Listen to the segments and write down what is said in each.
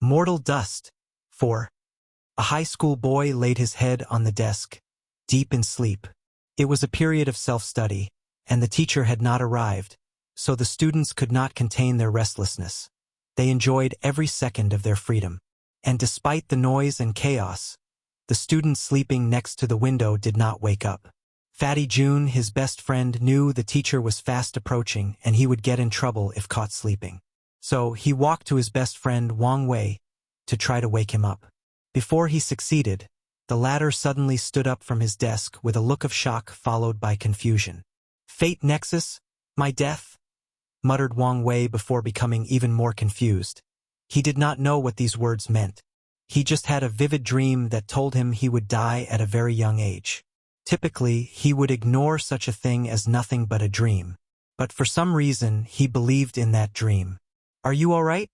Mortal dust. 4. A high school boy laid his head on the desk, deep in sleep. It was a period of self-study, and the teacher had not arrived, so the students could not contain their restlessness. They enjoyed every second of their freedom. And despite the noise and chaos, the student sleeping next to the window did not wake up. Fatty June, his best friend, knew the teacher was fast approaching and he would get in trouble if caught sleeping. So he walked to his best friend Wang Wei to try to wake him up. Before he succeeded, the latter suddenly stood up from his desk with a look of shock followed by confusion. "Fate Nexus? My death?" muttered Wang Wei before becoming even more confused. He did not know what these words meant. He just had a vivid dream that told him he would die at a very young age. Typically, he would ignore such a thing as nothing but a dream. But for some reason, he believed in that dream. "Are you all right?"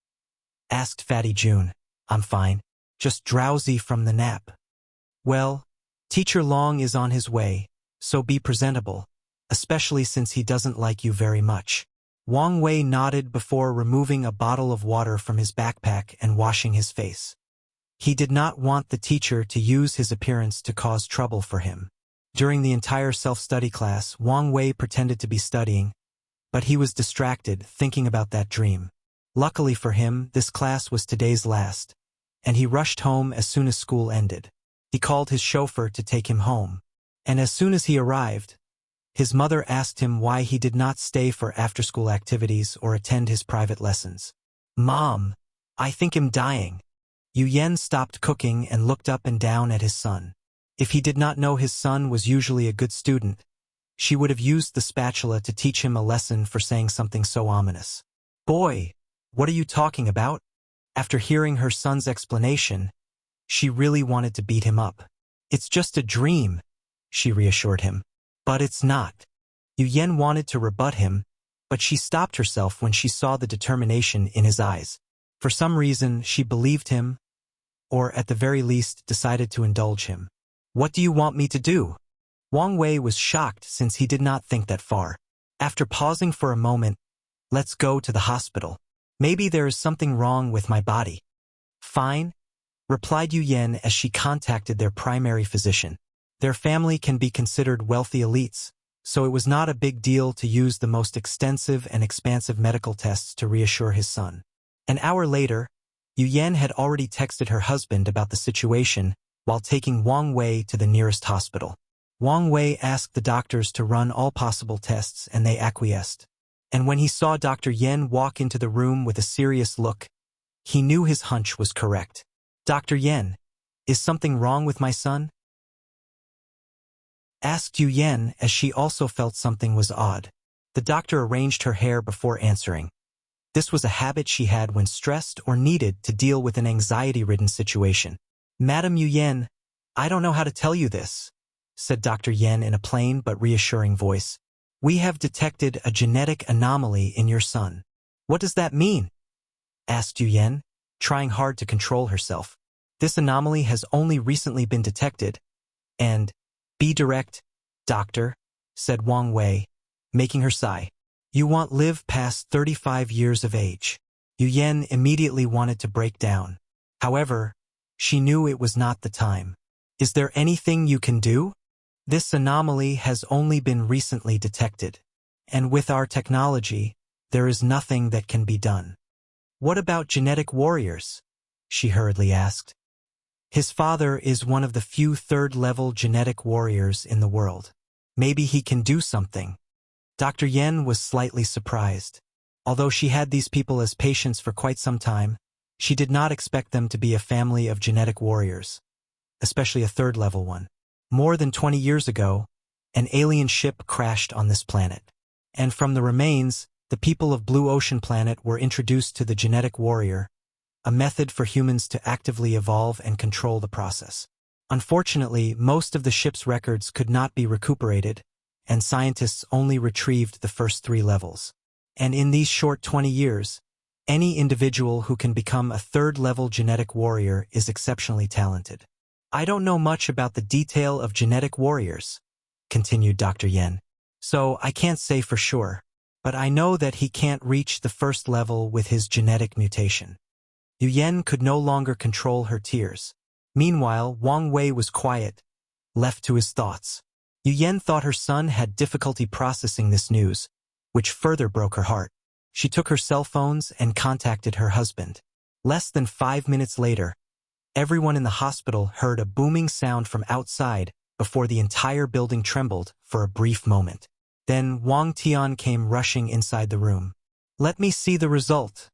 asked Fatty June. "I'm fine. Just drowsy from the nap." "Well, Teacher Long is on his way, so be presentable, especially since he doesn't like you very much." Wang Wei nodded before removing a bottle of water from his backpack and washing his face. He did not want the teacher to use his appearance to cause trouble for him. During the entire self-study class, Wang Wei pretended to be studying, but he was distracted thinking about that dream. Luckily for him, this class was today's last, and he rushed home as soon as school ended. He called his chauffeur to take him home, and as soon as he arrived, his mother asked him why he did not stay for after-school activities or attend his private lessons. "Mom, I think I'm dying." Yu Yen stopped cooking and looked up and down at his son. If he did not know his son was usually a good student, she would have used the spatula to teach him a lesson for saying something so ominous. "Boy, what are you talking about?" After hearing her son's explanation, she really wanted to beat him up. "It's just a dream," she reassured him. "But it's not." Yu Yen wanted to rebut him, but she stopped herself when she saw the determination in his eyes. For some reason, she believed him, or at the very least decided to indulge him. "What do you want me to do?" Wang Wei was shocked since he did not think that far. After pausing for a moment, "Let's go to the hospital. Maybe there is something wrong with my body." "Fine," replied Yu Yen as she contacted their primary physician. Their family can be considered wealthy elites, so it was not a big deal to use the most extensive and expansive medical tests to reassure his son. An hour later, Yu Yen had already texted her husband about the situation while taking Wang Wei to the nearest hospital. Wang Wei asked the doctors to run all possible tests and they acquiesced. And when he saw Dr. Yen walk into the room with a serious look, he knew his hunch was correct. "Dr. Yen, is something wrong with my son?" asked Yu Yen as she also felt something was odd. The doctor arranged her hair before answering. This was a habit she had when stressed or needed to deal with an anxiety-ridden situation. "Madam Yu Yen, I don't know how to tell you this," said Dr. Yen in a plain but reassuring voice. "We have detected a genetic anomaly in your son." "What does that mean?" asked Yu Yen, trying hard to control herself. "This anomaly has only recently been detected, and—" "Be direct, doctor," said Wang Wei, making her sigh. "You won't live past 35 years of age." Yu Yen immediately wanted to break down. However, she knew it was not the time. "Is there anything you can do? This anomaly has only been recently detected, and with our technology, there is nothing that can be done." "What about genetic warriors?" she hurriedly asked. "His father is one of the few third-level genetic warriors in the world. Maybe he can do something." Dr. Yen was slightly surprised. Although she had these people as patients for quite some time, she did not expect them to be a family of genetic warriors, especially a third-level one. More than 20 years ago, an alien ship crashed on this planet. And from the remains, the people of Blue Ocean Planet were introduced to the genetic warrior, a method for humans to actively evolve and control the process. Unfortunately, most of the ship's records could not be recuperated, and scientists only retrieved the first 3 levels. And in these short 20 years, any individual who can become a third-level genetic warrior is exceptionally talented. "I don't know much about the detail of genetic warriors," continued Dr. Yen, "so I can't say for sure, but I know that he can't reach the first level with his genetic mutation. Yu Yen could no longer control her tears. Meanwhile, Wang Wei was quiet, left to his thoughts. Yu Yen thought her son had difficulty processing this news, which further broke her heart. She took her cell phones and contacted her husband. Less than 5 minutes later, everyone in the hospital heard a booming sound from outside before the entire building trembled for a brief moment. Then Wang Tian came rushing inside the room. "Let me see the result,"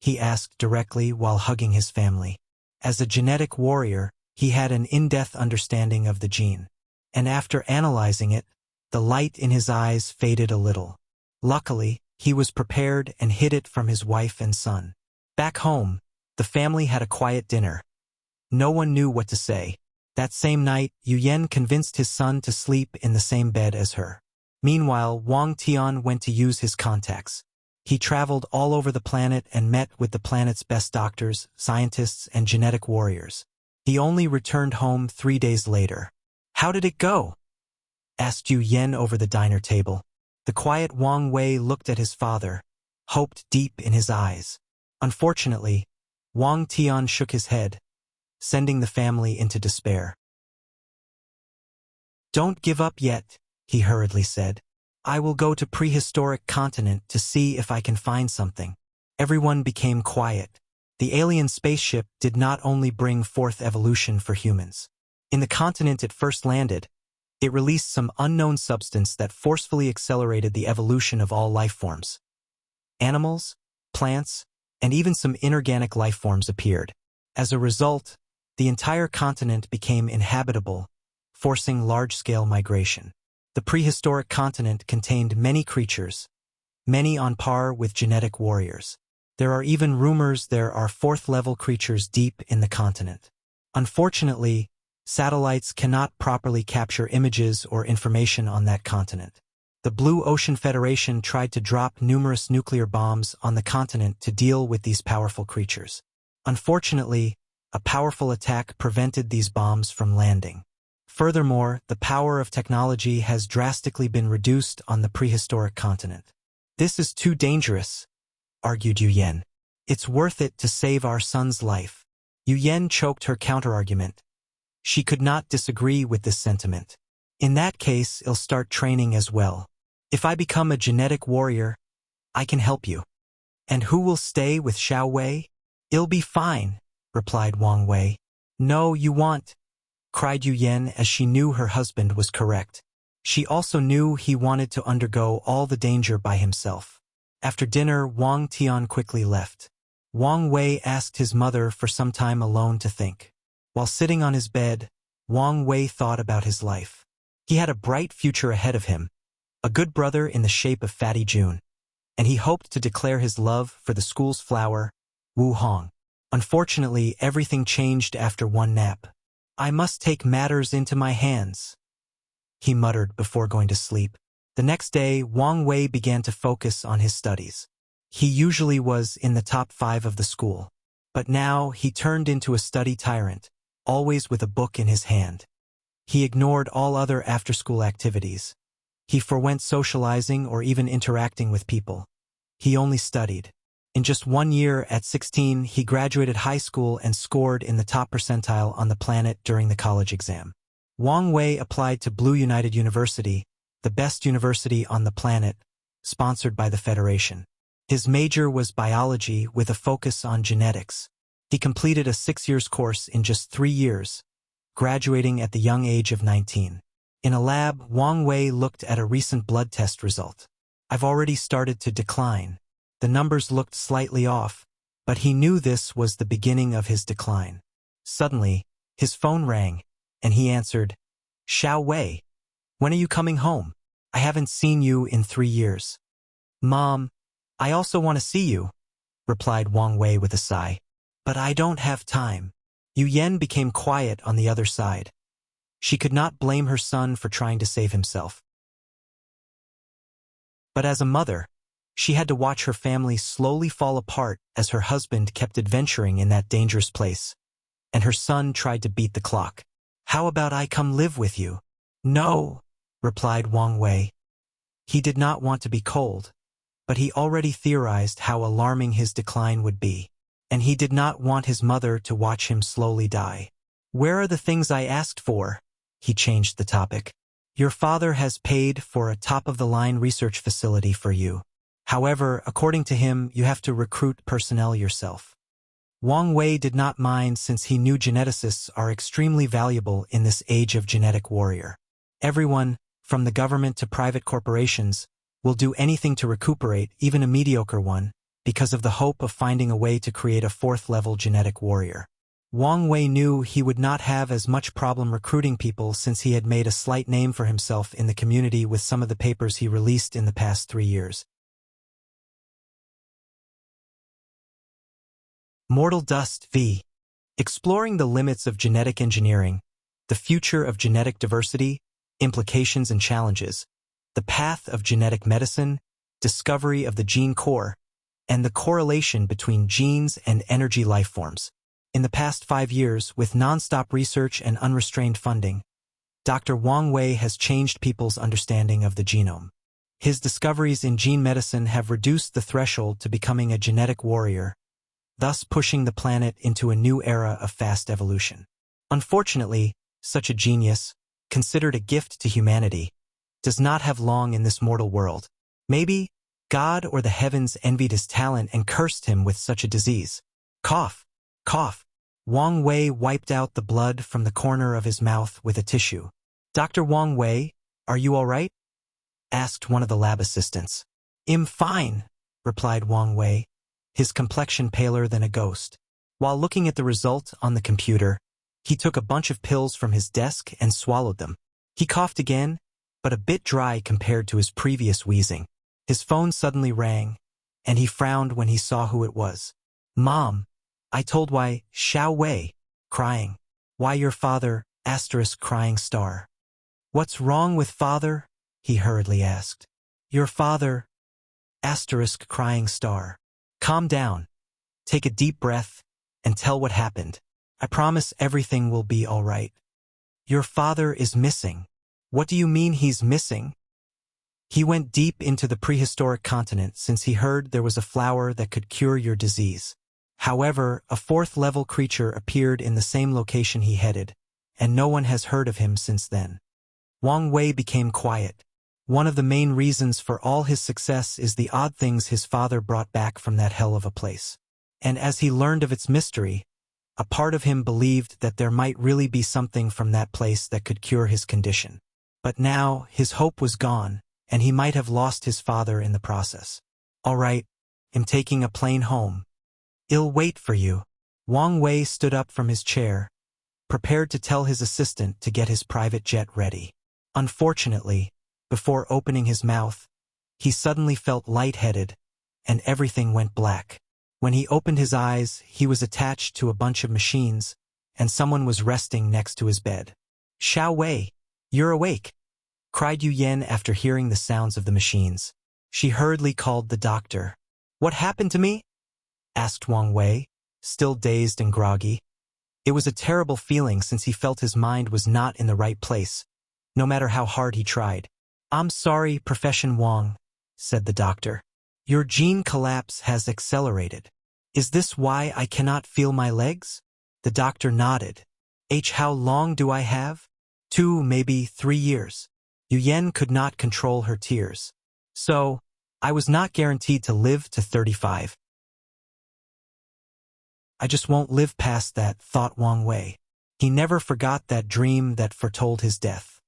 he asked directly while hugging his family. As a genetic warrior, he had an in-depth understanding of the gene. And after analyzing it, the light in his eyes faded a little. Luckily, he was prepared and hid it from his wife and son. Back home, the family had a quiet dinner. No one knew what to say. That same night, Yu Yen convinced his son to sleep in the same bed as her. Meanwhile, Wang Tian went to use his contacts. He traveled all over the planet and met with the planet's best doctors, scientists, and genetic warriors. He only returned home 3 days later. "How did it go?" asked Yu Yen over the diner table. The quiet Wang Wei looked at his father, hope deep in his eyes. Unfortunately, Wang Tian shook his head, sending the family into despair. "Don't give up yet," he hurriedly said. "I will go to prehistoric continent to see if I can find something." Everyone became quiet. The alien spaceship did not only bring forth evolution for humans. In the continent it first landed, it released some unknown substance that forcefully accelerated the evolution of all life forms. Animals, plants, and even some inorganic life forms appeared. As a result, the entire continent became inhabitable, forcing large-scale migration. The prehistoric continent contained many creatures, many on par with genetic warriors. There are even rumors there are fourth-level creatures deep in the continent. Unfortunately, satellites cannot properly capture images or information on that continent. The Blue Ocean Federation tried to drop numerous nuclear bombs on the continent to deal with these powerful creatures. Unfortunately, a powerful attack prevented these bombs from landing. Furthermore, the power of technology has drastically been reduced on the prehistoric continent. "This is too dangerous," argued Yu Yen. "It's worth it to save our son's life." Yu Yen choked her counterargument. She could not disagree with this sentiment. "In that case, I'll start training as well. If I become a genetic warrior, I can help you." "And who will stay with Xiao Wei?" "It'll be fine," replied Wang Wei. "No, you won't," cried Yu Yen as she knew her husband was correct. She also knew he wanted to undergo all the danger by himself. After dinner, Wang Tian quickly left. Wang Wei asked his mother for some time alone to think. While sitting on his bed, Wang Wei thought about his life. He had a bright future ahead of him, a good brother in the shape of Fatty June, and he hoped to declare his love for the school's flower, Wu Hong. Unfortunately, everything changed after one nap. "I must take matters into my hands," he muttered before going to sleep. The next day, Wang Wei began to focus on his studies. He usually was in the top 5 of the school, but now he turned into a study tyrant, always with a book in his hand. He ignored all other after-school activities. He forwent socializing or even interacting with people. He only studied. In just 1 year, at 16, he graduated high school and scored in the top percentile on the planet during the college exam. Wang Wei applied to Blue United University, the best university on the planet, sponsored by the Federation. His major was biology with a focus on genetics. He completed a 6-year course in just 3 years, graduating at the young age of 19. In a lab, Wang Wei looked at a recent blood test result. "I've already started to decline." The numbers looked slightly off, but he knew this was the beginning of his decline. Suddenly, his phone rang, and he answered, "Xiao Wei, when are you coming home? I haven't seen you in 3 years." "Mom, I also want to see you," replied Wang Wei with a sigh. "But I don't have time." Yu Yen became quiet on the other side. She could not blame her son for trying to save himself. But as a mother, she had to watch her family slowly fall apart as her husband kept adventuring in that dangerous place, and her son tried to beat the clock. "How about I come live with you?" "No," replied Wang Wei. He did not want to be cold, but he already theorized how alarming his decline would be. and he did not want his mother to watch him slowly die. "Where are the things I asked for?" He changed the topic. "Your father has paid for a top-of-the-line research facility for you. However, according to him, you have to recruit personnel yourself." Wang Wei did not mind since he knew geneticists are extremely valuable in this age of genetic warrior. Everyone, from the government to private corporations, will do anything to recuperate even a mediocre one because of the hope of finding a way to create a fourth-level genetic warrior. Wang Wei knew he would not have as much problem recruiting people since he had made a slight name for himself in the community with some of the papers he released in the past 3 years. Mortal Dust v. Exploring the limits of genetic engineering, the future of genetic diversity, implications and challenges, the path of genetic medicine, discovery of the gene core, and the correlation between genes and energy life forms. In the past 5 years, with non-stop research and unrestrained funding, Dr. Wang Wei has changed people's understanding of the genome. His discoveries in gene medicine have reduced the threshold to becoming a genetic warrior, thus pushing the planet into a new era of fast evolution. Unfortunately, such a genius, considered a gift to humanity, does not have long in this mortal world. Maybe God or the heavens envied his talent and cursed him with such a disease. Cough, cough. Wang Wei wiped out the blood from the corner of his mouth with a tissue. "Dr. Wang Wei, are you all right?" asked one of the lab assistants. "I'm fine," replied Wang Wei, his complexion paler than a ghost. While looking at the result on the computer, he took a bunch of pills from his desk and swallowed them. He coughed again, but a bit dry compared to his previous wheezing. His phone suddenly rang, and he frowned when he saw who it was. "Mom, I told why, Xiao Wei," crying. "Why your father, crying star." "What's wrong with father?" he hurriedly asked. "Your father, crying star." "Calm down. Take a deep breath and tell what happened. I promise everything will be all right." "Your father is missing." "What do you mean he's missing?" "He went deep into the prehistoric continent since he heard there was a flower that could cure your disease. However, a fourth-level creature appeared in the same location he headed, and no one has heard of him since then." Wang Wei became quiet. One of the main reasons for all his success is the odd things his father brought back from that hell of a place. And as he learned of its mystery, a part of him believed that there might really be something from that place that could cure his condition. But now, his hope was gone, and he might have lost his father in the process. "All right, I'm taking a plane home. I'll wait for you." Wang Wei stood up from his chair, prepared to tell his assistant to get his private jet ready. Unfortunately, before opening his mouth, he suddenly felt lightheaded, and everything went black. When he opened his eyes, he was attached to a bunch of machines, and someone was resting next to his bed. "Xiao Wei, you're awake," cried Yu Yen after hearing the sounds of the machines. She hurriedly called the doctor. "What happened to me?" asked Wang Wei, still dazed and groggy. It was a terrible feeling since he felt his mind was not in the right place, no matter how hard he tried. "I'm sorry, Professor Wang," said the doctor. "Your gene collapse has accelerated. Is this why I cannot feel my legs?" The doctor nodded. How long do I have?" 2, maybe 3 years. Yu Yen could not control her tears. "So, I was not guaranteed to live to 35. I just won't live past that," thought Wang Wei. He never forgot that dream that foretold his death.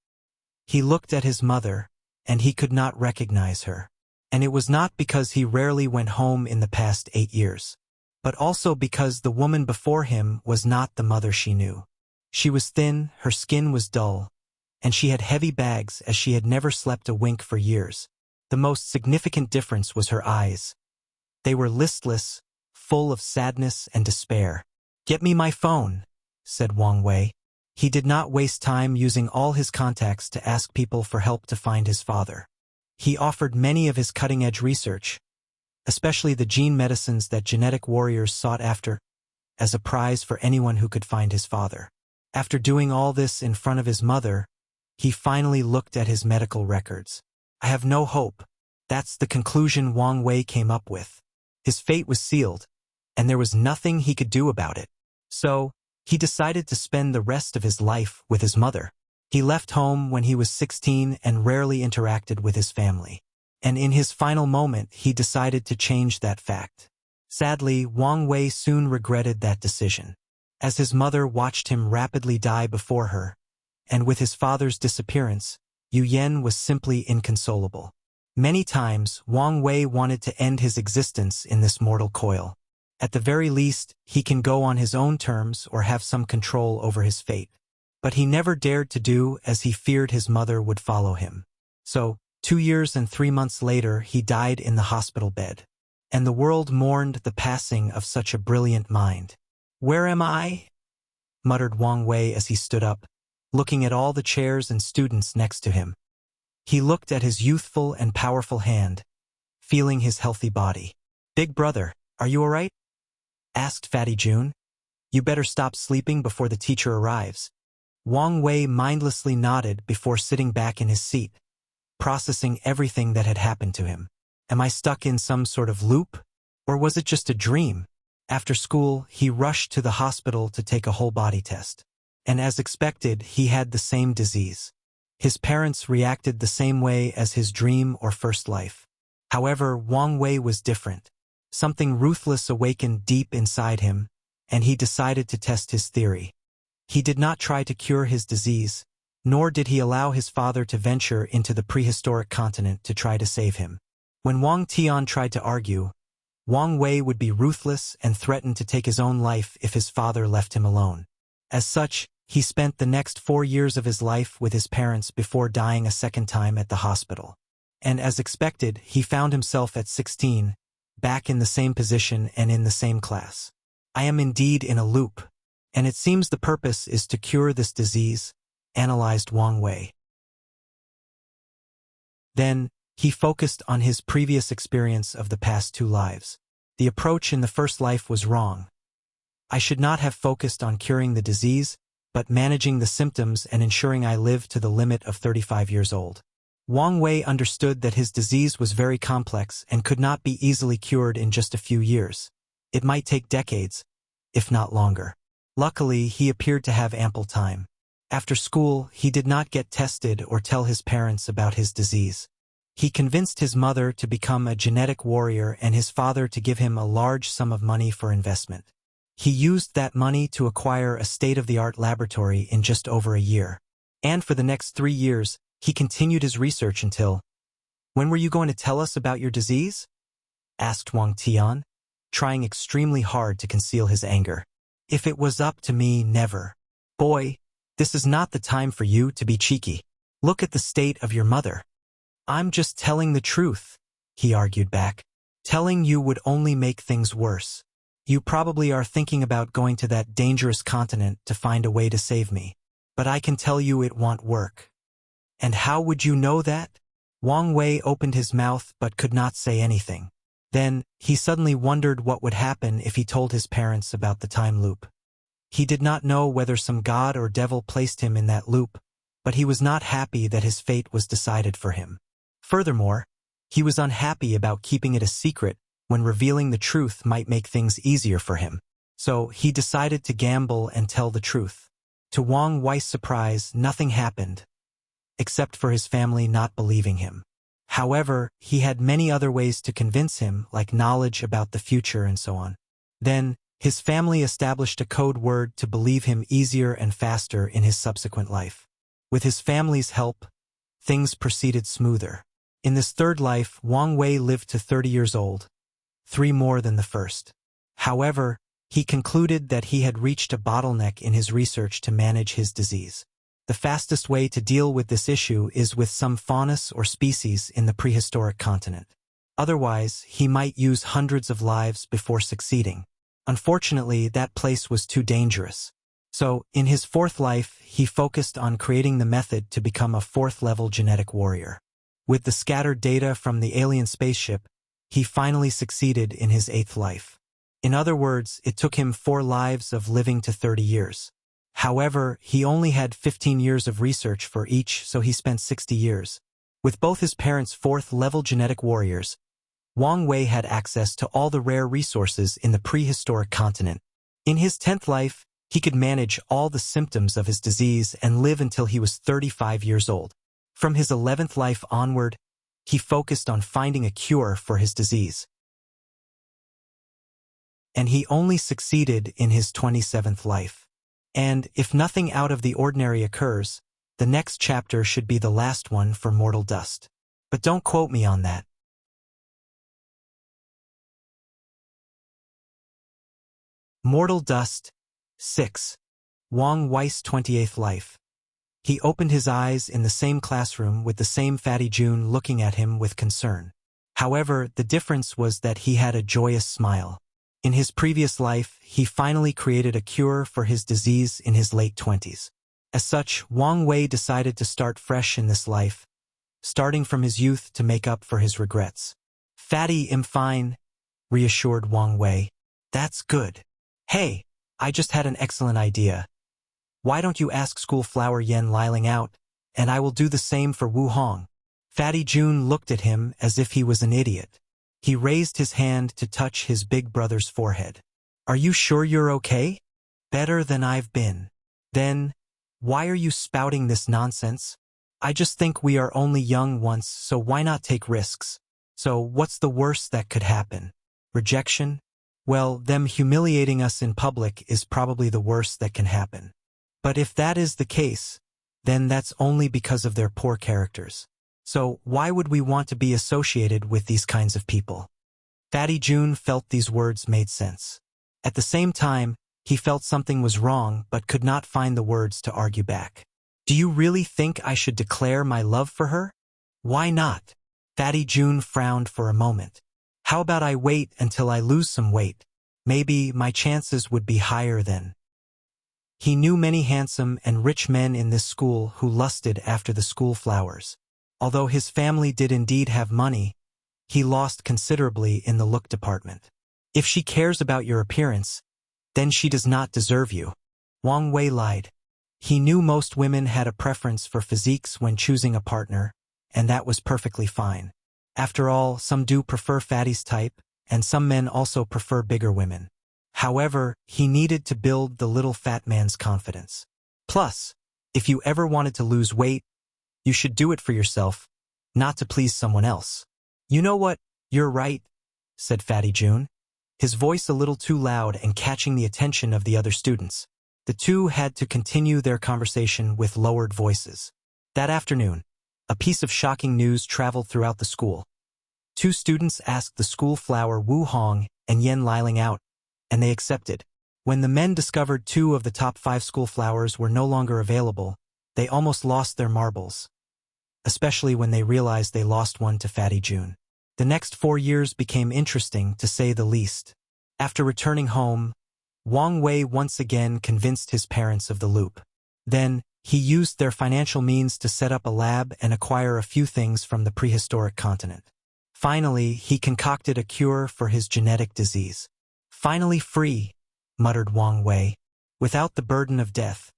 He looked at his mother, and he could not recognize her. And it was not because he rarely went home in the past 8 years, but also because the woman before him was not the mother she knew. She was thin, her skin was dull, and she had heavy bags as she had never slept a wink for years. The most significant difference was her eyes. They were listless, full of sadness and despair. "Get me my phone," said Wang Wei. He did not waste time using all his contacts to ask people for help to find his father. He offered many of his cutting-edge research, especially the gene medicines that genetic warriors sought after, as a prize for anyone who could find his father. After doing all this in front of his mother, he finally looked at his medical records. "I have no hope." That's the conclusion Wang Wei came up with. His fate was sealed, and there was nothing he could do about it. So, he decided to spend the rest of his life with his mother. He left home when he was 16 and rarely interacted with his family. And in his final moment, he decided to change that fact. Sadly, Wang Wei soon regretted that decision, as his mother watched him rapidly die before her, and with his father's disappearance, Yu Yan was simply inconsolable. Many times, Wang Wei wanted to end his existence in this mortal coil. At the very least, he can go on his own terms or have some control over his fate. But he never dared to do as he feared his mother would follow him. So, 2 years and 3 months later, he died in the hospital bed. And the world mourned the passing of such a brilliant mind. "Where am I?" muttered Wang Wei as he stood up, looking at all the chairs and students next to him. He looked at his youthful and powerful hand, feeling his healthy body. "Big brother, are you all right?" asked Fatty June. "You better stop sleeping before the teacher arrives." Wang Wei mindlessly nodded before sitting back in his seat, processing everything that had happened to him. Am I stuck in some sort of loop? Or was it just a dream? After school, he rushed to the hospital to take a whole-body test. And as expected, he had the same disease. His parents reacted the same way as his dream or first life. However, Wang Wei was different. Something ruthless awakened deep inside him, and he decided to test his theory. He did not try to cure his disease, nor did he allow his father to venture into the prehistoric continent to try to save him. When Wang Tian tried to argue, Wang Wei would be ruthless and threaten to take his own life if his father left him alone. As such, he spent the next 4 years of his life with his parents before dying a second time at the hospital. And as expected, he found himself at 16, back in the same position and in the same class. I am indeed in a loop, and it seems the purpose is to cure this disease, analyzed Wang Wei. Then, he focused on his previous experience of the past 2 lives. The approach in the first life was wrong. I should not have focused on curing the disease, but managing the symptoms and ensuring I lived to the limit of 35 years old. Wang Wei understood that his disease was very complex and could not be easily cured in just a few years. It might take decades, if not longer. Luckily, he appeared to have ample time. After school, he did not get tested or tell his parents about his disease. He convinced his mother to become a genetic warrior and his father to give him a large sum of money for investment. He used that money to acquire a state-of-the-art laboratory in just over a year. And for the next 3 years, he continued his research until, "When were you going to tell us about your disease?" asked Wang Tian, trying extremely hard to conceal his anger. "If it was up to me, never. Boy, this is not the time for you to be cheeky. Look at the state of your mother." "I'm just telling the truth," he argued back. "Telling you would only make things worse. You probably are thinking about going to that dangerous continent to find a way to save me. But I can tell you it won't work." "And how would you know that?" Wang Wei opened his mouth but could not say anything. Then, he suddenly wondered what would happen if he told his parents about the time loop. He did not know whether some god or devil placed him in that loop, but he was not happy that his fate was decided for him. Furthermore, he was unhappy about keeping it a secret when revealing the truth might make things easier for him. So, he decided to gamble and tell the truth. To Wang Wei's surprise, nothing happened, except for his family not believing him. However, he had many other ways to convince him, like knowledge about the future and so on. Then, his family established a code word to believe him easier and faster in his subsequent life. With his family's help, things proceeded smoother. In this third life, Wang Wei lived to 30 years old, 3 more than the first. However, he concluded that he had reached a bottleneck in his research to manage his disease. The fastest way to deal with this issue is with some faunus or species in the prehistoric continent. Otherwise, he might use hundreds of lives before succeeding. Unfortunately, that place was too dangerous. So, in his 4th life, he focused on creating the method to become a 4th-level genetic warrior. With the scattered data from the alien spaceship, he finally succeeded in his 8th life. In other words, it took him 4 lives of living to 30 years. However, he only had 15 years of research for each, so he spent 60 years. With both his parents' 4th-level genetic warriors, Wang Wei had access to all the rare resources in the prehistoric continent. In his 10th life, he could manage all the symptoms of his disease and live until he was 35 years old. From his 11th life onward, he focused on finding a cure for his disease. And he only succeeded in his 27th life. And if nothing out of the ordinary occurs, the next chapter should be the last one for mortal dust. But don't quote me on that. Mortal Dust 6. Wang Wei's 28th life. He opened his eyes in the same classroom with the same Fatty June looking at him with concern. However, the difference was that he had a joyous smile. In his previous life, he finally created a cure for his disease in his late 20s. As such, Wang Wei decided to start fresh in this life, starting from his youth to make up for his regrets. Fatty, I'm fine, reassured Wang Wei. That's good. Hey, I just had an excellent idea. Why don't you ask School Flower Yen Liling out, and I will do the same for Wu Hong. Fatty June looked at him as if he was an idiot. He raised his hand to touch his big brother's forehead. Are you sure you're okay? Better than I've been. Then, why are you spouting this nonsense? I just think we are only young once, so why not take risks? So what's the worst that could happen? Rejection? Well, them humiliating us in public is probably the worst that can happen. But if that is the case, then that's only because of their poor characters. So why would we want to be associated with these kinds of people? Fatty June felt these words made sense. At the same time, he felt something was wrong but could not find the words to argue back. Do you really think I should declare my love for her? Why not? Fatty June frowned for a moment. How about I wait until I lose some weight? Maybe my chances would be higher then. He knew many handsome and rich men in this school who lusted after the school flowers. Although his family did indeed have money, he lost considerably in the look department. If she cares about your appearance, then she does not deserve you. Wang Wei lied. He knew most women had a preference for physiques when choosing a partner, and that was perfectly fine. After all, some do prefer Fatty's type, and some men also prefer bigger women. However, he needed to build the little fat man's confidence. Plus, if you ever wanted to lose weight, you should do it for yourself, not to please someone else. You know what? You're right, said Fatty June, his voice a little too loud and catching the attention of the other students. The two had to continue their conversation with lowered voices. That afternoon, a piece of shocking news traveled throughout the school. 2 students asked the school flower Wu Hong and Yen Liling out, and they accepted. When the men discovered 2 of the top 5 school flowers were no longer available, they almost lost their marbles, especially when they realized they lost one to Fatty June. The next 4 years became interesting, to say the least. After returning home, Wang Wei once again convinced his parents of the loop. Then, he used their financial means to set up a lab and acquire a few things from the prehistoric continent. Finally, he concocted a cure for his genetic disease. Finally free, muttered Wang Wei. Without the burden of death,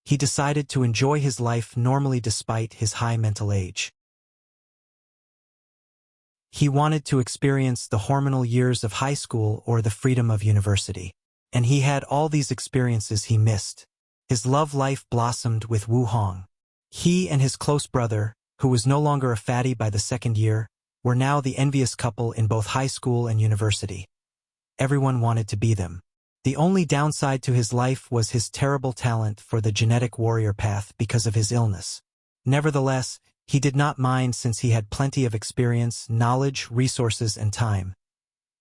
he decided to enjoy his life normally despite his high mental age. He wanted to experience the hormonal years of high school or the freedom of university. And he had all these experiences he missed. His love life blossomed with Wu Hong. He and his close brother, who was no longer a fatty by the 2nd year, were now the envious couple in both high school and university. Everyone wanted to be them. The only downside to his life was his terrible talent for the genetic warrior path because of his illness. Nevertheless, he did not mind since he had plenty of experience, knowledge, resources, and time.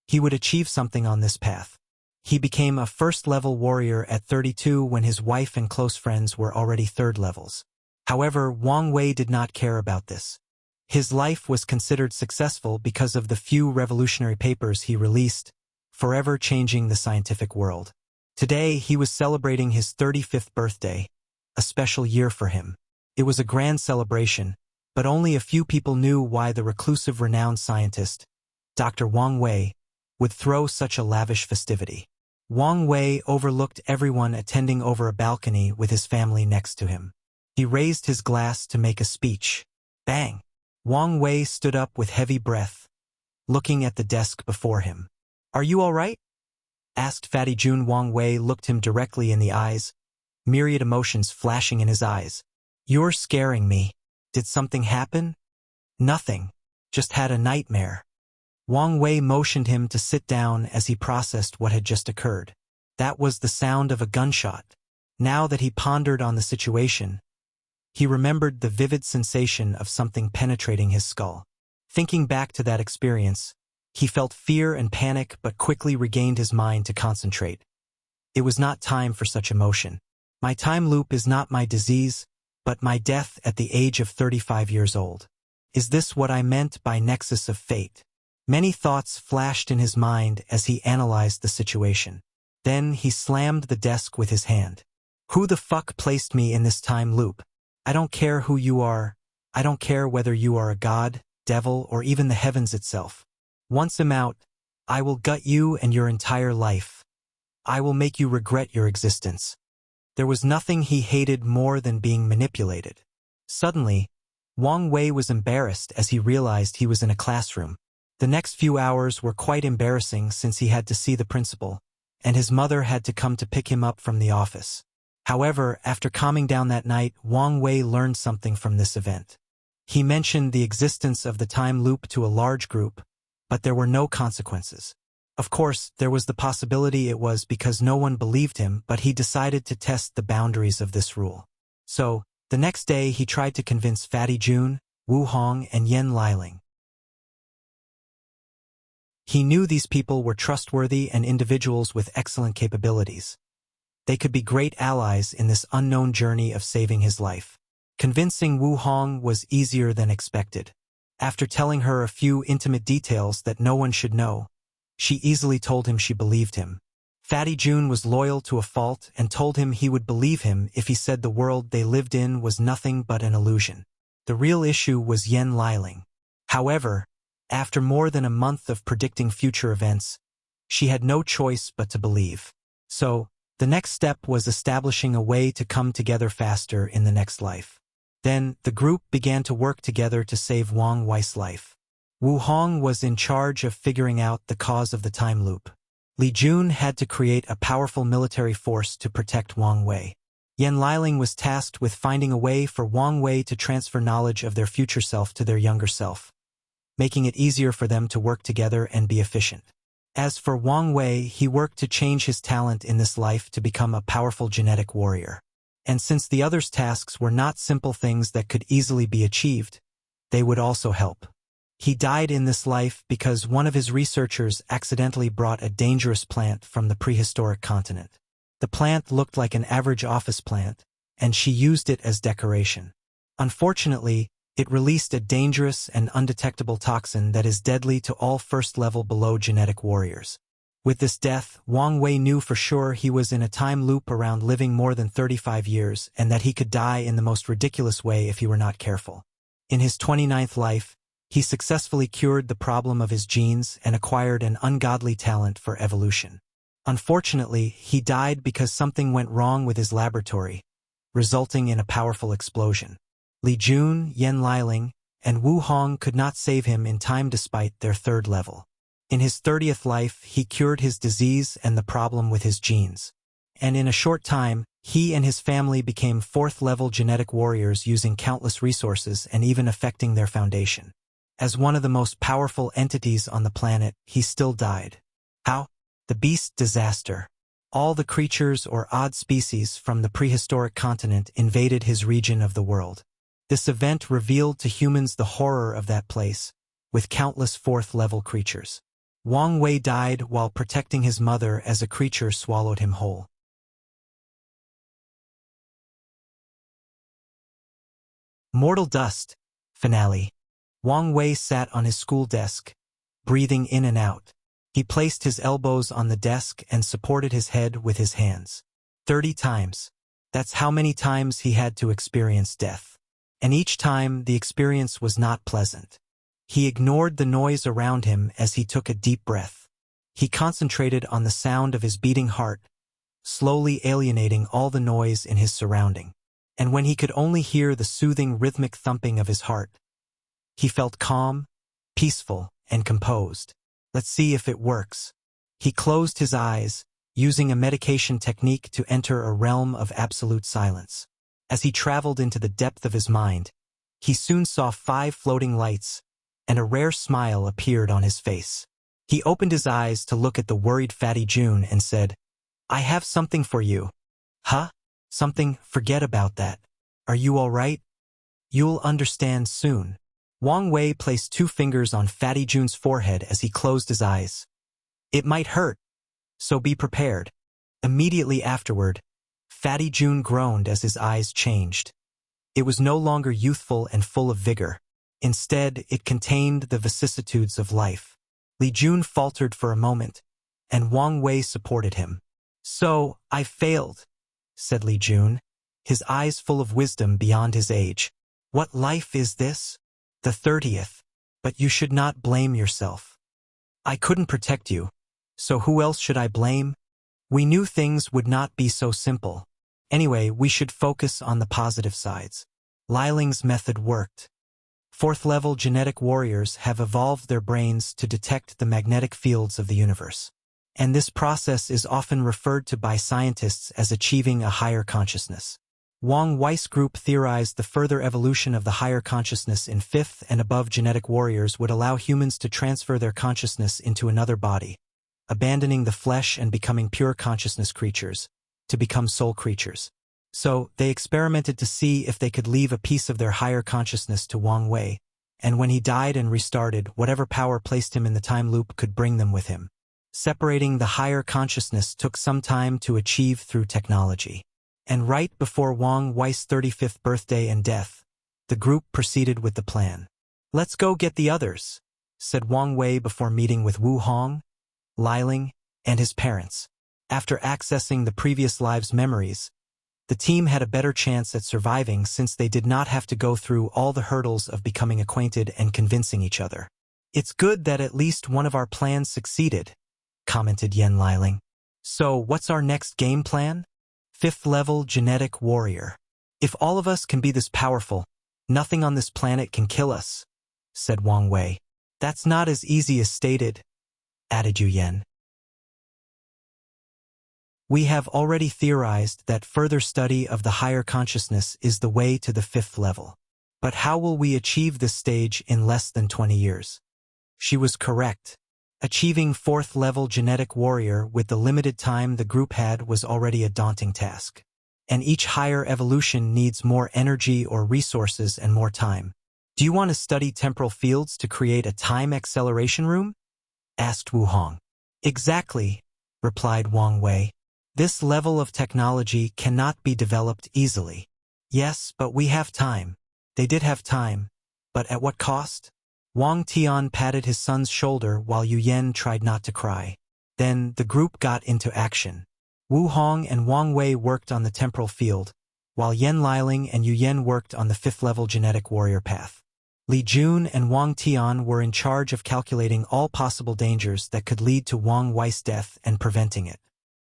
He would achieve something on this path. He became a 1st-level warrior at 32 when his wife and close friends were already 3rd levels. However, Wang Wei did not care about this. His life was considered successful because of the few revolutionary papers he released, forever changing the scientific world. Today, he was celebrating his 35th birthday, a special year for him. It was a grand celebration, but only a few people knew why the reclusive renowned scientist, Dr. Wang Wei, would throw such a lavish festivity. Wang Wei overlooked everyone attending over a balcony with his family next to him. He raised his glass to make a speech. Bang! Wang Wei stood up with heavy breath, looking at the desk before him. "Are you all right?" asked Fatty Jun. Wang Wei looked him directly in the eyes, myriad emotions flashing in his eyes. "You're scaring me. Did something happen?" "Nothing. Just had a nightmare." Wang Wei motioned him to sit down as he processed what had just occurred. That was the sound of a gunshot. Now that he pondered on the situation, he remembered the vivid sensation of something penetrating his skull. Thinking back to that experience, he felt fear and panic but quickly regained his mind to concentrate. It was not time for such emotion. My time loop is not my disease, but my death at the age of 35 years old. Is this what I meant by nexus of fate? Many thoughts flashed in his mind as he analyzed the situation. Then he slammed the desk with his hand. Who the fuck placed me in this time loop? I don't care who you are. I don't care whether you are a god, devil, or even the heavens itself. Once I'm out, I will gut you and your entire life. I will make you regret your existence. There was nothing he hated more than being manipulated. Suddenly, Wang Wei was embarrassed as he realized he was in a classroom. The next few hours were quite embarrassing since he had to see the principal, and his mother had to come to pick him up from the office. However, after calming down that night, Wang Wei learned something from this event. He mentioned the existence of the time loop to a large group, but there were no consequences. Of course, there was the possibility it was because no one believed him, but he decided to test the boundaries of this rule. So, the next day he tried to convince Fatty Jun, Wu Hong, and Yen Liling. He knew these people were trustworthy and individuals with excellent capabilities. They could be great allies in this unknown journey of saving his life. Convincing Wu Hong was easier than expected. After telling her a few intimate details that no one should know, she easily told him she believed him. Fatty Jun was loyal to a fault and told him he would believe him if he said the world they lived in was nothing but an illusion. The real issue was Yen Liling. However, after more than a month of predicting future events, she had no choice but to believe. So, the next step was establishing a way to come together faster in the next life. Then, the group began to work together to save Wang Wei's life. Wu Hong was in charge of figuring out the cause of the time loop. Li Jun had to create a powerful military force to protect Wang Wei. Yen Liling was tasked with finding a way for Wang Wei to transfer knowledge of their future self to their younger self, making it easier for them to work together and be efficient. As for Wang Wei, he worked to change his talent in this life to become a powerful genetic warrior. And since the others' tasks were not simple things that could easily be achieved, they would also help. He died in this life because one of his researchers accidentally brought a dangerous plant from the prehistoric continent. The plant looked like an average office plant, and she used it as decoration. Unfortunately, it released a dangerous and undetectable toxin that is deadly to all first-level below genetic warriors. With this death, Wang Wei knew for sure he was in a time loop around living more than 35 years and that he could die in the most ridiculous way if he were not careful. In his 29th life, he successfully cured the problem of his genes and acquired an ungodly talent for evolution. Unfortunately, he died because something went wrong with his laboratory, resulting in a powerful explosion. Li Jun, Yen Liling, and Wu Hong could not save him in time despite their third level. In his 30th life, he cured his disease and the problem with his genes. And in a short time, he and his family became fourth-level genetic warriors using countless resources and even affecting their foundation. As one of the most powerful entities on the planet, he still died. How? The beast disaster. All the creatures or odd species from the prehistoric continent invaded his region of the world. This event revealed to humans the horror of that place, with countless fourth-level creatures. Wang Wei died while protecting his mother as a creature swallowed him whole. Mortal Dust. Finale. Wang Wei sat on his school desk, breathing in and out. He placed his elbows on the desk and supported his head with his hands. 30 times. That's how many times he had to experience death. And each time, the experience was not pleasant. He ignored the noise around him as he took a deep breath. He concentrated on the sound of his beating heart, slowly alienating all the noise in his surrounding. And when he could only hear the soothing rhythmic thumping of his heart, he felt calm, peaceful, and composed. Let's see if it works. He closed his eyes, using a meditation technique to enter a realm of absolute silence. As he traveled into the depth of his mind, he soon saw 5 floating lights, and a rare smile appeared on his face. He opened his eyes to look at the worried Fatty June and said, "I have something for you." "Huh? Something? Forget about that. Are you all right?" "You'll understand soon." Wang Wei placed 2 fingers on Fatty June's forehead as he closed his eyes. "It might hurt, so be prepared." Immediately afterward, Fatty June groaned as his eyes changed. It was no longer youthful and full of vigor. Instead, it contained the vicissitudes of life. Li Jun faltered for a moment, and Wang Wei supported him. "So, I failed," said Li Jun, his eyes full of wisdom beyond his age. "What life is this?" "The 30th. But you should not blame yourself. I couldn't protect you, so who else should I blame? We knew things would not be so simple. Anyway, we should focus on the positive sides." Liling's method worked. 4th-level genetic warriors have evolved their brains to detect the magnetic fields of the universe. And this process is often referred to by scientists as achieving a higher consciousness. Wang Wei's group theorized the further evolution of the higher consciousness in 5th and above genetic warriors would allow humans to transfer their consciousness into another body, abandoning the flesh and becoming pure consciousness creatures, to become soul creatures. So, they experimented to see if they could leave a piece of their higher consciousness to Wang Wei, and when he died and restarted, whatever power placed him in the time loop could bring them with him. Separating the higher consciousness took some time to achieve through technology. And right before Wang Wei's 35th birthday and death, the group proceeded with the plan. "Let's go get the others," said Wang Wei before meeting with Wu Hong, Liling, and his parents. After accessing the previous lives' memories, the team had a better chance at surviving since they did not have to go through all the hurdles of becoming acquainted and convincing each other. "It's good that at least one of our plans succeeded," commented Yen Liling. "So, what's our next game plan?" 5th-level genetic warrior. "If all of us can be this powerful, nothing on this planet can kill us," said Wang Wei. "That's not as easy as stated," added Yu Yen. "We have already theorized that further study of the higher consciousness is the way to the 5th level. But how will we achieve this stage in less than 20 years? She was correct. Achieving 4th-level genetic warrior with the limited time the group had was already a daunting task. And each higher evolution needs more energy or resources and more time. "Do you want to study temporal fields to create a time acceleration room?" asked Wu Hong. "Exactly," replied Wang Wei. "This level of technology cannot be developed easily." "Yes, but we have time." They did have time, but at what cost? Wang Tian patted his son's shoulder while Yu Yen tried not to cry. Then the group got into action. Wu Hong and Wang Wei worked on the temporal field, while Yen Liling and Yu Yen worked on the 5th-level genetic warrior path. Li Jun and Wang Tian were in charge of calculating all possible dangers that could lead to Wang Wei's death and preventing it.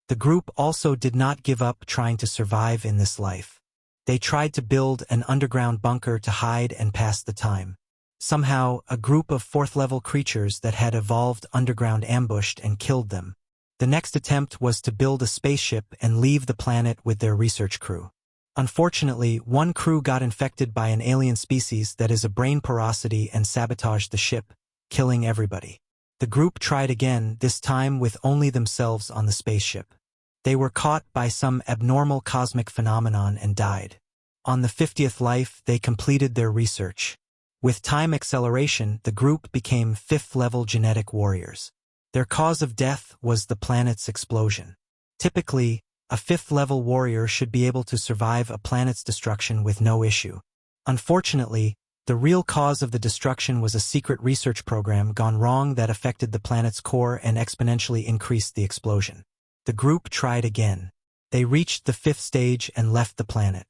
The group also did not give up trying to survive in this life. They tried to build an underground bunker to hide and pass the time. Somehow, a group of 4th-level creatures that had evolved underground ambushed and killed them. The next attempt was to build a spaceship and leave the planet with their research crew. Unfortunately, one crew got infected by an alien species that is a brain porosity and sabotaged the ship, killing everybody. The group tried again, this time with only themselves on the spaceship. They were caught by some abnormal cosmic phenomenon and died. On the 50th life, they completed their research. With time acceleration, the group became 5th-level genetic warriors. Their cause of death was the planet's explosion. Typically, a 5th-level warrior should be able to survive a planet's destruction with no issue. Unfortunately, the real cause of the destruction was a secret research program gone wrong that affected the planet's core and exponentially increased the explosion. The group tried again. They reached the 5th stage and left the planet.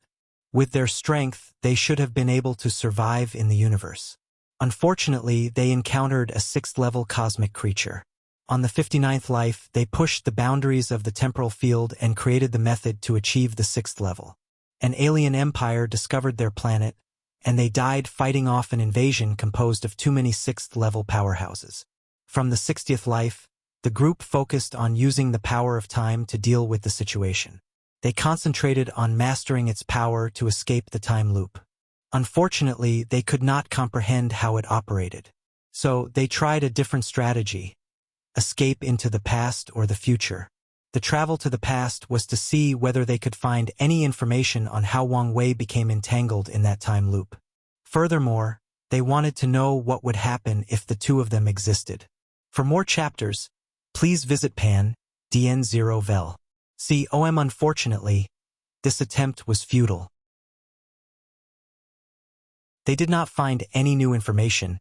With their strength, they should have been able to survive in the universe. Unfortunately, they encountered a 6th-level cosmic creature. On the 59th life, they pushed the boundaries of the temporal field and created the method to achieve the 6th level. An alien empire discovered their planet, and they died fighting off an invasion composed of too many 6th-level powerhouses. From the 60th life, the group focused on using the power of time to deal with the situation. They concentrated on mastering its power to escape the time loop. Unfortunately, they could not comprehend how it operated. So they tried a different strategy: escape into the past or the future. The travel to the past was to see whether they could find any information on how Wang Wei became entangled in that time loop. Furthermore, they wanted to know what would happen if the two of them existed. For more chapters, please visit Pan, DN0 Vel. COM. Unfortunately, this attempt was futile. They did not find any new information,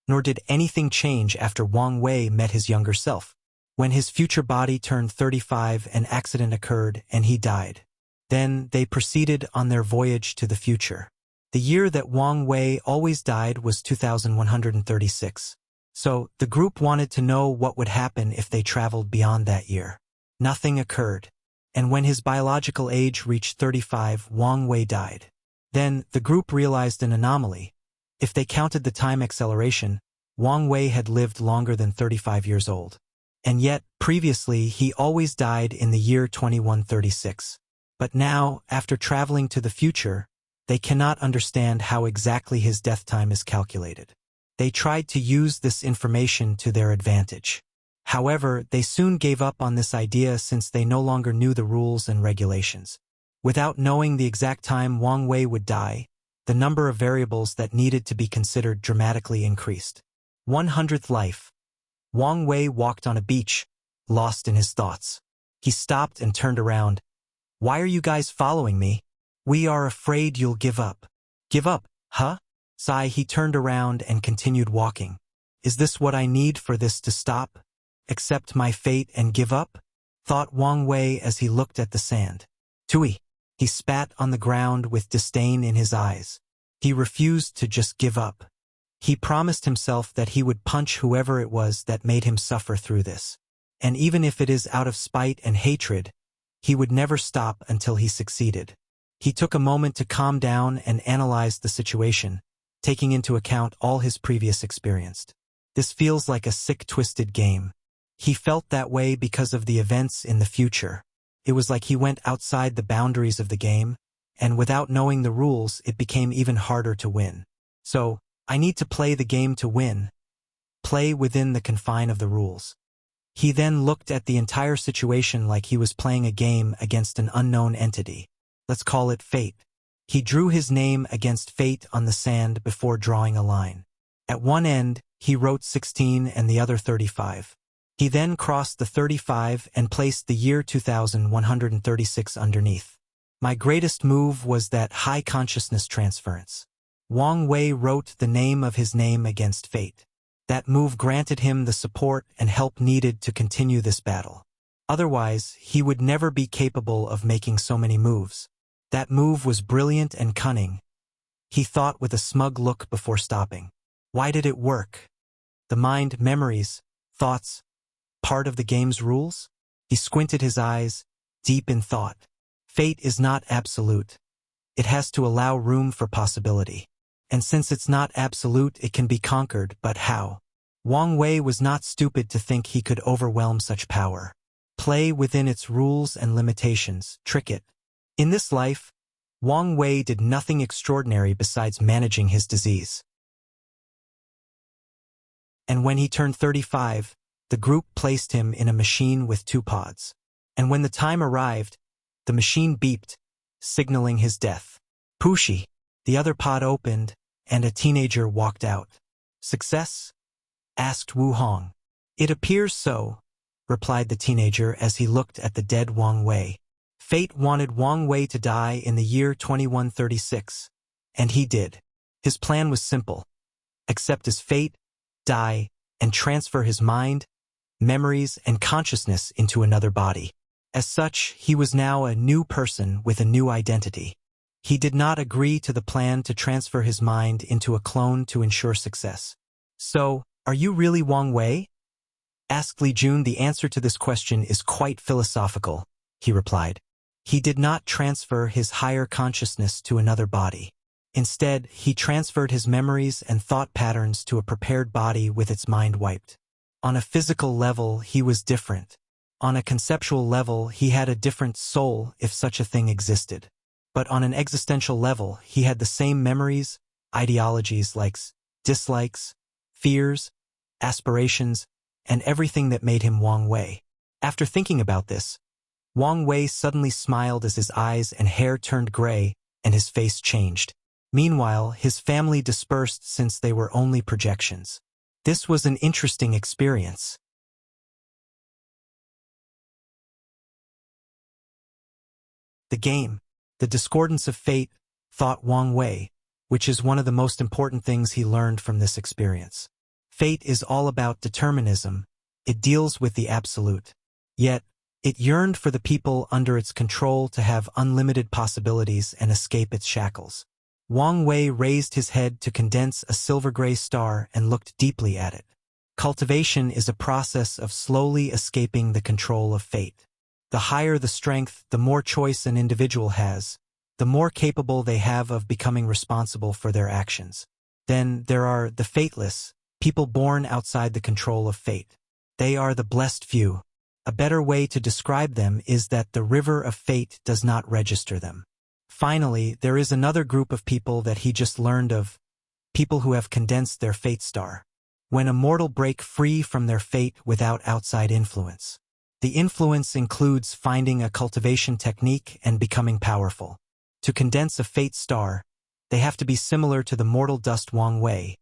nor did anything change after Wang Wei met his younger self. When his future body turned 35, an accident occurred and he died. Then they proceeded on their voyage to the future. The year that Wang Wei always died was 2136. So the group wanted to know what would happen if they traveled beyond that year. Nothing occurred. And when his biological age reached 35, Wang Wei died. Then the group realized an anomaly. If they counted the time acceleration, Wang Wei had lived longer than 35 years old. And yet, previously, he always died in the year 2136. But now, after traveling to the future, they cannot understand how exactly his death time is calculated. They tried to use this information to their advantage. However, they soon gave up on this idea since they no longer knew the rules and regulations. Without knowing the exact time Wang Wei would die, the number of variables that needed to be considered dramatically increased. 100th life. Wang Wei walked on a beach, lost in his thoughts. He stopped and turned around. "Why are you guys following me? We are afraid you'll give up." "Give up, huh?" Sigh. He turned around and continued walking. "Is this what I need for this to stop? Accept my fate and give up?" thought Wang Wei as he looked at the sand. "Tui." He spat on the ground with disdain in his eyes. He refused to just give up. He promised himself that he would punch whoever it was that made him suffer through this. And even if it is out of spite and hatred, he would never stop until he succeeded. He took a moment to calm down and analyze the situation, taking into account all his previous experience. This feels like a sick, twisted game. He felt that way because of the events in the future. It was like he went outside the boundaries of the game, and without knowing the rules, it became even harder to win. So, I need to play the game to win. Play within the confine of the rules. He then looked at the entire situation like he was playing a game against an unknown entity. Let's call it fate. He drew his name against fate on the sand before drawing a line. At one end, he wrote 16 and the other 35. He then crossed the 35 and placed the year 2136 underneath. My greatest move was that high consciousness transference. Wang Wei wrote the name of his name against fate. That move granted him the support and help needed to continue this battle. Otherwise, he would never be capable of making so many moves. That move was brilliant and cunning. He thought with a smug look before stopping. Why did it work? The mind, memories, thoughts, part of the game's rules? He squinted his eyes, deep in thought. Fate is not absolute. It has to allow room for possibility. And since it's not absolute, it can be conquered, but how? Wang Wei was not stupid to think he could overwhelm such power. Play within its rules and limitations, trick it. In this life, Wang Wei did nothing extraordinary besides managing his disease. And when he turned 35, the group placed him in a machine with 2 pods. And when the time arrived, the machine beeped, signaling his death. Pushi. The other pod opened, and a teenager walked out. "Success?" asked Wu Hong. "It appears so," replied the teenager as he looked at the dead Wang Wei. Fate wanted Wang Wei to die in the year 2136, and he did. His plan was simple. Accept his fate, die, and transfer his mind, memories, and consciousness into another body. As such, he was now a new person with a new identity. He did not agree to the plan to transfer his mind into a clone to ensure success. "So, are you really Wang Wei?" asked Li Jun. "The answer to this question is quite philosophical," he replied. He did not transfer his higher consciousness to another body. Instead, he transferred his memories and thought patterns to a prepared body with its mind wiped. On a physical level, he was different. On a conceptual level, he had a different soul, if such a thing existed. But on an existential level, he had the same memories, ideologies, likes, dislikes, fears, aspirations, and everything that made him Wang Wei. After thinking about this, Wang Wei suddenly smiled as his eyes and hair turned gray and his face changed. Meanwhile, his family dispersed since they were only projections. This was an interesting experience. The game, the discordance of fate, thought Wang Wei, which is one of the most important things he learned from this experience. Fate is all about determinism. It deals with the absolute. Yet, it yearned for the people under its control to have unlimited possibilities and escape its shackles. Wang Wei raised his head to condense a silver-gray star and looked deeply at it. Cultivation is a process of slowly escaping the control of fate. The higher the strength, the more choice an individual has, the more capable they have of becoming responsible for their actions. Then there are the fateless, people born outside the control of fate. They are the blessed few. A better way to describe them is that the river of fate does not register them. Finally, there is another group of people that he just learned of, people who have condensed their fate star. When a mortal break free from their fate without outside influence. The influence includes finding a cultivation technique and becoming powerful. To condense a fate star, they have to be similar to the mortal dust Wang Wei,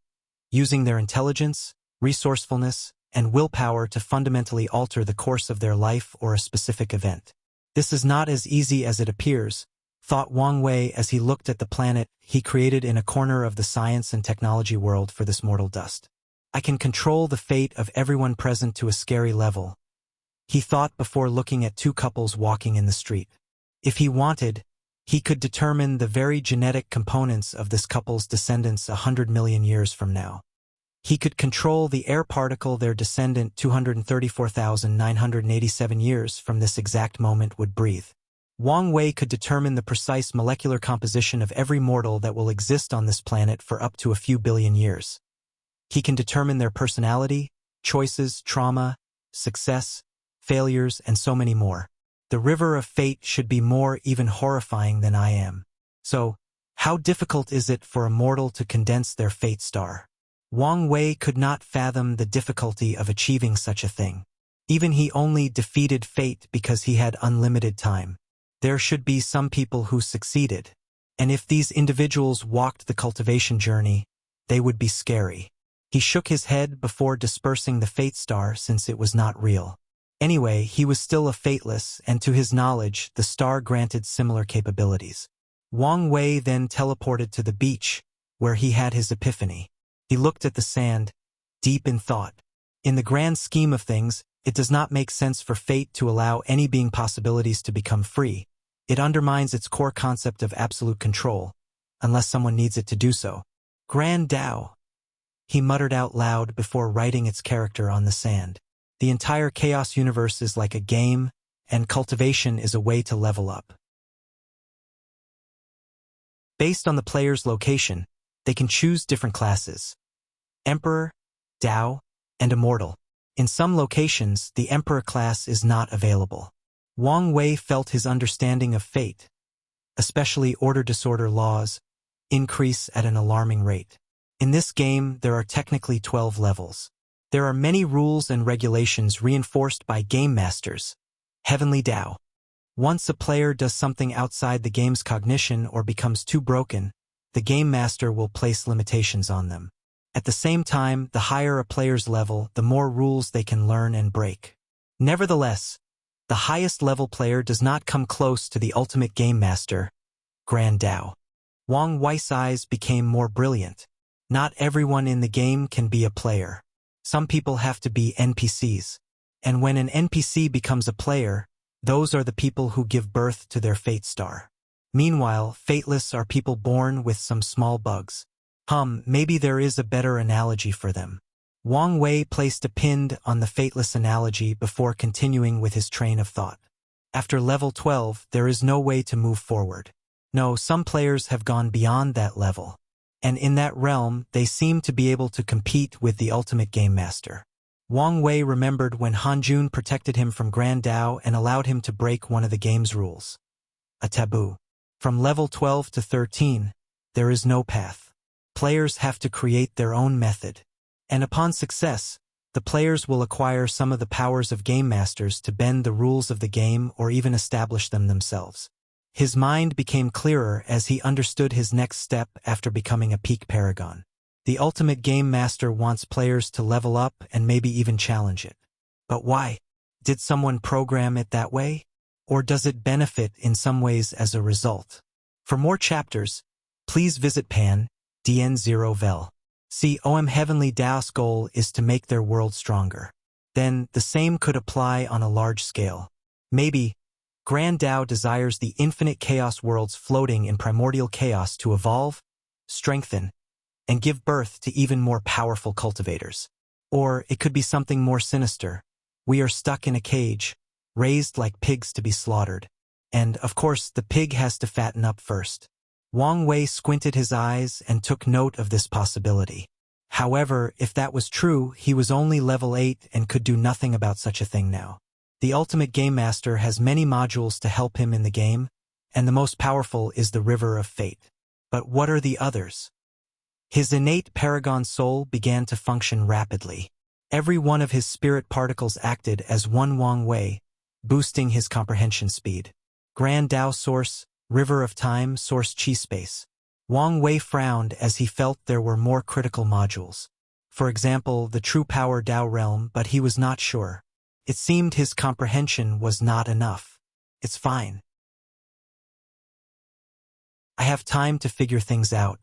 using their intelligence, resourcefulness, and willpower to fundamentally alter the course of their life or a specific event. This is not as easy as it appears, thought Wang Wei as he looked at the planet he created in a corner of the science and technology world for this mortal dust. I can control the fate of everyone present to a scary level, he thought before looking at two couples walking in the street. If he wanted, he could determine the very genetic components of this couple's descendants 100 million years from now. He could control the air particle their descendant 234,987 years from this exact moment would breathe. Wang Wei could determine the precise molecular composition of every mortal that will exist on this planet for up to a few billion years. He can determine their personality, choices, trauma, success, failures, and so many more. The river of fate should be more even horrifying than I am. So, how difficult is it for a mortal to condense their fate star? Wang Wei could not fathom the difficulty of achieving such a thing. Even he only defeated fate because he had unlimited time. There should be some people who succeeded. And if these individuals walked the cultivation journey, they would be scary. He shook his head before dispersing the fate star since it was not real. Anyway, he was still a fateless, and to his knowledge, the star granted similar capabilities. Wang Wei then teleported to the beach, where he had his epiphany. He looked at the sand, deep in thought. In the grand scheme of things, it does not make sense for fate to allow any being possibilities to become free. It undermines its core concept of absolute control, unless someone needs it to do so. Grand Tao, he muttered out loud before writing its character on the sand. The entire chaos universe is like a game, and cultivation is a way to level up. Based on the player's location, they can choose different classes: Emperor, Tao, and Immortal. In some locations, the Emperor class is not available. Wang Wei felt his understanding of fate, especially order-disorder laws, increase at an alarming rate. In this game, there are technically 12 levels. There are many rules and regulations reinforced by game masters. Heavenly Tao. Once a player does something outside the game's cognition or becomes too broken, the game master will place limitations on them. At the same time, the higher a player's level, the more rules they can learn and break. Nevertheless, the highest level player does not come close to the ultimate game master, Grand Tao. Wang Wei's eyes became more brilliant. Not everyone in the game can be a player. Some people have to be NPCs. And when an NPC becomes a player, those are the people who give birth to their fate star. Meanwhile, fateless are people born with some small bugs. Maybe there is a better analogy for them. Wang Wei placed a pin on the fateless analogy before continuing with his train of thought. After level 12, there is no way to move forward. No, some players have gone beyond that level. And in that realm, they seem to be able to compete with the ultimate game master. Wang Wei remembered when Hanjun protected him from Grand Dao and allowed him to break one of the game's rules. A taboo. From level 12 to 13, there is no path. Players have to create their own method. And upon success, the players will acquire some of the powers of game masters to bend the rules of the game or even establish them themselves. His mind became clearer as he understood his next step after becoming a peak paragon. The ultimate game master wants players to level up and maybe even challenge it. But why? Did someone program it that way? Or does it benefit in some ways as a result? For more chapters, please visit Pan, DN0 Vel. See, Heavenly Dao's goal is to make their world stronger. Then, the same could apply on a large scale. Maybe, Grand Dao desires the infinite chaos worlds floating in primordial chaos to evolve, strengthen, and give birth to even more powerful cultivators. Or it could be something more sinister. We are stuck in a cage, raised like pigs to be slaughtered. And, of course, the pig has to fatten up first. Wang Wei squinted his eyes and took note of this possibility. However, if that was true, he was only level 8 and could do nothing about such a thing now. The ultimate game master has many modules to help him in the game, and the most powerful is the River of Fate. But what are the others? His innate paragon soul began to function rapidly. Every one of his spirit particles acted as one Wang Wei, boosting his comprehension speed. Grand Dao Source, River of Time, Source Chi Space. Wang Wei frowned as he felt there were more critical modules. For example, the True Power Dao Realm, but he was not sure. It seemed his comprehension was not enough. It's fine. I have time to figure things out.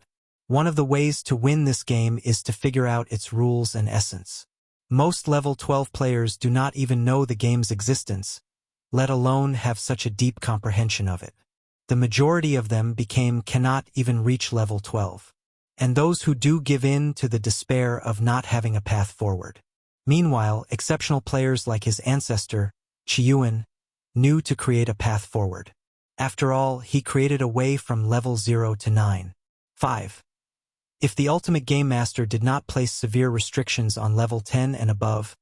One of the ways to win this game is to figure out its rules and essence. Most level 12 players do not even know the game's existence, let alone have such a deep comprehension of it. The majority of them cannot even reach level 12. And those who do give in to the despair of not having a path forward. Meanwhile, exceptional players like his ancestor, Qiyuan, knew to create a path forward. After all, he created a way from level 0 to 9. 5. If the ultimate game master did not place severe restrictions on level 10 and above,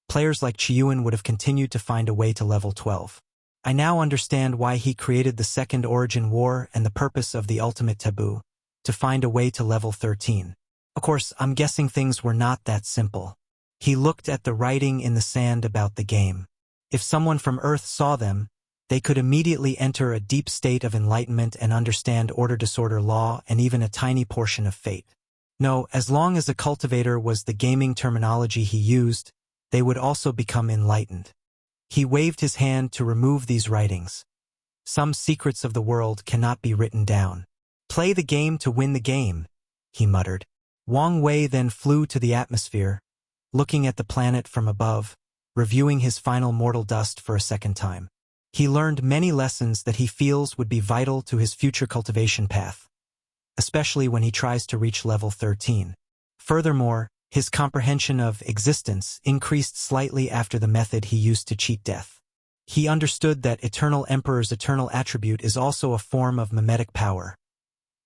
players like Qiyuan would have continued to find a way to level 12. I now understand why he created the Second Origin War and the purpose of the Ultimate Taboo, to find a way to level 13. Of course, I'm guessing things were not that simple. He looked at the writing in the sand about the game. If someone from Earth saw them, they could immediately enter a deep state of enlightenment and understand order-disorder law and even a tiny portion of fate. No, as long as a cultivator was the gaming terminology he used, they would also become enlightened. He waved his hand to remove these writings. Some secrets of the world cannot be written down. Play the game to win the game, he muttered. Wang Wei then flew to the atmosphere, looking at the planet from above, reviewing his final mortal dust for a second time. He learned many lessons that he feels would be vital to his future cultivation path, especially when he tries to reach level 13. Furthermore, his comprehension of existence increased slightly after the method he used to cheat death. He understood that Eternal Emperor's eternal attribute is also a form of mimetic power.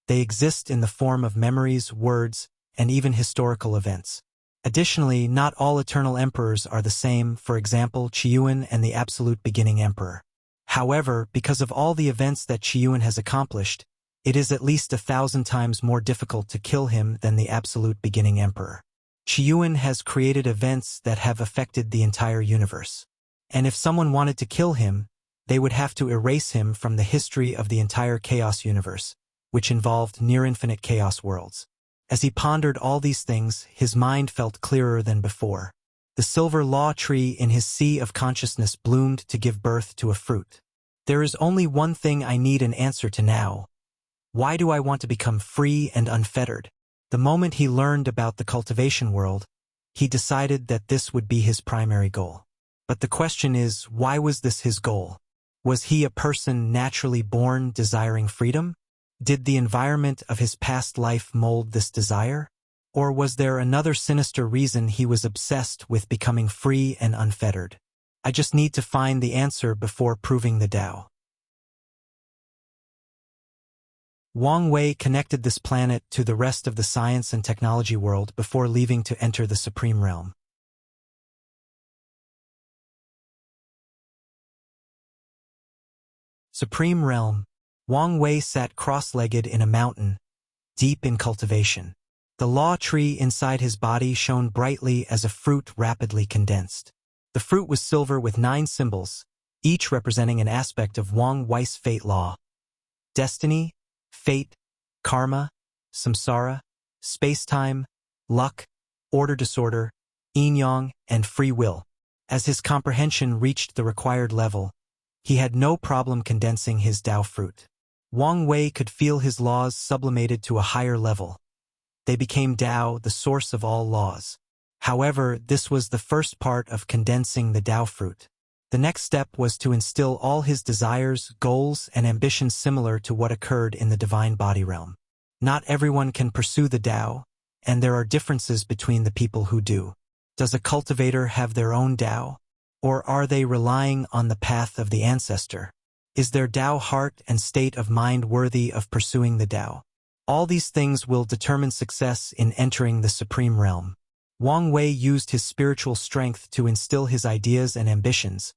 They exist in the form of memories, words, and even historical events. Additionally, not all Eternal Emperors are the same, for example, Qiyuan and the Absolute Beginning Emperor. However, because of all the events that Qiyuan has accomplished, it is at least 1,000 times more difficult to kill him than the Absolute Beginning Emperor. Qiyuan has created events that have affected the entire universe. And if someone wanted to kill him, they would have to erase him from the history of the entire Chaos universe, which involved near-infinite Chaos worlds. As he pondered all these things, his mind felt clearer than before. The silver law tree in his sea of consciousness bloomed to give birth to a fruit. There is only one thing I need an answer to now. Why do I want to become free and unfettered? The moment he learned about the cultivation world, he decided that this would be his primary goal. But the question is, why was this his goal? Was he a person naturally born desiring freedom? Did the environment of his past life mold this desire? Or was there another sinister reason he was obsessed with becoming free and unfettered? I just need to find the answer before proving the Tao. Wang Wei connected this planet to the rest of the science and technology world before leaving to enter the Supreme Realm. Supreme Realm. Wang Wei sat cross-legged in a mountain, deep in cultivation. The law tree inside his body shone brightly as a fruit rapidly condensed. The fruit was silver with 9 symbols, each representing an aspect of Wang Wei's fate law. Destiny, fate, karma, samsara, space-time, luck, order-disorder, yin-yang, and free will. As his comprehension reached the required level, he had no problem condensing his Tao fruit. Wang Wei could feel his laws sublimated to a higher level. They became Tao, the source of all laws. However, this was the first part of condensing the Tao fruit. The next step was to instill all his desires, goals, and ambitions similar to what occurred in the divine body realm. Not everyone can pursue the Tao, and there are differences between the people who do. Does a cultivator have their own Tao? Or are they relying on the path of the ancestor? Is their Tao heart and state of mind worthy of pursuing the Tao? All these things will determine success in entering the Supreme Realm. Wang Wei used his spiritual strength to instill his ideas and ambitions,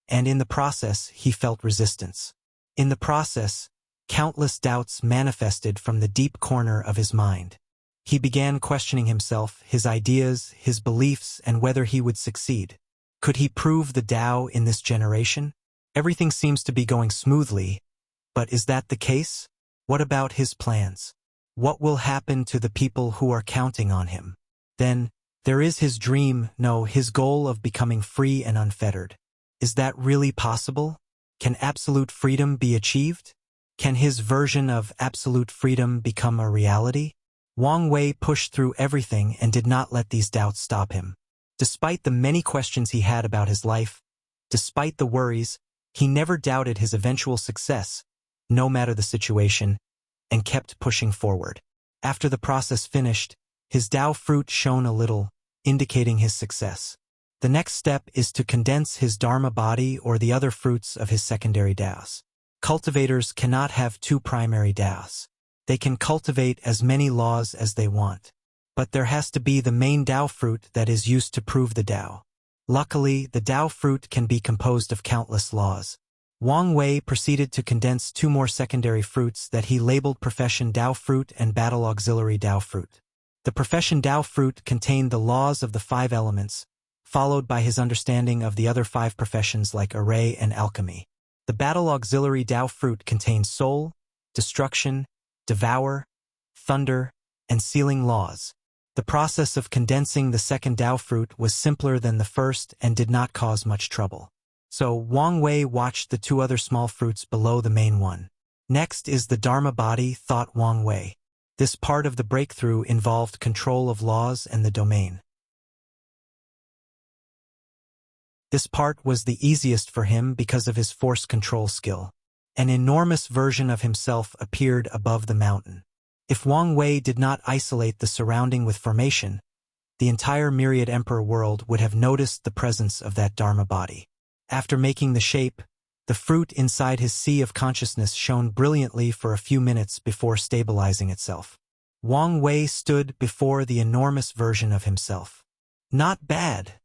and in the process he felt resistance. In the process, countless doubts manifested from the deep corner of his mind. He began questioning himself, his ideas, his beliefs, and whether he would succeed. Could he prove the Tao in this generation? Everything seems to be going smoothly, but is that the case? What about his plans? What will happen to the people who are counting on him? Then, there is his dream, no, his goal of becoming free and unfettered. Is that really possible? Can absolute freedom be achieved? Can his version of absolute freedom become a reality? Wang Wei pushed through everything and did not let these doubts stop him. Despite the many questions he had about his life, despite the worries, he never doubted his eventual success, no matter the situation, and kept pushing forward. After the process finished, his Tao fruit shone a little, indicating his success. The next step is to condense his Dharma body or the other fruits of his secondary Taos. Cultivators cannot have 2 primary Taos. They can cultivate as many laws as they want. But there has to be the main Tao fruit that is used to prove the Tao. Luckily, the Tao fruit can be composed of countless laws. Wang Wei proceeded to condense 2 more secondary fruits that he labeled Profession Tao fruit and Battle Auxiliary Tao fruit. The Profession Tao fruit contained the laws of the 5 elements, followed by his understanding of the other 5 professions like array and alchemy. The Battle Auxiliary Tao fruit contained soul, destruction, devour, thunder, and sealing laws. The process of condensing the second Tao fruit was simpler than the first and did not cause much trouble. So Wang Wei watched the 2 other small fruits below the main one. Next is the Dharma body, thought Wang Wei. This part of the breakthrough involved control of laws and the domain. This part was the easiest for him because of his force control skill. An enormous version of himself appeared above the mountain. If Wang Wei did not isolate the surrounding with formation, the entire Myriad Emperor world would have noticed the presence of that Dharma body. After making the shape, the fruit inside his sea of consciousness shone brilliantly for a few minutes before stabilizing itself. Wang Wei stood before the enormous version of himself. "Not bad,"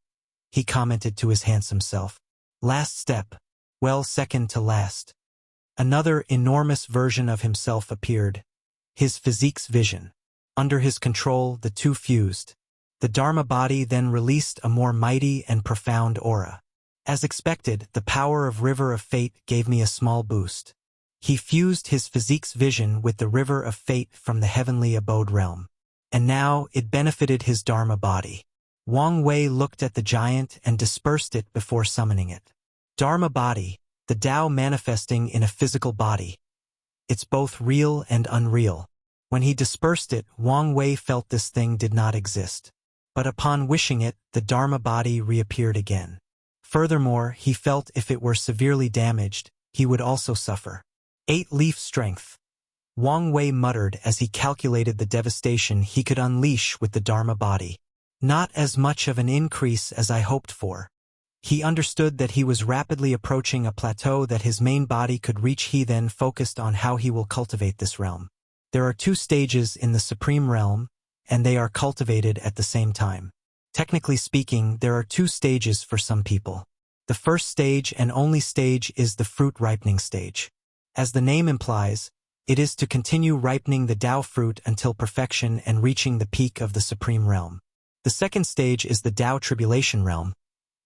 he commented to his handsome self. "Last step. Well, second to last." Another enormous version of himself appeared. His physique's vision. Under his control, the 2 fused. The Dharma body then released a more mighty and profound aura. As expected, the power of River of Fate gave me a small boost. He fused his physique's vision with the River of Fate from the heavenly abode realm. And now it benefited his Dharma body. Wang Wei looked at the giant and dispersed it before summoning it. Dharma body, the Tao manifesting in a physical body. It's both real and unreal. When he dispersed it, Wang Wei felt this thing did not exist. But upon wishing it, the Dharma body reappeared again. Furthermore, he felt if it were severely damaged, he would also suffer. 8-leaf strength. Wang Wei muttered as he calculated the devastation he could unleash with the Dharma body. Not as much of an increase as I hoped for. He understood that he was rapidly approaching a plateau that his main body could reach. He then focused on how he will cultivate this realm. There are two stages in the Supreme Realm, and they are cultivated at the same time. Technically speaking, there are two stages for some people. The first stage and only stage is the fruit ripening stage. As the name implies, it is to continue ripening the Tao fruit until perfection and reaching the peak of the Supreme Realm. The second stage is the Tao Tribulation Realm,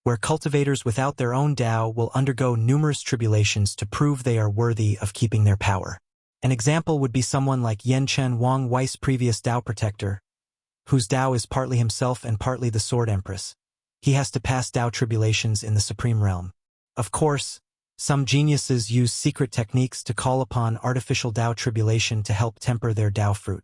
where cultivators without their own Tao will undergo numerous tribulations to prove they are worthy of keeping their power. An example would be someone like Yenchen Wang Wei's previous Tao protector, whose Tao is partly himself and partly the Sword Empress. He has to pass Tao tribulations in the Supreme Realm. Of course, some geniuses use secret techniques to call upon artificial Tao tribulation to help temper their Tao fruit.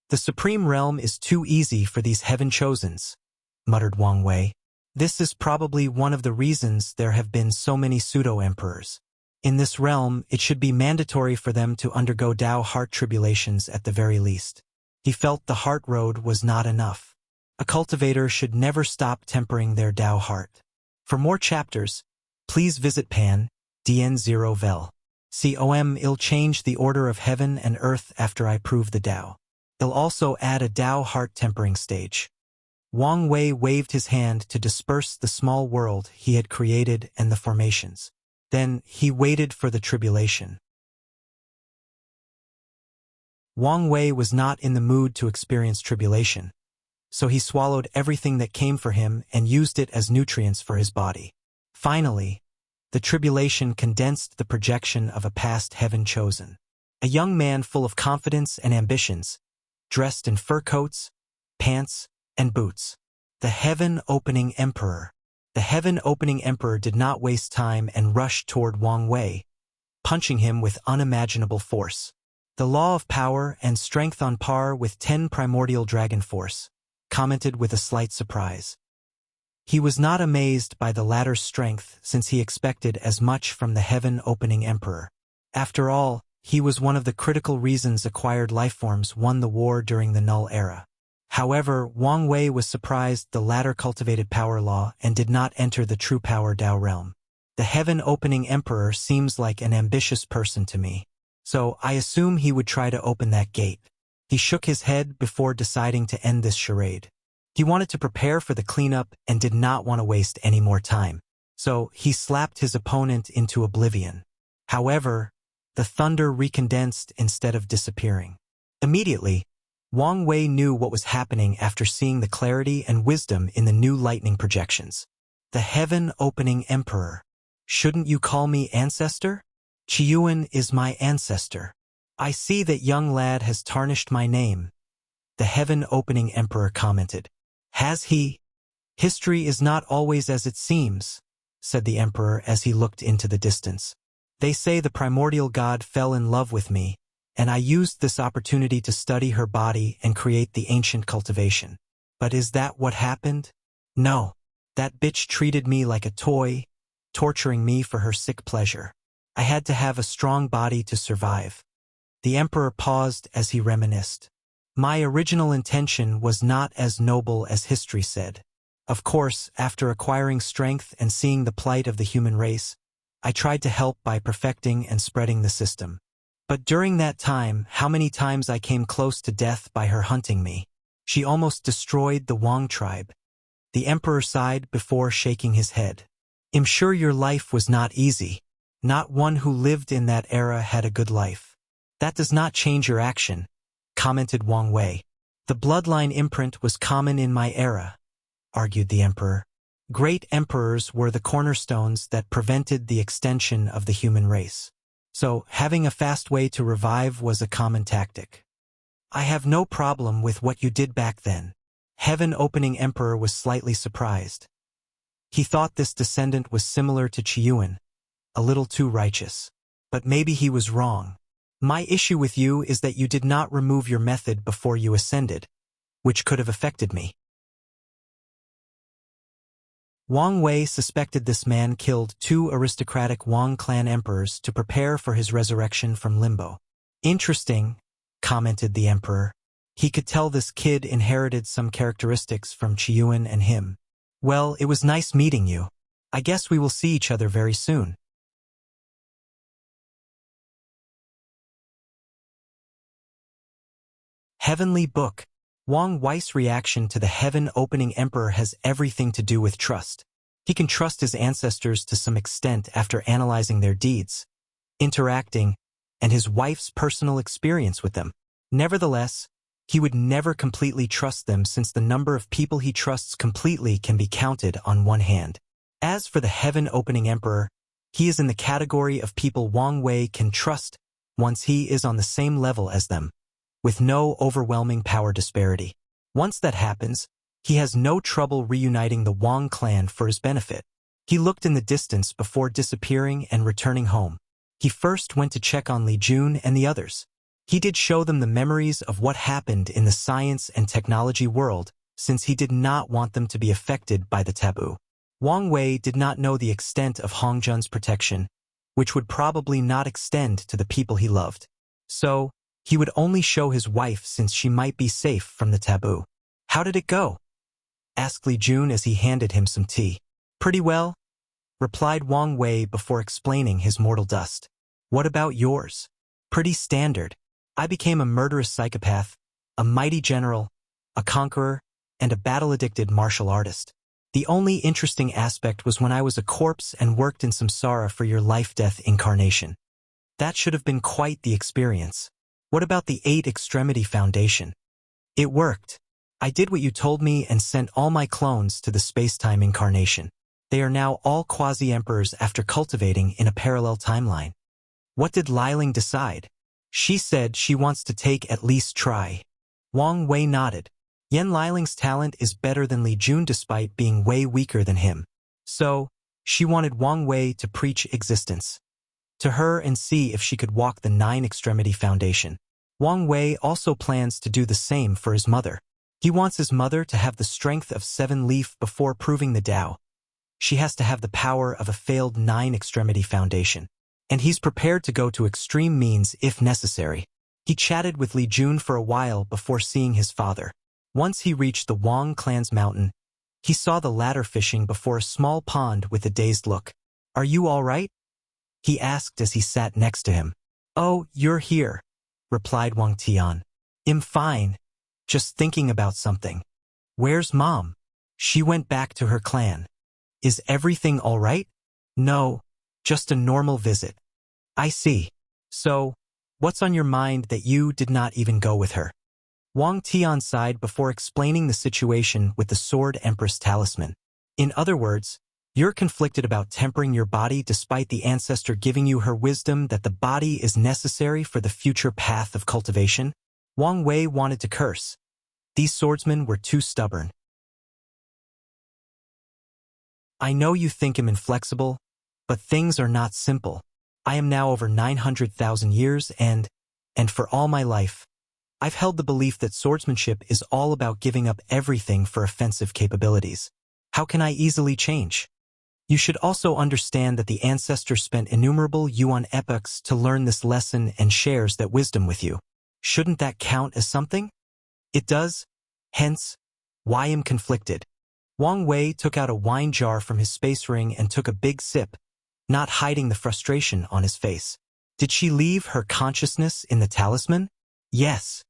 The Supreme Realm is too easy for these heaven chosens, muttered Wang Wei. This is probably one of the reasons there have been so many pseudo-emperors. In this realm, it should be mandatory for them to undergo Tao heart tribulations at the very least. He felt the heart road was not enough. A cultivator should never stop tempering their Tao heart. For more chapters, please visit Pan, DN0 Vel. I'll change the order of heaven and earth after I prove the Tao. I'll also add a Tao heart tempering stage. Wang Wei waved his hand to disperse the small world he had created and the formations. Then he waited for the tribulation. Wang Wei was not in the mood to experience tribulation, so he swallowed everything that came for him and used it as nutrients for his body. Finally, the tribulation condensed the projection of a past heaven chosen. A young man full of confidence and ambitions, dressed in fur coats, pants, and boots. The heaven-opening emperor. The heaven-opening emperor did not waste time and rushed toward Wang Wei, punching him with unimaginable force. The law of power and strength on par with 10 primordial dragon force, commented with a slight surprise. He was not amazed by the latter's strength since he expected as much from the heaven-opening emperor. After all, he was one of the critical reasons acquired lifeforms won the war during the Null Era. However, Wang Wei was surprised the latter cultivated power law and did not enter the true power Tao realm. The heaven-opening emperor seems like an ambitious person to me, so I assume he would try to open that gate. He shook his head before deciding to end this charade. He wanted to prepare for the cleanup and did not want to waste any more time, so he slapped his opponent into oblivion. However, the thunder recondensed instead of disappearing. Immediately, Wang Wei knew what was happening after seeing the clarity and wisdom in the new lightning projections. The heaven-opening emperor. Shouldn't you call me ancestor? Qiyuan is my ancestor. I see that young lad has tarnished my name. The heaven-opening emperor commented. Has he? History is not always as it seems, said the emperor as he looked into the distance. They say the primordial god fell in love with me, and I used this opportunity to study her body and create the ancient cultivation. But is that what happened? No. That bitch treated me like a toy, torturing me for her sick pleasure. I had to have a strong body to survive. The emperor paused as he reminisced. My original intention was not as noble as history said. Of course, after acquiring strength and seeing the plight of the human race, I tried to help by perfecting and spreading the system. But during that time, how many times I came close to death by her hunting me. She almost destroyed the Wang tribe. The emperor sighed before shaking his head. I'm sure your life was not easy. Not one who lived in that era had a good life. That does not change your action, commented Wang Wei. The bloodline imprint was common in my era, argued the emperor. Great emperors were the cornerstones that prevented the extension of the human race. So, having a fast way to revive was a common tactic. I have no problem with what you did back then. Heaven-opening emperor was slightly surprised. He thought this descendant was similar to Qiyuan, a little too righteous. But maybe he was wrong. My issue with you is that you did not remove your method before you ascended, which could have affected me. Wang Wei suspected this man killed 2 aristocratic Wang clan emperors to prepare for his resurrection from limbo. Interesting, commented the emperor. He could tell this kid inherited some characteristics from Qiyuan and him. Well, it was nice meeting you. I guess we will see each other very soon. Heavenly Book. Wang Wei's reaction to the heaven-opening emperor has everything to do with trust. He can trust his ancestors to some extent after analyzing their deeds, interacting, and his wife's personal experience with them. Nevertheless, he would never completely trust them since the number of people he trusts completely can be counted on one hand. As for the heaven-opening emperor, he is in the category of people Wang Wei can trust once he is on the same level as them, with no overwhelming power disparity. Once that happens, he has no trouble reuniting the Wang clan for his benefit. He looked in the distance before disappearing and returning home. He first went to check on Li Jun and the others. He did show them the memories of what happened in the science and technology world, since he did not want them to be affected by the taboo. Wang Wei did not know the extent of Hongjun's protection, which would probably not extend to the people he loved. So, he would only show his wife since she might be safe from the taboo. How did it go? Asked Li Jun as he handed him some tea. Pretty well, replied Wang Wei before explaining his mortal dust. What about yours? Pretty standard. I became a murderous psychopath, a mighty general, a conqueror, and a battle-addicted martial artist. The only interesting aspect was when I was a corpse and worked in samsara for your life-death incarnation. That should have been quite the experience. What about the 8 Extremity Foundation? It worked. I did what you told me and sent all my clones to the space-time incarnation. They are now all quasi-emperors after cultivating in a parallel timeline. What did Liling decide? She said she wants to take at least try. Wang Wei nodded. Yan Liling's talent is better than Li Jun despite being way weaker than him. So, she wanted Wang Wei to preach existence to her and see if she could walk the 9 Extremity Foundation. Wang Wei also plans to do the same for his mother. He wants his mother to have the strength of 7 Leaf before proving the Tao. She has to have the power of a failed 9 Extremity Foundation. And he's prepared to go to extreme means if necessary. He chatted with Li Jun for a while before seeing his father. Once he reached the Wang clan's mountain, he saw the latter fishing before a small pond with a dazed look. Are you all right? He asked as he sat next to him. Oh, you're here, replied Wang Tian. I'm fine, just thinking about something. Where's Mom? She went back to her clan. Is everything all right? No, just a normal visit. I see. So, what's on your mind that you did not even go with her? Wang Tian sighed before explaining the situation with the Sword Empress talisman. In other words, you're conflicted about tempering your body despite the ancestor giving you her wisdom that the body is necessary for the future path of cultivation? Wang Wei wanted to curse. These swordsmen were too stubborn. I know you think I'm inflexible, but things are not simple. I am now over 900,000 years and for all my life, I've held the belief that swordsmanship is all about giving up everything for offensive capabilities. How can I easily change? You should also understand that the ancestor spent innumerable yuan epochs to learn this lesson and shares that wisdom with you. Shouldn't that count as something? It does, hence, why I'm conflicted. Wang Wei took out a wine jar from his space ring and took a big sip, not hiding the frustration on his face. Did she leave her consciousness in the talisman? Yes.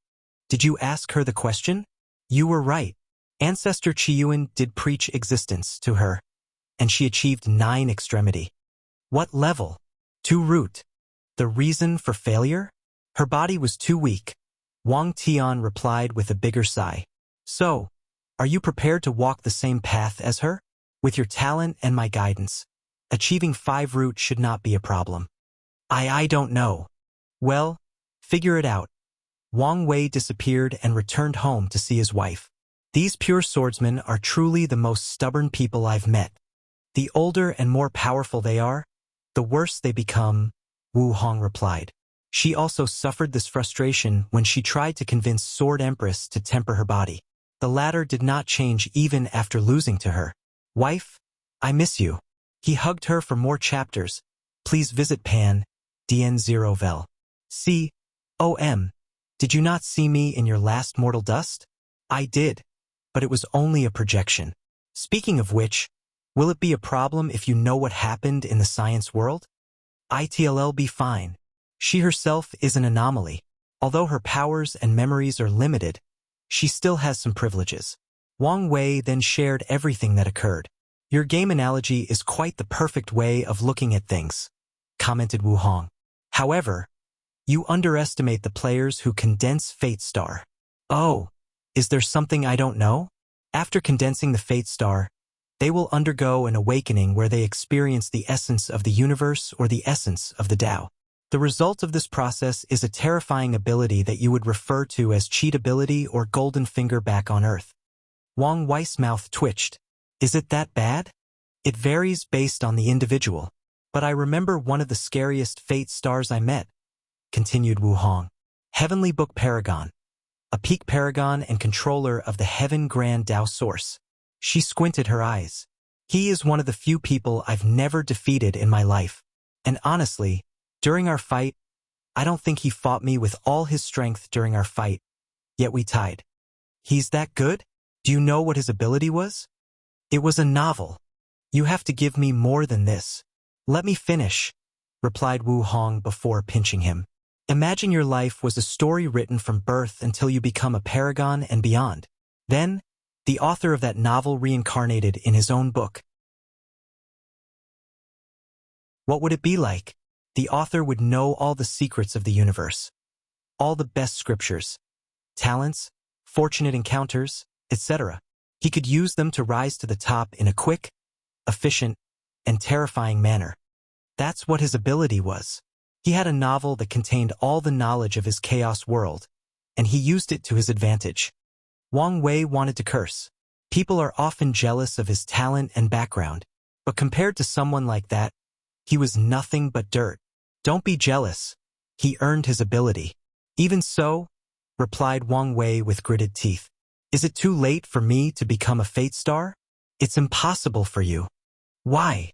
Did you ask her the question? You were right. Ancestor Qiyuan did preach existence to her, and she achieved 9 extremity. What level? 2 root. The reason for failure? Her body was too weak. Wang Tian replied with a bigger sigh. So, are you prepared to walk the same path as her? With your talent and my guidance, achieving 5 root should not be a problem. I don't know. Well, figure it out. Wang Wei disappeared and returned home to see his wife. These pure swordsmen are truly the most stubborn people I've met. The older and more powerful they are, the worse they become, Wu Hong replied. She also suffered this frustration when she tried to convince Sword Empress to temper her body. The latter did not change even after losing to her. Wife, I miss you. He hugged her for more chapters. Please visit Pan, DN0 Vel. C.O.M. Did you not see me in your last mortal dust? I did, but it was only a projection. Speaking of which, will it be a problem if you know what happened in the science world? It'll be fine. She herself is an anomaly. Although her powers and memories are limited, she still has some privileges. Wang Wei then shared everything that occurred. Your game analogy is quite the perfect way of looking at things, commented Wu Hong. However, you underestimate the players who condense Fate Star. Oh, is there something I don't know? After condensing the Fate Star, they will undergo an awakening where they experience the essence of the universe or the essence of the Tao. The result of this process is a terrifying ability that you would refer to as cheat ability or golden finger back on Earth. Wang Wei's mouth twitched. Is it that bad? It varies based on the individual. But I remember one of the scariest Fate Stars I met, continued Wu Hong. Heavenly Book Paragon, a peak paragon and controller of the Heaven Grand Tao Source. She squinted her eyes. He is one of the few people I've never defeated in my life. And honestly, during our fight, I don't think he fought me with all his strength during our fight, yet we tied. He's that good? Do you know what his ability was? It was a novel. You have to give me more than this. Let me finish, replied Wu Hong before pinching him. Imagine your life was a story written from birth until you become a paragon and beyond. Then, the author of that novel reincarnated in his own book. What would it be like? The author would know all the secrets of the universe, all the best scriptures, talents, fortunate encounters, etc. He could use them to rise to the top in a quick, efficient, and terrifying manner. That's what his ability was. He had a novel that contained all the knowledge of his chaos world, and he used it to his advantage. Wang Wei wanted to curse. People are often jealous of his talent and background, but compared to someone like that, he was nothing but dirt. Don't be jealous. He earned his ability. Even so, replied Wang Wei with gritted teeth. Is it too late for me to become a Fate Star? It's impossible for you. Why?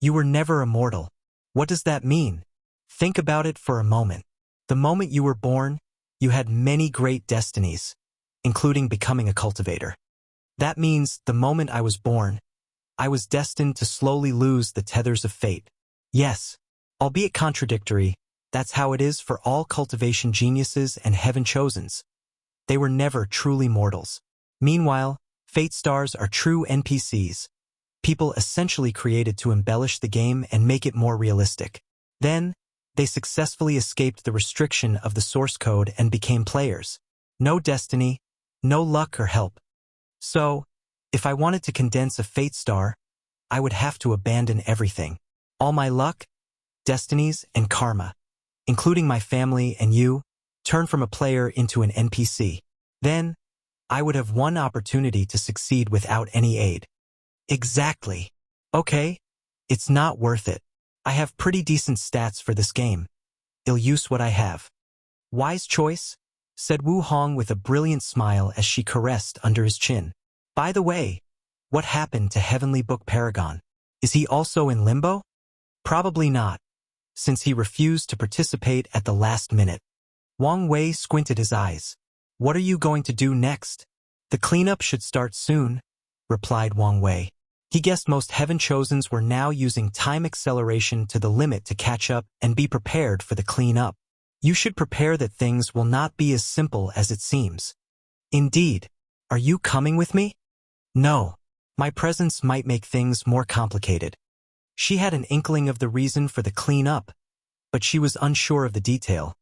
You were never immortal. What does that mean? Think about it for a moment. The moment you were born, you had many great destinies, including becoming a cultivator. That means the moment I was born, I was destined to slowly lose the tethers of fate. Yes, albeit contradictory, that's how it is for all cultivation geniuses and heaven chosens. They were never truly mortals. Meanwhile, Fate Stars are true NPCs, people essentially created to embellish the game and make it more realistic. Then, they successfully escaped the restriction of the source code and became players. No destiny, no luck or help. So, if I wanted to condense a Fate Star, I would have to abandon everything. All my luck, destinies, and karma, including my family and you, turn from a player into an NPC. Then, I would have one opportunity to succeed without any aid. Exactly. Okay, it's not worth it. I have pretty decent stats for this game. I'll use what I have. Wise choice, said Wu Hong with a brilliant smile as she caressed under his chin. By the way, what happened to Heavenly Book Paragon? Is he also in limbo? Probably not, since he refused to participate at the last minute. Wang Wei squinted his eyes. What are you going to do next? The cleanup should start soon, replied Wang Wei. He guessed most Heaven Chosens were now using time acceleration to the limit to catch up and be prepared for the cleanup. You should prepare that things will not be as simple as it seems. Indeed. Are you coming with me? No. My presence might make things more complicated. She had an inkling of the reason for the cleanup, but she was unsure of the detail,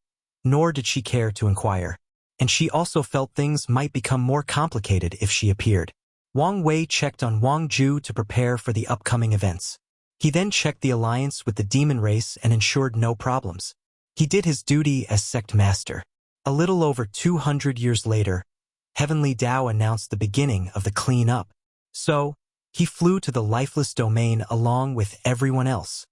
nor did she care to inquire. And she also felt things might become more complicated if she appeared. Wang Wei checked on Wang Ju to prepare for the upcoming events. He then checked the alliance with the demon race and ensured no problems. He did his duty as sect master. A little over 200 years later, Heavenly Tao announced the beginning of the clean-up. So, he flew to the lifeless domain along with everyone else.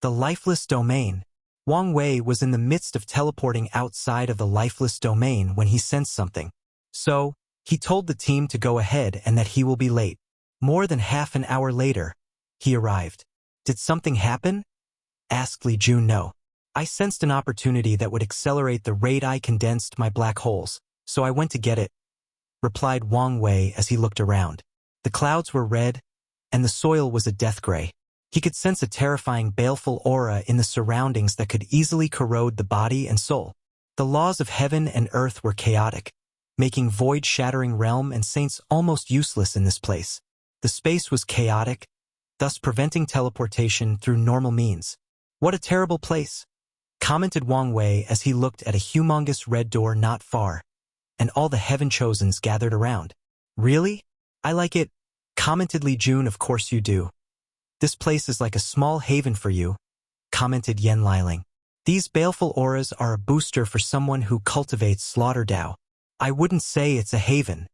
The lifeless domain. Wang Wei was in the midst of teleporting outside of the lifeless domain when he sensed something. So, he told the team to go ahead and that he will be late. More than half an hour later, he arrived. Did something happen? Asked Li Jun. No. I sensed an opportunity that would accelerate the rate I condensed my black holes, so I went to get it, replied Wang Wei as he looked around. The clouds were red, and the soil was a death gray. He could sense a terrifying, baleful aura in the surroundings that could easily corrode the body and soul. The laws of heaven and earth were chaotic, making void-shattering realm and saints almost useless in this place. The space was chaotic, thus preventing teleportation through normal means. "What a terrible place," commented Wang Wei as he looked at a humongous red door not far, and all the Heaven Chosens gathered around. "Really? I like it," commented Li Jun. "Of course you do. This place is like a small haven for you," commented Yan Liling. "These baleful auras are a booster for someone who cultivates slaughter Dao. I wouldn't say it's a haven."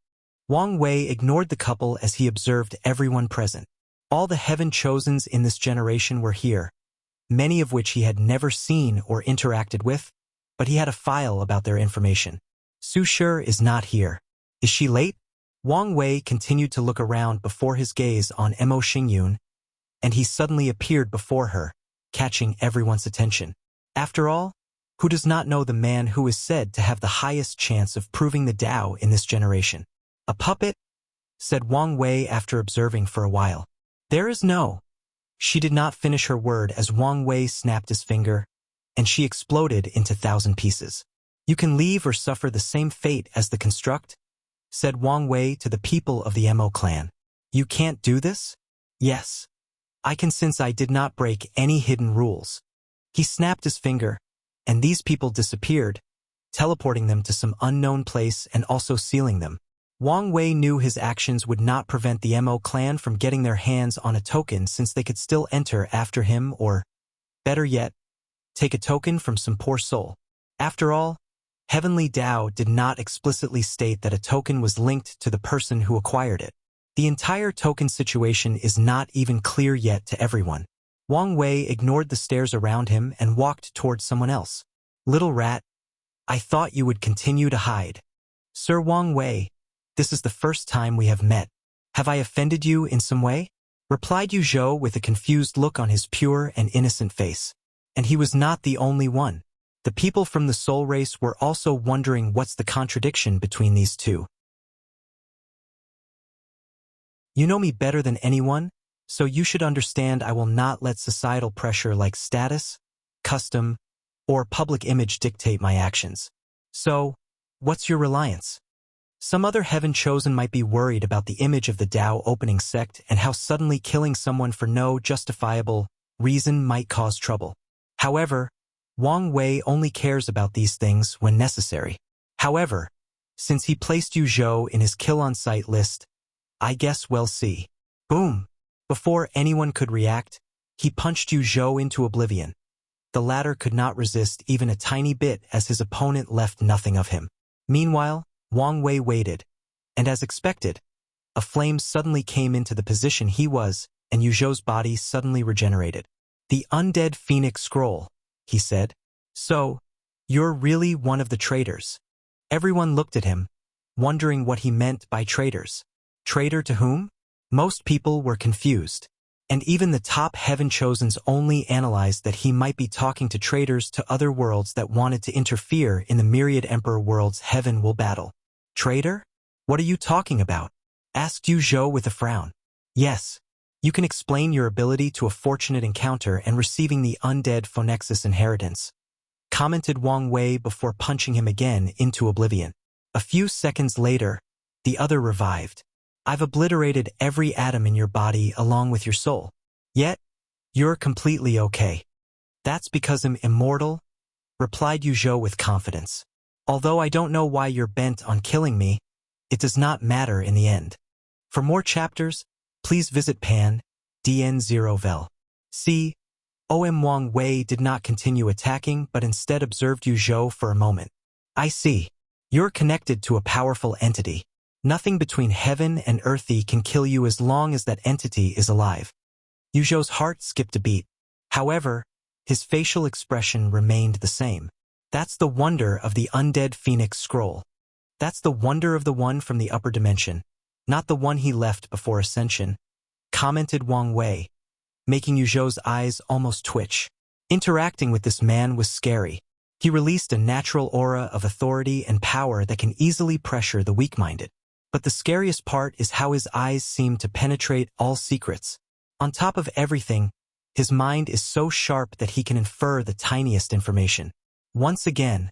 Wang Wei ignored the couple as he observed everyone present. All the Heaven Chosens in this generation were here, many of which he had never seen or interacted with, but he had a file about their information. "Su Shi is not here. Is she late?" Wang Wei continued to look around before his gaze on Mo Xingyun, and he suddenly appeared before her, catching everyone's attention. After all, who does not know the man who is said to have the highest chance of proving the Tao in this generation? "A puppet?" said Wang Wei after observing for a while. "There is no." She did not finish her word as Wang Wei snapped his finger, and she exploded into 1,000 pieces. "You can leave or suffer the same fate as the construct," said Wang Wei to the people of the Mo clan. "You can't do this?" "Yes. I can, since I did not break any hidden rules." He snapped his finger, and these people disappeared, teleporting them to some unknown place and also sealing them. Wang Wei knew his actions would not prevent the Mo clan from getting their hands on a token, since they could still enter after him or, better yet, take a token from some poor soul. After all, Heavenly Tao did not explicitly state that a token was linked to the person who acquired it. The entire token situation is not even clear yet to everyone. Wang Wei ignored the stares around him and walked towards someone else. "Little rat, I thought you would continue to hide." "Sir Wang Wei, this is the first time we have met. Have I offended you in some way?" replied Yu Zhou with a confused look on his pure and innocent face. And he was not the only one. The people from the soul race were also wondering what's the contradiction between these two. "You know me better than anyone, so you should understand I will not let societal pressure like status, custom, or public image dictate my actions. So, what's your reliance?" Some other Heaven Chosen might be worried about the image of the Tao opening sect and how suddenly killing someone for no justifiable reason might cause trouble. However, Wang Wei only cares about these things when necessary. However, since he placed Yu Zhou in his kill-on-sight list, I guess we'll see. Boom! Before anyone could react, he punched Yu Zhou into oblivion. The latter could not resist even a tiny bit as his opponent left nothing of him. Meanwhile, Wang Wei waited, and as expected, a flame suddenly came into the position he was, and Yu Zhou's body suddenly regenerated. "The undead phoenix scroll," he said. "So, you're really one of the traitors." Everyone looked at him, wondering what he meant by traitors. Traitor to whom? Most people were confused, and even the top Heaven Chosens only analyzed that he might be talking to traitors to other worlds that wanted to interfere in the myriad Emperor worlds Heaven will battle. "Traitor? What are you talking about?" asked Yu Zhou with a frown. "Yes, you can explain your ability to a fortunate encounter and receiving the undead Phonexus inheritance," commented Wang Wei before punching him again into oblivion. A few seconds later, the other revived. "I've obliterated every atom in your body along with your soul. Yet, you're completely okay." "That's because I'm immortal," replied Yu Zhou with confidence. "Although I don't know why you're bent on killing me, it does not matter in the end." For more chapters, please visit pan.dn0vel. See, Wang Wei did not continue attacking but instead observed Yu Zhou for a moment. "I see. You're connected to a powerful entity. Nothing between heaven and earthy can kill you as long as that entity is alive." Yu Zhou's heart skipped a beat. However, his facial expression remained the same. "That's the wonder of the undead phoenix scroll. That's the wonder of the one from the upper dimension, not the one he left before ascension," commented Wang Wei, making Yu Zhou's eyes almost twitch. Interacting with this man was scary. He released a natural aura of authority and power that can easily pressure the weak-minded. But the scariest part is how his eyes seemed to penetrate all secrets. On top of everything, His mind is so sharp that he can infer the tiniest information. Once again,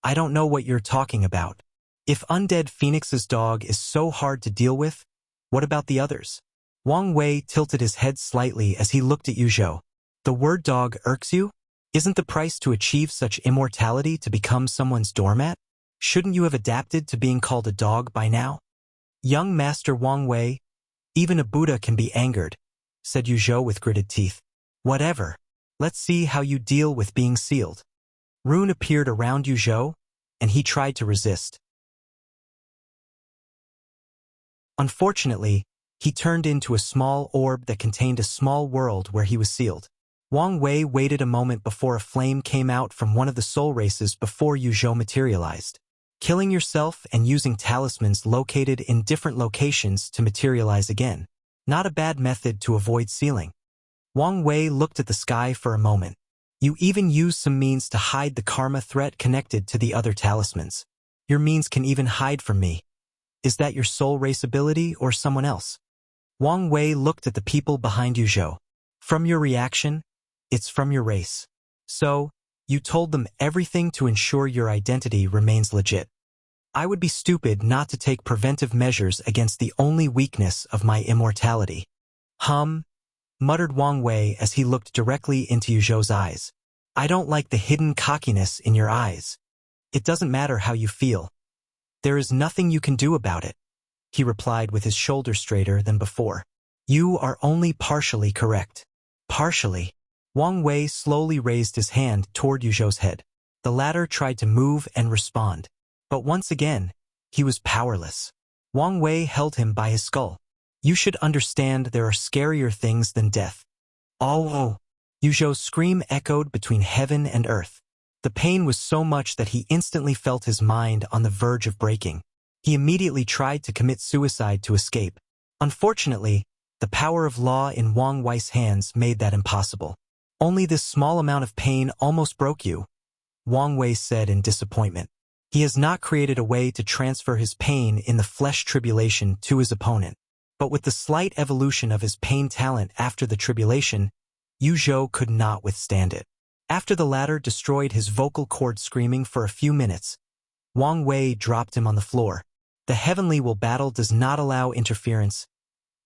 I don't know what you're talking about. If Undead Phoenix's dog is so hard to deal with, what about the others? Wang Wei tilted his head slightly as he looked at Yuzhou. The word dog irks you? Isn't the price to achieve such immortality to become someone's doormat? Shouldn't you have adapted to being called a dog by now? Young Master Wang Wei, even a Buddha can be angered, said Yuzhou with gritted teeth. Whatever. Let's see how you deal with being sealed. Rune appeared around Yuzhou, and he tried to resist. Unfortunately, he turned into a small orb that contained a small world where he was sealed. Wang Wei waited a moment before a flame came out from one of the soul races before Yuzhou materialized. Killing yourself and using talismans located in different locations to materialize again. Not a bad method to avoid sealing. Wang Wei looked at the sky for a moment. You even use some means to hide the karma threat connected to the other talismans. Your means can even hide from me. Is that your soul race ability or someone else? Wang Wei looked at the people behind Yuzhou. From your reaction, it's from your race. So, you told them everything to ensure your identity remains legit. I would be stupid not to take preventive measures against the only weakness of my immortality. Muttered Wang Wei as he looked directly into Yuzhou's eyes. I don't like the hidden cockiness in your eyes. It doesn't matter how you feel. There is nothing you can do about it, he replied with his shoulders straighter than before. You are only partially correct. Partially. Wang Wei slowly raised his hand toward Yuzhou's head. The latter tried to move and respond. But once again, he was powerless. Wang Wei held him by his skull. You should understand there are scarier things than death. Oh! Yuzhou's scream echoed between heaven and earth. The pain was so much that he instantly felt his mind on the verge of breaking. He immediately tried to commit suicide to escape. Unfortunately, the power of law in Wang Wei's hands made that impossible. Only this small amount of pain almost broke you, Wang Wei said in disappointment. He has not created a way to transfer his pain in the flesh tribulation to his opponent. But with the slight evolution of his pain talent after the tribulation, Yuzhou could not withstand it. After the latter destroyed his vocal cord screaming for a few minutes, Wang Wei dropped him on the floor. The heavenly will battle does not allow interference,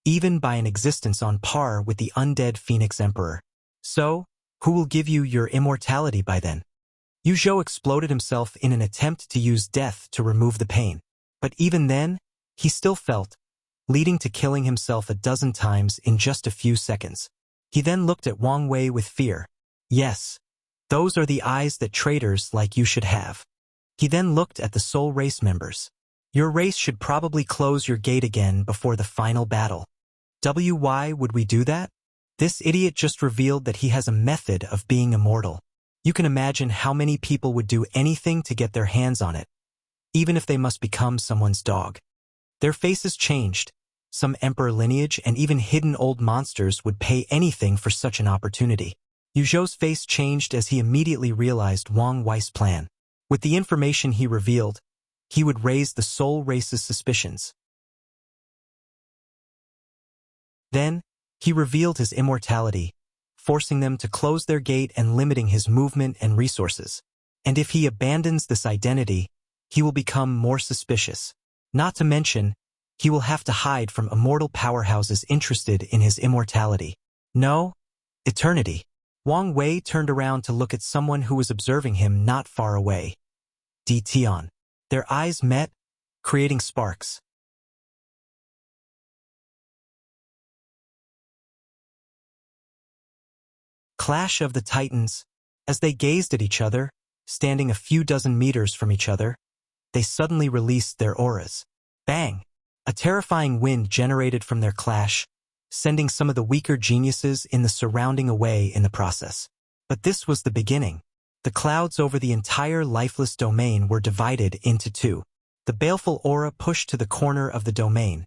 even by an existence on par with the undead Phoenix Emperor. So, who will give you your immortality by then? Yuzhou exploded himself in an attempt to use death to remove the pain. But even then, he still felt, leading to killing himself a dozen times in just a few seconds. He then looked at Wang Wei with fear. Yes, those are the eyes that traitors like you should have. He then looked at the soul race members. Your race should probably close your gate again before the final battle. Why would we do that? This idiot just revealed that he has a method of being immortal. You can imagine how many people would do anything to get their hands on it, even if they must become someone's dog. Their faces changed. Some emperor lineage and even hidden old monsters would pay anything for such an opportunity. Yuzhou's face changed as he immediately realized Wang Wei's plan. With the information he revealed, he would raise the soul race's suspicions. Then, he revealed his immortality, forcing them to close their gate and limiting his movement and resources. And if he abandons this identity, he will become more suspicious. Not to mention, he will have to hide from immortal powerhouses interested in his immortality. No, eternity. Wang Wei turned around to look at someone who was observing him not far away. Tian. Their eyes met, creating sparks. Clash of the Titans. As they gazed at each other, standing a few dozen meters from each other, they suddenly released their auras. Bang! A terrifying wind generated from their clash, sending some of the weaker geniuses in the surrounding away in the process. But this was the beginning. The clouds over the entire lifeless domain were divided into two. The baleful aura pushed to the corner of the domain,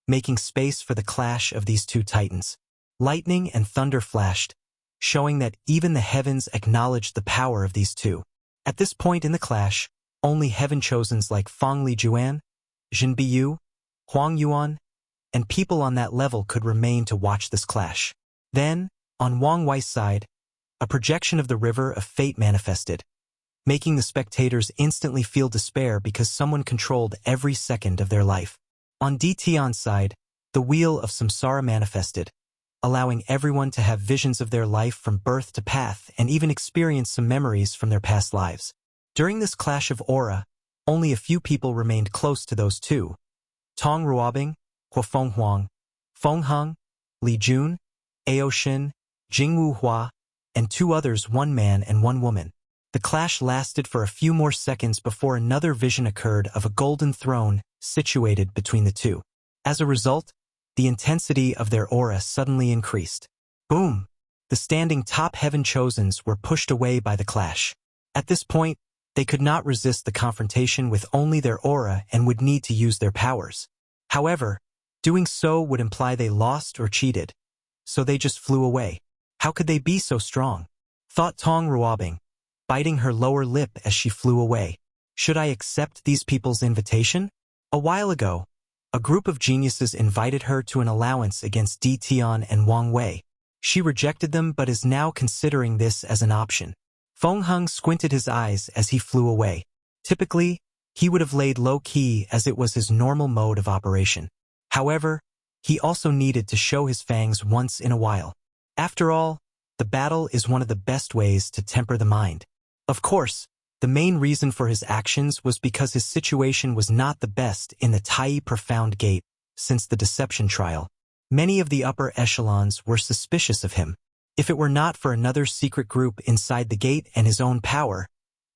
making space for the clash of these two titans. Lightning and thunder flashed, showing that even the heavens acknowledged the power of these two. At this point in the clash, only heaven-chosens like Feng Lijuan, Jin Biyu, Huang Yuan, and people on that level could remain to watch this clash. Then, On Wang Wei's side, a projection of the river of fate manifested, making the spectators instantly feel despair because someone controlled every second of their life. On Di Tian's side, the wheel of samsara manifested, allowing everyone to have visions of their life from birth to path and even experience some memories from their past lives. During this clash of aura, only a few people remained close to those two. Tong Ruobing, Hua Fenghuang, Feng Heng, Li Jun, Ao Shin, Jingwu Hua, and two others, one man and one woman. The clash lasted for a few more seconds before another vision occurred of a golden throne situated between the two. As a result, the intensity of their aura suddenly increased. Boom! The standing top heaven chosens were pushed away by the clash. At this point, they could not resist the confrontation with only their aura and would need to use their powers. However, doing so would imply they lost or cheated, so they just flew away. How could they be so strong? Thought Tong Ruobing, biting her lower lip as she flew away. Should I accept these people's invitation? A while ago, a group of geniuses invited her to an allowance against Di Tian and Wang Wei. She rejected them but is now considering this as an option. Feng Heng squinted his eyes as he flew away. Typically, he would have laid low-key as it was his normal mode of operation. However, he also needed to show his fangs once in a while. After all, the battle is one of the best ways to temper the mind. Of course, the main reason for his actions was because his situation was not the best in the Tai Profound Gate since the deception trial. Many of the upper echelons were suspicious of him. If it were not for another secret group inside the gate and his own power,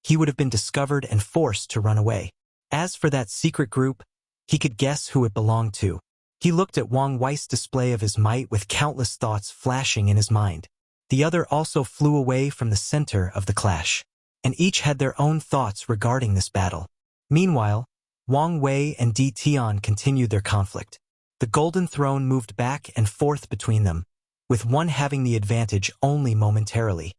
he would have been discovered and forced to run away. As for that secret group, he could guess who it belonged to. He looked at Wang Wei's display of his might with countless thoughts flashing in his mind. The other also flew away from the center of the clash, and each had their own thoughts regarding this battle. Meanwhile, Wang Wei and Di Tian continued their conflict. The Golden Throne moved back and forth between them, with one having the advantage only momentarily.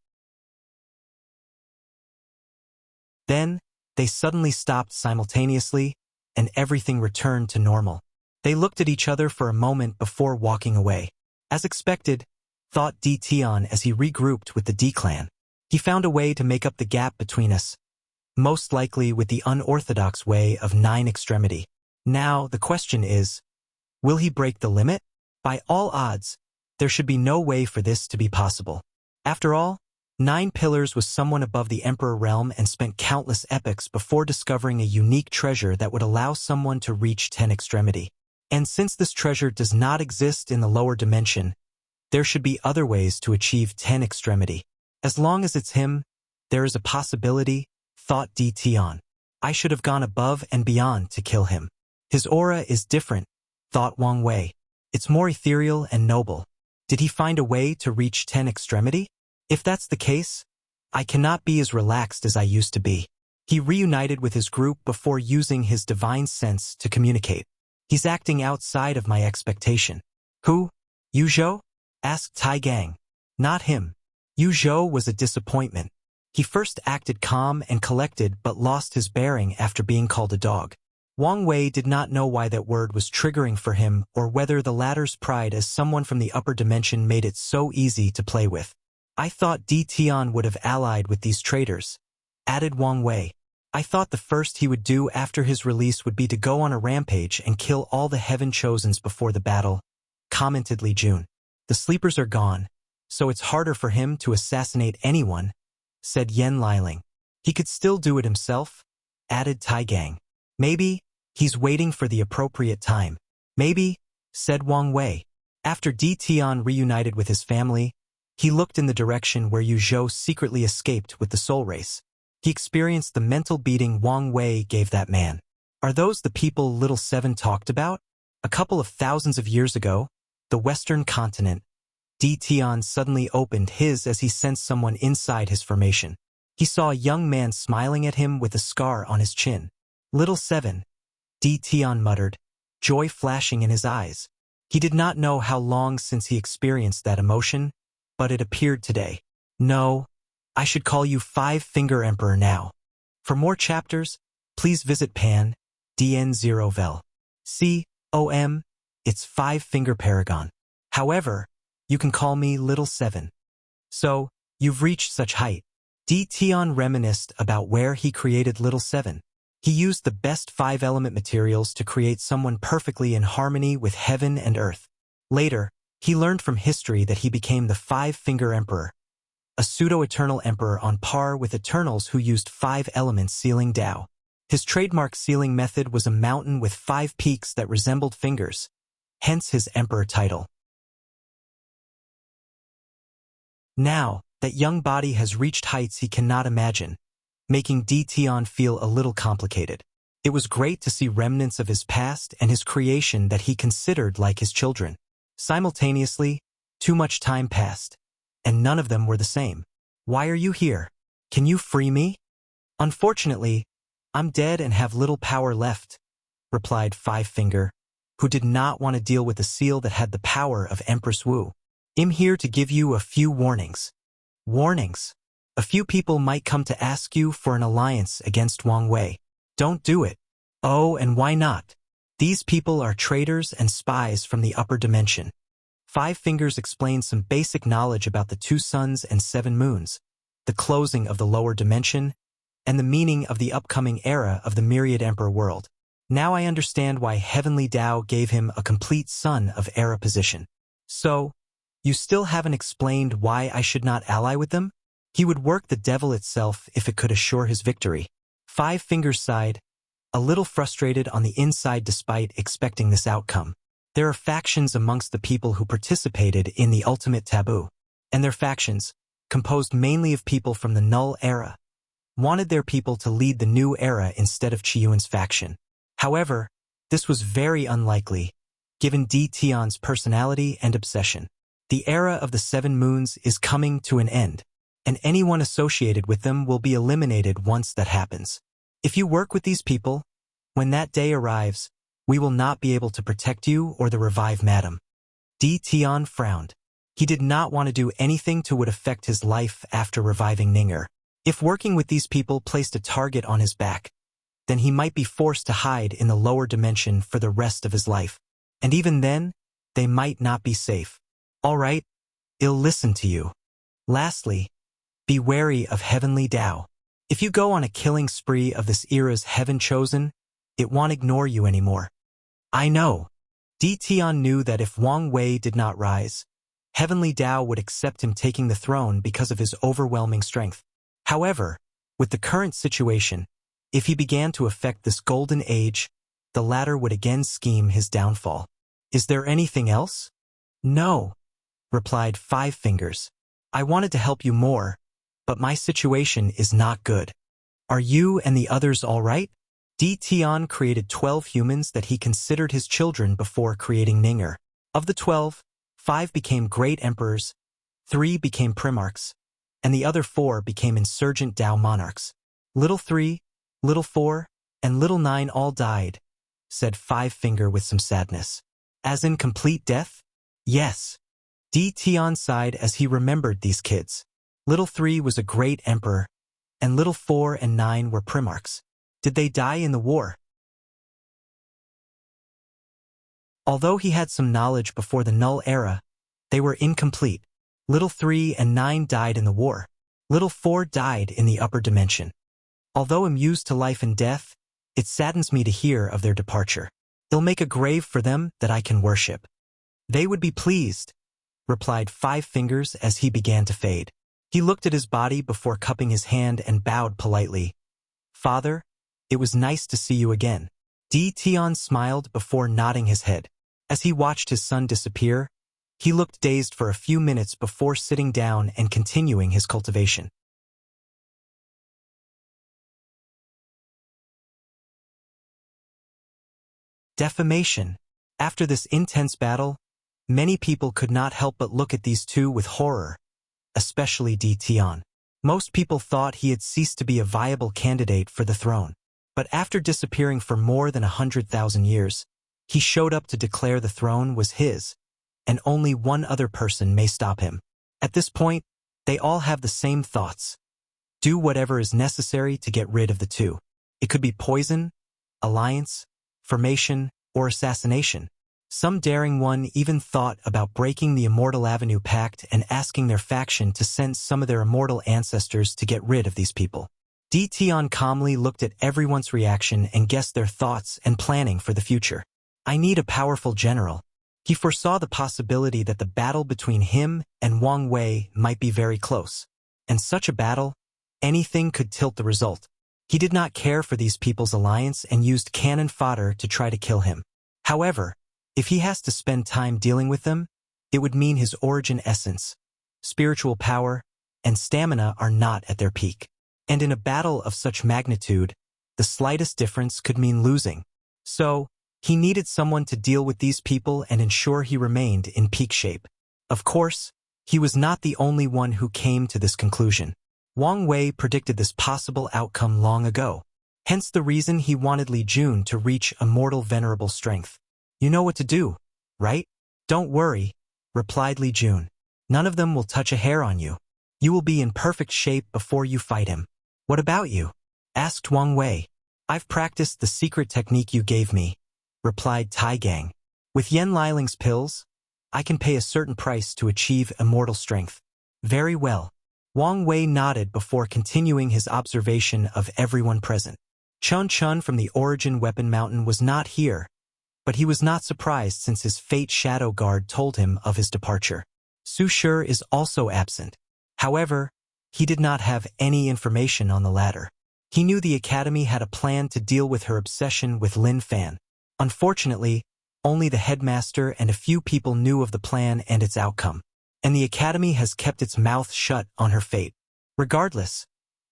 Then, they suddenly stopped simultaneously, and everything returned to normal. They looked at each other for a moment before walking away. As expected, thought Di Tian as he regrouped with the D clan. He found a way to make up the gap between us, most likely with the unorthodox way of 9 extremity. Now, the question is, will he break the limit? By all odds, there should be no way for this to be possible. After all, 9 Pillars was someone above the Emperor realm and spent countless epochs before discovering a unique treasure that would allow someone to reach 10 extremity. And since this treasure does not exist in the lower dimension, there should be other ways to achieve 10 extremity. As long as it's him, there is a possibility, thought Di Tian. I should have gone above and beyond to kill him. His aura is different, thought Wang Wei. It's more ethereal and noble. Did he find a way to reach 10 extremity? If that's the case, I cannot be as relaxed as I used to be. He reunited with his group before using his divine sense to communicate. He's acting outside of my expectation. Who? Yu Zhou? Asked Tai Gang. Not him. Yu Zhou was a disappointment. He first acted calm and collected but lost his bearing after being called a dog. Wang Wei did not know why that word was triggering for him or whether the latter's pride as someone from the upper dimension made it so easy to play with. I thought Di Tian would have allied with these traitors, added Wang Wei. I thought the first he would do after his release would be to go on a rampage and kill all the Heaven Chosens before the battle, commented Li Jun. The sleepers are gone, so it's harder for him to assassinate anyone, said Yen Liling. He could still do it himself, added Tai Gang. Maybe, he's waiting for the appropriate time. Maybe, said Wang Wei. After Di Tian reunited with his family, he looked in the direction where Yu Zhou secretly escaped with the soul race. He experienced the mental beating Wang Wei gave that man. Are those the people Little Seven talked about? A couple of thousands of years ago, the Western continent, Di Tian suddenly opened his as he sensed someone inside his formation. He saw a young man smiling at him with a scar on his chin. Little Seven, Di Tian muttered, joy flashing in his eyes. He did not know how long since he experienced that emotion, but it appeared today. No, I should call you Five-Finger Emperor now. For more chapters, please visit Pan, DN0vel. C.O.M. It's Five-Finger Paragon. However, You can call me Little Seven. So, you've reached such height. Tian reminisced about where he created Little Seven. He used the best 5-element materials to create someone perfectly in harmony with heaven and earth. Later, he learned from history that he became the 5-finger emperor, a pseudo-eternal emperor on par with Eternals who used 5 elements sealing Tao. His trademark sealing method was a mountain with 5 peaks that resembled fingers, hence his emperor title. Now, that young body has reached heights he cannot imagine, making Tian feel a little complicated. It was great to see remnants of his past and his creation that he considered like his children. Simultaneously, too much time passed, and none of them were the same. Why are you here? Can you free me? Unfortunately, I'm dead and have little power left, replied Five-Finger, who did not want to deal with a seal that had the power of Empress Wu. I'm here to give you a few warnings. Warnings. A few people might come to ask you for an alliance against Wang Wei. Don't do it. Oh, and why not? These people are traitors and spies from the upper dimension. Five-Fingers explained some basic knowledge about the 2 suns and 7 moons, the closing of the lower dimension, and the meaning of the upcoming era of the Myriad Emperor world. Now I understand why Heavenly Tao gave him a complete Son of Era position. So, you still haven't explained why I should not ally with them? He would work the devil itself if it could assure his victory. Five-Fingers sighed, a little frustrated on the inside despite expecting this outcome. There are factions amongst the people who participated in the ultimate taboo, and their factions, composed mainly of people from the Null Era, wanted their people to lead the new era instead of Qiyuan's faction. However, this was very unlikely, given Tian's personality and obsession. The era of the 7 moons is coming to an end, and anyone associated with them will be eliminated once that happens. If you work with these people, when that day arrives, we will not be able to protect you or the Revive Madam. Tian frowned. He did not want to do anything to would affect his life after reviving Ninger. If working with these people placed a target on his back, then he might be forced to hide in the lower dimension for the rest of his life. And even then, they might not be safe. All right, I'll listen to you. Lastly, be wary of Heavenly Tao. If you go on a killing spree of this era's Heaven Chosen, it won't ignore you anymore. I know. Tian knew that if Wang Wei did not rise, Heavenly Tao would accept him taking the throne because of his overwhelming strength. However, with the current situation, if he began to affect this golden age, the latter would again scheme his downfall. Is there anything else? No, replied Five-Fingers. I wanted to help you more, but my situation is not good. Are you and the others all right? Tian created 12 humans that he considered his children before creating Ninger. Of the 12, 5 became great emperors, 3 became primarchs, and the other 4 became insurgent Tao monarchs. Little 3, Little 4, and Little 9 all died, said Five-Finger with some sadness. As in complete death? Yes. Tian sighed as he remembered these kids. Little 3 was a great emperor, and Little 4 and 9 were primarchs. Did they die in the war? Although he had some knowledge before the Null Era, they were incomplete. Little 3 and 9 died in the war. Little 4 died in the upper dimension. Although immune to life and death, it saddens me to hear of their departure. I'll make a grave for them that I can worship. They would be pleased, replied Five-Fingers as he began to fade. He looked at his body before cupping his hand and bowed politely. Father, it was nice to see you again. Tian smiled before nodding his head. As he watched his son disappear, he looked dazed for a few minutes before sitting down and continuing his cultivation. Defamation. After this intense battle, many people could not help but look at these two with horror, especially Tian. Most people thought he had ceased to be a viable candidate for the throne. But after disappearing for more than 100,000 years, he showed up to declare the throne was his, and only one other person may stop him. At this point, they all have the same thoughts. Do whatever is necessary to get rid of the two. It could be poison, alliance, formation, or assassination. Some daring one even thought about breaking the Immortal Avenue Pact and asking their faction to send some of their immortal ancestors to get rid of these people. Tion calmly looked at everyone's reaction and guessed their thoughts and planning for the future. I need a powerful general. He foresaw the possibility that the battle between him and Wang Wei might be very close. And such a battle, anything could tilt the result. He did not care for these people's alliance and used cannon fodder to try to kill him. However, if he has to spend time dealing with them, it would mean his origin essence, spiritual power, and stamina are not at their peak. And in a battle of such magnitude, the slightest difference could mean losing. So, he needed someone to deal with these people and ensure he remained in peak shape. Of course, he was not the only one who came to this conclusion. Wang Wei predicted this possible outcome long ago. Hence the reason he wanted Li Jun to reach immortal venerable strength. You know what to do, right? Don't worry, replied Li Jun. None of them will touch a hair on you. You will be in perfect shape before you fight him. What about you? Asked Wang Wei. I've practiced the secret technique you gave me, replied Tai Gang. With Yen Liling's pills, I can pay a certain price to achieve immortal strength. Very well. Wang Wei nodded before continuing his observation of everyone present. Chun Chun from the Origin Weapon Mountain was not here, but he was not surprised since his Fate Shadow Guard told him of his departure. Su Shi is also absent. However, he did not have any information on the latter. He knew the academy had a plan to deal with her obsession with Lin Fan. Unfortunately, only the headmaster and a few people knew of the plan and its outcome, and the academy has kept its mouth shut on her fate. Regardless,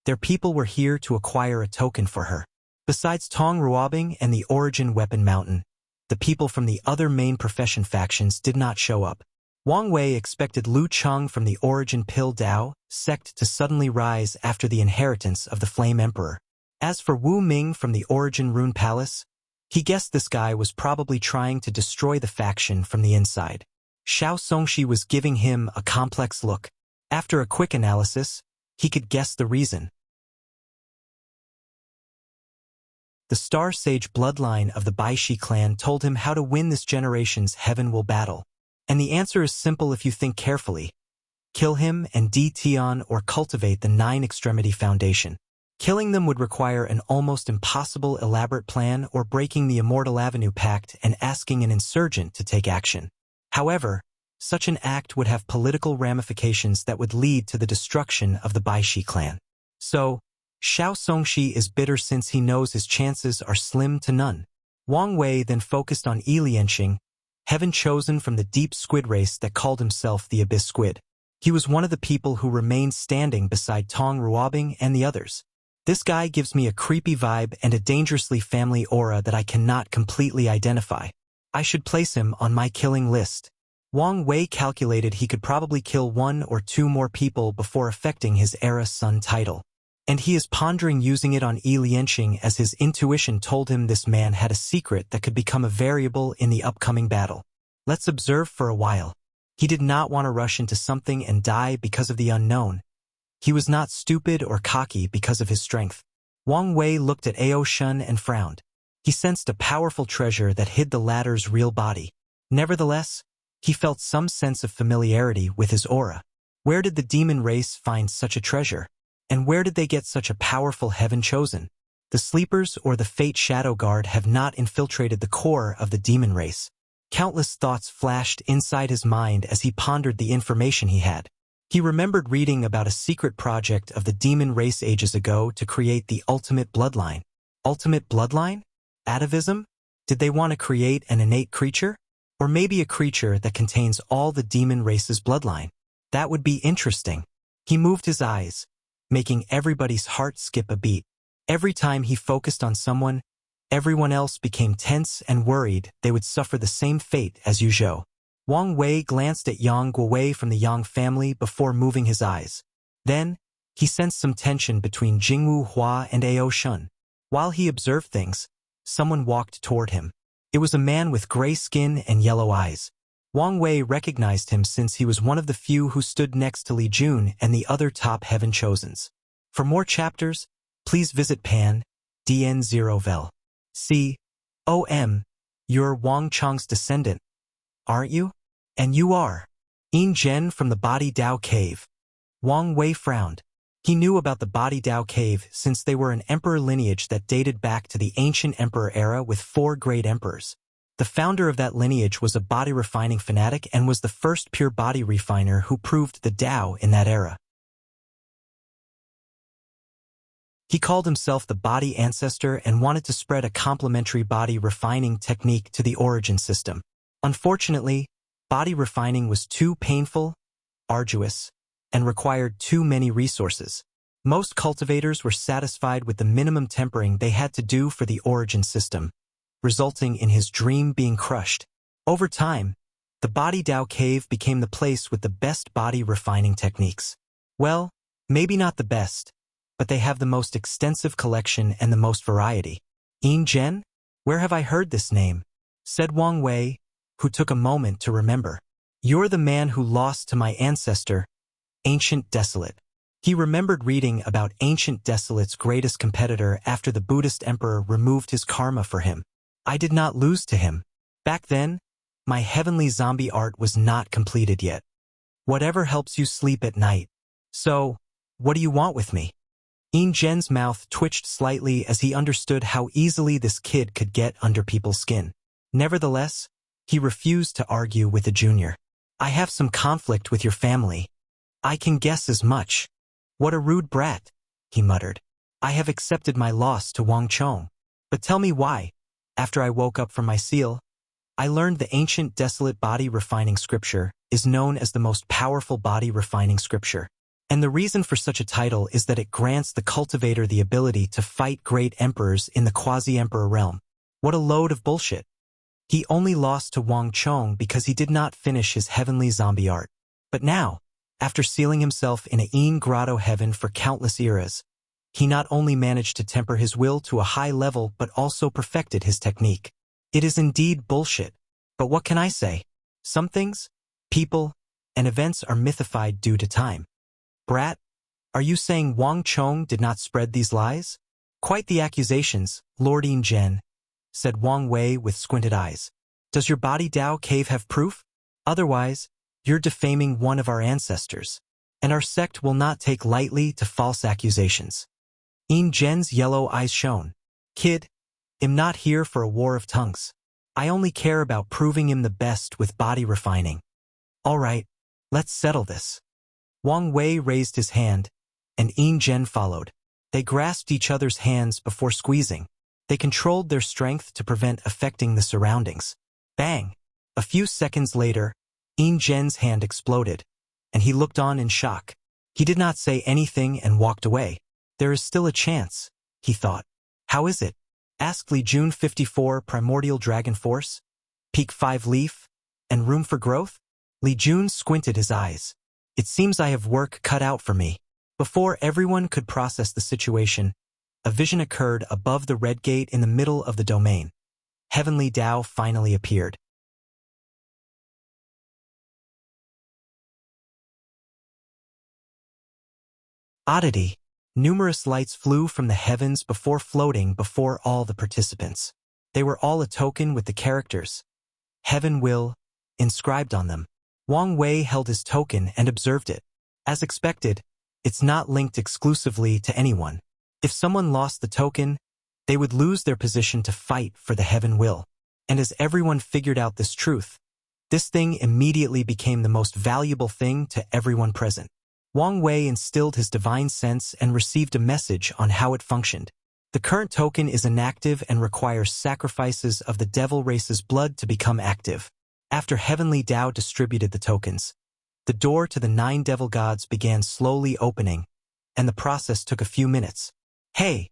their people were here to acquire a token for her. Besides Tong Ruobing and the Origin Weapon Mountain, the people from the other main profession factions did not show up. Wang Wei expected Lu Cheng from the Origin Pill Dao sect to suddenly rise after the inheritance of the Flame Emperor. As for Wu Ming from the Origin Rune Palace, he guessed this guy was probably trying to destroy the faction from the inside. Xiao Songxi was giving him a complex look. After a quick analysis, he could guess the reason. The Star Sage bloodline of the Baishi clan told him how to win this generation's Heaven Will battle. And the answer is simple if you think carefully. Kill him and Tion or cultivate the Nine Extremity Foundation. Killing them would require an almost impossible elaborate plan or breaking the Immortal Avenue Pact and asking an insurgent to take action. However, such an act would have political ramifications that would lead to the destruction of the Baishi clan. So, Xiao Songxi is bitter since he knows his chances are slim to none. Wang Wei then focused on Yi Lianxing, heaven chosen from the deep squid race that called himself the Abyss Squid. He was one of the people who remained standing beside Tong Ruobing and the others. This guy gives me a creepy vibe and a dangerously family aura that I cannot completely identify. I should place him on my killing list. Wang Wei calculated he could probably kill 1 or 2 more people before affecting his Era Sun title. And he is pondering using it on Yi Lianxing as his intuition told him this man had a secret that could become a variable in the upcoming battle. Let's observe for a while. He did not want to rush into something and die because of the unknown. He was not stupid or cocky because of his strength. Wang Wei looked at Ao Shun and frowned. He sensed a powerful treasure that hid the latter's real body. Nevertheless, he felt some sense of familiarity with his aura. Where did the demon race find such a treasure? And where did they get such a powerful heaven chosen? The Sleepers or the Fate Shadow Guard have not infiltrated the core of the demon race. Countless thoughts flashed inside his mind as he pondered the information he had. He remembered reading about a secret project of the demon race ages ago to create the ultimate bloodline. Ultimate bloodline? Atavism? Did they want to create an innate creature? Or maybe a creature that contains all the demon race's bloodline? That would be interesting. He moved his eyes, making everybody's heart skip a beat. Every time he focused on someone, everyone else became tense and worried they would suffer the same fate as Yuzhou. Wang Wei glanced at Yang Guowei from the Yang family before moving his eyes. Then, he sensed some tension between Jingwu Hua and Ao Shun. While he observed things, someone walked toward him. It was a man with gray skin and yellow eyes. Wang Wei recognized him since he was one of the few who stood next to Li Jun and the other top heaven chosens. For more chapters, please visit Pan, DN0vel. C. O.M. You're Wang Chang's descendant, aren't you? And you are. Yin Zhen from the Body Dao Cave. Wang Wei frowned. He knew about the Body Dao Cave since they were an emperor lineage that dated back to the ancient emperor era with 4 great emperors. The founder of that lineage was a body refining fanatic and was the first pure body refiner who proved the Dao in that era. He called himself the body ancestor and wanted to spread a complementary body refining technique to the origin system. Unfortunately, body refining was too painful, arduous, and required too many resources. Most cultivators were satisfied with the minimum tempering they had to do for the origin system, resulting in his dream being crushed. Over time, the Body Dao Cave became the place with the best body refining techniques. Well, maybe not the best, but they have the most extensive collection and the most variety. Yin Zhen? Where have I heard this name? Said Wang Wei, who took a moment to remember. You're the man who lost to my ancestor, Ancient Desolate. He remembered reading about Ancient Desolate's greatest competitor after the Buddhist emperor removed his karma for him. I did not lose to him. Back then, my heavenly zombie art was not completed yet. Whatever helps you sleep at night. So, what do you want with me? Yin Zhen's mouth twitched slightly as he understood how easily this kid could get under people's skin. Nevertheless, he refused to argue with the junior. I have some conflict with your family. I can guess as much. What a rude brat, he muttered. I have accepted my loss to Wang Chong. But tell me why. After I woke up from my seal, I learned the ancient desolate body refining scripture is known as the most powerful body refining scripture. And the reason for such a title is that it grants the cultivator the ability to fight great emperors in the quasi-emperor realm. What a load of bullshit. He only lost to Wang Chong because he did not finish his heavenly zombie art. But now, after sealing himself in a Yin grotto heaven for countless eras, he not only managed to temper his will to a high level but also perfected his technique. It is indeed bullshit. But what can I say? Some things, people, and events are mythified due to time. Brat, are you saying Wang Chong did not spread these lies? Quite the accusations, Lord Yin Zhen, said Wang Wei with squinted eyes. Does your Body Dao Cave have proof? Otherwise, you're defaming one of our ancestors, and our sect will not take lightly to false accusations. Yin Zhen's yellow eyes shone. Kid, I'm not here for a war of tongues. I only care about proving him the best with body refining. All right, let's settle this. Wang Wei raised his hand, and Yin Zhen followed. They grasped each other's hands before squeezing. They controlled their strength to prevent affecting the surroundings. Bang! A few seconds later, Yin Zhen's hand exploded, and he looked on in shock. He did not say anything and walked away. There is still a chance, he thought. How is it? Asked Li Jun 54 Primordial Dragon Force, Peak 5 Leaf, and Room for Growth? Li Jun squinted his eyes. It seems I have work cut out for me. Before everyone could process the situation, a vision occurred above the red gate in the middle of the domain. Heavenly Dao finally appeared. Oddity. Numerous lights flew from the heavens before floating before all the participants. They were all a token with the characters Heaven Will inscribed on them. Wang Wei held his token and observed it. As expected, it's not linked exclusively to anyone. If someone lost the token, they would lose their position to fight for the Heaven Will. And as everyone figured out this truth, this thing immediately became the most valuable thing to everyone present. Wang Wei instilled his divine sense and received a message on how it functioned. The current token is inactive and requires sacrifices of the devil race's blood to become active. After Heavenly Dao distributed the tokens, the door to the 9 devil gods began slowly opening, and the process took a few minutes. Hey,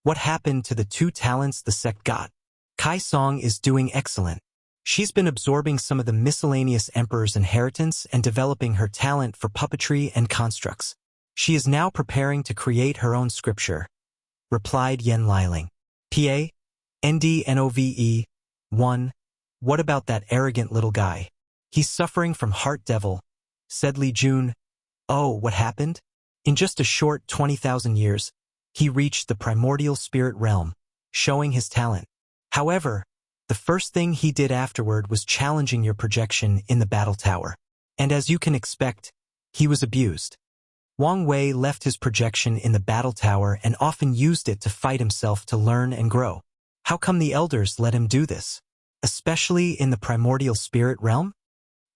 what happened to the 2 talents the sect got? Kai Song is doing excellent. She's been absorbing some of the miscellaneous emperor's inheritance and developing her talent for puppetry and constructs. She is now preparing to create her own scripture, replied Yen Liling. PA? NDNOVE? 1. What about that arrogant little guy? He's suffering from heart devil, said Li Jun. Oh, what happened? In just a short 20,000 years, he reached the primordial spirit realm, showing his talent. However, The first thing he did afterward was challenging your projection in the battle tower. And as you can expect, he was abused. Wang Wei left his projection in the battle tower and often used it to fight himself to learn and grow. How come the elders let him do this? Especially in the primordial spirit realm?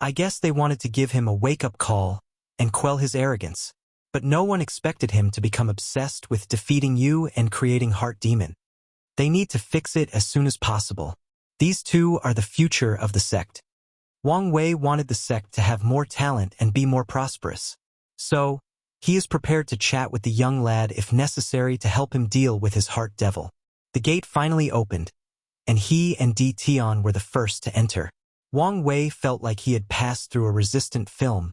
I guess they wanted to give him a wake-up call and quell his arrogance. But no one expected him to become obsessed with defeating you and creating Heart Demon. They need to fix it as soon as possible. These two are the future of the sect. Wang Wei wanted the sect to have more talent and be more prosperous. So, he is prepared to chat with the young lad if necessary to help him deal with his heart devil. The gate finally opened, and he and Di Tian were the first to enter. Wang Wei felt like he had passed through a resistant film,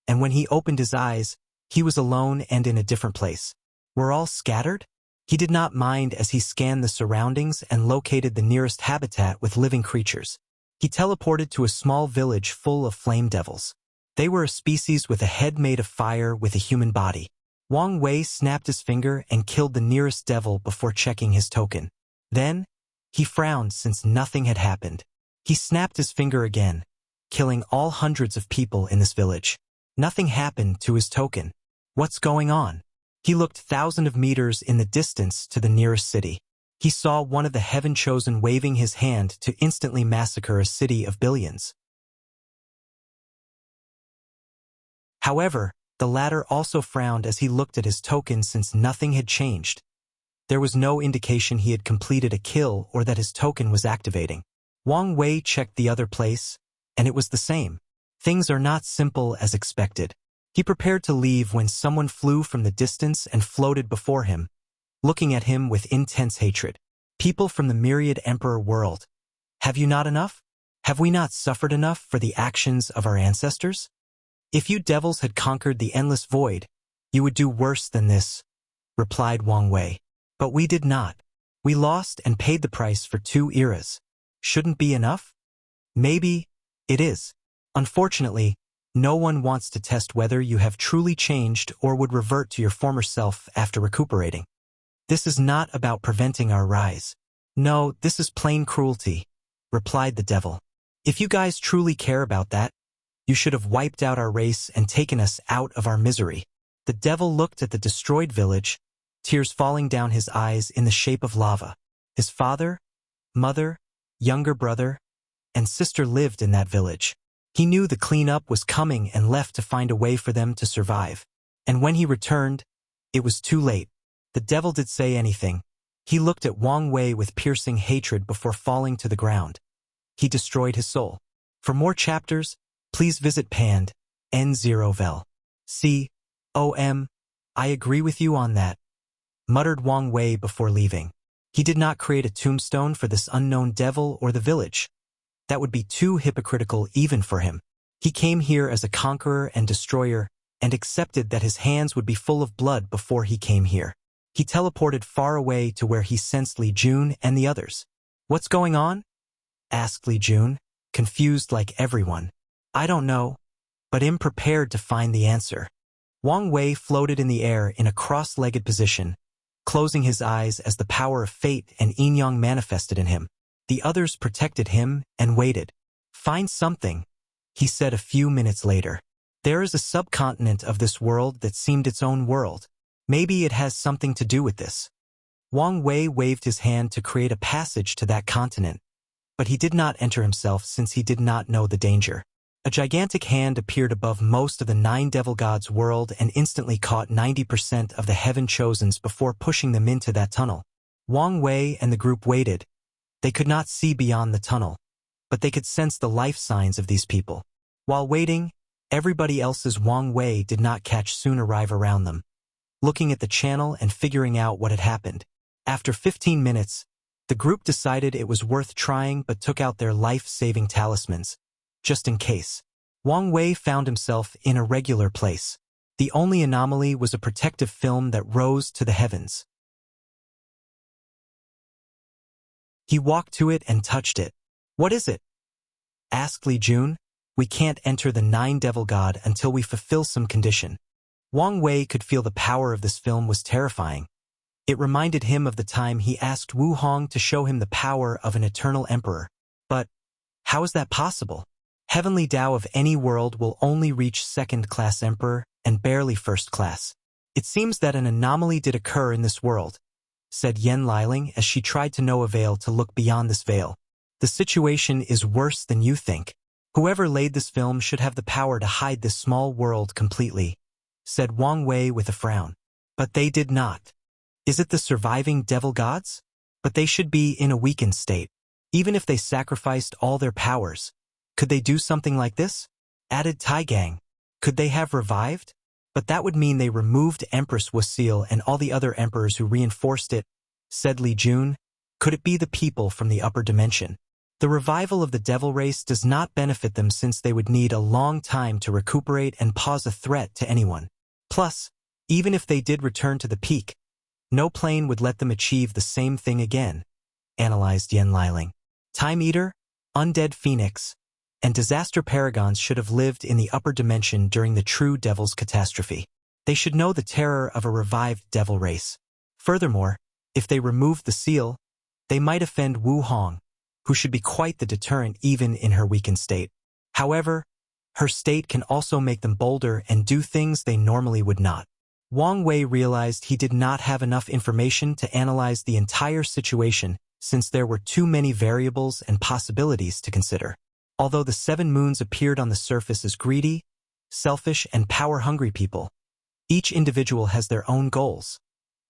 and when he opened his eyes, he was alone and in a different place. Were all scattered? He did not mind as he scanned the surroundings and located the nearest habitat with living creatures. He teleported to a small village full of flame devils. They were a species with a head made of fire with a human body. Wang Wei snapped his finger and killed the nearest devil before checking his token. Then, he frowned since nothing had happened. He snapped his finger again, killing all hundreds of people in this village. Nothing happened to his token. What's going on? He looked thousands of meters in the distance to the nearest city. He saw one of the Heaven-Chosen waving his hand to instantly massacre a city of billions. However, the latter also frowned as he looked at his token since nothing had changed. There was no indication he had completed a kill or that his token was activating. Wang Wei checked the other place, and it was the same. Things are not simple as expected. He prepared to leave when someone flew from the distance and floated before him, looking at him with intense hatred. People from the myriad emperor world. Have you not enough? Have we not suffered enough for the actions of our ancestors? If you devils had conquered the endless void, you would do worse than this, replied Wang Wei. But we did not. We lost and paid the price for 2 eras. Shouldn't be enough? Maybe it is. Unfortunately, no one wants to test whether you have truly changed or would revert to your former self after recuperating. This is not about preventing our rise. No, this is plain cruelty, replied the devil. If you guys truly care about that, you should have wiped out our race and taken us out of our misery. The devil looked at the destroyed village, tears falling down his eyes in the shape of lava. His father, mother, younger brother, and sister lived in that village. He knew the cleanup was coming and left to find a way for them to survive. And when he returned, it was too late. The devil did say anything. He looked at Wang Wei with piercing hatred before falling to the ground. He destroyed his soul. For more chapters, please visit Pand, N0vel. I agree with you on that, muttered Wang Wei before leaving. He did not create a tombstone for this unknown devil or the village. That would be too hypocritical even for him. He came here as a conqueror and destroyer and accepted that his hands would be full of blood before he came here. He teleported far away to where he sensed Li Jun and the others. What's going on? Asked Li Jun, confused like everyone. I don't know, but am prepared to find the answer. Wang Wei floated in the air in a cross-legged position, closing his eyes as the power of fate and yin-yang manifested in him. The others protected him and waited. Find something, he said a few minutes later. There is a subcontinent of this world that seemed its own world. Maybe it has something to do with this. Wang Wei waved his hand to create a passage to that continent, but he did not enter himself since he did not know the danger. A gigantic hand appeared above most of the 9 devil gods' world and instantly caught 90% of the Heaven-Chosens before pushing them into that tunnel. Wang Wei and the group waited. They could not see beyond the tunnel, but they could sense the life signs of these people. While waiting, everybody else's Wang Wei did not catch soon arrive around them, looking at the channel and figuring out what had happened. After 15 minutes, the group decided it was worth trying but took out their life-saving talismans, just in case. Wang Wei found himself in a regular place. The only anomaly was a protective film that rose to the heavens. He walked to it and touched it. What is it? Asked Li Jun. We can't enter the 9 devil god until we fulfill some condition. Wang Wei could feel the power of this film was terrifying. It reminded him of the time he asked Wu Hong to show him the power of an eternal emperor. How is that possible? Heavenly Tao of any world will only reach second-class emperor and barely first class. It seems that an anomaly did occur in this world, said Yen Liling as she tried to no avail to look beyond this veil. The situation is worse than you think. Whoever laid this film should have the power to hide this small world completely, said Wang Wei with a frown. But they did not. Is it the surviving devil gods? But they should be in a weakened state. Even if they sacrificed all their powers, could they do something like this? Added Taigang. Could they have revived? But that would mean they removed Empress Wuxia and all the other emperors who reinforced it, said Li Jun. Could it be the people from the upper dimension? The revival of the devil race does not benefit them since they would need a long time to recuperate and pose a threat to anyone. Plus, even if they did return to the peak, no plane would let them achieve the same thing again, analyzed Yen Liling. Time Eater, Undead Phoenix, and Disaster Paragons should have lived in the upper dimension during the true devil's catastrophe. They should know the terror of a revived devil race. Furthermore, if they removed the seal, they might offend Wu Hong, who should be quite the deterrent even in her weakened state. However, her state can also make them bolder and do things they normally would not. Wang Wei realized he did not have enough information to analyze the entire situation since there were too many variables and possibilities to consider. Although the 7 moons appeared on the surface as greedy, selfish, and power-hungry people, each individual has their own goals,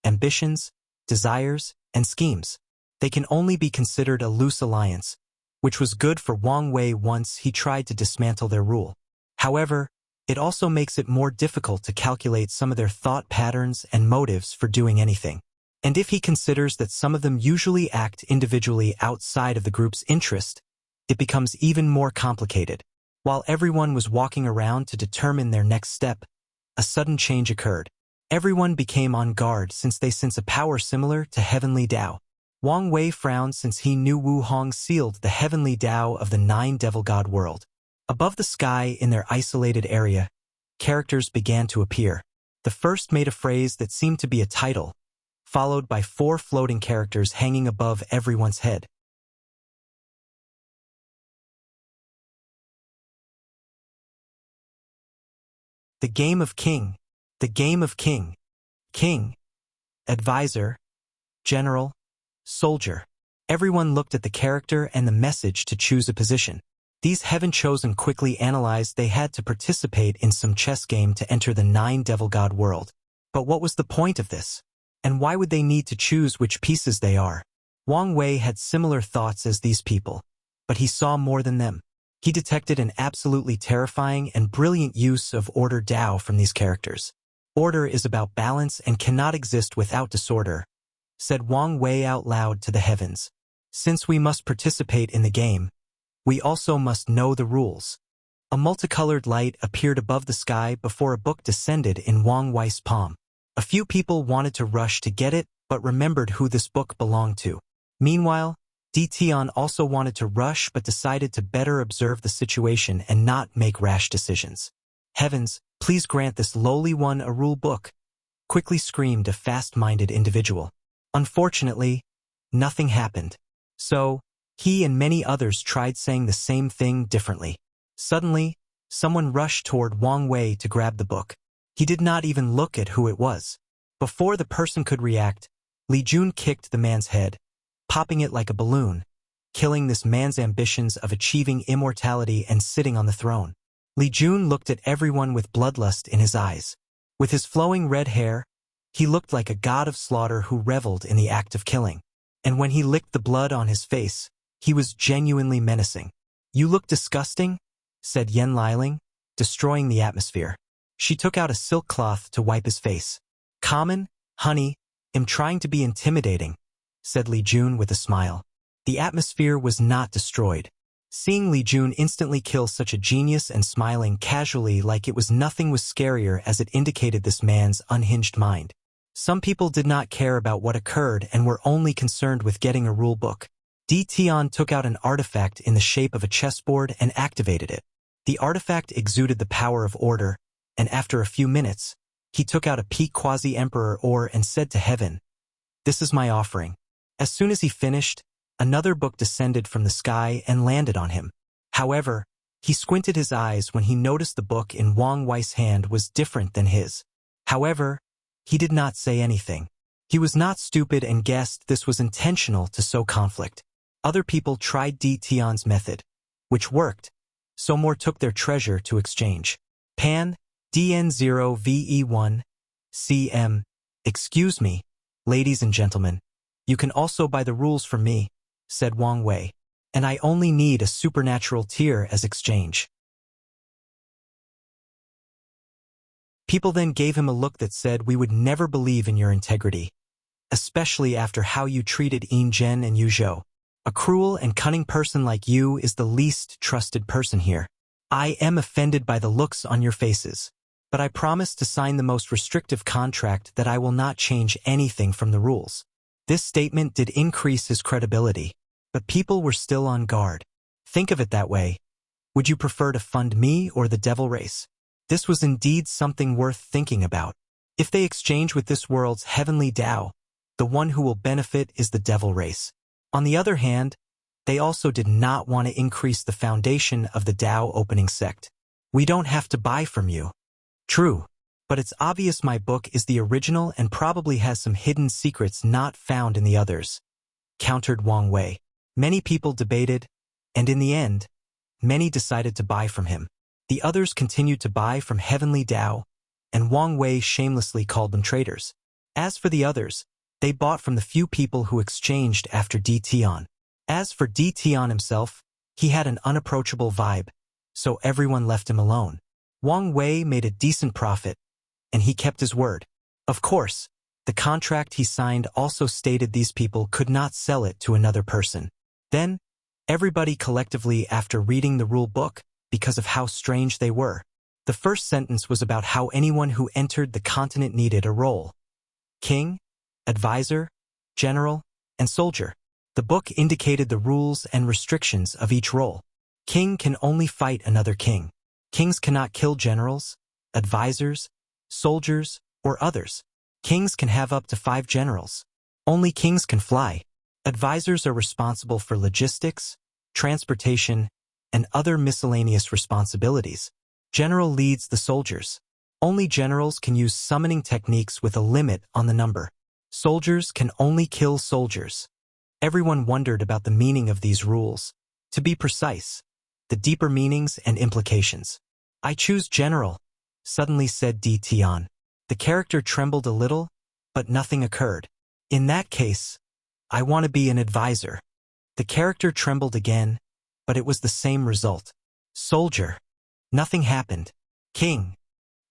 ambitions, desires, and schemes. They can only be considered a loose alliance, which was good for Wang Wei once he tried to dismantle their rule. However, it also makes it more difficult to calculate some of their thought patterns and motives for doing anything. And if he considers that some of them usually act individually outside of the group's interest, it becomes even more complicated. While everyone was walking around to determine their next step, a sudden change occurred. Everyone became on guard since they sense a power similar to Heavenly Tao. Wang Wei frowned since he knew Wu Hong sealed the Heavenly Tao of the 9 Devil God world. Above the sky in their isolated area, characters began to appear. The first made a phrase that seemed to be a title, followed by 4 floating characters hanging above everyone's head. The Game of King. The Game of King. King. Advisor. General. Soldier. Everyone looked at the character and the message to choose a position. These heaven-chosen quickly analyzed they had to participate in some chess game to enter the 9 Devil God world. But what was the point of this? And why would they need to choose which pieces they are? Wang Wei had similar thoughts as these people, but he saw more than them. He detected an absolutely terrifying and brilliant use of order Tao from these characters. Order is about balance and cannot exist without disorder, said Wang Wei out loud to the heavens. Since we must participate in the game, we also must know the rules. A multicolored light appeared above the sky before a book descended in Wang Wei's palm. A few people wanted to rush to get it, but remembered who this book belonged to. Meanwhile, Tian also wanted to rush but decided to better observe the situation and not make rash decisions. Heavens, please grant this lowly one a rule book, quickly screamed a fast-minded individual. Unfortunately, nothing happened. So, he and many others tried saying the same thing differently. Suddenly, someone rushed toward Wang Wei to grab the book. He did not even look at who it was. Before the person could react, Li Jun kicked the man's head, popping it like a balloon, killing this man's ambitions of achieving immortality and sitting on the throne. Li Jun looked at everyone with bloodlust in his eyes. With his flowing red hair, he looked like a god of slaughter who reveled in the act of killing. And when he licked the blood on his face, he was genuinely menacing. "You look disgusting," said Yen Liling, destroying the atmosphere. She took out a silk cloth to wipe his face. "Common, honey, am trying to be intimidating," said Li Jun with a smile. The atmosphere was not destroyed. Seeing Li Jun instantly kill such a genius and smiling casually like it was nothing was scarier as it indicated this man's unhinged mind. Some people did not care about what occurred and were only concerned with getting a rule book. Tian took out an artifact in the shape of a chessboard and activated it. The artifact exuded the power of order, and after a few minutes, he took out a peak quasi-emperor ore and said to heaven, "This is my offering." As soon as he finished, another book descended from the sky and landed on him. However, he squinted his eyes when he noticed the book in Wang Wei's hand was different than his. However, he did not say anything. He was not stupid and guessed this was intentional to sow conflict. Other people tried Di Tian's method, which worked, so more took their treasure to exchange. Pan, DN0VE1, CM. Excuse me, ladies and gentlemen. You can also buy the rules from me, said Wang Wei, and I only need a supernatural tier as exchange. People then gave him a look that said, we would never believe in your integrity, especially after how you treated Yin Zhen and Yu Zhou. A cruel and cunning person like you is the least trusted person here. I am offended by the looks on your faces, but I promise to sign the most restrictive contract that I will not change anything from the rules. This statement did increase his credibility, but people were still on guard. Think of it that way. Would you prefer to fund me or the devil race? This was indeed something worth thinking about. If they exchange with this world's heavenly Tao, the one who will benefit is the devil race. On the other hand, they also did not want to increase the foundation of the Tao opening sect. We don't have to buy from you. True, but it's obvious my book is the original and probably has some hidden secrets not found in the others, countered Wang Wei. Many people debated, and in the end, many decided to buy from him. The others continued to buy from Heavenly Tao, and Wang Wei shamelessly called them traitors. As for the others, they bought from the few people who exchanged after Di Tian. As for Di Tian himself, he had an unapproachable vibe, so everyone left him alone. Wang Wei made a decent profit, and he kept his word. Of course, the contract he signed also stated these people could not sell it to another person. Then, everybody collectively after reading the rule book, because of how strange they were. The first sentence was about how anyone who entered the continent needed a role. King, advisor, general, and soldier. The book indicated the rules and restrictions of each role. King can only fight another king. Kings cannot kill generals, advisors, soldiers, or others. Kings can have up to 5 generals. Only kings can fly. Advisors are responsible for logistics, transportation, and other miscellaneous responsibilities. General leads the soldiers. Only generals can use summoning techniques with a limit on the number. Soldiers can only kill soldiers. Everyone wondered about the meaning of these rules. To be precise, the deeper meanings and implications. I choose general, suddenly said Di Tian. The character trembled a little, but nothing occurred. In that case, I want to be an advisor. The character trembled again, but it was the same result. Soldier. Nothing happened. King.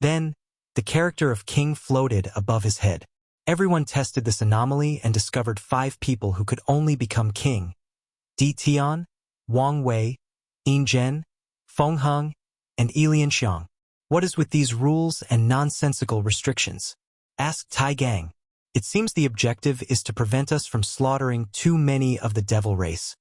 Then, the character of King floated above his head. Everyone tested this anomaly and discovered 5 people who could only become king. Di Tian, Wang Wei, Yin Zhen, Feng Heng, and Lian Xiang. What is with these rules and nonsensical restrictions? Asked Tai Gang. It seems the objective is to prevent us from slaughtering too many of the devil race,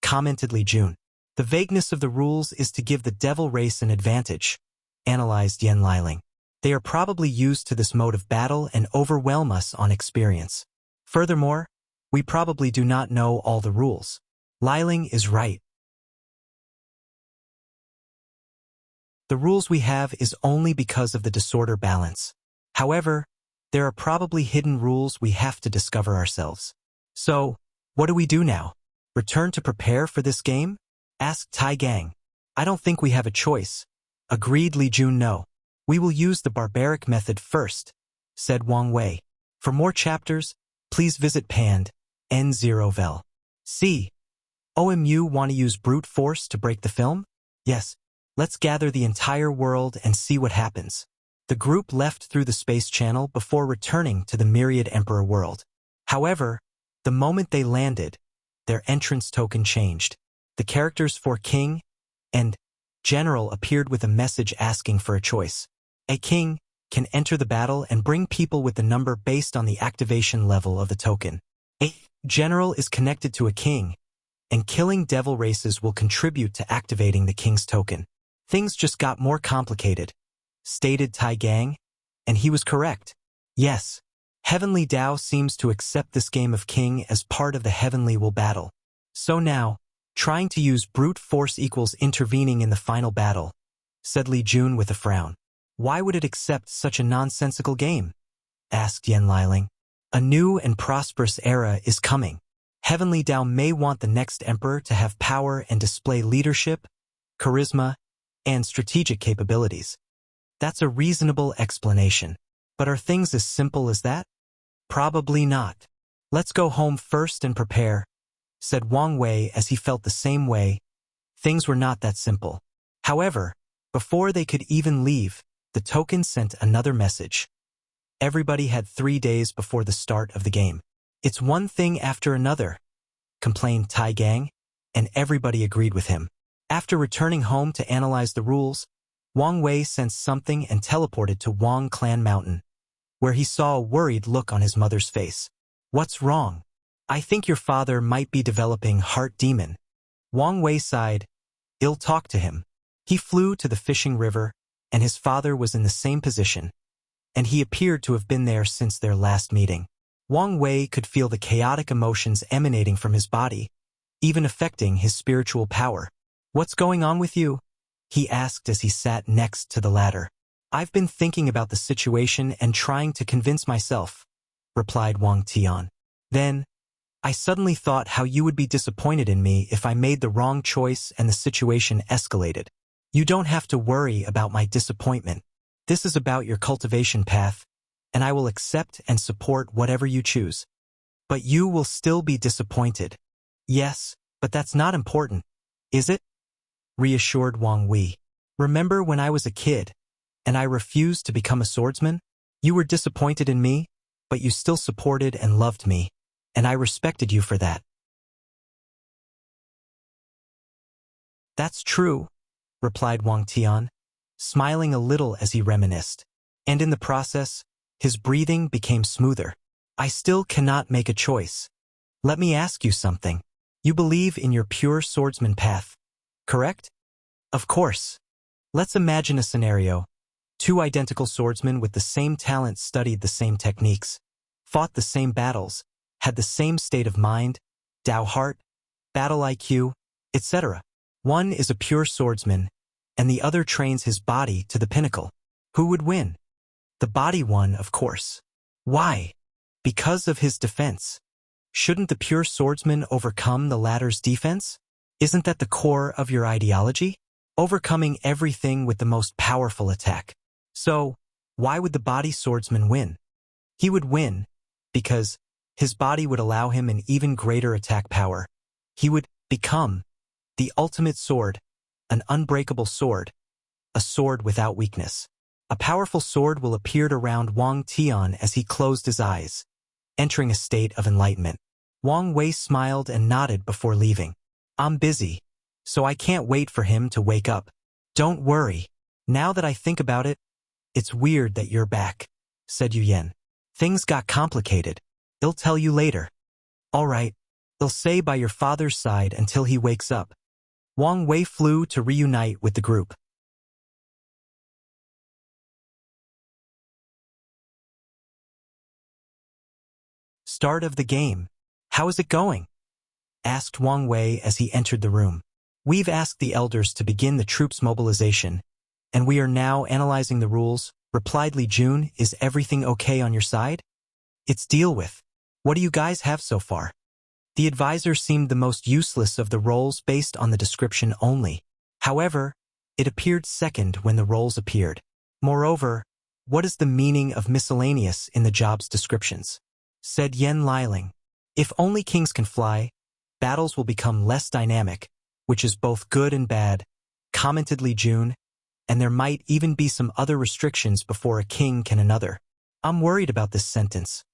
commented Li Jun. The vagueness of the rules is to give the devil race an advantage, analyzed Yan Liling. They are probably used to this mode of battle and overwhelm us on experience. Furthermore, we probably do not know all the rules. Liling is right. The rules we have is only because of the disorder balance. However, there are probably hidden rules we have to discover ourselves. So, what do we do now? Return to prepare for this game? Asked Tai Gang. I don't think we have a choice. Agreed Li Jun. No. We will use the barbaric method first, said Wang Wei. For more chapters, please visit Pand, N0vel. C. OMU want to use brute force to break the film? Yes. Let's gather the entire world and see what happens. The group left through the space channel before returning to the Myriad Emperor world. However, the moment they landed, their entrance token changed. The characters for King and General appeared with a message asking for a choice. A king can enter the battle and bring people with the number based on the activation level of the token. A general is connected to a king, and killing devil races will contribute to activating the king's token. Things just got more complicated, stated Tai Gang, and he was correct. Yes, Heavenly Tao seems to accept this game of king as part of the Heavenly Will battle. So now, Trying to use brute force equals intervening in the final battle, said Li Jun with a frown. Why would it accept such a nonsensical game? Asked Yen Liling. A new and prosperous era is coming. Heavenly Dao may want the next emperor to have power and display leadership, charisma, and strategic capabilities. That's a reasonable explanation. But are things as simple as that? Probably not. Let's go home first and prepare, said Wang Wei as he felt the same way. Things were not that simple. However, before they could even leave, the token sent another message. Everybody had 3 days before the start of the game. It's one thing after another, complained Tai Gang, and everybody agreed with him. After returning home to analyze the rules, Wang Wei sensed something and teleported to Wang Clan Mountain, where he saw a worried look on his mother's face. What's wrong? I think your father might be developing heart demon. Wang Wei sighed. I'll talk to him. He flew to the fishing river, and his father was in the same position, and he appeared to have been there since their last meeting. Wang Wei could feel the chaotic emotions emanating from his body, even affecting his spiritual power. What's going on with you? He asked as he sat next to the ladder. I've been thinking about the situation and trying to convince myself, replied Wang Tian. Then, I suddenly thought how you would be disappointed in me if I made the wrong choice and the situation escalated. You don't have to worry about my disappointment. This is about your cultivation path, and I will accept and support whatever you choose. But you will still be disappointed. Yes, but that's not important, is it? Reassured Wang Wei. Remember when I was a kid, and I refused to become a swordsman? You were disappointed in me, but you still supported and loved me, and I respected you for that. That's true, replied Wang Tian, smiling a little as he reminisced. And in the process, his breathing became smoother. I still cannot make a choice. Let me ask you something. You believe in your pure swordsman path, correct? Of course. Let's imagine a scenario. 2 identical swordsmen with the same talent studied the same techniques, fought the same battles, had the same state of mind, Dao heart, battle IQ, etc. One is a pure swordsman, and the other trains his body to the pinnacle. Who would win? The body one, of course. Why? Because of his defense. Shouldn't the pure swordsman overcome the latter's defense? Isn't that the core of your ideology? Overcoming everything with the most powerful attack. So, why would the body swordsman win? He would win because his body would allow him an even greater attack power. He would become the ultimate sword, an unbreakable sword, a sword without weakness. A powerful sword will appear around Wang Tian as he closed his eyes, entering a state of enlightenment. Wang Wei smiled and nodded before leaving. I'm busy, so I can't wait for him to wake up. Don't worry. Now that I think about it, it's weird that you're back, said Yu Yen. Things got complicated. I'll tell you later. All right. I'll stay by your father's side until he wakes up. Wang Wei flew to reunite with the group. Start of the game. How is it going? Asked Wang Wei as he entered the room. We've asked the elders to begin the troops' mobilization, and we are now analyzing the rules, replied Li Jun. Is everything okay on your side? It's deal with. What do you guys have so far? The advisor seemed the most useless of the roles based on the description only. However, it appeared second when the roles appeared. Moreover, what is the meaning of miscellaneous in the job's descriptions? Said Yen Liling. If only kings can fly, battles will become less dynamic, which is both good and bad, commented Li Jun, and there might even be some other restrictions before a king can another. I'm worried about this sentence.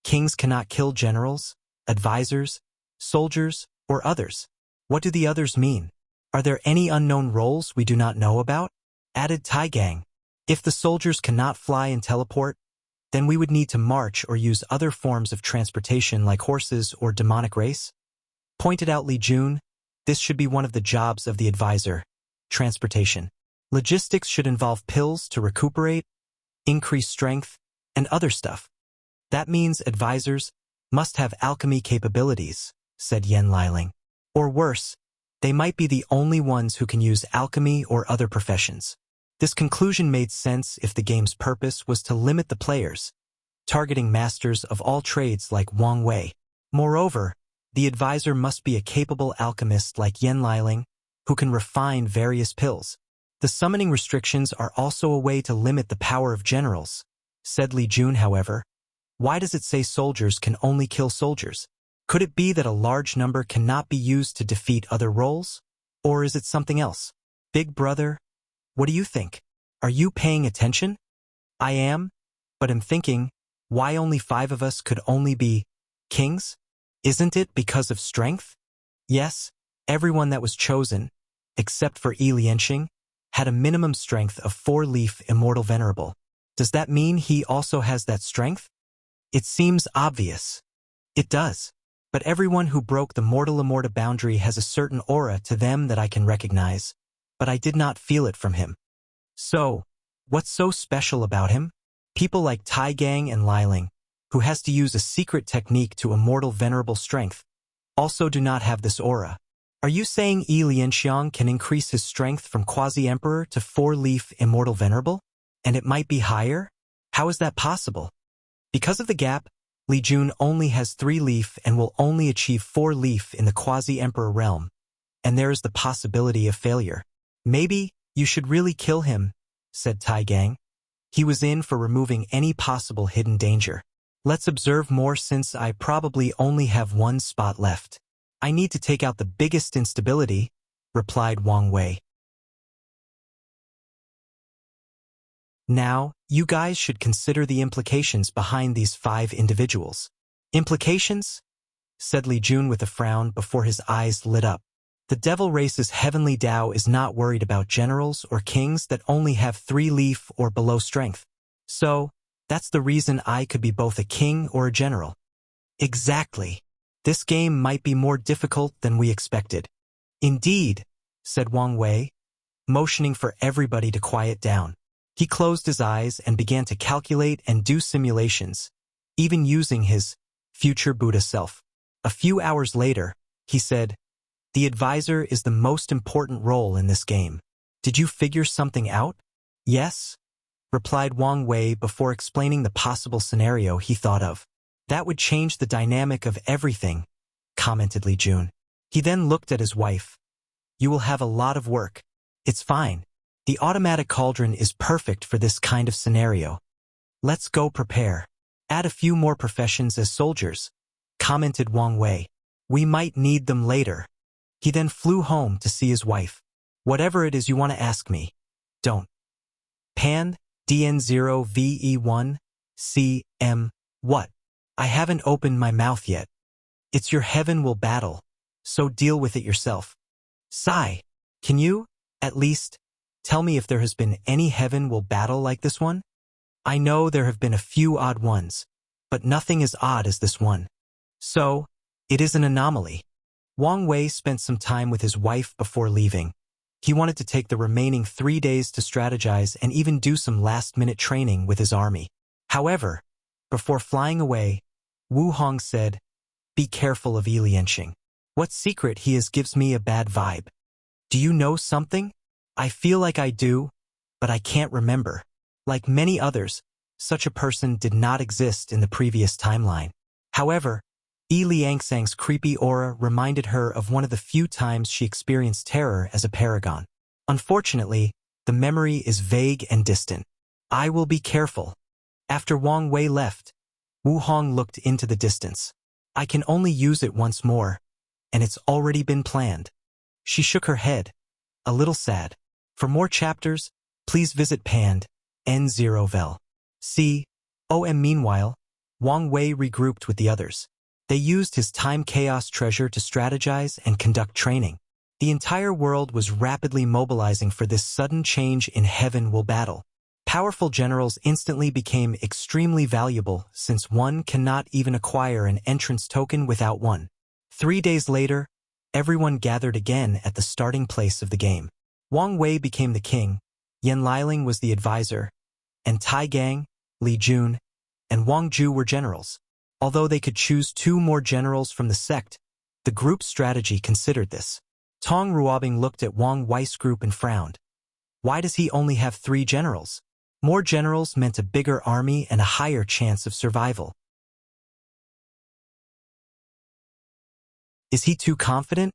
Kings cannot kill generals, advisors, soldiers, or others. What do the others mean? Are there any unknown roles we do not know about? Added Tai Gang. If the soldiers cannot fly and teleport, then we would need to march or use other forms of transportation like horses or demonic race. Pointed out Li Jun, this should be one of the jobs of the advisor. Transportation. Logistics should involve pills to recuperate, increase strength, and other stuff. That means advisors must have alchemy capabilities, said Yen Liling. Or worse, They might be the only ones who can use alchemy or other professions. This conclusion made sense if the game's purpose was to limit the players, targeting masters of all trades like Wang Wei. Moreover, the advisor must be a capable alchemist like Yan Liling, who can refine various pills. The summoning restrictions are also a way to limit the power of generals, said Li Jun. However, why does it say soldiers can only kill soldiers? Could it be that a large number cannot be used to defeat other roles? Or is it something else? Big brother, what do you think? Are you paying attention? I am, but I'm thinking, why only 5 of us could only be kings? Isn't it because of strength? Yes, everyone that was chosen, except for Yi Lianxing, had a minimum strength of 4-leaf Immortal Venerable. Does that mean he also has that strength? It seems obvious. It does. But everyone who broke the Mortal Immorta boundary has a certain aura to them that I can recognize, but I did not feel it from him. So, what's so special about him? People like Tai Gang and Liling, who has to use a secret technique to Immortal Venerable strength, also do not have this aura. Are you saying Yi Lianxiang can increase his strength from Quasi-Emperor to 4-leaf Immortal Venerable? And it might be higher? How is that possible? Because of the gap, Li Jun only has 3-leaf and will only achieve 4-leaf in the Quasi-Emperor realm, and there is the possibility of failure. Maybe you should really kill him, said Tai Gang. He was in for removing any possible hidden danger. Let's observe more since I probably only have 1 spot left. I need to take out the biggest instability, replied Wang Wei. Now, you guys should consider the implications behind these 5 individuals. Implications? Said Li Jun with a frown before his eyes lit up. The devil race's heavenly Tao is not worried about generals or kings that only have 3-leaf or below strength. So, that's the reason I could be both a king or a general. Exactly. This game might be more difficult than we expected. Indeed, said Wang Wei, motioning for everybody to quiet down. He closed his eyes and began to calculate and do simulations, even using his future Buddha self. A few hours later, he said, "The advisor is the most important role in this game. Did you figure something out?" "Yes," replied Wang Wei before explaining the possible scenario he thought of. "That would change the dynamic of everything," commented Li Jun. He then looked at his wife. "You will have a lot of work. It's fine. The automatic cauldron is perfect for this kind of scenario. Let's go prepare. Add a few more professions as soldiers," commented Wang Wei. "We might need them later." He then flew home to see his wife. "Whatever it is you want to ask me, don't." Pan, DN0VE1, CM, what? I haven't opened my mouth yet. It's your heaven will battle, so deal with it yourself. Sigh, can you, at least, tell me if there has been any heaven will battle like this one? I know there have been a few odd ones, but nothing as odd as this one. So, it is an anomaly. Wang Wei spent some time with his wife before leaving. He wanted to take the remaining 3 days to strategize and even do some last-minute training with his army. However, before flying away, Wu Hong said, "Be careful of Yi Lianxing. What secret he has gives me a bad vibe. Do you know something? I feel like I do, but I can't remember." Like many others, such a person did not exist in the previous timeline. However, Yi Lianxing's creepy aura reminded her of one of the few times she experienced terror as a paragon. Unfortunately, the memory is vague and distant. I will be careful. After Wang Wei left, Wu Hong looked into the distance. I can only use it once more, and it's already been planned. She shook her head, a little sad. For more chapters, please visit Pand, N0vel. Meanwhile, Wang Wei regrouped with the others. They used his time chaos treasure to strategize and conduct training. The entire world was rapidly mobilizing for this sudden change in heaven will battle. Powerful generals instantly became extremely valuable since one cannot even acquire an entrance token without one. 3 days later, everyone gathered again at the starting place of the game. Wang Wei became the king, Yan Liling was the advisor, and Tai Gang, Li Jun, and Wang Ju were generals. Although they could choose 2 more generals from the sect, the group's strategy considered this. Tong Ruobing looked at Wang Wei's group and frowned. Why does he only have 3 generals? More generals meant a bigger army and a higher chance of survival. Is he too confident?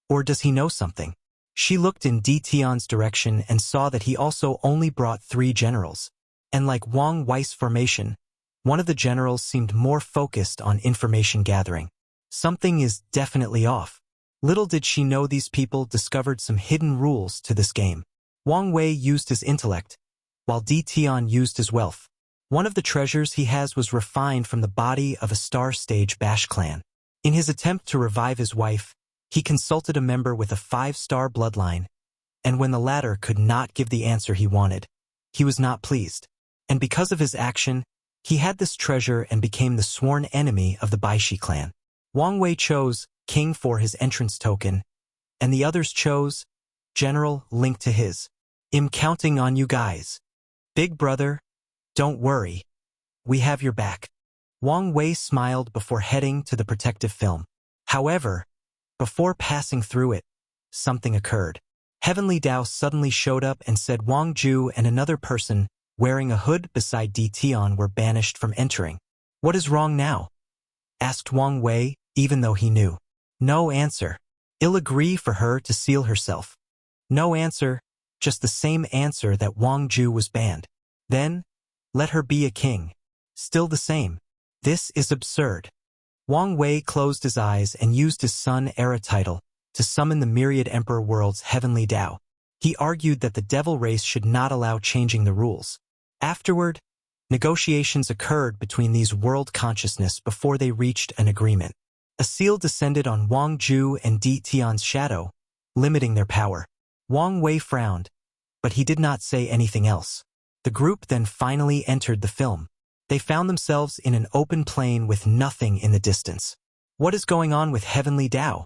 Or does he know something? She looked in Di Tian's direction and saw that he also only brought 3 generals. And like Wang Wei's formation, one of the generals seemed more focused on information gathering. Something is definitely off. Little did she know these people discovered some hidden rules to this game. Wang Wei used his intellect, while Di Tian used his wealth. One of the treasures he has was refined from the body of a Star Stage Bash clan. In his attempt to revive his wife, he consulted a member with a 5-star bloodline, and when the latter could not give the answer he wanted, he was not pleased. And because of his action, he had this treasure and became the sworn enemy of the Baishi clan. Wang Wei chose King for his entrance token, and the others chose General linked to his. I'm counting on you guys. Big brother, don't worry. We have your back. Wang Wei smiled before heading to the protective film. However, before passing through it, something occurred. Heavenly Dao suddenly showed up and said Wang Ju and another person wearing a hood beside Di Tian were banished from entering. What is wrong now? Asked Wang Wei, even though he knew. No answer. I'll agree for her to seal herself. No answer, just the same answer that Wang Ju was banned. Then, let her be a king. Still the same. This is absurd. Wang Wei closed his eyes and used his Sun Era title to summon the myriad Emperor World's Heavenly Dao. He argued that the devil race should not allow changing the rules. Afterward, negotiations occurred between these world consciousness before they reached an agreement. A seal descended on Wang Ju and Di Tian's shadow, limiting their power. Wang Wei frowned, but he did not say anything else. The group then finally entered the film. They found themselves in an open plain with nothing in the distance. What is going on with Heavenly Dao?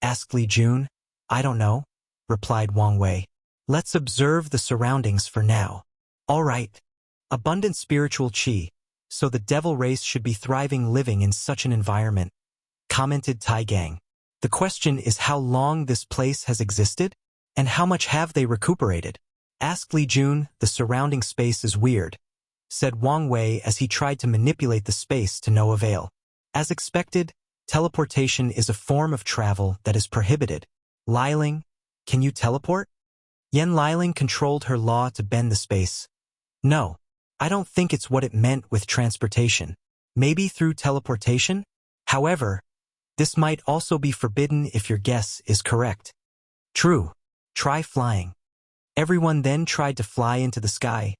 Asked Li Jun. I don't know, replied Wang Wei. Let's observe the surroundings for now. All right. Abundant spiritual qi, so the devil race should be thriving living in such an environment, commented Tai Gang. The question is how long this place has existed, and how much have they recuperated? Asked Li Jun. The surrounding space is weird, said Wang Wei as he tried to manipulate the space to no avail. As expected, teleportation is a form of travel that is prohibited. Liling, can you teleport? Yen Liling controlled her law to bend the space. No, I don't think it's what it meant with transportation. Maybe through teleportation? However, this might also be forbidden if your guess is correct. True. Try flying. Everyone then tried to fly into the sky,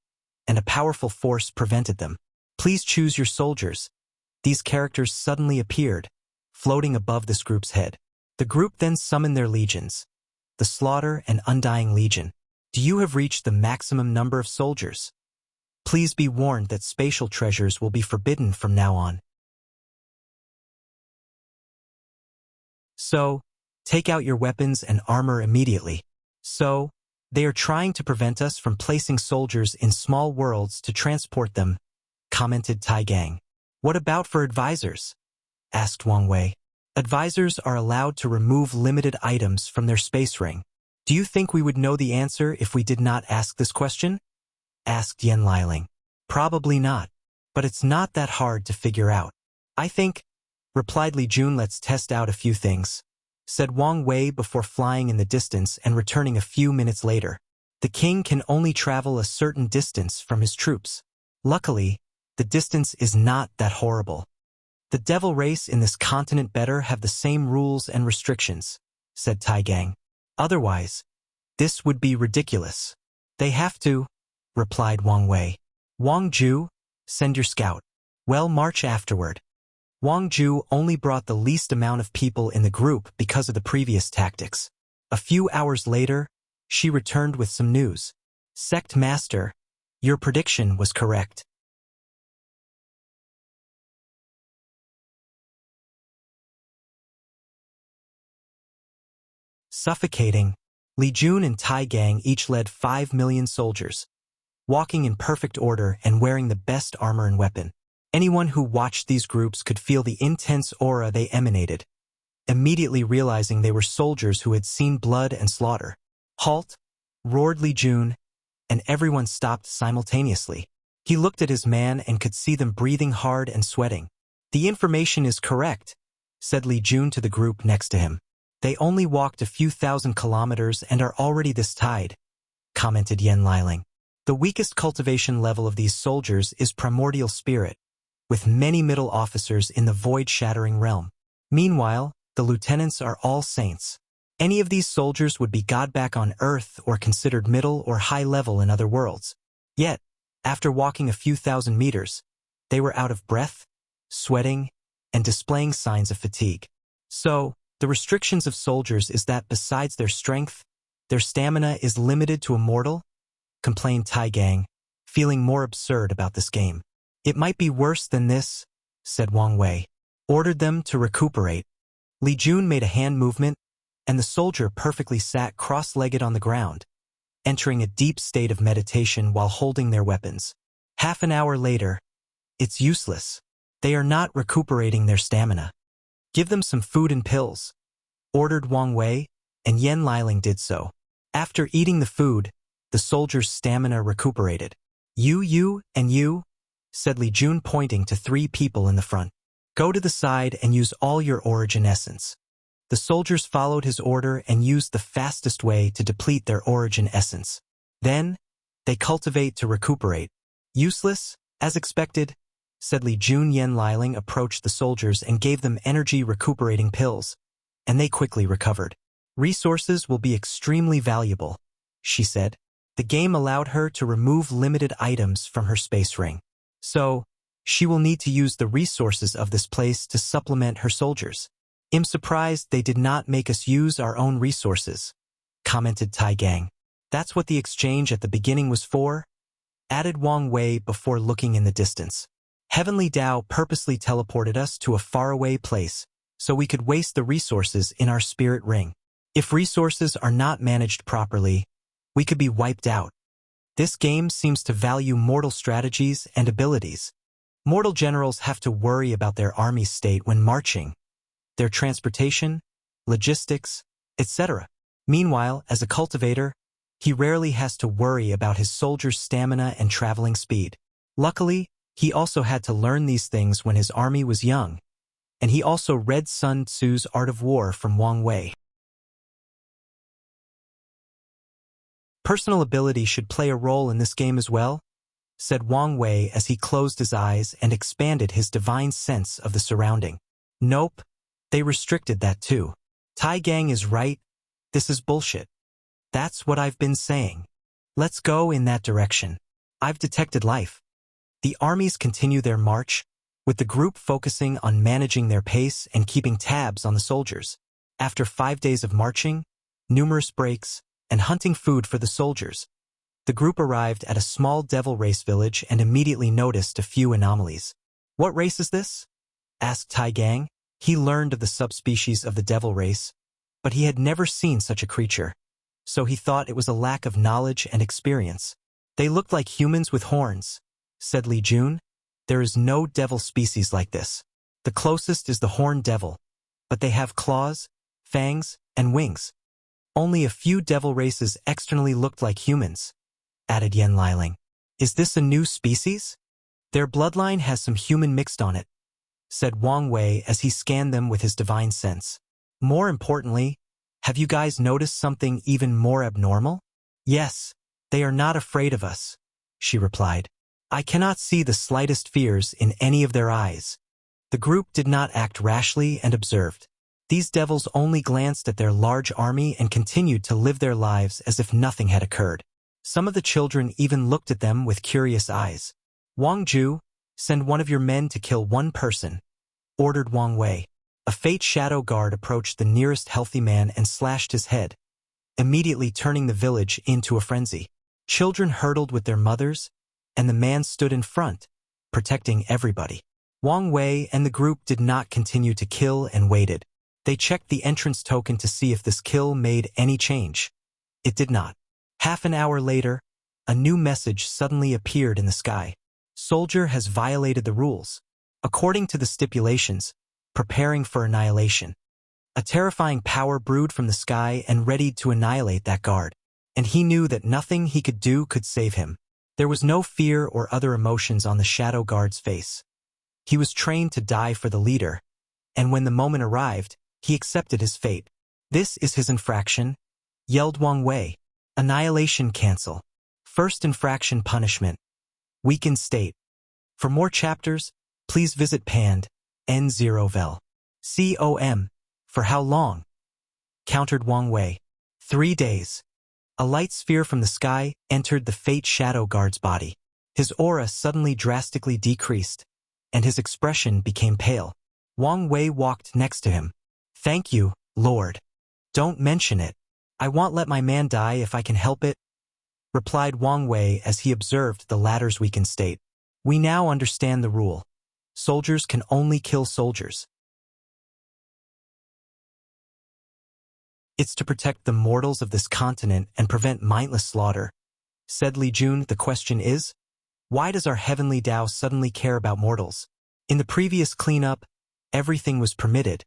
and a powerful force prevented them. Please choose your soldiers. These characters suddenly appeared, floating above this group's head. The group then summoned their legions, the Slaughter and Undying Legion. Do you have reached the maximum number of soldiers? Please be warned that spatial treasures will be forbidden from now on. So, take out your weapons and armor immediately. So, they are trying to prevent us from placing soldiers in small worlds to transport them, commented Tai Gang. What about for advisors? Asked Wang Wei. Advisors are allowed to remove limited items from their space ring. Do you think we would know the answer if we did not ask this question? Asked Yen Liling. Probably not, but it's not that hard to figure out. I think, replied Li Jun. Let's test out a few things, said Wang Wei before flying in the distance and returning a few minutes later. The king can only travel a certain distance from his troops. Luckily, the distance is not that horrible. The devil race in this continent better have the same rules and restrictions, said Tai Gang. Otherwise, this would be ridiculous. They have to, replied Wang Wei. Wang Ju, send your scout. Well, march afterward. Wang Ju only brought the least amount of people in the group because of the previous tactics. A few hours later, she returned with some news. Sect Master, your prediction was correct. Suffocating, Li Jun and Tai Gang each led 5 million soldiers, walking in perfect order and wearing the best armor and weapon. Anyone who watched these groups could feel the intense aura they emanated. immediately realizing they were soldiers who had seen blood and slaughter. "Halt!" roared Li Jun, and everyone stopped simultaneously. He looked at his man and could see them breathing hard and sweating. "The information is correct," said Li Jun to the group next to him. "They only walked a few thousand kilometers and are already this tired," commented Yen Liling. "The weakest cultivation level of these soldiers is primordial spirit, with many middle officers in the void-shattering realm. Meanwhile, the lieutenants are all saints. Any of these soldiers would be god back on Earth or considered middle or high level in other worlds. Yet, after walking a few thousand meters, they were out of breath, sweating, and displaying signs of fatigue. So, the restrictions of soldiers is that besides their strength, their stamina is limited to a mortal," complained Tai Gang, feeling more absurd about this game. "It might be worse than this," said Wang Wei. "Ordered them to recuperate." Li Jun made a hand movement, and the soldier perfectly sat cross-legged on the ground, entering a deep state of meditation while holding their weapons. Half an hour later, "It's useless. They are not recuperating their stamina. Give them some food and pills," ordered Wang Wei, and Yen Liling did so. After eating the food, the soldier's stamina recuperated. You, and you," said Li Jun, pointing to 3 people in the front. "Go to the side and use all your origin essence." The soldiers followed his order and used the fastest way to deplete their origin essence. Then, they cultivate to recuperate. "Useless, as expected," said Li Jun. Yen Liling approached the soldiers and gave them energy-recuperating pills, and they quickly recovered. "Resources will be extremely valuable," she said. The game allowed her to remove limited items from her space ring. So, she will need to use the resources of this place to supplement her soldiers. "I'm surprised they did not make us use our own resources," commented Tai Gang. "That's what the exchange at the beginning was for," added Wang Wei before looking in the distance. "Heavenly Tao purposely teleported us to a faraway place, so we could waste the resources in our spirit ring. If resources are not managed properly, we could be wiped out. This game seems to value mortal strategies and abilities. Mortal generals have to worry about their army's state when marching, their transportation, logistics, etc. Meanwhile, as a cultivator, he rarely has to worry about his soldiers' stamina and traveling speed. Luckily, he also had to learn these things when his army was young, and he also read Sun Tzu's Art of War from Wang Wei. "Personal ability should play a role in this game as well," said Wang Wei as he closed his eyes and expanded his divine sense of the surrounding. "Nope, they restricted that too. Tai Gang is right, this is bullshit. That's what I've been saying. Let's go in that direction. I've detected life." The armies continue their march, with the group focusing on managing their pace and keeping tabs on the soldiers. After 5 days of marching, numerous breaks, and hunting food for the soldiers, the group arrived at a small devil race village and immediately noticed a few anomalies. "What race is this?" asked Tai Gang. He learned of the subspecies of the devil race, but he had never seen such a creature, so he thought it was a lack of knowledge and experience. "They looked like humans with horns," said Li Jun. "There is no devil species like this. The closest is the horned devil, but they have claws, fangs, and wings. Only a few devil races externally looked like humans," added Yen Liling. "Is this a new species?" "Their bloodline has some human mixed on it," said Wang Wei as he scanned them with his divine sense. "More importantly, have you guys noticed something even more abnormal?" "Yes, they are not afraid of us," she replied. "I cannot see the slightest fears in any of their eyes." The group did not act rashly and observed. These devils only glanced at their large army and continued to live their lives as if nothing had occurred. Some of the children even looked at them with curious eyes. "Wang Ju, send one of your men to kill one person," ordered Wang Wei. A fate shadow guard approached the nearest healthy man and slashed his head, immediately turning the village into a frenzy. Children hurtled with their mothers, and the man stood in front, protecting everybody. Wang Wei and the group did not continue to kill and waited. They checked the entrance token to see if this kill made any change. It did not. Half an hour later, a new message suddenly appeared in the sky. "Soldier has violated the rules. According to the stipulations, preparing for annihilation." A terrifying power brewed from the sky and readied to annihilate that guard. And he knew that nothing he could do could save him. There was no fear or other emotions on the shadow guard's face. He was trained to die for the leader, and when the moment arrived, he accepted his fate. "This is his infraction," yelled Wang Wei. "Annihilation cancel. First infraction punishment. Weakened state." For more chapters, please visit Pand, N0vel. COM. "For how long?" countered Wang Wei. 3 days. A light sphere from the sky entered the Fate Shadow Guard's body. His aura suddenly drastically decreased, and his expression became pale. Wang Wei walked next to him. "Thank you, Lord. Don't mention it. I won't let my man die if I can help it," replied Wang Wei as he observed the latter's weakened state. "We now understand the rule. Soldiers can only kill soldiers. It's to protect the mortals of this continent and prevent mindless slaughter," said Li Jun. "The question is, why does our heavenly Tao suddenly care about mortals? In the previous cleanup, everything was permitted,"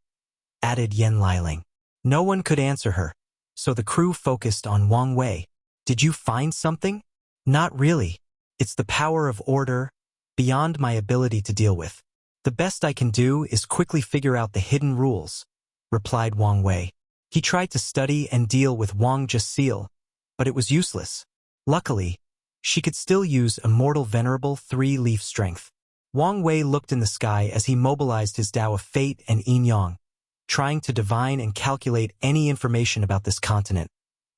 added Yen Liling. No one could answer her, so the crew focused on Wang Wei. "Did you find something?" "Not really. It's the power of order, beyond my ability to deal with. The best I can do is quickly figure out the hidden rules," replied Wang Wei. He tried to study and deal with Wang Jisil, but it was useless. Luckily, she could still use Immortal Venerable 3-leaf strength. Wang Wei looked in the sky as he mobilized his Tao of Fate and Yin Yang, trying to divine and calculate any information about this continent.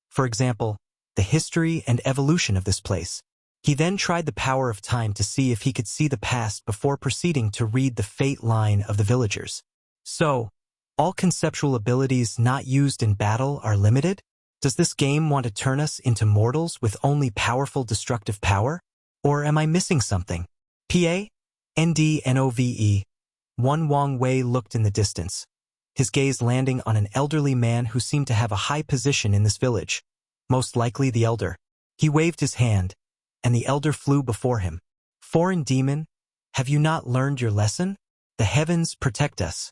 For example, the history and evolution of this place. He then tried the power of time to see if he could see the past before proceeding to read the fate line of the villagers. So, all conceptual abilities not used in battle are limited? Does this game want to turn us into mortals with only powerful destructive power? Or am I missing something? PANDNOVE. One Wang Wei looked in the distance, his gaze landing on an elderly man who seemed to have a high position in this village, most likely the elder. He waved his hand, and the elder flew before him. "Foreign demon, have you not learned your lesson? The heavens protect us."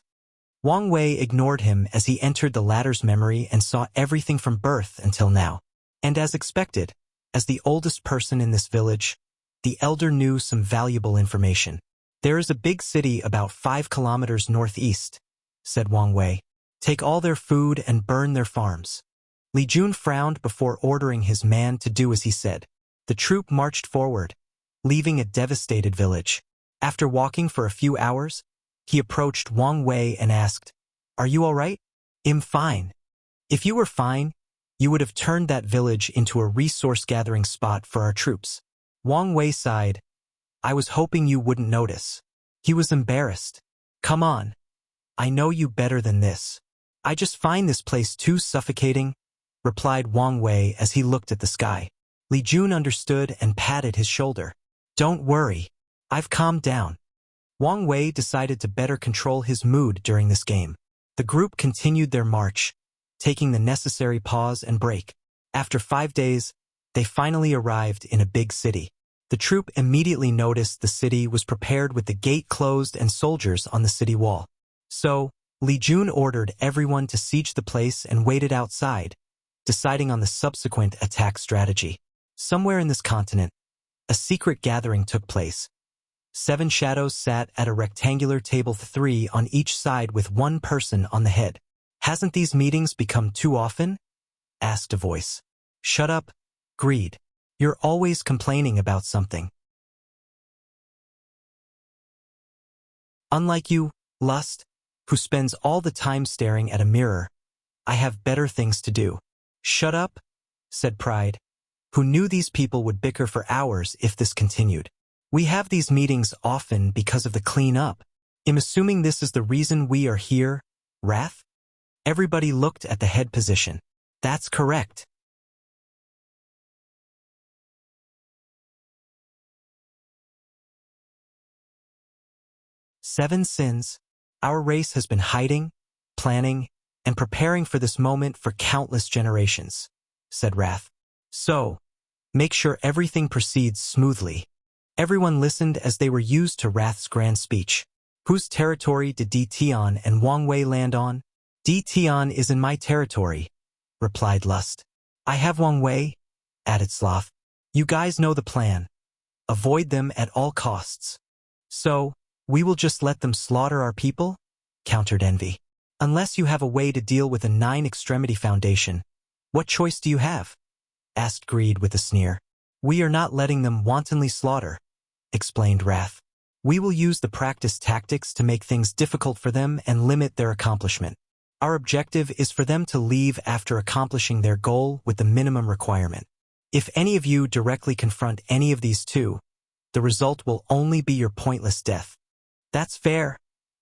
Wang Wei ignored him as he entered the latter's memory and saw everything from birth until now. And as expected, as the oldest person in this village, the elder knew some valuable information. "There is a big city about 5 kilometers northeast," said Wang Wei. "Take all their food and burn their farms." Li Jun frowned before ordering his man to do as he said. The troop marched forward, leaving a devastated village. After walking for a few hours, he approached Wang Wei and asked, "Are you all right?" "I'm fine. If you were fine, you would have turned that village into a resource-gathering spot for our troops." Wang Wei sighed. "I was hoping you wouldn't notice." He was embarrassed. "Come on. I know you better than this. I just find this place too suffocating," replied Wang Wei as he looked at the sky. Li Jun understood and patted his shoulder. "Don't worry. I've calmed down." Wang Wei decided to better control his mood during this game. The group continued their march, taking the necessary pause and break. After 5 days, they finally arrived in a big city. The troop immediately noticed the city was prepared with the gate closed and soldiers on the city wall. So, Li Jun ordered everyone to siege the place and waited outside, deciding on the subsequent attack strategy. Somewhere in this continent, a secret gathering took place. 7 shadows sat at a rectangular table, 3 on each side with 1 person on the head. "Hasn't these meetings become too often?" asked a voice. "Shut up, Greed. You're always complaining about something." "Unlike you, Lust, who spends all the time staring at a mirror, I have better things to do." "Shut up," said Pride, who knew these people would bicker for hours if this continued. "We have these meetings often because of the clean-up. I'm assuming this is the reason we are here, Wrath?" Everybody looked at the head position. "That's correct." "7 sins. Our race has been hiding, planning, and preparing for this moment for countless generations," said Wrath. "So, make sure everything proceeds smoothly." Everyone listened as they were used to Wrath's grand speech. "Whose territory did Tian and Wang Wei land on?" Tian is in my territory, replied Lust. I have Wang Wei, added Sloth. You guys know the plan. Avoid them at all costs. So, we will just let them slaughter our people? Countered Envy. Unless you have a way to deal with a 9-extremity foundation, what choice do you have? Asked Greed with a sneer. We are not letting them wantonly slaughter, explained Wrath. We will use the practice tactics to make things difficult for them and limit their accomplishment. Our objective is for them to leave after accomplishing their goal with the minimum requirement. If any of you directly confront any of these two, the result will only be your pointless death. That's fair,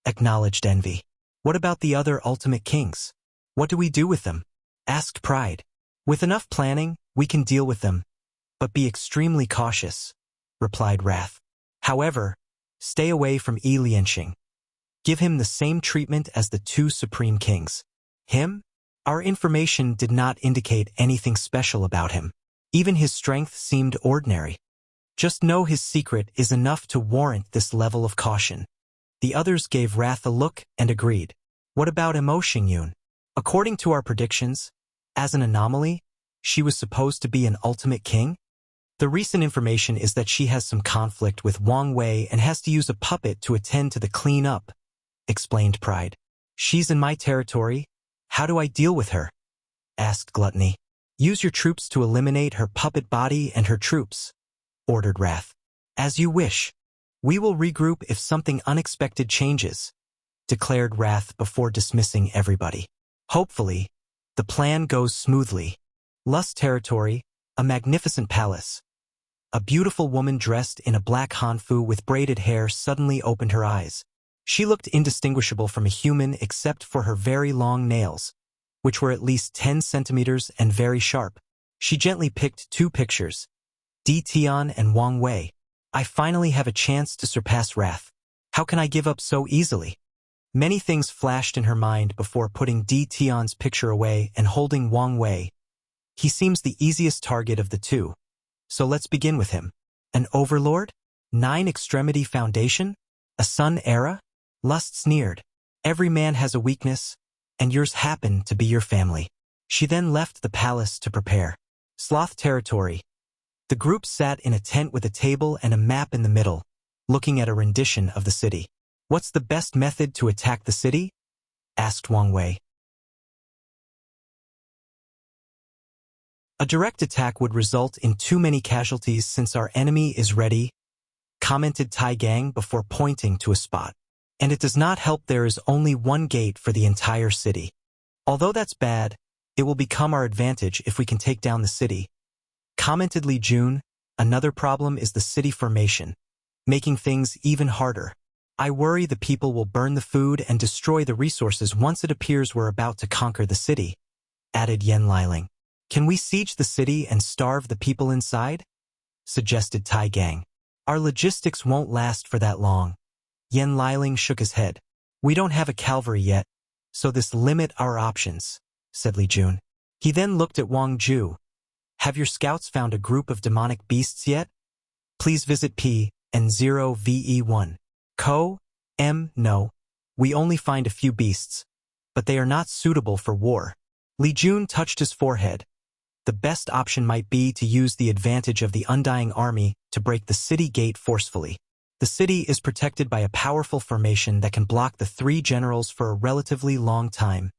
acknowledged Envy. What about the other ultimate kings? What do we do with them? Asked Pride. With enough planning, we can deal with them, but be extremely cautious, replied Wrath. However, stay away from Yi Lianxing. Give him the same treatment as the 2 supreme kings. Him? Our information did not indicate anything special about him. Even his strength seemed ordinary. Just know his secret is enough to warrant this level of caution. The others gave Wrath a look and agreed. What about Mo Xingyun? According to our predictions, as an anomaly, she was supposed to be an ultimate king? The recent information is that she has some conflict with Wang Wei and has to use a puppet to attend to the clean-up, explained Pride. She's in my territory. How do I deal with her? Asked Gluttony. Use your troops to eliminate her puppet body and her troops, ordered Wrath. As you wish. We will regroup if something unexpected changes, declared Wrath before dismissing everybody. Hopefully, the plan goes smoothly. Lust territory, a magnificent palace. A beautiful woman dressed in a black hanfu with braided hair suddenly opened her eyes. She looked indistinguishable from a human except for her very long nails, which were at least 10 centimeters and very sharp. She gently picked 2 pictures, Tian and Wang Wei. I finally have a chance to surpass Wrath. How can I give up so easily? Many things flashed in her mind before putting Tian's picture away and holding Wang Wei. He seems the easiest target of the 2. So let's begin with him. An overlord? 9-extremity foundation? A Sun era? Lust sneered. Every man has a weakness, and yours happen to be your family. She then left the palace to prepare. Sloth territory. The group sat in a tent with a table and a map in the middle, looking at a rendition of the city. What's the best method to attack the city? Asked Wang Wei. A direct attack would result in too many casualties since our enemy is ready, commented Tai Gang before pointing to a spot. And it does not help there is only one gate for the entire city. Although that's bad, it will become our advantage if we can take down the city, commented Li Jun. Another problem is the city formation, making things even harder. I worry the people will burn the food and destroy the resources once it appears we're about to conquer the city, added Yen Liling. Can we siege the city and starve the people inside? Suggested Tai Gang. Our logistics won't last for that long. Yen Liling shook his head. We don't have a cavalry yet, so this limit our options, said Li Jun. He then looked at Wang Ju. Have your scouts found a group of demonic beasts yet? Please visit P&0VE1. No. We only find a few beasts, but they are not suitable for war. Li Jun touched his forehead. The best option might be to use the advantage of the Undying Army to break the city gate forcefully. The city is protected by a powerful formation that can block the 3 generals for a relatively long time,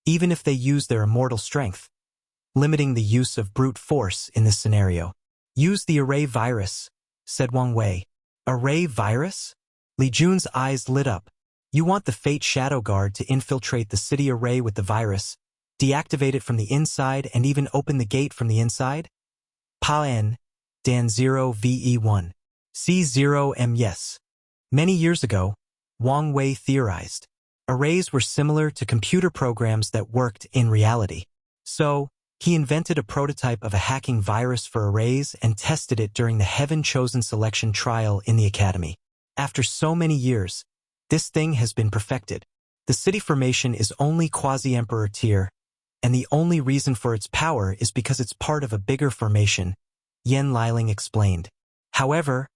even if they use their immortal strength, limiting the use of brute force in this scenario. Use the array virus, said Wang Wei. Array virus? Li Jun's eyes lit up. You want the Fate Shadow Guard to infiltrate the city array with the virus, deactivate it from the inside and even open the gate from the inside? Pa-N, Dan0VE1. C0M yes. Many years ago, Wang Wei theorized, arrays were similar to computer programs that worked in reality. So, he invented a prototype of a hacking virus for arrays and tested it during the Heaven-Chosen Selection trial in the Academy. After so many years, this thing has been perfected. The city formation is only quasi-emperor tier, and the only reason for its power is because it's part of a bigger formation, Yen Liling explained. However,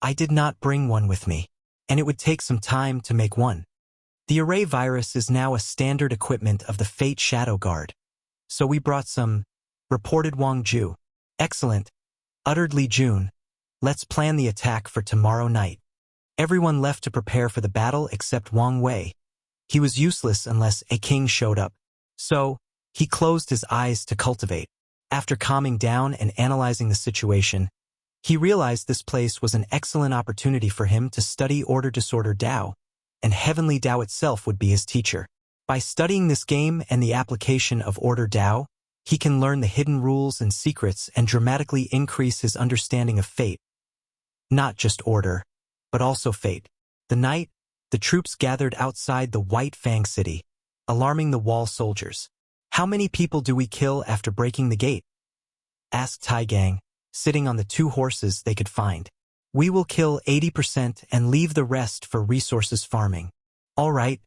I did not bring one with me, and it would take some time to make one. The array virus is now a standard equipment of the Fate Shadow Guard. So we brought some, reported Wang Ju. Excellent, uttered Li Jun. Let's plan the attack for tomorrow night. Everyone left to prepare for the battle except Wang Wei. He was useless unless a king showed up. So, he closed his eyes to cultivate. After calming down and analyzing the situation, he realized this place was an excellent opportunity for him to study order-disorder Dao, and Heavenly Dao itself would be his teacher. By studying this game and the application of order Dao, he can learn the hidden rules and secrets and dramatically increase his understanding of fate. Not just order, but also fate. The night, the troops gathered outside the White Fang City, alarming the wall soldiers. How many people do we kill after breaking the gate? Asked Tai Gang, sitting on the 2 horses they could find. We will kill 80% and leave the rest for resources farming. All right.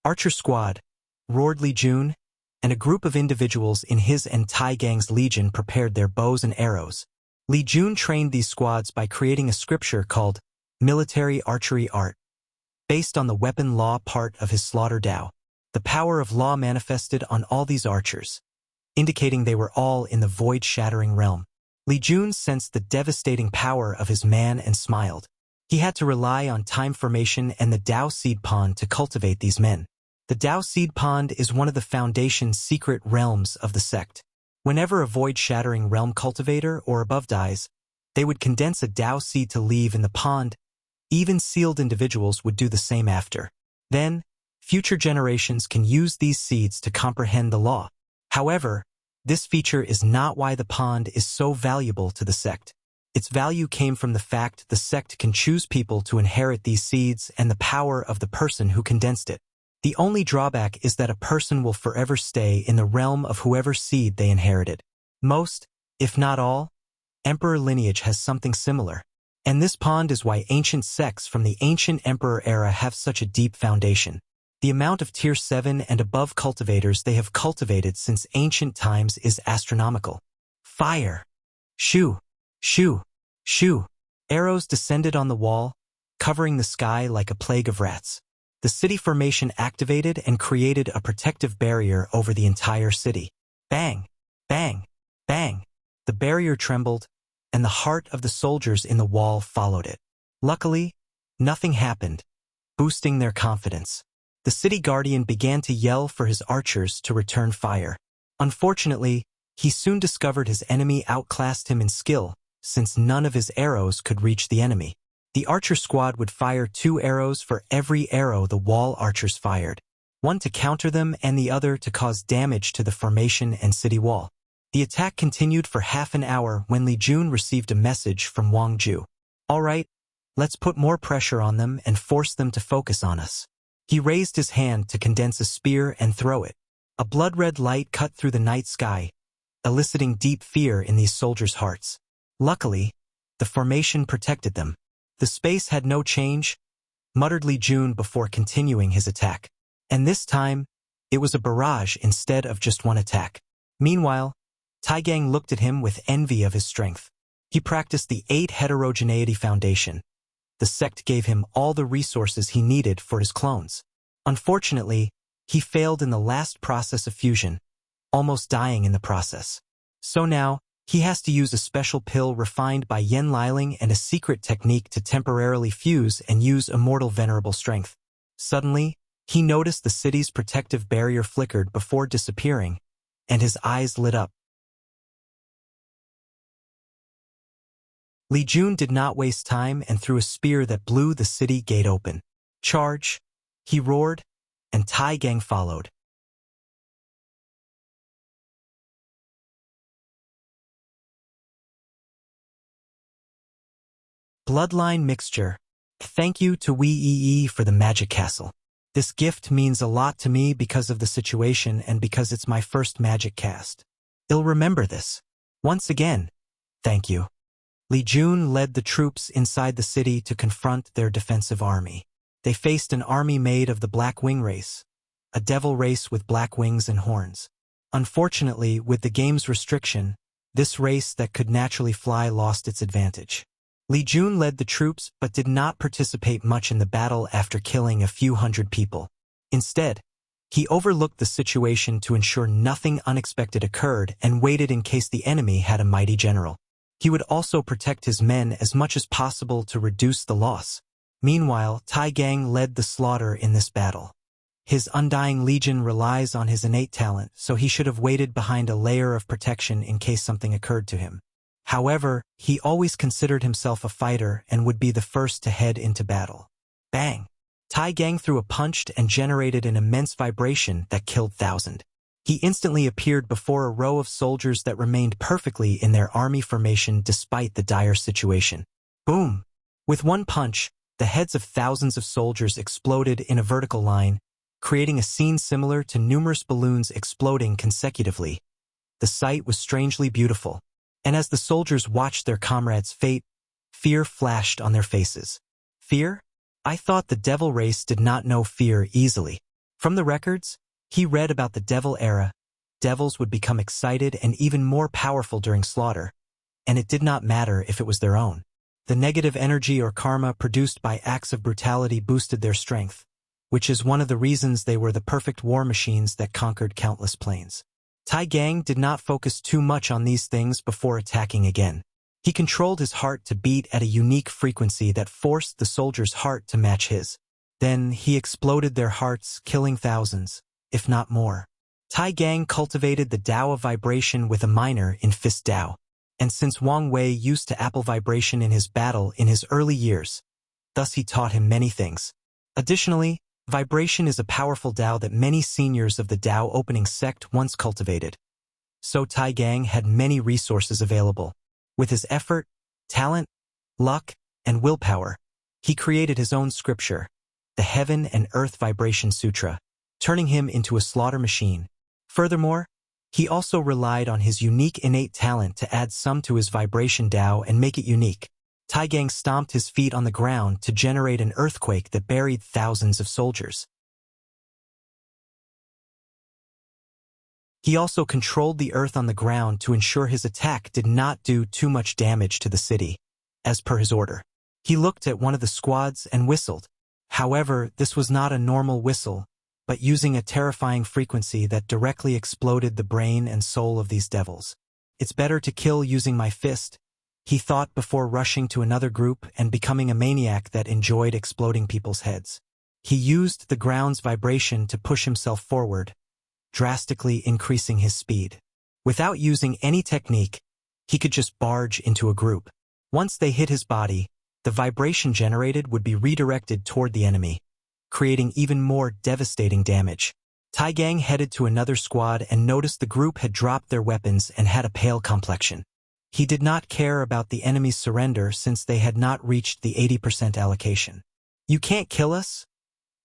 Archer Squad, roared Li Jun, and a group of individuals in his and Tai Gang's legion prepared their bows and arrows. Li Jun trained these squads by creating a scripture called Military Archery Art. Based on the weapon law part of his slaughter Dao, the power of law manifested on all these archers, indicating they were all in the void-shattering realm. Li Jun sensed the devastating power of his man and smiled. He had to rely on time formation and the Dao Seed Pond to cultivate these men. The Dao Seed Pond is one of the Foundation's secret realms of the sect. Whenever a void-shattering realm cultivator or above dies, they would condense a Dao seed to leave in the pond. Even sealed individuals would do the same after. Then, future generations can use these seeds to comprehend the law. However, this feature is not why the pond is so valuable to the sect. Its value came from the fact the sect can choose people to inherit these seeds and the power of the person who condensed it. The only drawback is that a person will forever stay in the realm of whoever seed they inherited. Most, if not all, emperor lineage has something similar. And this pond is why ancient sects from the ancient emperor era have such a deep foundation. The amount of tier 7 and above cultivators they have cultivated since ancient times is astronomical. Fire! Shoo! Shoo! Shoo! Arrows descended on the wall, covering the sky like a plague of rats. The city formation activated and created a protective barrier over the entire city. Bang! Bang! Bang! The barrier trembled, and the heart of the soldiers in the wall followed it. Luckily, nothing happened, boosting their confidence. The city guardian began to yell for his archers to return fire. Unfortunately, he soon discovered his enemy outclassed him in skill, since none of his arrows could reach the enemy. The archer squad would fire 2 arrows for every arrow the wall archers fired, one to counter them and the other to cause damage to the formation and city wall. The attack continued for half an hour when Li Jun received a message from Wang Ju. All right, let's put more pressure on them and force them to focus on us. He raised his hand to condense a spear and throw it. A blood-red light cut through the night sky, eliciting deep fear in these soldiers' hearts. Luckily, the formation protected them. The space had no change, muttered Li Jun before continuing his attack. And this time, it was a barrage instead of just one attack. Meanwhile, Tai Gang looked at him with envy of his strength. He practiced the 8 Heterogeneity Foundation. The sect gave him all the resources he needed for his clones. Unfortunately, he failed in the last process of fusion, almost dying in the process. So now, he has to use a special pill refined by Yen Liling and a secret technique to temporarily fuse and use immortal venerable strength. Suddenly, he noticed the city's protective barrier flickered before disappearing, and his eyes lit up. Li Jun did not waste time and threw a spear that blew the city gate open. Charge! He roared, and Tai Gang followed. Bloodline Mixture. Thank you to Wee for the magic castle. This gift means a lot to me because of the situation and because it's my first magic cast. I'll remember this. Once again, thank you. Li Jun led the troops inside the city to confront their defensive army. They faced an army made of the Black Wing race, a devil race with black wings and horns. Unfortunately, with the game's restriction, this race that could naturally fly lost its advantage. Li Jun led the troops but did not participate much in the battle after killing a few hundred people. Instead, he overlooked the situation to ensure nothing unexpected occurred and waited in case the enemy had a mighty general. He would also protect his men as much as possible to reduce the loss. Meanwhile, Tai Gang led the slaughter in this battle. His undying legion relies on his innate talent, so he should have waited behind a layer of protection in case something occurred to him. However, he always considered himself a fighter and would be the first to head into battle. Bang! Tai Gang threw a punch and generated an immense vibration that killed thousands. He instantly appeared before a row of soldiers that remained perfectly in their army formation despite the dire situation. Boom! With one punch, the heads of thousands of soldiers exploded in a vertical line, creating a scene similar to numerous balloons exploding consecutively. The sight was strangely beautiful, and as the soldiers watched their comrades' fate, fear flashed on their faces. Fear? I thought the devil race did not know fear easily. From the records, he read about the devil era. Devils would become excited and even more powerful during slaughter, and it did not matter if it was their own. The negative energy or karma produced by acts of brutality boosted their strength, which is one of the reasons they were the perfect war machines that conquered countless planes. Tai Gang did not focus too much on these things before attacking again. He controlled his heart to beat at a unique frequency that forced the soldier's heart to match his. Then he exploded their hearts, killing thousands, if not more. Tai Gang cultivated the Tao of vibration with a minor in Fist Tao, and since Wang Wei used to apple vibration in his battle in his early years, thus he taught him many things. Additionally, vibration is a powerful Tao that many seniors of the Tao opening sect once cultivated. So Tai Gang had many resources available. With his effort, talent, luck, and willpower, he created his own scripture, the Heaven and Earth Vibration Sutra, turning him into a slaughter machine. Furthermore, he also relied on his unique innate talent to add some to his vibration Tao and make it unique. Tai Gang stomped his feet on the ground to generate an earthquake that buried thousands of soldiers. He also controlled the earth on the ground to ensure his attack did not do too much damage to the city, as per his order. He looked at one of the squads and whistled. However, this was not a normal whistle, but using a terrifying frequency that directly exploded the brain and soul of these devils. It's better to kill using my fist, he thought before rushing to another group and becoming a maniac that enjoyed exploding people's heads. He used the ground's vibration to push himself forward, drastically increasing his speed. Without using any technique, he could just barge into a group. Once they hit his body, the vibration generated would be redirected toward the enemy, creating even more devastating damage. Tai Gang headed to another squad and noticed the group had dropped their weapons and had a pale complexion. He did not care about the enemy's surrender since they had not reached the 80% allocation. "You can't kill us?"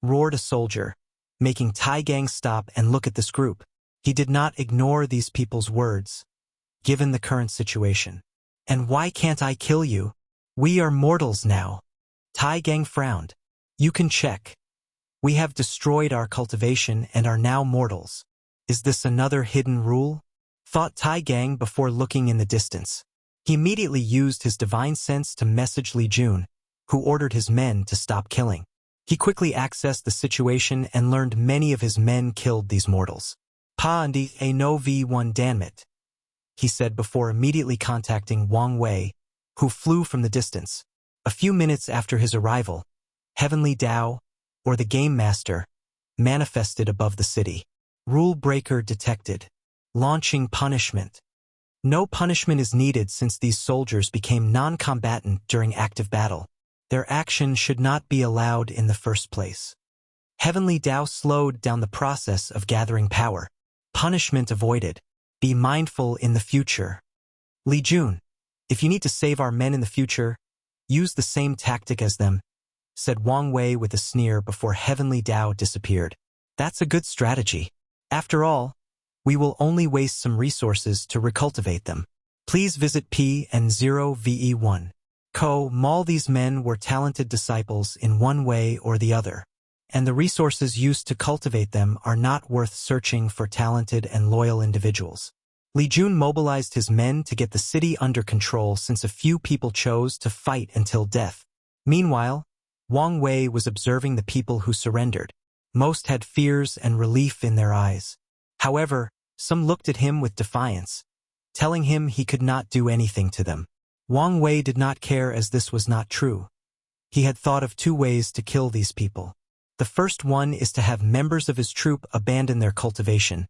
roared a soldier, making Tai Gang stop and look at this group. He did not ignore these people's words, given the current situation. "And why can't I kill you? We are mortals now." Tai Gang frowned. "You can check. We have destroyed our cultivation and are now mortals. Is this another hidden rule?" thought Tai Gang before looking in the distance. He immediately used his divine sense to message Li Jun, who ordered his men to stop killing. He quickly accessed the situation and learned many of his men killed these mortals. "Pa ndi a no v1 danmit," he said before immediately contacting Wang Wei, who flew from the distance. A few minutes after his arrival, Heavenly Tao, or the Game Master, manifested above the city. Rule breaker detected. Launching punishment. No punishment is needed since these soldiers became non-combatant during active battle. Their action should not be allowed in the first place. Heavenly Tao slowed down the process of gathering power. Punishment avoided. Be mindful in the future. Li Jun, if you need to save our men in the future, use the same tactic as them, said Wang Wei with a sneer before Heavenly Tao disappeared. That's a good strategy. After all, we will only waste some resources to recultivate them. Please visit P and 0VE1. All these men were talented disciples in one way or the other, and the resources used to cultivate them are not worth searching for talented and loyal individuals. Li Jun mobilized his men to get the city under control since a few people chose to fight until death. Meanwhile, Wang Wei was observing the people who surrendered. Most had fears and relief in their eyes. However, some looked at him with defiance, telling him he could not do anything to them. Wang Wei did not care as this was not true. He had thought of 2 ways to kill these people. The first one is to have members of his troop abandon their cultivation,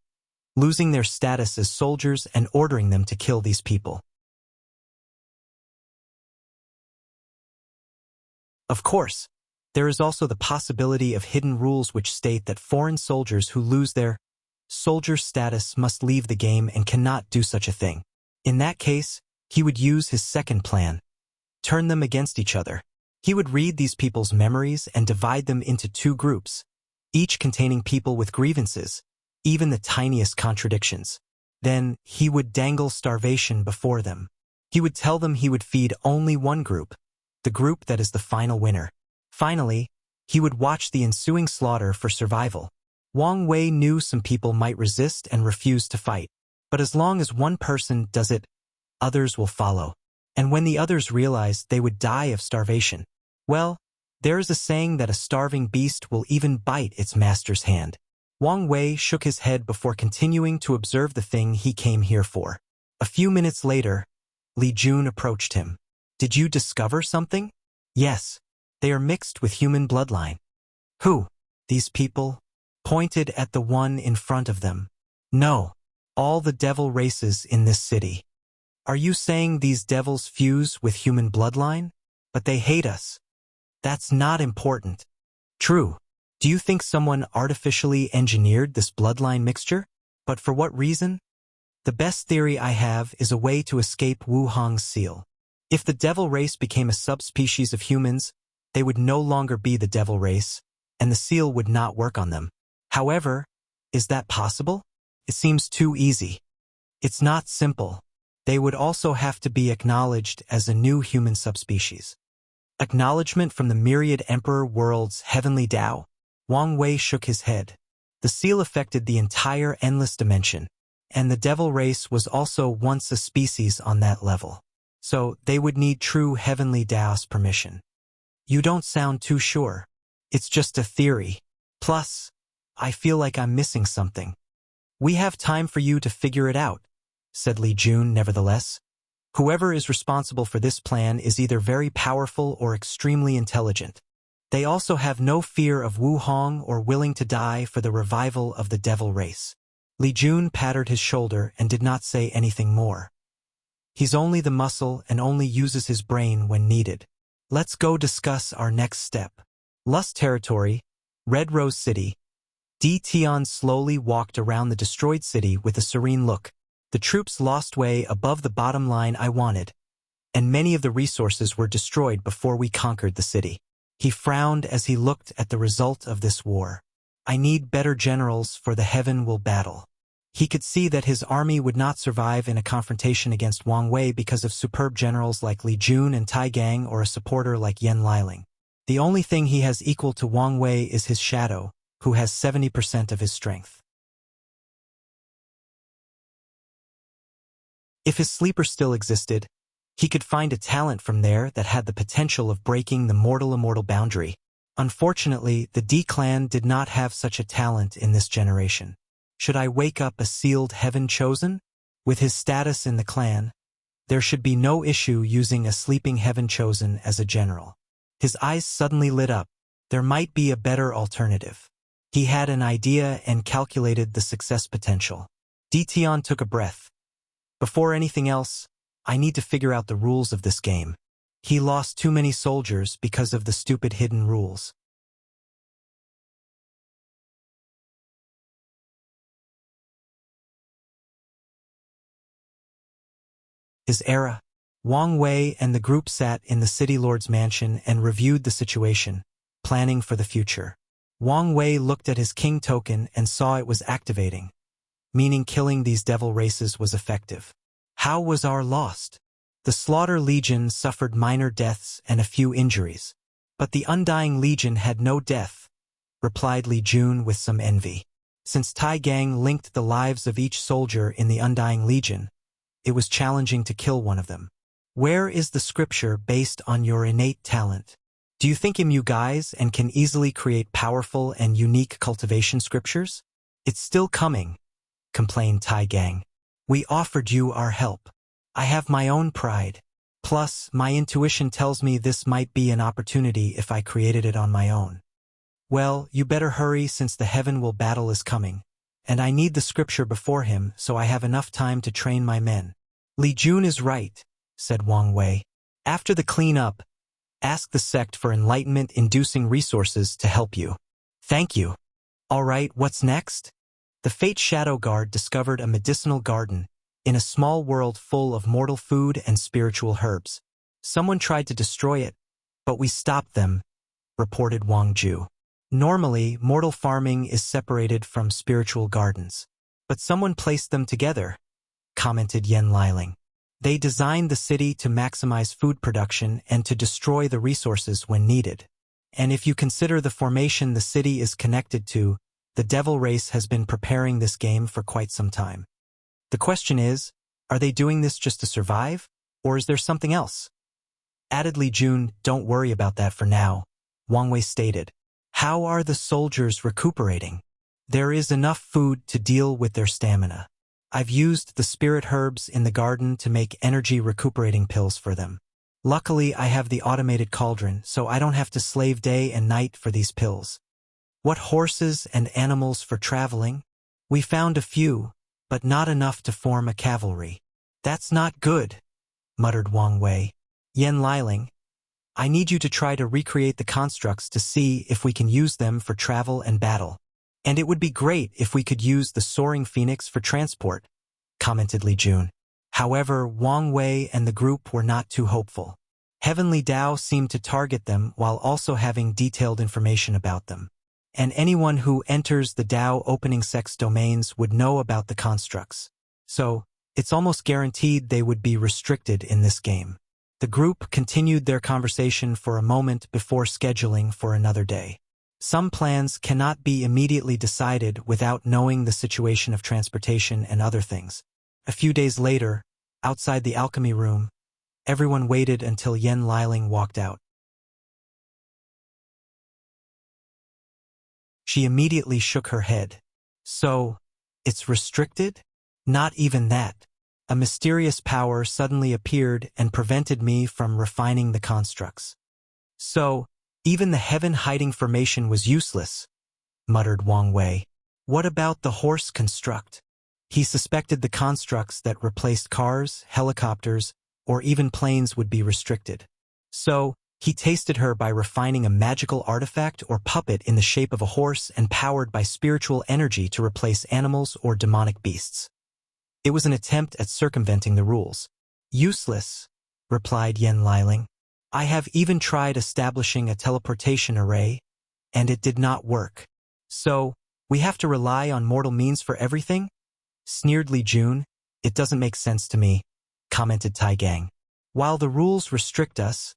losing their status as soldiers and ordering them to kill these people. Of course, there is also the possibility of hidden rules which state that foreign soldiers who lose their soldier status must leave the game and cannot do such a thing. In that case, he would use his second plan, turn them against each other. He would read these people's memories and divide them into 2 groups, each containing people with grievances, even the tiniest contradictions. Then, he would dangle starvation before them. He would tell them he would feed only one group, the group that is the final winner. Finally, he would watch the ensuing slaughter for survival. Wang Wei knew some people might resist and refuse to fight, but as long as one person does it, others will follow. And when the others realize they would die of starvation, well, there is a saying that a starving beast will even bite its master's hand. Wang Wei shook his head before continuing to observe the thing he came here for. A few minutes later, Li Jun approached him. Did you discover something? Yes, they are mixed with human bloodline. Who? These people? Pointed at the one in front of them. No, all the devil races in this city. Are you saying these devils fuse with human bloodline? But they hate us. That's not important. True. Do you think someone artificially engineered this bloodline mixture? But for what reason? The best theory I have is a way to escape Wu Hong's seal. If the devil race became a subspecies of humans, they would no longer be the devil race, and the seal would not work on them. However, is that possible? It seems too easy. It's not simple. They would also have to be acknowledged as a new human subspecies. Acknowledgement from the myriad emperor world's heavenly Tao? Wang Wei shook his head. The seal affected the entire endless dimension, and the devil race was also once a species on that level. So they would need true heavenly Tao's permission. You don't sound too sure. It's just a theory. Plus, I feel like I'm missing something. We have time for you to figure it out, said Li Jun nevertheless. Whoever is responsible for this plan is either very powerful or extremely intelligent. They also have no fear of Wu Hong or willing to die for the revival of the devil race. Li Jun patted his shoulder and did not say anything more. He's only the muscle and only uses his brain when needed. Let's go discuss our next step. Lust Territory, Red Rose City. Di Tian slowly walked around the destroyed city with a serene look. The troops lost way above the bottom line I wanted, and many of the resources were destroyed before we conquered the city. He frowned as he looked at the result of this war. I need better generals for the heaven will battle. He could see that his army would not survive in a confrontation against Wang Wei because of superb generals like Li Jun and Tai Gang or a supporter like Yan Liling. The only thing he has equal to Wang Wei is his shadow, who has 70% of his strength. If his sleeper still existed, he could find a talent from there that had the potential of breaking the mortal-immortal boundary. Unfortunately, the D clan did not have such a talent in this generation. Should I wake up a sealed heaven chosen? With his status in the clan, there should be no issue using a sleeping heaven chosen as a general. His eyes suddenly lit up. There might be a better alternative. He had an idea and calculated the success potential. Di Tian took a breath. Before anything else, I need to figure out the rules of this game. He lost too many soldiers because of the stupid hidden rules. His era. Wang Wei and the group sat in the city lord's mansion and reviewed the situation, planning for the future. Wang Wei looked at his king token and saw it was activating, meaning killing these devil races was effective. How was our lost? The Slaughter Legion suffered minor deaths and a few injuries. But the Undying Legion had no death, replied Li Jun with some envy. Since Tai Gang linked the lives of each soldier in the Undying Legion, it was challenging to kill one of them. Where is the scripture based on your innate talent? Do you think you guys and can easily create powerful and unique cultivation scriptures? It's still coming, complained Tai Gang. We offered you our help. I have my own pride. Plus, my intuition tells me this might be an opportunity if I created it on my own. Well, you better hurry since the heaven will battle is coming, and I need the scripture before him so I have enough time to train my men. Li Jun is right, said Wang Wei. After the cleanup, ask the sect for enlightenment-inducing resources to help you. Thank you. All right, what's next? The Fate Shadow Guard discovered a medicinal garden in a small world full of mortal food and spiritual herbs. Someone tried to destroy it, but we stopped them, reported Wang Ju. Normally, mortal farming is separated from spiritual gardens. But someone placed them together, commented Yen Liling. They designed the city to maximize food production and to destroy the resources when needed. And if you consider the formation the city is connected to, the devil race has been preparing this game for quite some time. The question is, are they doing this just to survive, or is there something else? Added Li Jun, don't worry about that for now, Wang Wei stated. How are the soldiers recuperating? There is enough food to deal with their stamina. I've used the spirit herbs in the garden to make energy recuperating pills for them. Luckily, I have the automated cauldron, so I don't have to slave day and night for these pills. What horses and animals for traveling? We found a few, but not enough to form a cavalry. That's not good, muttered Wang Wei. Yen Liling, I need you to try to recreate the constructs to see if we can use them for travel and battle. And it would be great if we could use the soaring phoenix for transport, commented Li Jun. However, Wang Wei and the group were not too hopeful. Heavenly Dao seemed to target them while also having detailed information about them. And anyone who enters the Dao opening sex domains would know about the constructs. So, it's almost guaranteed they would be restricted in this game. The group continued their conversation for a moment before scheduling for another day. Some plans cannot be immediately decided without knowing the situation of transportation and other things. A few days later, outside the alchemy room, everyone waited until Yen Liling walked out. She immediately shook her head. So, it's restricted? Not even that. A mysterious power suddenly appeared and prevented me from refining the constructs. So, even the heaven-hiding formation was useless, muttered Wang Wei. What about the horse construct? He suspected the constructs that replaced cars, helicopters, or even planes would be restricted. So, he tasted her by refining a magical artifact or puppet in the shape of a horse and powered by spiritual energy to replace animals or demonic beasts. It was an attempt at circumventing the rules. Useless, replied Yen Liling. I have even tried establishing a teleportation array, and it did not work. So, we have to rely on mortal means for everything? Sneered Li Jun. It doesn't make sense to me, commented Tai Gang. While the rules restrict us,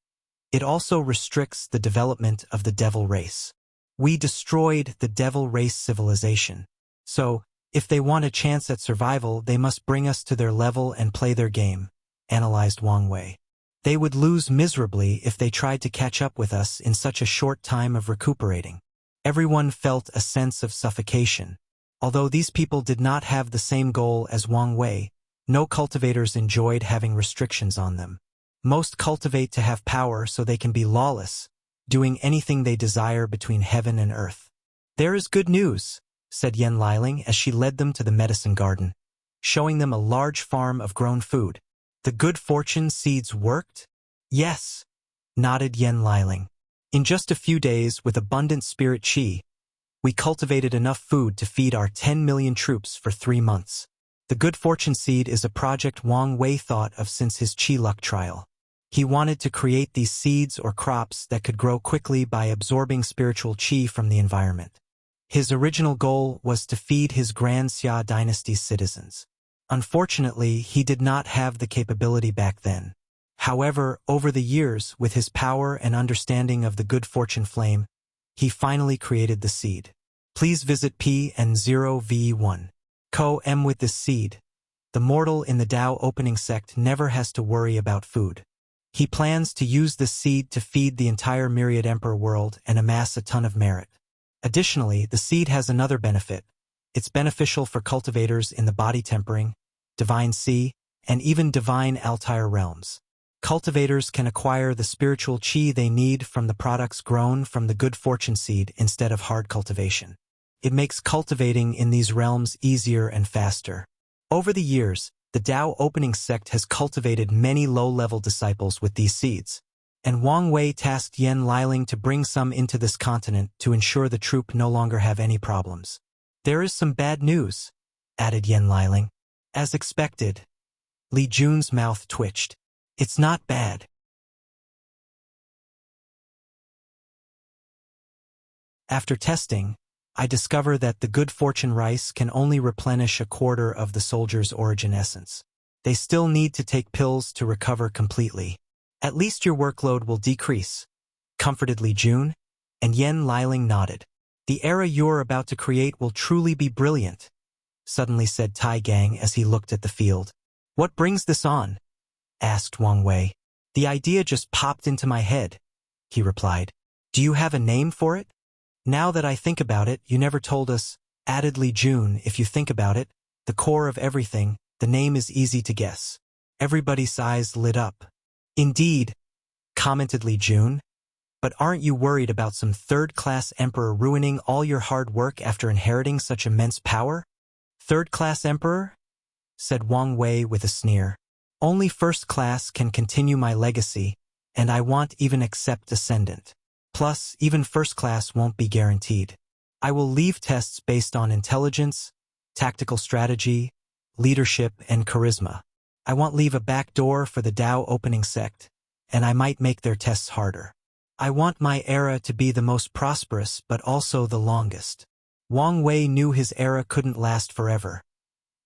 it also restricts the development of the devil race. We destroyed the devil race civilization. So, if they want a chance at survival, they must bring us to their level and play their game, analyzed Wang Wei. They would lose miserably if they tried to catch up with us in such a short time of recuperating. Everyone felt a sense of suffocation. Although these people did not have the same goal as Wang Wei, no cultivators enjoyed having restrictions on them. Most cultivate to have power so they can be lawless, doing anything they desire between heaven and earth. There is good news, said Yen Liling as she led them to the medicine garden, showing them a large farm of grown food. The good fortune seeds worked? Yes, nodded Yen Liling. In just a few days, with abundant spirit chi, we cultivated enough food to feed our 10 million troops for 3 months. The good fortune seed is a project Wang Wei thought of since his chi luck trial. He wanted to create these seeds or crops that could grow quickly by absorbing spiritual chi from the environment. His original goal was to feed his Grand Xia dynasty's citizens. Unfortunately, he did not have the capability back then. However, over the years, with his power and understanding of the good fortune flame, he finally created the seed. Please visit PN0V1. Co-M with this seed. The mortal in the Tao opening sect never has to worry about food. He plans to use this seed to feed the entire myriad emperor world and amass a ton of merit. Additionally, the seed has another benefit. It's beneficial for cultivators in the body tempering, divine sea, and even divine Altair realms. Cultivators can acquire the spiritual chi they need from the products grown from the good fortune seed instead of hard cultivation. It makes cultivating in these realms easier and faster. Over the years, the Tao opening sect has cultivated many low-level disciples with these seeds, and Wang Wei tasked Yen Liling to bring some into this continent to ensure the troop no longer have any problems. There is some bad news, added Yen Liling. As expected. Li Jun's mouth twitched. It's not bad. After testing, I discover that the good fortune rice can only replenish a quarter of the soldier's origin essence. They still need to take pills to recover completely. At least your workload will decrease, comforted Li Jun, and Yen Liling nodded. The era you're about to create will truly be brilliant, suddenly said Tai Gang as he looked at the field. What brings this on? Asked Wang Wei. The idea just popped into my head, he replied. Do you have a name for it? Now that I think about it, you never told us, added Li Jun. If you think about it, the core of everything, the name is easy to guess. Everybody's eyes lit up. Indeed, commented Li Jun. But aren't you worried about some third-class emperor ruining all your hard work after inheriting such immense power? Third-class emperor? Said Wang Wei with a sneer. Only first class can continue my legacy, and I won't even accept ascendant. Plus, even first class won't be guaranteed. I will leave tests based on intelligence, tactical strategy, leadership, and charisma. I won't leave a back door for the Tao opening sect, and I might make their tests harder. I want my era to be the most prosperous but also the longest. Wang Wei knew his era couldn't last forever.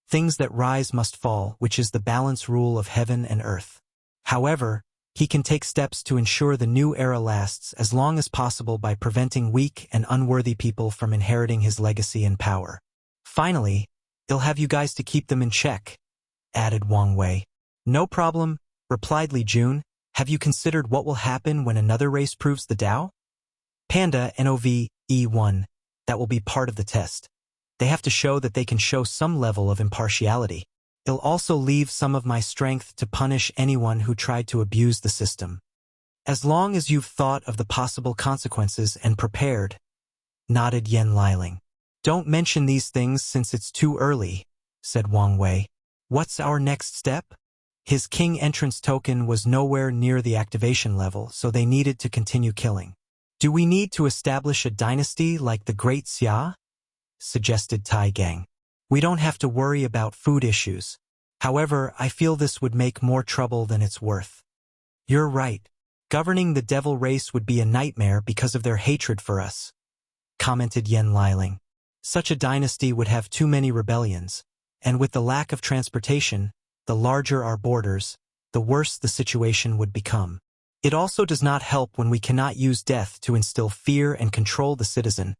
Things that rise must fall, which is the balance rule of heaven and earth. However, he can take steps to ensure the new era lasts as long as possible by preventing weak and unworthy people from inheriting his legacy and power. Finally, he'll have you guys to keep them in check, added Wang Wei. No problem, replied Li Jun. Have you considered what will happen when another race proves the Tao? Panda NOV-E1. That will be part of the test. They have to show that they can show some level of impartiality. It'll also leave some of my strength to punish anyone who tried to abuse the system. As long as you've thought of the possible consequences and prepared, nodded Yen Liling. Don't mention these things since it's too early, said Wang Wei. What's our next step? His king entrance token was nowhere near the activation level, so they needed to continue killing. Do we need to establish a dynasty like the Great Xia? Suggested Tai Gang. We don't have to worry about food issues. However, I feel this would make more trouble than it's worth. You're right. Governing the devil race would be a nightmare because of their hatred for us, commented Yen Liling. Such a dynasty would have too many rebellions, and with the lack of transportation, the larger our borders, the worse the situation would become. It also does not help when we cannot use death to instill fear and control the citizen.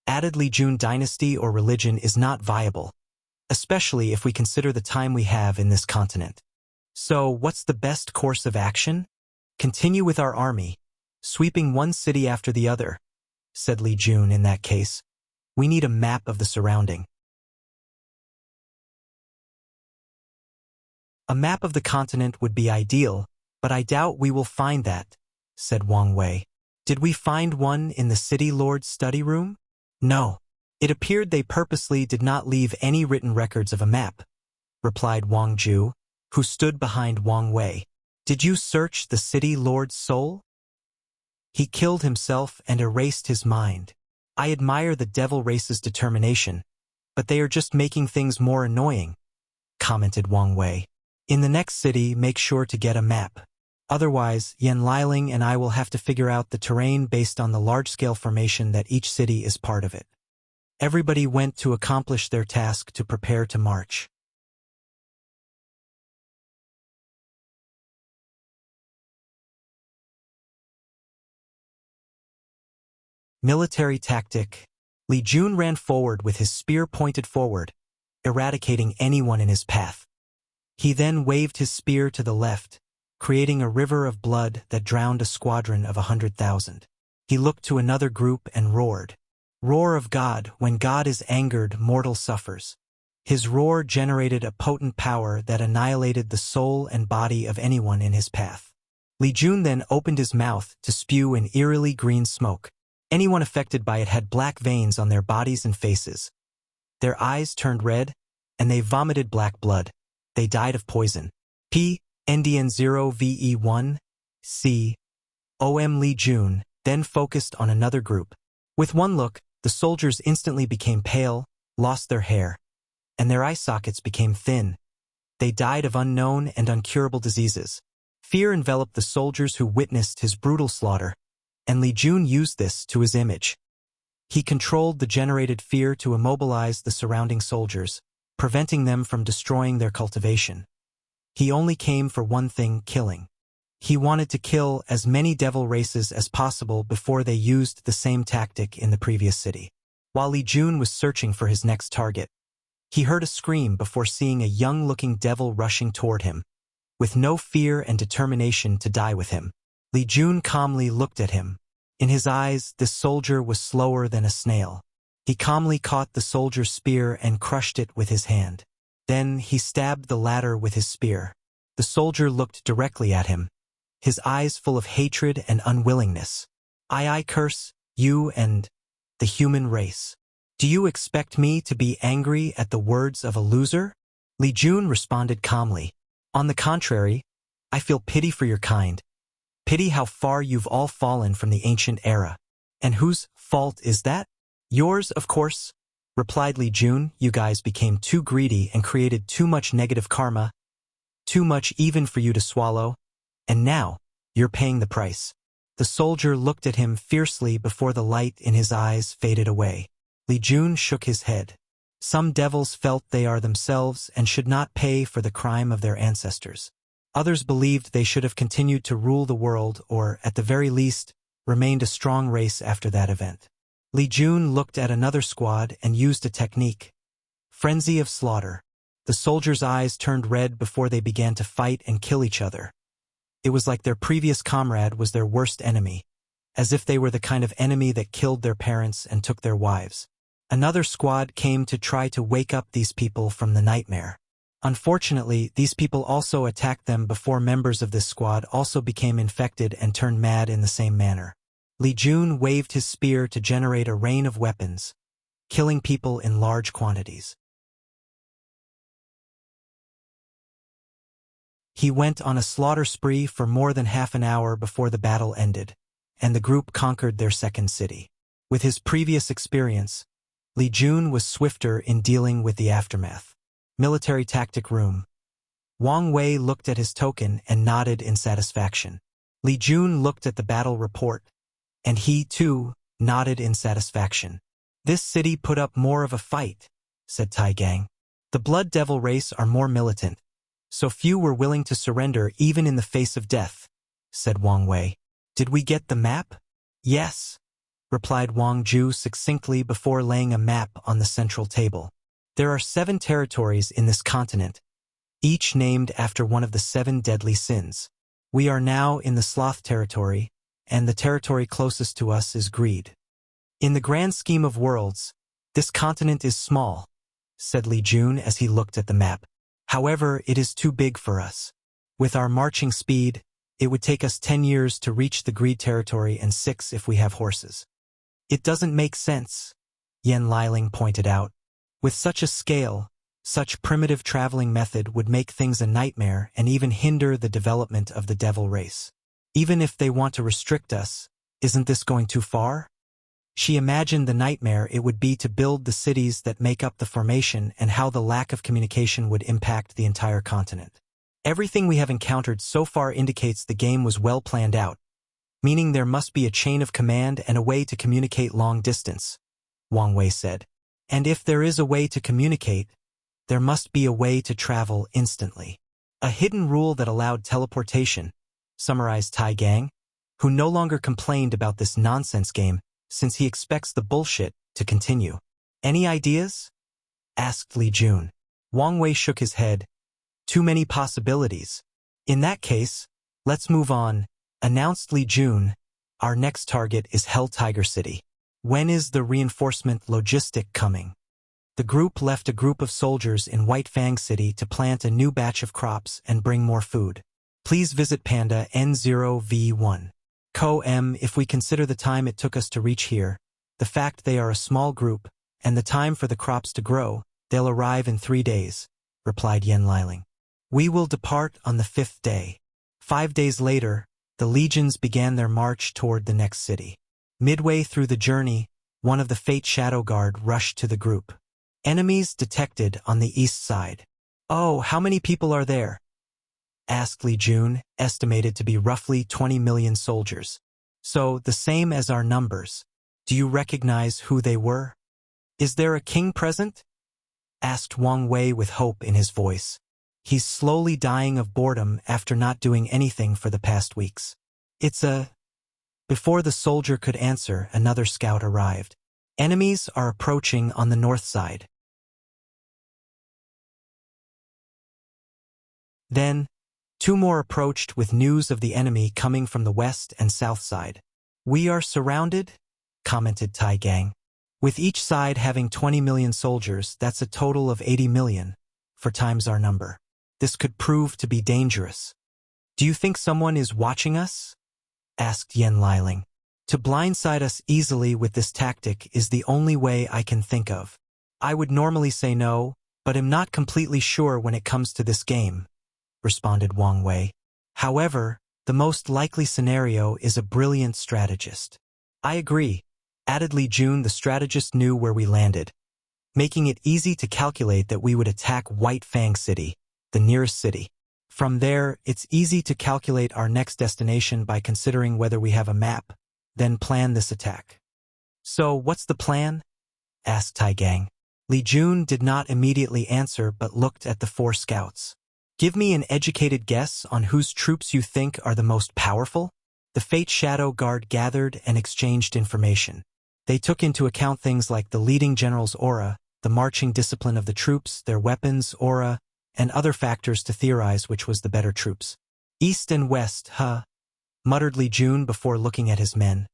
Added Li Jun dynasty or religion is not viable, especially if we consider the time we have in this continent. So, what's the best course of action? Continue with our army, sweeping one city after the other, said Li Jun. In that case, we need a map of the surrounding. A map of the continent would be ideal, but I doubt we will find that, said Wang Wei. Did we find one in the city lord's study room? No. It appeared they purposely did not leave any written records of a map, replied Wang Ju, who stood behind Wang Wei. Did you search the city lord's soul? He killed himself and erased his mind. I admire the devil race's determination, but they are just making things more annoying, commented Wang Wei. In the next city, make sure to get a map. Otherwise, Yen Liling and I will have to figure out the terrain based on the large-scale formation that each city is part of it. Everybody went to accomplish their task to prepare to march. Military tactic, Li Jun ran forward with his spear pointed forward, eradicating anyone in his path. He then waved his spear to the left, creating a river of blood that drowned a squadron of 100,000. He looked to another group and roared. Roar of God, when God is angered, mortal suffers. His roar generated a potent power that annihilated the soul and body of anyone in his path. Li Jun then opened his mouth to spew an eerily green smoke. Anyone affected by it had black veins on their bodies and faces. Their eyes turned red, and they vomited black blood. They died of poison. NDN 0 VE1 C OM Li Jun then focused on another group. With one look, the soldiers instantly became pale, lost their hair, and their eye sockets became thin. They died of unknown and incurable diseases. Fear enveloped the soldiers who witnessed his brutal slaughter, and Li Jun used this to his image. He controlled the generated fear to immobilize the surrounding soldiers, preventing them from destroying their cultivation. He only came for one thing: killing. He wanted to kill as many devil races as possible before they used the same tactic in the previous city. While Li Jun was searching for his next target, he heard a scream before seeing a young-looking devil rushing toward him. With no fear and determination to die with him, Li Jun calmly looked at him. In his eyes, this soldier was slower than a snail. He calmly caught the soldier's spear and crushed it with his hand. Then he stabbed the latter with his spear. The soldier looked directly at him, his eyes full of hatred and unwillingness. I curse you and the human race. Do you expect me to be angry at the words of a loser? Li Jun responded calmly. On the contrary, I feel pity for your kind. Pity how far you've all fallen from the ancient era. And whose fault is that? Yours, of course, replied Li Jun. You guys became too greedy and created too much negative karma, too much even for you to swallow, and now you're paying the price. The soldier looked at him fiercely before the light in his eyes faded away. Li Jun shook his head. Some devils felt they are themselves and should not pay for the crime of their ancestors. Others believed they should have continued to rule the world or, at the very least, remained a strong race after that event. Li Jun looked at another squad and used a technique. Frenzy of slaughter. The soldiers' eyes turned red before they began to fight and kill each other. It was like their previous comrade was their worst enemy, as if they were the kind of enemy that killed their parents and took their wives. Another squad came to try to wake up these people from the nightmare. Unfortunately, these people also attacked them before members of this squad also became infected and turned mad in the same manner. Li Jun waved his spear to generate a rain of weapons, killing people in large quantities. He went on a slaughter spree for more than half an hour before the battle ended, and the group conquered their second city. With his previous experience, Li Jun was swifter in dealing with the aftermath. Military tactic room. Wang Wei looked at his token and nodded in satisfaction. Li Jun looked at the battle report, and he, too, nodded in satisfaction. This city put up more of a fight, said Tai Gang. The Blood Devil race are more militant, so few were willing to surrender even in the face of death, said Wang Wei. Did we get the map? Yes, replied Wang Ju succinctly before laying a map on the central table. There are 7 territories in this continent, each named after one of the 7 deadly sins. We are now in the sloth territory, and the territory closest to us is greed. In the grand scheme of worlds, this continent is small, said Li Jun as he looked at the map. However, it is too big for us. With our marching speed, it would take us 10 years to reach the greed territory and 6 if we have horses. It doesn't make sense, Yen Liling pointed out. With such a scale, such primitive traveling method would make things a nightmare and even hinder the development of the devil race. Even if they want to restrict us, isn't this going too far? She imagined the nightmare it would be to build the cities that make up the formation and how the lack of communication would impact the entire continent. Everything we have encountered so far indicates the game was well planned out, meaning there must be a chain of command and a way to communicate long distance, Wang Wei said. And if there is a way to communicate, there must be a way to travel instantly. A hidden rule that allowed teleportation, summarized Tai Gang, who no longer complained about this nonsense game since he expects the bullshit to continue. Any ideas? Asked Li Jun. Wang Wei shook his head. Too many possibilities. In that case, let's move on, announced Li Jun. Our next target is Hell Tiger City. When is the reinforcement logistic coming? The group left a group of soldiers in White Fang City to plant a new batch of crops and bring more food. Please visit Panda N0V1. Co-M, if we consider the time it took us to reach here, the fact they are a small group, and the time for the crops to grow, they'll arrive in 3 days, replied Yen Liling. We will depart on the 5th day. 5 days later, the legions began their march toward the next city. Midway through the journey, one of the Fate Shadow Guard rushed to the group. Enemies detected on the east side. Oh, how many people are there? Asked Li Jun, estimated to be roughly 20 million soldiers. So, the same as our numbers. Do you recognize who they were? Is there a king present? Asked Wang Wei with hope in his voice. He's slowly dying of boredom after not doing anything for the past weeks. It's a... Before the soldier could answer, another scout arrived. Enemies are approaching on the north side. Then, 2 more approached with news of the enemy coming from the west and south side. We are surrounded, commented Tai Gang. With each side having 20 million soldiers, that's a total of 80 million, 4 times our number. This could prove to be dangerous. Do you think someone is watching us? Asked Yen Liling. To blindside us easily with this tactic is the only way I can think of. I would normally say no, but am not completely sure when it comes to this game, responded Wang Wei. However, the most likely scenario is a brilliant strategist. I agree, added Li Jun. The strategist knew where we landed, making it easy to calculate that we would attack White Fang City, the nearest city. From there, it's easy to calculate our next destination by considering whether we have a map, then plan this attack. So, what's the plan? Asked Tai Gang. Li Jun did not immediately answer but looked at the 4 scouts. Give me an educated guess on whose troops you think are the most powerful? The Fate Shadow Guard gathered and exchanged information. They took into account things like the leading general's aura, the marching discipline of the troops, their weapons, aura, and other factors to theorize which was the better troops. East and west, muttered Li Jun before looking at his men.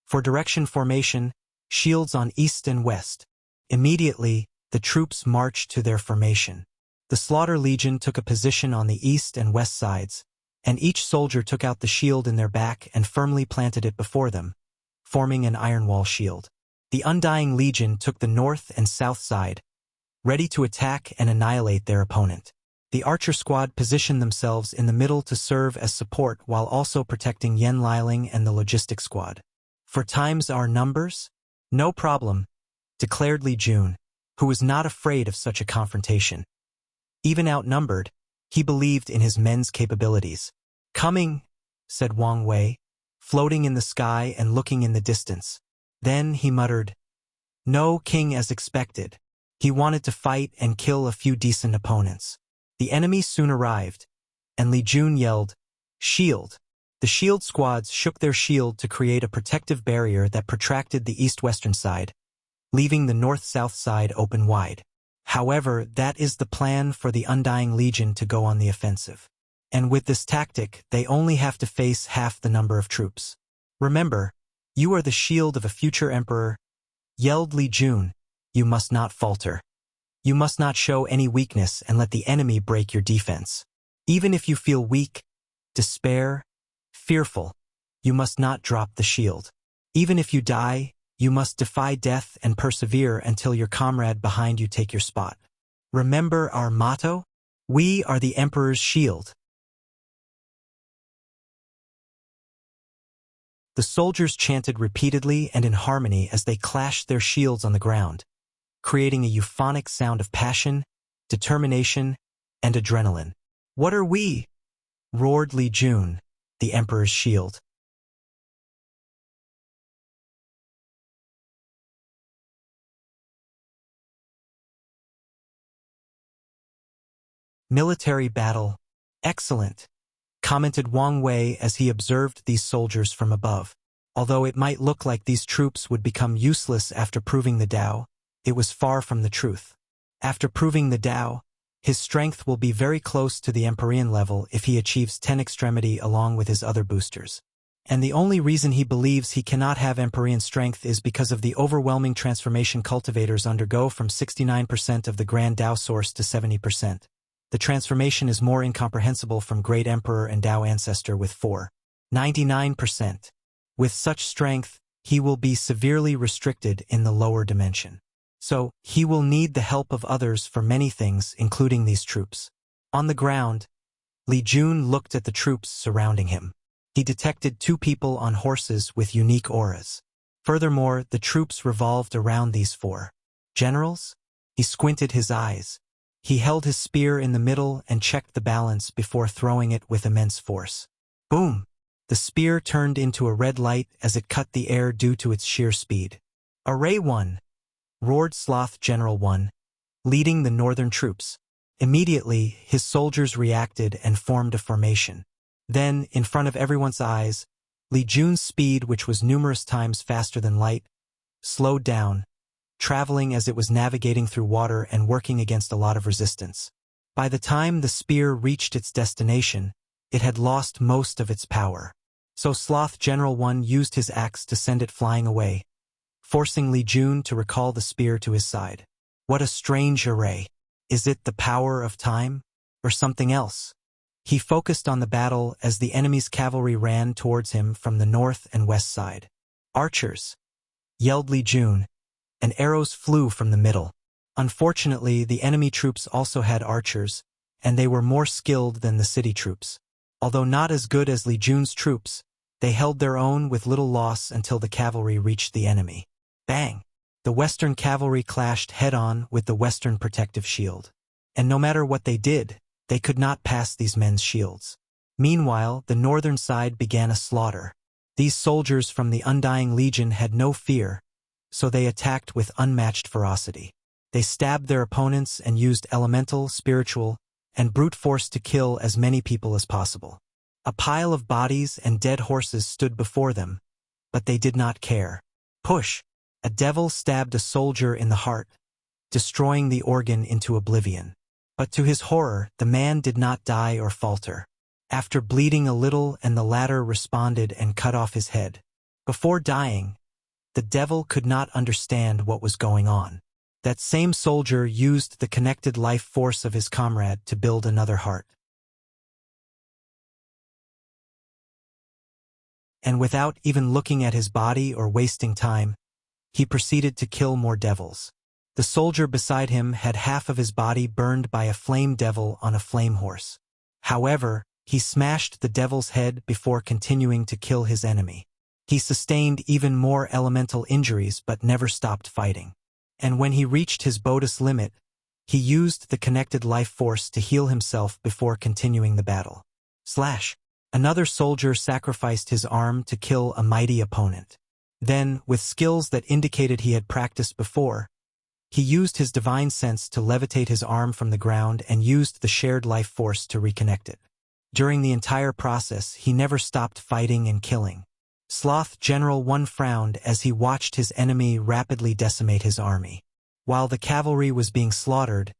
For direction formation, shields on east and west. Immediately, the troops marched to their formation. The Slaughter Legion took a position on the east and west sides, and each soldier took out the shield in their back and firmly planted it before them, forming an iron wall shield. The Undying Legion took the north and south side, ready to attack and annihilate their opponent. The Archer Squad positioned themselves in the middle to serve as support while also protecting Yen Liling and the Logistics Squad. 4 times our numbers? No problem, declared Li Jun, who was not afraid of such a confrontation. Even outnumbered, he believed in his men's capabilities. Coming, said Wang Wei, floating in the sky and looking in the distance. Then he muttered, No king as expected. He wanted to fight and kill a few decent opponents. The enemy soon arrived, and Li Jun yelled, Shield! The shield squads shook their shield to create a protective barrier that protracted the east-western side, leaving the north-south side open wide. However, that is the plan for the Undying Legion to go on the offensive. And with this tactic, they only have to face half the number of troops. Remember, you are the shield of a future emperor, yelled Li Jun. You must not falter. You must not show any weakness and let the enemy break your defense. Even if you feel weak, despair, fearful, you must not drop the shield. Even if you die, you must defy death and persevere until your comrade behind you take your spot. Remember our motto? We are the Emperor's shield. The soldiers chanted repeatedly and in harmony as they clashed their shields on the ground, creating a euphonic sound of passion, determination, and adrenaline. What are we? Roared Li Jun, the Emperor's shield. Military battle. Excellent, commented Wang Wei as he observed these soldiers from above. Although it might look like these troops would become useless after proving the Tao, it was far from the truth. After proving the Tao, his strength will be very close to the Empyrean level if he achieves 10 extremity along with his other boosters. And the only reason he believes he cannot have Empyrean strength is because of the overwhelming transformation cultivators undergo from 69% of the Grand Tao source to 70%. The transformation is more incomprehensible from Great Emperor and Tao Ancestor with 499%. With such strength, he will be severely restricted in the lower dimension. So, he will need the help of others for many things, including these troops. On the ground, Li Jun looked at the troops surrounding him. He detected 2 people on horses with unique auras. Furthermore, the troops revolved around these 4 generals. He squinted his eyes. He held his spear in the middle and checked the balance before throwing it with immense force. Boom! The spear turned into a red light as it cut the air due to its sheer speed. Array 1! Roared Sloth General 1, leading the northern troops. Immediately, his soldiers reacted and formed a formation. Then, in front of everyone's eyes, Li Jun's speed, which was numerous times faster than light, slowed down, traveling as it was navigating through water and working against a lot of resistance. By the time the spear reached its destination, it had lost most of its power. So Sloth General 1 used his axe to send it flying away, forcing Li Jun to recall the spear to his side. What a strange array. Is it the power of time? Or something else? He focused on the battle as the enemy's cavalry ran towards him from the north and west side. Archers! Yelled Li Jun, and arrows flew from the middle. Unfortunately, the enemy troops also had archers, and they were more skilled than the city troops. Although not as good as Li Jun's troops, they held their own with little loss until the cavalry reached the enemy. Bang! The Western cavalry clashed head-on with the Western protective shield. And no matter what they did, they could not pass these men's shields. Meanwhile, the northern side began a slaughter. These soldiers from the Undying Legion had no fear, so they attacked with unmatched ferocity. They stabbed their opponents and used elemental, spiritual, and brute force to kill as many people as possible. A pile of bodies and dead horses stood before them, but they did not care. Push! A devil stabbed a soldier in the heart, destroying the organ into oblivion. But to his horror, the man did not die or falter. After bleeding a little, and the latter responded and cut off his head. Before dying, the devil could not understand what was going on. That same soldier used the connected life force of his comrade to build another heart. And without even looking at his body or wasting time, he proceeded to kill more devils. The soldier beside him had half of his body burned by a flame devil on a flame horse. However, he smashed the devil's head before continuing to kill his enemy. He sustained even more elemental injuries but never stopped fighting. And when he reached his bodhi's limit, he used the connected life force to heal himself before continuing the battle. Another soldier sacrificed his arm to kill a mighty opponent. Then, with skills that indicated he had practiced before, he used his divine sense to levitate his arm from the ground and used the shared life force to reconnect it. During the entire process, he never stopped fighting and killing. Sloth General 1 frowned as he watched his enemy rapidly decimate his army. While the cavalry was being slaughtered,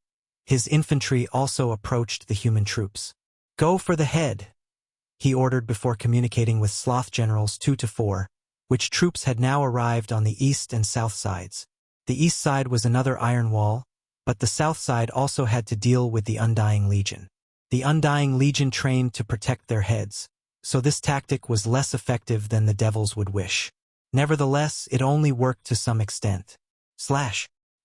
his infantry also approached the human troops. "Go for the head," he ordered before communicating with Sloth Generals 2 to 4, which troops had now arrived on the east and south sides. The east side was another iron wall, but the south side also had to deal with the Undying Legion. The Undying Legion trained to protect their heads, so this tactic was less effective than the devils would wish. Nevertheless, it only worked to some extent.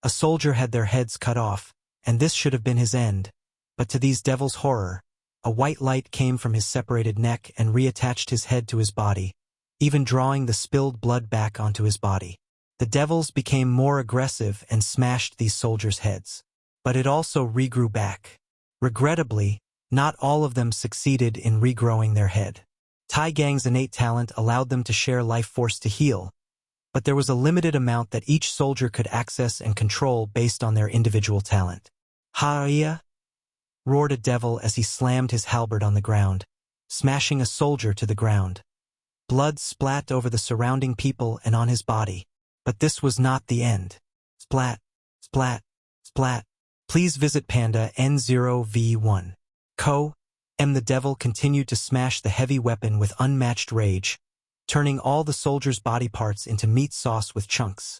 A soldier had their heads cut off, and this should have been his end, but to these devils' horror, a white light came from his separated neck and reattached his head to his body, even drawing the spilled blood back onto his body. The devils became more aggressive and smashed these soldiers' heads. But it also regrew back. Regrettably, not all of them succeeded in regrowing their head. Tai Gang's innate talent allowed them to share life force to heal, but there was a limited amount that each soldier could access and control based on their individual talent. "Ha-ya!" roared a devil as he slammed his halberd on the ground, smashing a soldier to the ground. Blood splat over the surrounding people and on his body. But this was not the end. Splat, splat, splat. Please visit Panda N0V1. The devil continued to smash the heavy weapon with unmatched rage, turning all the soldiers' body parts into meat sauce with chunks.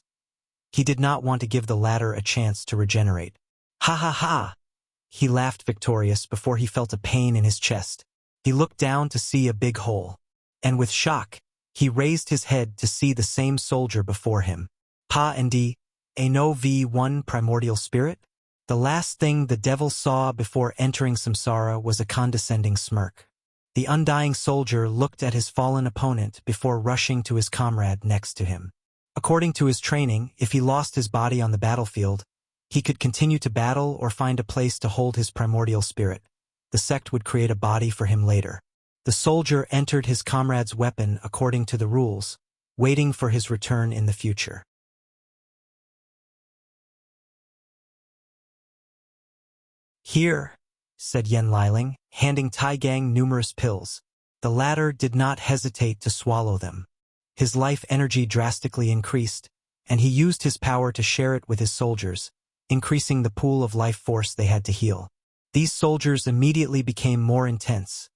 He did not want to give the latter a chance to regenerate. Ha ha ha! He laughed victorious before he felt a pain in his chest. He looked down to see a big hole. And with shock, he raised his head to see the same soldier before him. Pa and D, a no V1 primordial spirit? The last thing the devil saw before entering samsara was a condescending smirk. The undying soldier looked at his fallen opponent before rushing to his comrade next to him. According to his training, if he lost his body on the battlefield, he could continue to battle or find a place to hold his primordial spirit. The sect would create a body for him later. The soldier entered his comrade's weapon according to the rules, waiting for his return in the future. Here, said Yen Liling, handing Tai Gang numerous pills. The latter did not hesitate to swallow them. His life energy drastically increased, and he used his power to share it with his soldiers, increasing the pool of life force they had to heal. These soldiers immediately became more intense,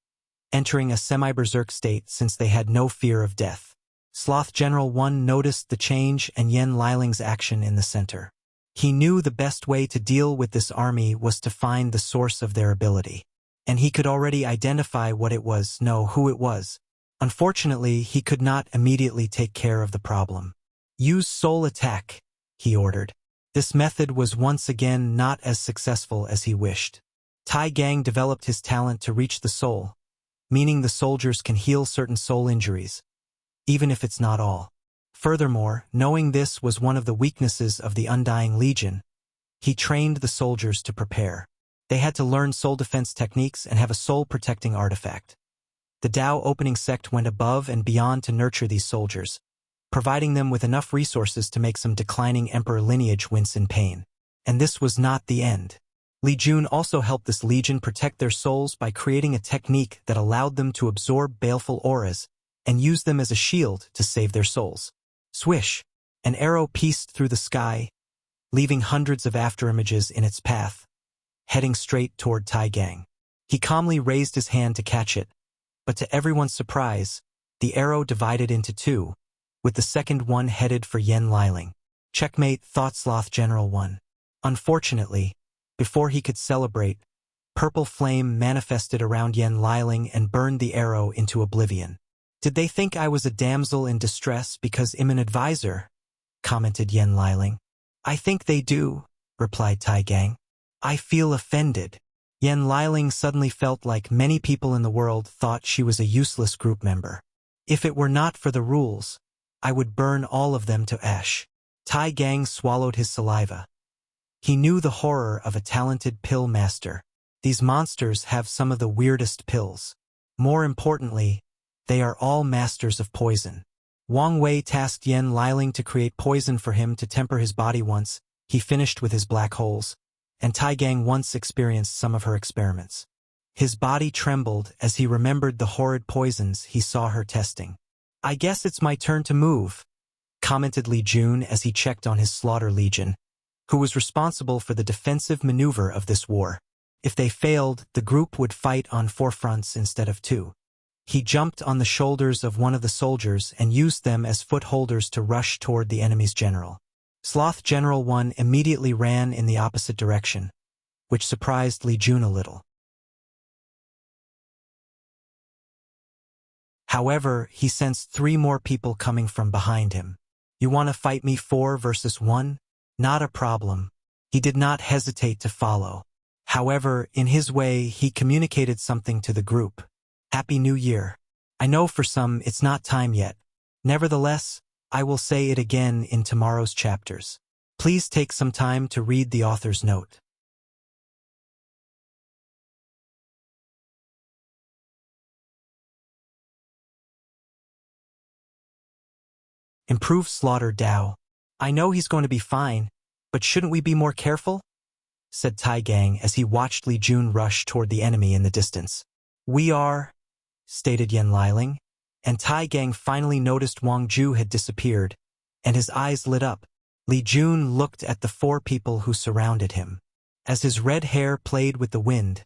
entering a semi-berserk state since they had no fear of death. Sloth General 1 noticed the change and Yen Liling's action in the center. He knew the best way to deal with this army was to find the source of their ability. And he could already identify what it was, know who it was. Unfortunately, he could not immediately take care of the problem. Use soul attack, he ordered. This method was once again not as successful as he wished. Tai Gang developed his talent to reach the soul, meaning the soldiers can heal certain soul injuries, even if it's not all. Furthermore, knowing this was one of the weaknesses of the Undying Legion, he trained the soldiers to prepare. They had to learn soul defense techniques and have a soul-protecting artifact. The Dao opening sect went above and beyond to nurture these soldiers, providing them with enough resources to make some declining emperor lineage wince in pain. And this was not the end. Li Jun also helped this legion protect their souls by creating a technique that allowed them to absorb baleful auras and use them as a shield to save their souls. Swish! An arrow pieced through the sky, leaving hundreds of afterimages in its path, heading straight toward Tai Gang. He calmly raised his hand to catch it, but to everyone's surprise, the arrow divided into two, with the second one headed for Yen Liling. Checkmate, thought Sloth General 1. Unfortunately, before he could celebrate, purple flame manifested around Yen Liling and burned the arrow into oblivion. Did they think I was a damsel in distress because I'm an advisor? Commented Yen Liling. I think they do, replied Tai Gang. I feel offended. Yen Liling suddenly felt like many people in the world thought she was a useless group member. If it were not for the rules, I would burn all of them to ash. Tai Gang swallowed his saliva. He knew the horror of a talented pill master. These monsters have some of the weirdest pills. More importantly, they are all masters of poison. Wang Wei tasked Yen Liling to create poison for him to temper his body once he finished with his black holes, and Tai Gang once experienced some of her experiments. His body trembled as he remembered the horrid poisons he saw her testing. I guess it's my turn to move, commented Li Jun as he checked on his Slaughter Legion, who was responsible for the defensive maneuver of this war. If they failed, the group would fight on 4 fronts instead of 2. He jumped on the shoulders of one of the soldiers and used them as footholders to rush toward the enemy's general. Sloth General 1 immediately ran in the opposite direction, which surprised Li Jun a little. However, he sensed 3 more people coming from behind him. You want to fight me 4 versus 1? Not a problem. He did not hesitate to follow. However, in his way, he communicated something to the group. Happy New Year. I know for some it's not time yet. Nevertheless, I will say it again in tomorrow's chapters. Please take some time to read the author's note. Improve Slaughter Dao. I know he's going to be fine, but shouldn't we be more careful? Said Tai Gang as he watched Li Jun rush toward the enemy in the distance. We are, stated Yen Liling. and Tai Gang finally noticed Wang Ju had disappeared, and his eyes lit up. Li Jun looked at the 4 people who surrounded him. As his red hair played with the wind,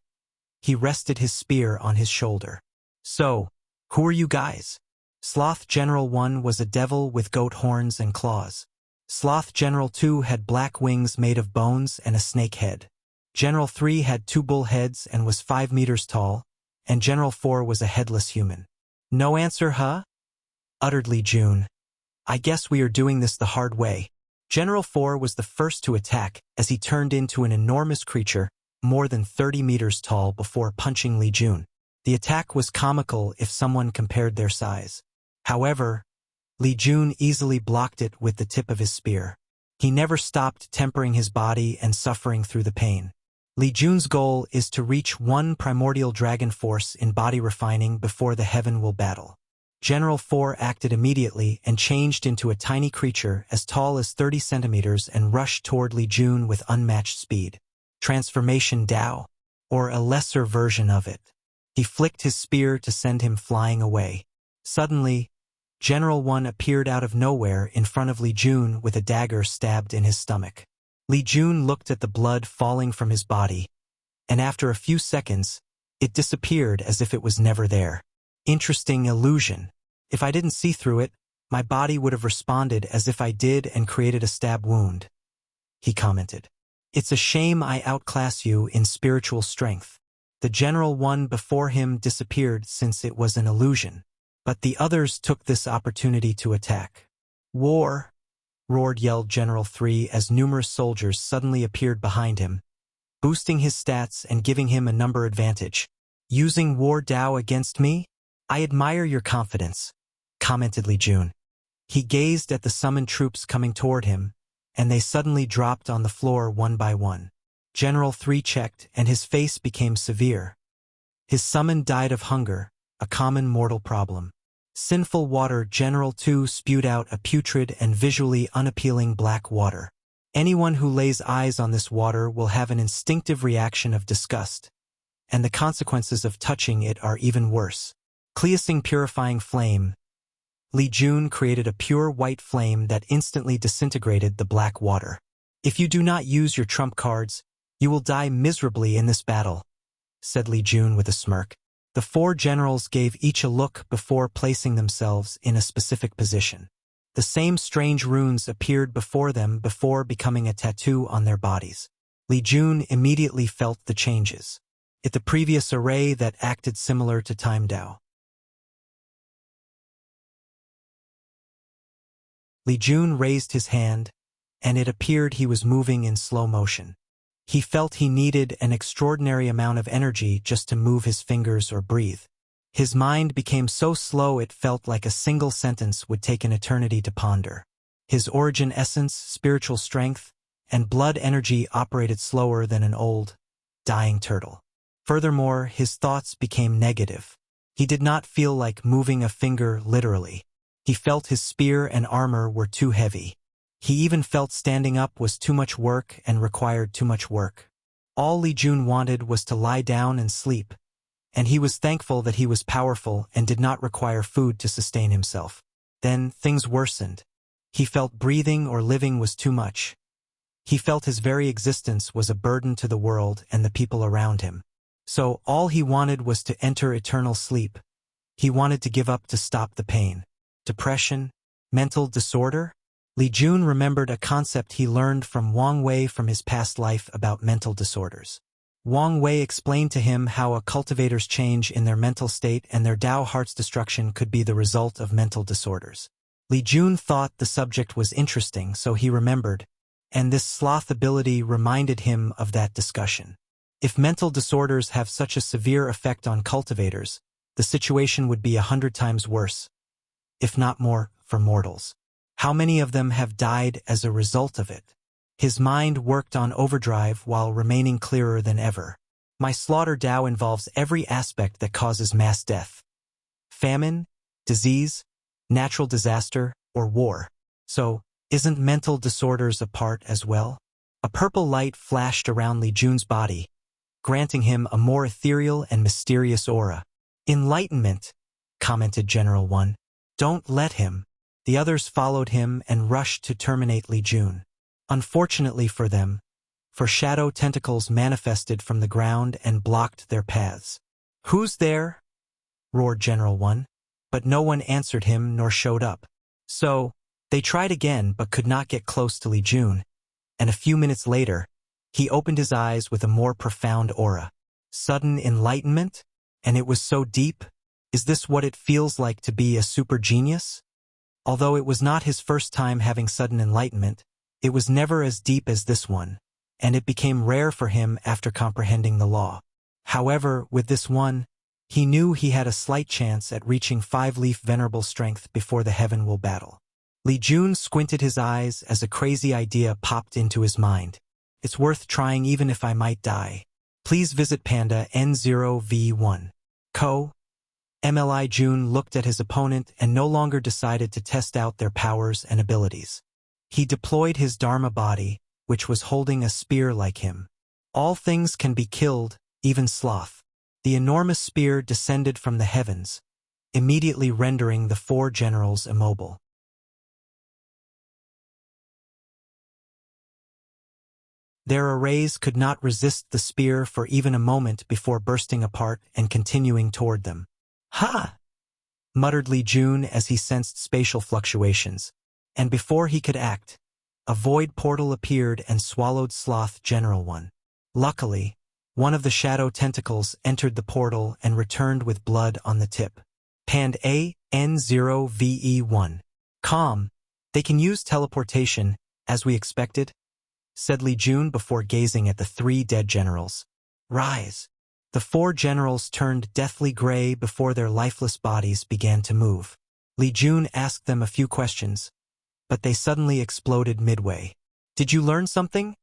he rested his spear on his shoulder. "So, who are you guys?" Sloth General 1 was a devil with goat horns and claws. Sloth General 2 had black wings made of bones and a snake head. General 3 had 2 bull heads and was 5 meters tall, and General 4 was a headless human. "No answer, huh?" uttered Li Jun. "I guess we are doing this the hard way." General 4 was the first to attack as he turned into an enormous creature, more than 30 meters tall, before punching Li Jun. The attack was comical if someone compared their size. However, Li Jun easily blocked it with the tip of his spear. He never stopped tempering his body and suffering through the pain. Li Jun's goal is to reach 1 primordial dragon force in body refining before the heaven will battle. General 4 acted immediately and changed into a tiny creature as tall as 30 centimeters and rushed toward Li Jun with unmatched speed. Transformation Dao, or a lesser version of it. He flicked his spear to send him flying away. Suddenly, General 1 appeared out of nowhere in front of Li Jun with a dagger stabbed in his stomach. Li Jun looked at the blood falling from his body, and after a few seconds, it disappeared as if it was never there. "Interesting illusion. If I didn't see through it, my body would have responded as if I did and created a stab wound," he commented. "It's a shame I outclass you in spiritual strength." The General 1 before him disappeared since it was an illusion, but the others took this opportunity to attack. "War!" yelled General 3 as numerous soldiers suddenly appeared behind him, boosting his stats and giving him a number advantage. "Using War Dao against me? I admire your confidence," commented Li Jun. He gazed at the summoned troops coming toward him, and they suddenly dropped on the floor one by one. General 3 checked, and his face became severe. His summon died of hunger, a common mortal problem. Sinful water. General 2 spewed out a putrid and visually unappealing black water. Anyone who lays eyes on this water will have an instinctive reaction of disgust, and the consequences of touching it are even worse. Cleansing purifying flame. Li Jun created a pure white flame that instantly disintegrated the black water. "If you do not use your trump cards, you will die miserably in this battle," said Li Jun with a smirk. The 4 generals gave each a look before placing themselves in a specific position. The same strange runes appeared before them before becoming a tattoo on their bodies. Li Jun immediately felt the changes. It's the previous array that acted similar to Time Dao. Li Jun raised his hand, and it appeared he was moving in slow motion. He felt he needed an extraordinary amount of energy just to move his fingers or breathe. His mind became so slow it felt like a single sentence would take an eternity to ponder. His origin essence, spiritual strength, and blood energy operated slower than an old, dying turtle. Furthermore, his thoughts became negative. He did not feel like moving a finger literally. He felt his spear and armor were too heavy. He even felt standing up was too much work and required too much work. All Li Jun wanted was to lie down and sleep, and he was thankful that he was powerful and did not require food to sustain himself. Then things worsened. He felt breathing or living was too much. He felt his very existence was a burden to the world and the people around him. So all he wanted was to enter eternal sleep. He wanted to give up to stop the pain. Depression? Mental disorder? Li Jun remembered a concept he learned from Wang Wei from his past life about mental disorders. Wang Wei explained to him how a cultivator's change in their mental state and their Dao heart's destruction could be the result of mental disorders. Li Jun thought the subject was interesting, so he remembered, and this sloth ability reminded him of that discussion. If mental disorders have such a severe effect on cultivators, the situation would be 100 times worse, if not more, for mortals. How many of them have died as a result of it? His mind worked on overdrive while remaining clearer than ever. My slaughter Dao involves every aspect that causes mass death. Famine, disease, natural disaster, or war. So, isn't mental disorders a part as well? A purple light flashed around Li Jun's body, granting him a more ethereal and mysterious aura. Enlightenment, commented General 1. Don't let him. The others followed him and rushed to terminate Li Jun. Unfortunately for them, for shadow tentacles manifested from the ground and blocked their paths. Who's there? Roared General 1. But no one answered him nor showed up. So, they tried again but could not get close to Li Jun, and a few minutes later, he opened his eyes with a more profound aura. Sudden enlightenment? And it was so deep? Is this what it feels like to be a super genius? Although it was not his first time having sudden enlightenment, it was never as deep as this one, and it became rare for him after comprehending the law. However, with this one, he knew he had a slight chance at reaching 5-leaf venerable strength before the heaven will battle. Li Jun squinted his eyes as a crazy idea popped into his mind. It's worth trying even if I might die. Please visit Panda N0V1. Co. Li Jun looked at his opponent and no longer decided to test out their powers and abilities. He deployed his Dharma body, which was holding a spear like him. All things can be killed, even sloth. The enormous spear descended from the heavens, immediately rendering the 4 generals immobile. Their arrays could not resist the spear for even a moment before bursting apart and continuing toward them. Ha! Muttered Li Jun as he sensed spatial fluctuations, and before he could act, a void portal appeared and swallowed Sloth General 1. Luckily, one of the shadow tentacles entered the portal and returned with blood on the tip. Pand A N0VE1. Calm. They can use teleportation, as we expected, said Li Jun before gazing at the 3 dead generals. Rise. The 4 generals turned deathly gray before their lifeless bodies began to move. Li Jun asked them a few questions, but they suddenly exploded midway. Did you learn something?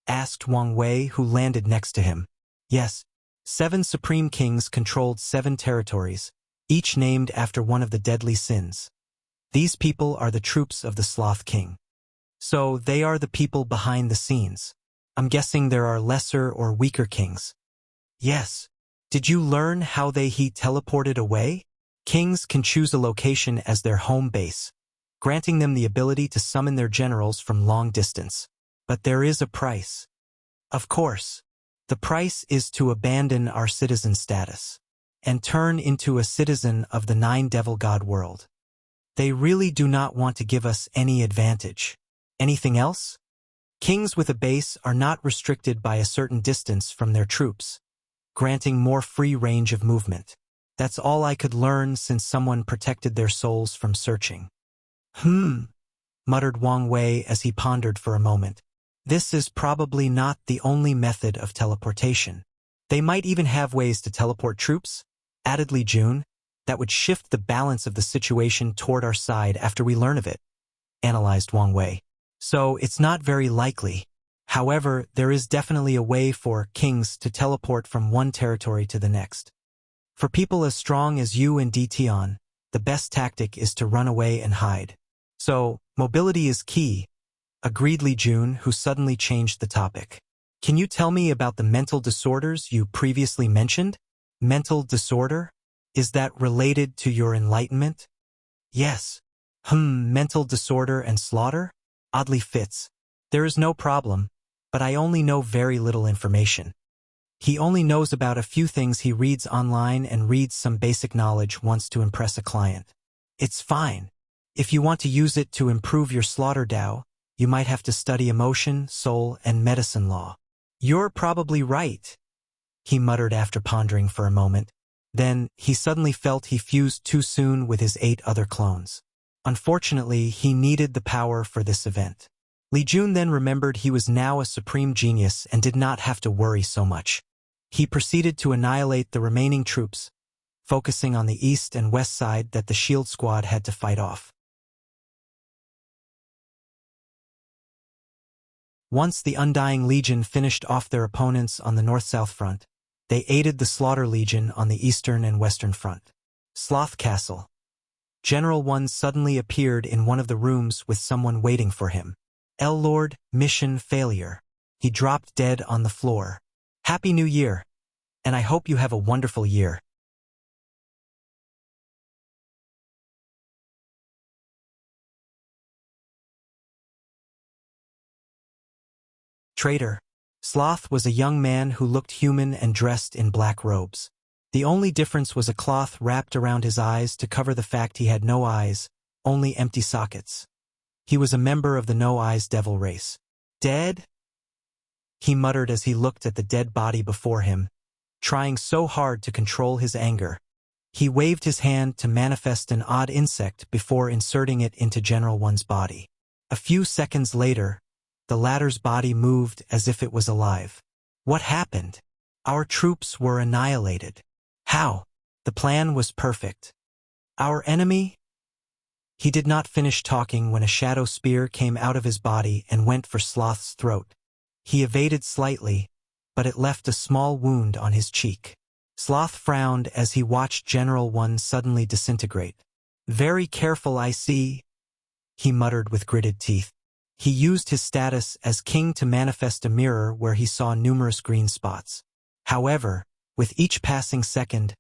Asked Wang Wei, who landed next to him. Yes. 7 supreme kings controlled 7 territories, each named after one of the deadly sins. These people are the troops of the Sloth King. So they are the people behind the scenes. I'm guessing there are lesser or weaker kings. Yes. Did you learn how he teleported away? Kings can choose a location as their home base, granting them the ability to summon their generals from long distance. But there is a price. Of course. The price is to abandon our citizen status and turn into a citizen of the 9 devil god world. They really do not want to give us any advantage. Anything else? Kings with a base are not restricted by a certain distance from their troops, granting more free range of movement. That's all I could learn since someone protected their souls from searching. Muttered Wang Wei as he pondered for a moment. This is probably not the only method of teleportation. They might even have ways to teleport troops, added Li Jun, that would shift the balance of the situation toward our side after we learn of it, analyzed Wang Wei. So it's not very likely. However, there is definitely a way for kings to teleport from one territory to the next. For people as strong as you and Tion, the best tactic is to run away and hide. So, mobility is key, agreed Li Jun, who suddenly changed the topic. Can you tell me about the mental disorders you previously mentioned? Mental disorder? Is that related to your enlightenment? Yes. Mental disorder and slaughter? Oddly fits. There is no problem, but I only know very little information. He only knows about a few things he reads online and reads some basic knowledge once to impress a client. It's fine. If you want to use it to improve your slaughter Dao, you might have to study emotion, soul, and medicine law. You're probably right, he muttered after pondering for a moment. Then, he suddenly felt he fused too soon with his 8 other clones. Unfortunately, he needed the power for this event. Li Jun then remembered he was now a supreme genius and did not have to worry so much. He proceeded to annihilate the remaining troops, focusing on the east and west side that the shield squad had to fight off. Once the Undying Legion finished off their opponents on the north-south front, they aided the Slaughter Legion on the eastern and western front. Sloth Castle. General 1 suddenly appeared in one of the rooms with someone waiting for him. Lord, mission failure. He dropped dead on the floor. Happy New Year, and I hope you have a wonderful year. Traitor. Sloth was a young man who looked human and dressed in black robes. The only difference was a cloth wrapped around his eyes to cover the fact he had no eyes, only empty sockets. He was a member of the no-eyes devil race. Dead? He muttered as he looked at the dead body before him, trying so hard to control his anger. He waved his hand to manifest an odd insect before inserting it into General One's body. A few seconds later, the latter's body moved as if it was alive. What happened? Our troops were annihilated. How? The plan was perfect. Our enemy? He did not finish talking when a shadow spear came out of his body and went for Sloth's throat. He evaded slightly, but it left a small wound on his cheek. Sloth frowned as he watched General One suddenly disintegrate. Very careful, I see, he muttered with gritted teeth. He used his status as king to manifest a mirror where he saw numerous green spots. However, with each passing second,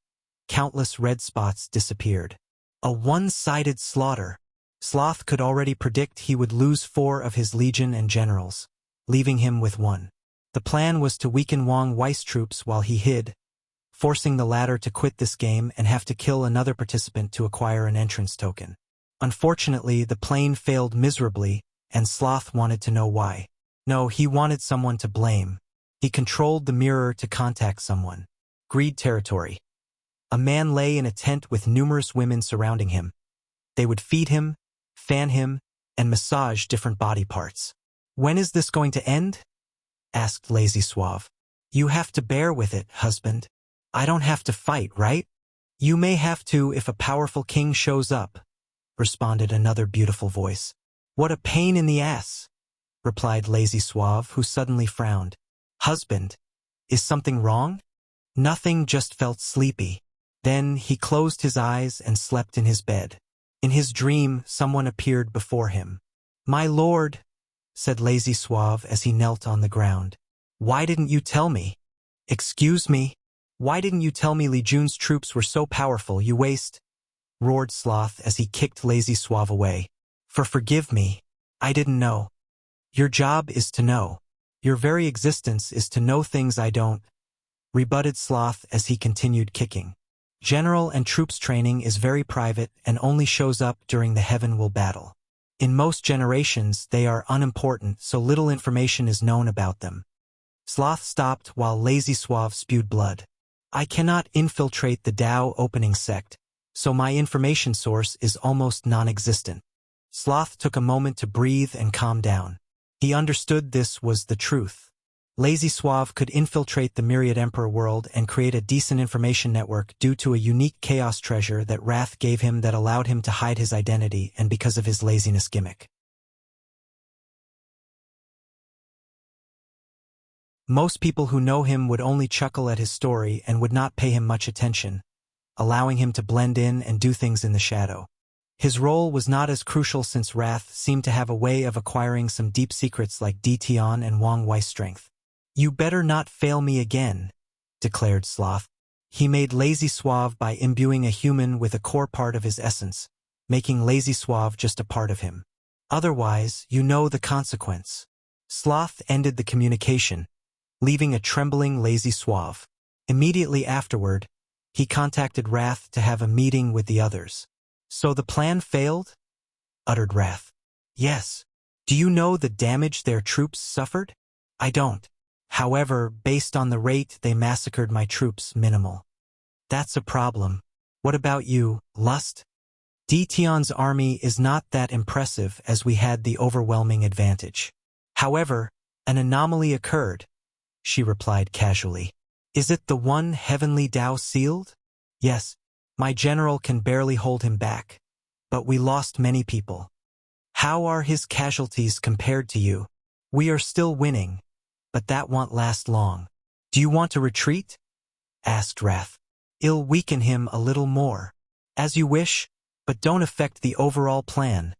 countless red spots disappeared. A one-sided slaughter. Sloth could already predict he would lose 4 of his legion and generals, leaving him with 1. The plan was to weaken Wang Wei's troops while he hid, forcing the latter to quit this game and have to kill another participant to acquire an entrance token. Unfortunately, the plan failed miserably, and Sloth wanted to know why. No, he wanted someone to blame. He controlled the mirror to contact someone. Greed territory. A man lay in a tent with numerous women surrounding him. They would feed him, fan him, and massage different body parts. When is this going to end? Asked Lazy Suave. You have to bear with it, husband. I don't have to fight, right? You may have to if a powerful king shows up, responded another beautiful voice. What a pain in the ass, replied Lazy Suave, who suddenly frowned. Husband, is something wrong? Nothing, just felt sleepy. Then he closed his eyes and slept in his bed. In his dream, someone appeared before him. My lord, said Lazy Suave as he knelt on the ground. Why didn't you tell me? Excuse me? Why didn't you tell me Li Jun's troops were so powerful, you waste? Roared Sloth as he kicked Lazy Suave away. Forgive me. I didn't know. Your job is to know. Your very existence is to know things I don't, rebutted Sloth as he continued kicking. General and troops training is very private and only shows up during the Heaven Will battle. In most generations, they are unimportant, so little information is known about them. Sloth stopped while Lazy Suave spewed blood. I cannot infiltrate the Tao opening sect, so my information source is almost non-existent. Sloth took a moment to breathe and calm down. He understood this was the truth. Lazy Suave could infiltrate the Myriad Emperor world and create a decent information network due to a unique chaos treasure that Wrath gave him that allowed him to hide his identity and because of his laziness gimmick. Most people who know him would only chuckle at his story and would not pay him much attention, allowing him to blend in and do things in the shadow. His role was not as crucial since Wrath seemed to have a way of acquiring some deep secrets like Tian and Wang Wei's strength. You better not fail me again, declared Sloth. He made Lazy Suave by imbuing a human with a core part of his essence, making Lazy Suave just a part of him. Otherwise, you know the consequence. Sloth ended the communication, leaving a trembling Lazy Suave. Immediately afterward, he contacted Wrath to have a meeting with the others. So the plan failed? Uttered Wrath. Yes. Do you know the damage their troops suffered? I don't. However, based on the rate they massacred my troops, minimal. That's a problem. What about you, Lust? Tian's army is not that impressive as we had the overwhelming advantage. However, an anomaly occurred, she replied casually. Is it the one heavenly Tao sealed? Yes. My general can barely hold him back. But we lost many people. How are his casualties compared to you? We are still winning, but that won't last long. Do you want to retreat? Asked Wrath. It'll weaken him a little more. As you wish, but don't affect the overall plan,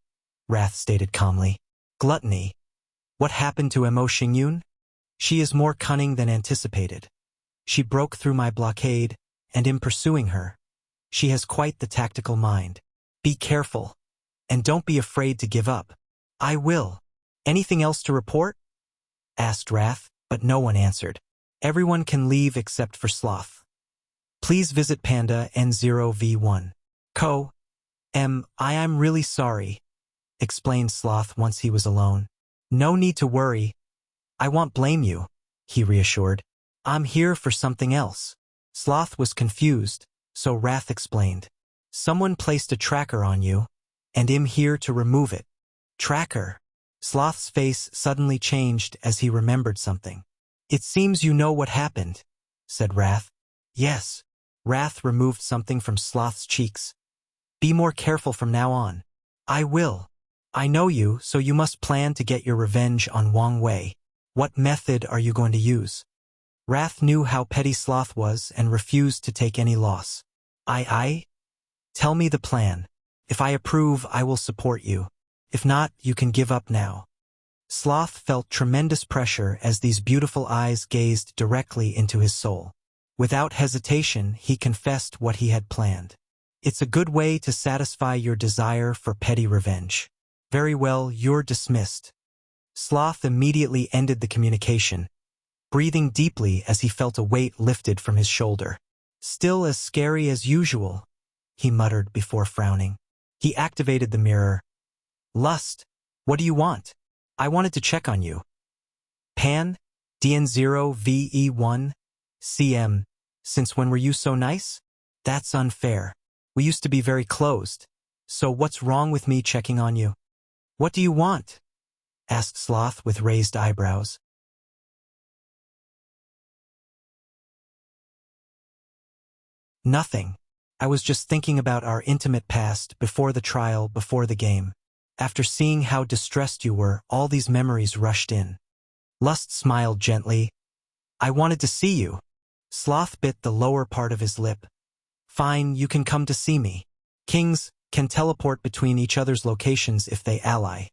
Wrath stated calmly. Gluttony. What happened to Mo Xingyun? She is more cunning than anticipated. She broke through my blockade, and in pursuing her, she has quite the tactical mind. Be careful. And don't be afraid to give up. I will. Anything else to report? asked Wrath, but no one answered. Everyone can leave except for Sloth. Please visit Panda N0V1. I'm really sorry, explained Sloth once he was alone. No need to worry. I won't blame you, he reassured. I'm here for something else. Sloth was confused, so Wrath explained. Someone placed a tracker on you, and I'm here to remove it. Tracker? Sloth's face suddenly changed as he remembered something. It seems you know what happened, said Wrath. Yes. Wrath removed something from Sloth's cheeks. Be more careful from now on. I will. I know you, so you must plan to get your revenge on Wang Wei. What method are you going to use? Wrath knew how petty Sloth was and refused to take any loss. Tell me the plan. If I approve, I will support you. If not, you can give up now. Sloth felt tremendous pressure as these beautiful eyes gazed directly into his soul. Without hesitation, he confessed what he had planned. It's a good way to satisfy your desire for petty revenge. Very well, you're dismissed. Sloth immediately ended the communication, breathing deeply as he felt a weight lifted from his shoulder. Still as scary as usual, he muttered before frowning. He activated the mirror. Lust, what do you want? I wanted to check on you. Pan, DN0VE1, CM, since when were you so nice? That's unfair. We used to be very closed. So what's wrong with me checking on you? What do you want? Asked Sloth with raised eyebrows. Nothing. I was just thinking about our intimate past before the trial, before the game. After seeing how distressed you were, all these memories rushed in. Lust smiled gently. I wanted to see you. Sloth bit the lower part of his lip. Fine, you can come to see me. Kings can teleport between each other's locations if they ally.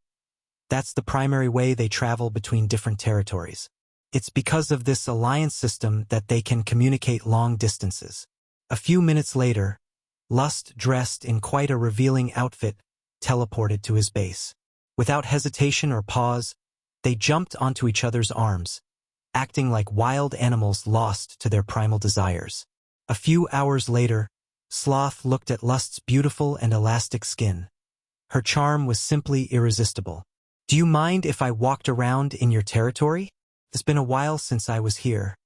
That's the primary way they travel between different territories. It's because of this alliance system that they can communicate long distances. A few minutes later, Lust, dressed in quite a revealing outfit, teleported to his base. Without hesitation or pause, they jumped onto each other's arms, acting like wild animals lost to their primal desires. A few hours later, Sloth looked at Lust's beautiful and elastic skin. Her charm was simply irresistible. Do you mind if I walked around in your territory? It's been a while since I was here.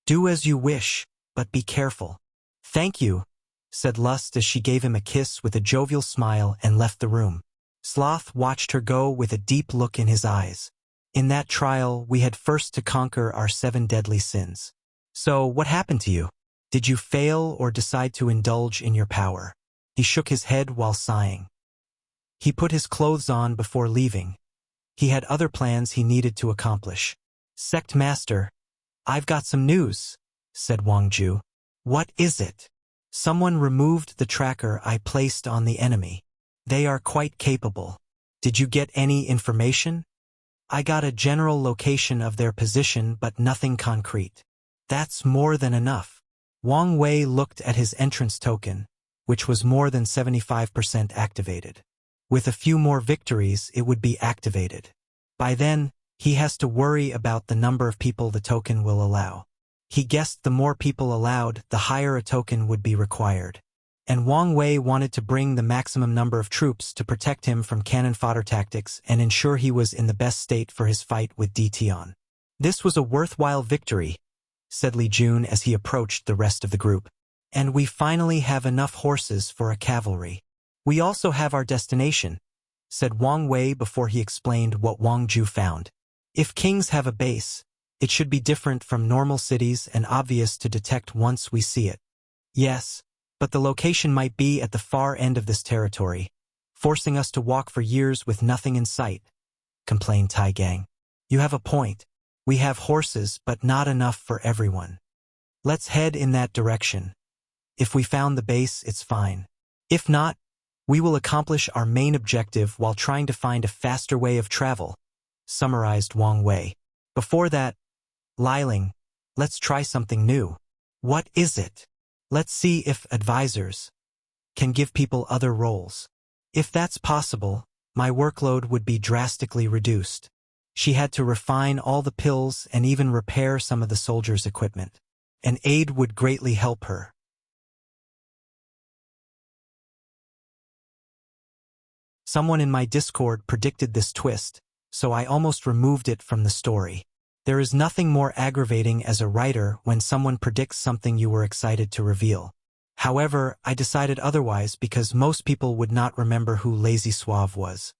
Do as you wish, but be careful. Thank you, said Lust as she gave him a kiss with a jovial smile and left the room. Sloth watched her go with a deep look in his eyes. In that trial, we had first to conquer our 7 deadly sins. So, what happened to you? Did you fail or decide to indulge in your power? He shook his head while sighing. He put his clothes on before leaving. He had other plans he needed to accomplish. Sect Master, I've got some news, said Wang Ju. What is it? Someone removed the tracker I placed on the enemy. They are quite capable. Did you get any information? I got a general location of their position but nothing concrete. That's more than enough. Wang Wei looked at his entrance token, which was more than 75% activated. With a few more victories, it would be activated. By then, he has to worry about the number of people the token will allow. He guessed the more people allowed, the higher a token would be required. And Wang Wei wanted to bring the maximum number of troops to protect him from cannon fodder tactics and ensure he was in the best state for his fight with Di Tian. This was a worthwhile victory, said Li Jun as he approached the rest of the group. And we finally have enough horses for a cavalry. We also have our destination, said Wang Wei before he explained what Wang Ju found. If kings have a base, it should be different from normal cities and obvious to detect once we see it. Yes, but the location might be at the far end of this territory, forcing us to walk for years with nothing in sight, complained Tai Gang. You have a point. We have horses, but not enough for everyone. Let's head in that direction. If we found the base, it's fine. If not, we will accomplish our main objective while trying to find a faster way of travel, summarized Wang Wei. Before that, Liling, let's try something new. What is it? Let's see if advisors can give people other roles. If that's possible, my workload would be drastically reduced. She had to refine all the pills and even repair some of the soldiers' equipment. An aide would greatly help her. Someone in my Discord predicted this twist, so I almost removed it from the story. There is nothing more aggravating as a writer when someone predicts something you were excited to reveal. However, I decided otherwise because most people would not remember who Lazy Suave was.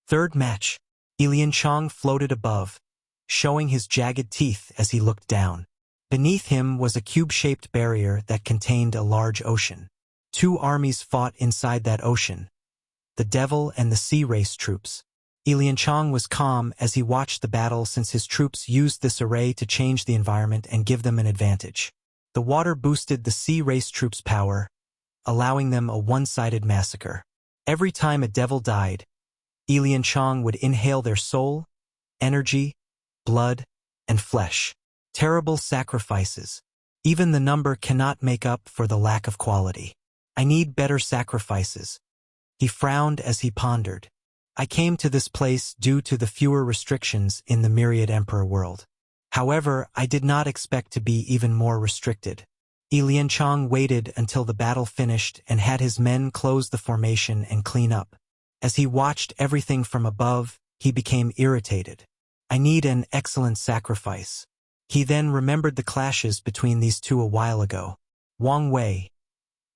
Third match. Ilian Chong floated above, showing his jagged teeth as he looked down. Beneath him was a cube-shaped barrier that contained a large ocean. Two armies fought inside that ocean, the Devil and the Sea Race troops. Ilian Chong was calm as he watched the battle since his troops used this array to change the environment and give them an advantage. The water boosted the Sea Race troops' power, allowing them a one-sided massacre. Every time a devil died, Ilian Chong would inhale their soul, energy, blood, and flesh. Terrible sacrifices. Even the number cannot make up for the lack of quality. I need better sacrifices. He frowned as he pondered. I came to this place due to the fewer restrictions in the Myriad Emperor world. However, I did not expect to be even more restricted. Ilian Chong waited until the battle finished and had his men close the formation and clean up. As he watched everything from above, he became irritated. I need an excellent sacrifice. He then remembered the clashes between these two a while ago. Wang Wei.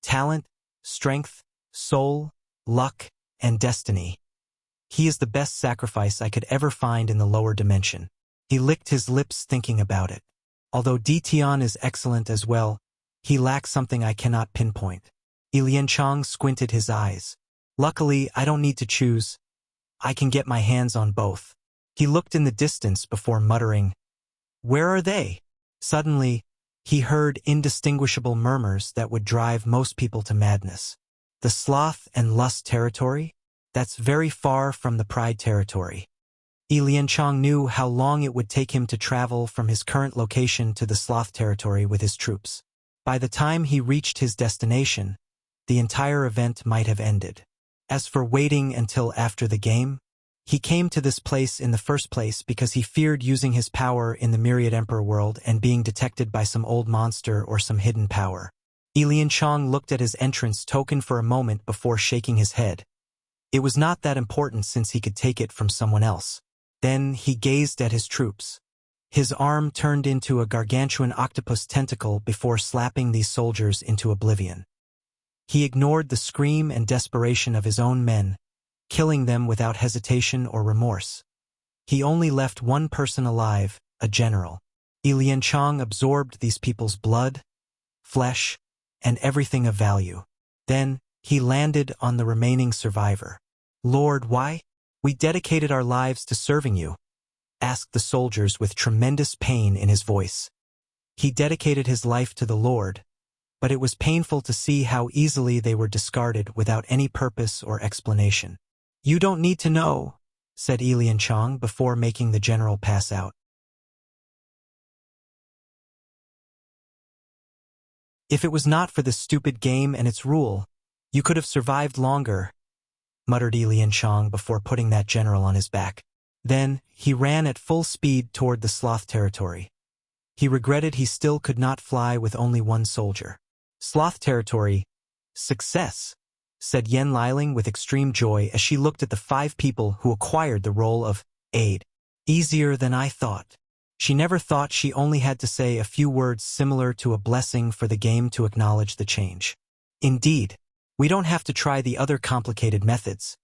Talent, strength, soul, luck, and destiny. He is the best sacrifice I could ever find in the lower dimension. He licked his lips thinking about it. Although Tian is excellent as well, he lacks something I cannot pinpoint. Ilian Chong squinted his eyes. Luckily, I don't need to choose. I can get my hands on both. He looked in the distance before muttering, "Where are they?" Suddenly, he heard indistinguishable murmurs that would drive most people to madness. The Sloth and Lust territory? That's very far from the Pride territory. Ilian Chong knew how long it would take him to travel from his current location to the Sloth territory with his troops. By the time he reached his destination, the entire event might have ended. As for waiting until after the game, he came to this place in the first place because he feared using his power in the Myriad Emperor world and being detected by some old monster or some hidden power. Ilian Chong looked at his entrance token for a moment before shaking his head. It was not that important since he could take it from someone else. Then he gazed at his troops. His arm turned into a gargantuan octopus tentacle before slapping these soldiers into oblivion. He ignored the scream and desperation of his own men, killing them without hesitation or remorse. He only left one person alive, a general. Ilian Chong absorbed these people's blood, flesh, and everything of value. Then, he landed on the remaining survivor. "Lord, why? We dedicated our lives to serving you," asked the soldiers with tremendous pain in his voice. He dedicated his life to the Lord, but it was painful to see how easily they were discarded without any purpose or explanation. "You don't need to know," said Ilian Chong before making the general pass out. "If it was not for this stupid game and its rule, you could have survived longer," muttered Ilian Chong before putting that general on his back. Then, he ran at full speed toward the Sloth territory. He regretted he still could not fly with only one soldier. "Sloth territory, success," said Yen Liling with extreme joy as she looked at the 5 people who acquired the role of aide. "Easier than I thought." She never thought she only had to say a few words similar to a blessing for the game to acknowledge the change. "Indeed, we don't have to try the other complicated methods,"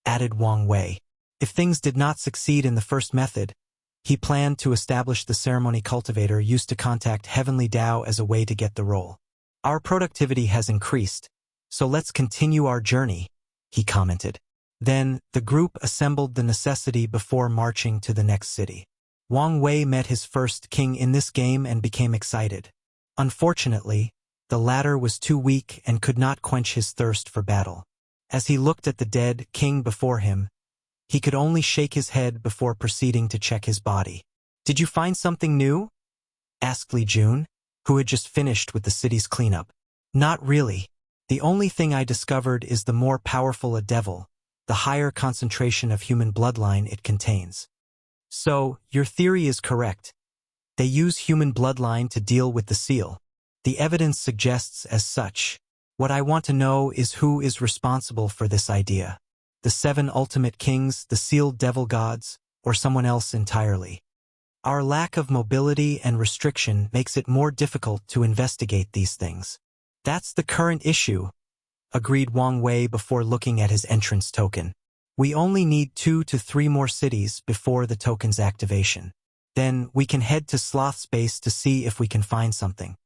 added Wang Wei. If things did not succeed in the first method, he planned to establish the ceremony cultivator used to contact Heavenly Tao as a way to get the role. "Our productivity has increased, so let's continue our journey," he commented. Then, the group assembled the necessity before marching to the next city. Wang Wei met his first king in this game and became excited. Unfortunately, the latter was too weak and could not quench his thirst for battle. As he looked at the dead king before him, he could only shake his head before proceeding to check his body. "Did you find something new?" asked Li Jun. who had just finished with the city's cleanup. Not really. The only thing I discovered is the more powerful a devil, the higher concentration of human bloodline it contains. So, your theory is correct. They use human bloodline to deal with the seal. The evidence suggests as such. What I want to know is who is responsible for this idea. The 7 ultimate kings, the sealed devil gods, or someone else entirely. Our lack of mobility and restriction makes it more difficult to investigate these things. That's the current issue, agreed Wang Wei before looking at his entrance token. We only need 2 to 3 more cities before the token's activation. Then we can head to Sloth's base to see if we can find something.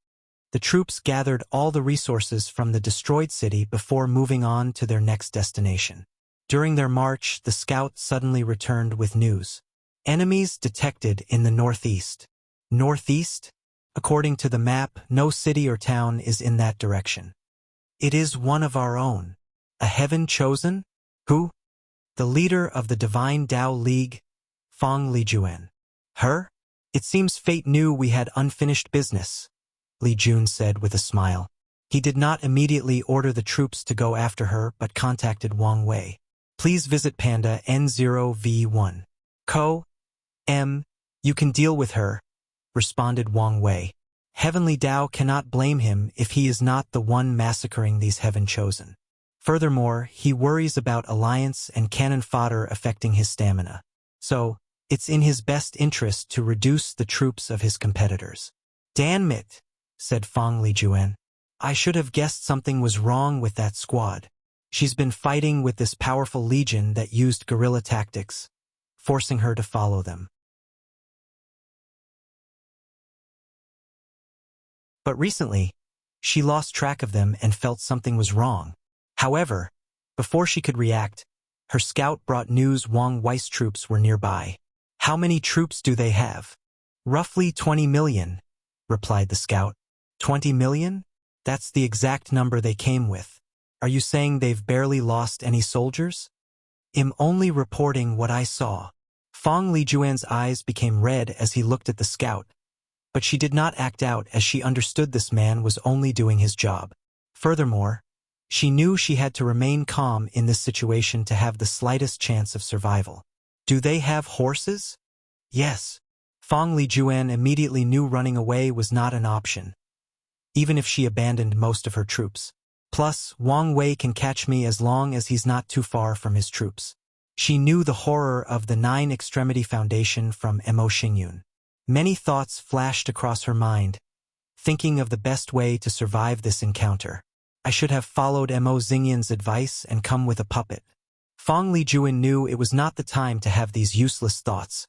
The troops gathered all the resources from the destroyed city before moving on to their next destination. During their march, the scout suddenly returned with news. Enemies detected in the northeast. Northeast? According to the map, no city or town is in that direction. It is one of our own. A heaven chosen? Who? The leader of the Divine Tao League, Fang Lijuan. Her? It seems fate knew we had unfinished business, Li Jun said with a smile. He did not immediately order the troops to go after her but contacted Wang Wei. Please visit Panda N0V1. You can deal with her, responded Wang Wei. Heavenly Tao cannot blame him if he is not the one massacring these heaven chosen. Furthermore, he worries about alliance and cannon fodder affecting his stamina. So, it's in his best interest to reduce the troops of his competitors. Damn it, said Fang Lijuan. I should have guessed something was wrong with that squad. She's been fighting with this powerful legion that used guerrilla tactics, forcing her to follow them. But recently, she lost track of them and felt something was wrong. However, before she could react, her scout brought news Wang Wei's troops were nearby. How many troops do they have? Roughly 20 million, replied the scout. 20 million? That's the exact number they came with. Are you saying they've barely lost any soldiers? I'm only reporting what I saw. Fang Lijuan's eyes became red as he looked at the scout, but she did not act out as she understood this man was only doing his job. Furthermore, she knew she had to remain calm in this situation to have the slightest chance of survival. Do they have horses? Yes. Fang Lijuan immediately knew running away was not an option, even if she abandoned most of her troops. Plus, Wang Wei can catch me as long as he's not too far from his troops. She knew the horror of the 9 Extremity Foundation from Mo Xingyun. Many thoughts flashed across her mind, thinking of the best way to survive this encounter. I should have followed Mo Xingyun's advice and come with a puppet. Fang Lijuan knew it was not the time to have these useless thoughts.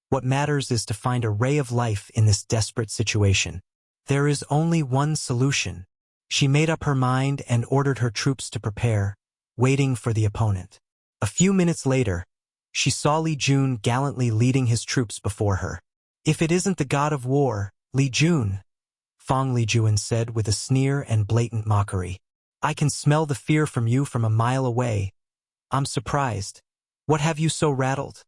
What matters is to find a ray of life in this desperate situation. There is only one solution. She made up her mind and ordered her troops to prepare, waiting for the opponent. A few minutes later, she saw Li Jun gallantly leading his troops before her. If it isn't the god of war, Li Jun, Fang Lijuan said with a sneer and blatant mockery. I can smell the fear from you from a mile away. I'm surprised. What have you so rattled?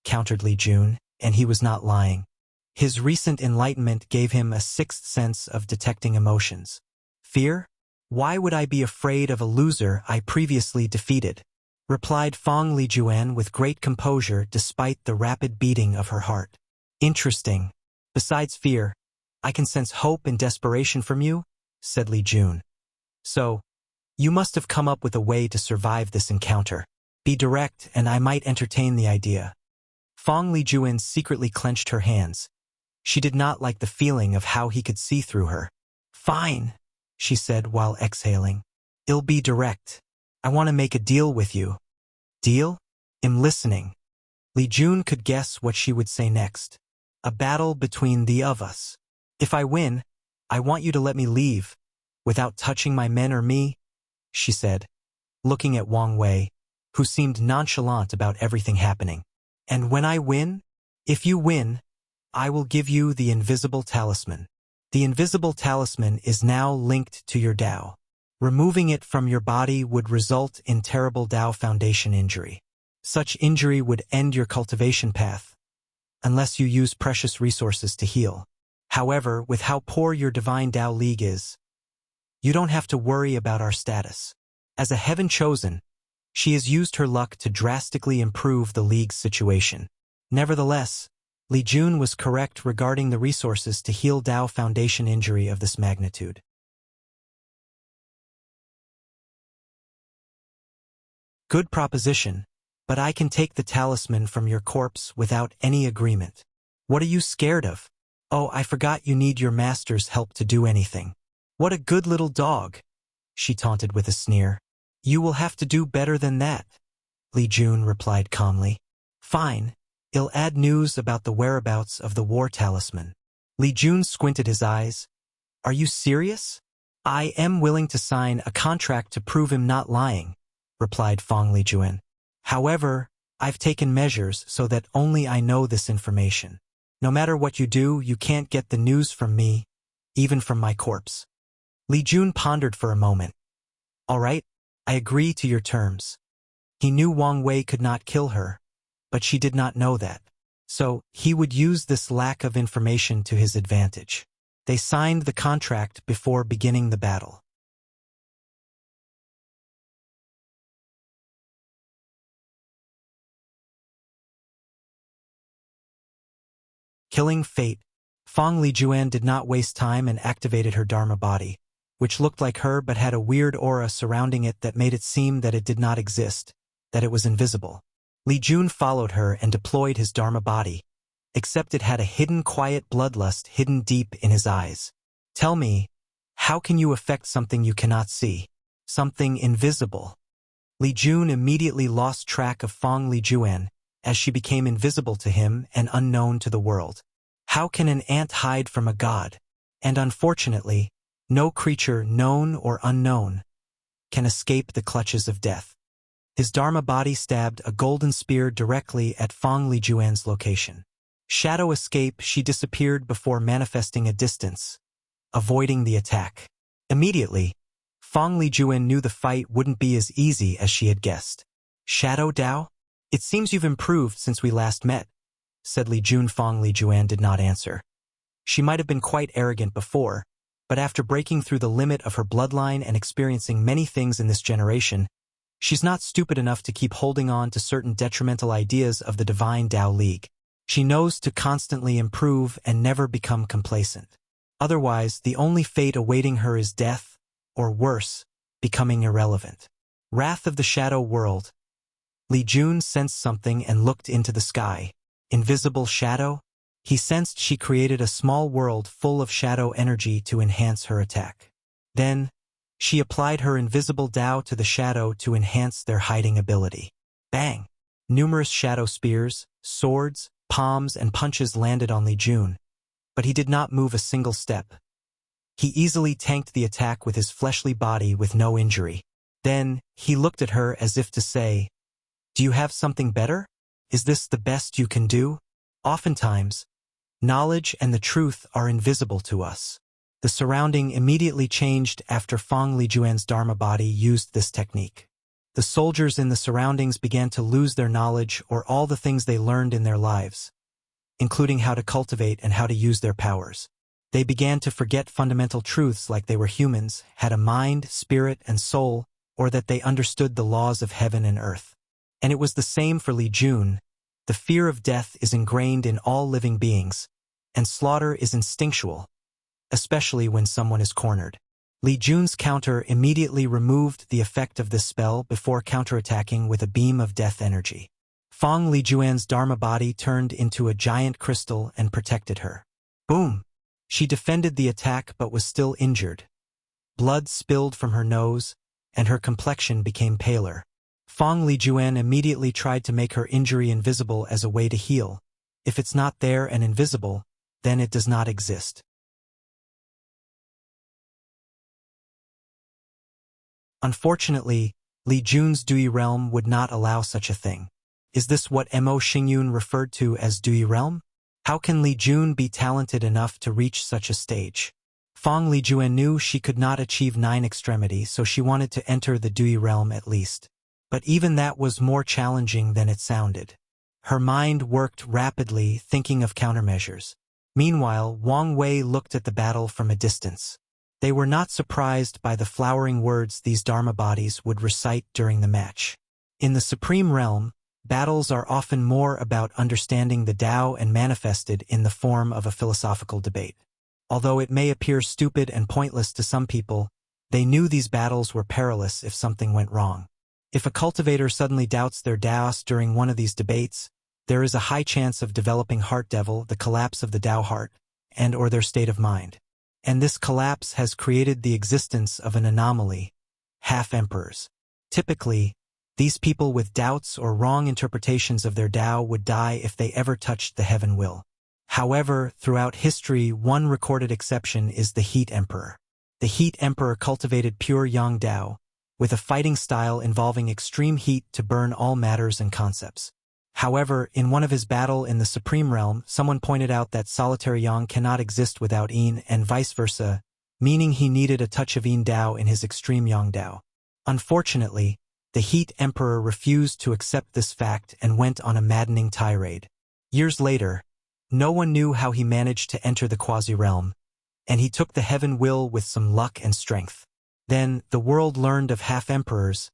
Countered Li Jun, and he was not lying. His recent enlightenment gave him a sixth sense of detecting emotions. Fear? Why would I be afraid of a loser I previously defeated? Replied Fang Lijuan with great composure despite the rapid beating of her heart. Interesting. Besides fear, I can sense hope and desperation from you, said Li Jun. So, you must have come up with a way to survive this encounter. Be direct and I might entertain the idea. Fang Lijuan secretly clenched her hands. She did not like the feeling of how he could see through her. Fine, she said while exhaling. I'll be direct. I want to make a deal with you. Deal? I'm listening. Li Jun could guess what she would say next. A battle between the of us. If I win, I want you to let me leave, without touching my men or me, she said, looking at Wang Wei, who seemed nonchalant about everything happening. And when I win, if you win, I will give you the invisible talisman. The invisible talisman is now linked to your Tao. Removing it from your body would result in terrible Tao Foundation injury. Such injury would end your cultivation path, unless you use precious resources to heal. However, with how poor your Divine Tao League is, you don't have to worry about our status. As a heaven chosen, she has used her luck to drastically improve the League's situation. Nevertheless, Li Jun was correct regarding the resources to heal Tao Foundation injury of this magnitude. Good proposition, but I can take the talisman from your corpse without any agreement. What are you scared of? Oh, I forgot you need your master's help to do anything. What a good little dog, she taunted with a sneer. You will have to do better than that, Li Jun replied calmly. Fine, I'll add news about the whereabouts of the war talisman. Li Jun squinted his eyes. Are you serious? I am willing to sign a contract to prove him not lying, replied Fong Lijuan. However, I've taken measures so that only I know this information. No matter what you do, you can't get the news from me, even from my corpse. Li Jun pondered for a moment. All right, I agree to your terms. He knew Wang Wei could not kill her, but she did not know that. So, he would use this lack of information to his advantage. They signed the contract before beginning the battle. Killing fate. Fong Lijuan did not waste time and activated her Dharma body, which looked like her but had a weird aura surrounding it that made it seem that it did not exist, that it was invisible. Li Jun followed her and deployed his Dharma body, except it had a hidden quiet bloodlust hidden deep in his eyes. Tell me, how can you affect something you cannot see? Something invisible. Li Jun immediately lost track of Fong Lijuan, as she became invisible to him and unknown to the world. How can an ant hide from a god? And unfortunately, no creature, known or unknown, can escape the clutches of death. His Dharma body stabbed a golden spear directly at Fong Lijuan's location. Shadow escape, she disappeared before manifesting a distance, avoiding the attack. Immediately, Fong Lijuan knew the fight wouldn't be as easy as she had guessed. Shadow Dao? It seems you've improved since we last met, said Li Jun. Fong Lijuan did not answer. She might have been quite arrogant before, but after breaking through the limit of her bloodline and experiencing many things in this generation, she's not stupid enough to keep holding on to certain detrimental ideas of the Divine Tao League. She knows to constantly improve and never become complacent. Otherwise, the only fate awaiting her is death, or worse, becoming irrelevant. Wrath of the Shadow World. Li Jun sensed something and looked into the sky. Invisible shadow? He sensed she created a small world full of shadow energy to enhance her attack. Then, she applied her invisible Tao to the shadow to enhance their hiding ability. Bang! Numerous shadow spears, swords, palms, and punches landed on Li Jun, but he did not move a single step. He easily tanked the attack with his fleshly body with no injury. Then, he looked at her as if to say, "Do you have something better? Is this the best you can do?" Oftentimes, knowledge and the truth are invisible to us. The surrounding immediately changed after Fong Lijuan's Dharma body used this technique. The soldiers in the surroundings began to lose their knowledge or all the things they learned in their lives, including how to cultivate and how to use their powers. They began to forget fundamental truths like they were humans, had a mind, spirit, and soul, or that they understood the laws of heaven and earth. And it was the same for Li Jun. The fear of death is ingrained in all living beings, and slaughter is instinctual, especially when someone is cornered. Li Jun's counter immediately removed the effect of this spell before counterattacking with a beam of death energy. Fong Lijuan's Dharma body turned into a giant crystal and protected her. Boom! She defended the attack but was still injured. Blood spilled from her nose, and her complexion became paler. Fong Lijuan immediately tried to make her injury invisible as a way to heal. If it's not there and invisible, then it does not exist. Unfortunately, Li Jun's Dui realm would not allow such a thing. Is this what Mo Xingyun referred to as Dui realm? How can Li Jun be talented enough to reach such a stage? Fong Lijuan knew she could not achieve 9 extremities, so she wanted to enter the Dui realm at least. But even that was more challenging than it sounded. Her mind worked rapidly, thinking of countermeasures. Meanwhile, Wang Wei looked at the battle from a distance. They were not surprised by the flowering words these Dharma bodies would recite during the match. In the Supreme Realm, battles are often more about understanding the Tao and manifested in the form of a philosophical debate. Although it may appear stupid and pointless to some people, they knew these battles were perilous if something went wrong. If a cultivator suddenly doubts their Taoist during one of these debates, there is a high chance of developing heart devil, the collapse of the Tao heart, and/or their state of mind. And this collapse has created the existence of an anomaly, half-emperors. Typically, these people with doubts or wrong interpretations of their Tao would die if they ever touched the heaven will. However, throughout history, one recorded exception is the Heat Emperor. The Heat Emperor cultivated pure Yang Tao, with a fighting style involving extreme heat to burn all matters and concepts. However, in one of his battle in the Supreme Realm, someone pointed out that solitary Yang cannot exist without Yin and vice versa, meaning he needed a touch of Yin Tao in his extreme Yang Tao. Unfortunately, the Heat Emperor refused to accept this fact and went on a maddening tirade. Years later, no one knew how he managed to enter the quasi-realm, and he took the heaven will with some luck and strength. Then, the world learned of half-emperors,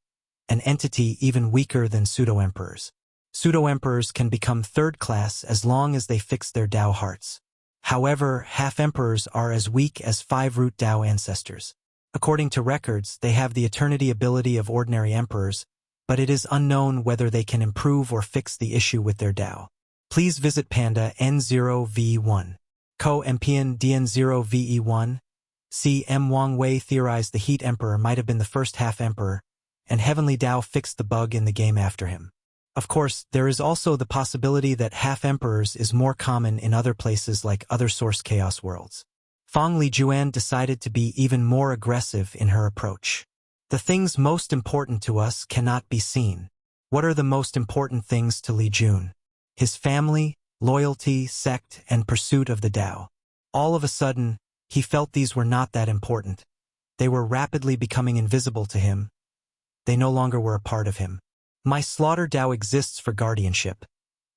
an entity even weaker than pseudo-emperors. Pseudo-emperors can become third-class as long as they fix their Tao hearts. However, half-emperors are as weak as 5-root Tao ancestors. According to records, they have the eternity ability of ordinary emperors, but it is unknown whether they can improve or fix the issue with their Tao. Please visit Panda N0V1. Co Mpian DN0VE1. C. M. Wang Wei theorized the Heat Emperor might have been the first half-emperor, and Heavenly Tao fixed the bug in the game after him. Of course, there is also the possibility that half-emperors is more common in other places like other source chaos worlds. Fang Lijuan decided to be even more aggressive in her approach. The things most important to us cannot be seen. What are the most important things to Li Jun? His family, loyalty, sect, and pursuit of the Tao. All of a sudden, he felt these were not that important. They were rapidly becoming invisible to him. They no longer were a part of him. My slaughter Tao exists for guardianship,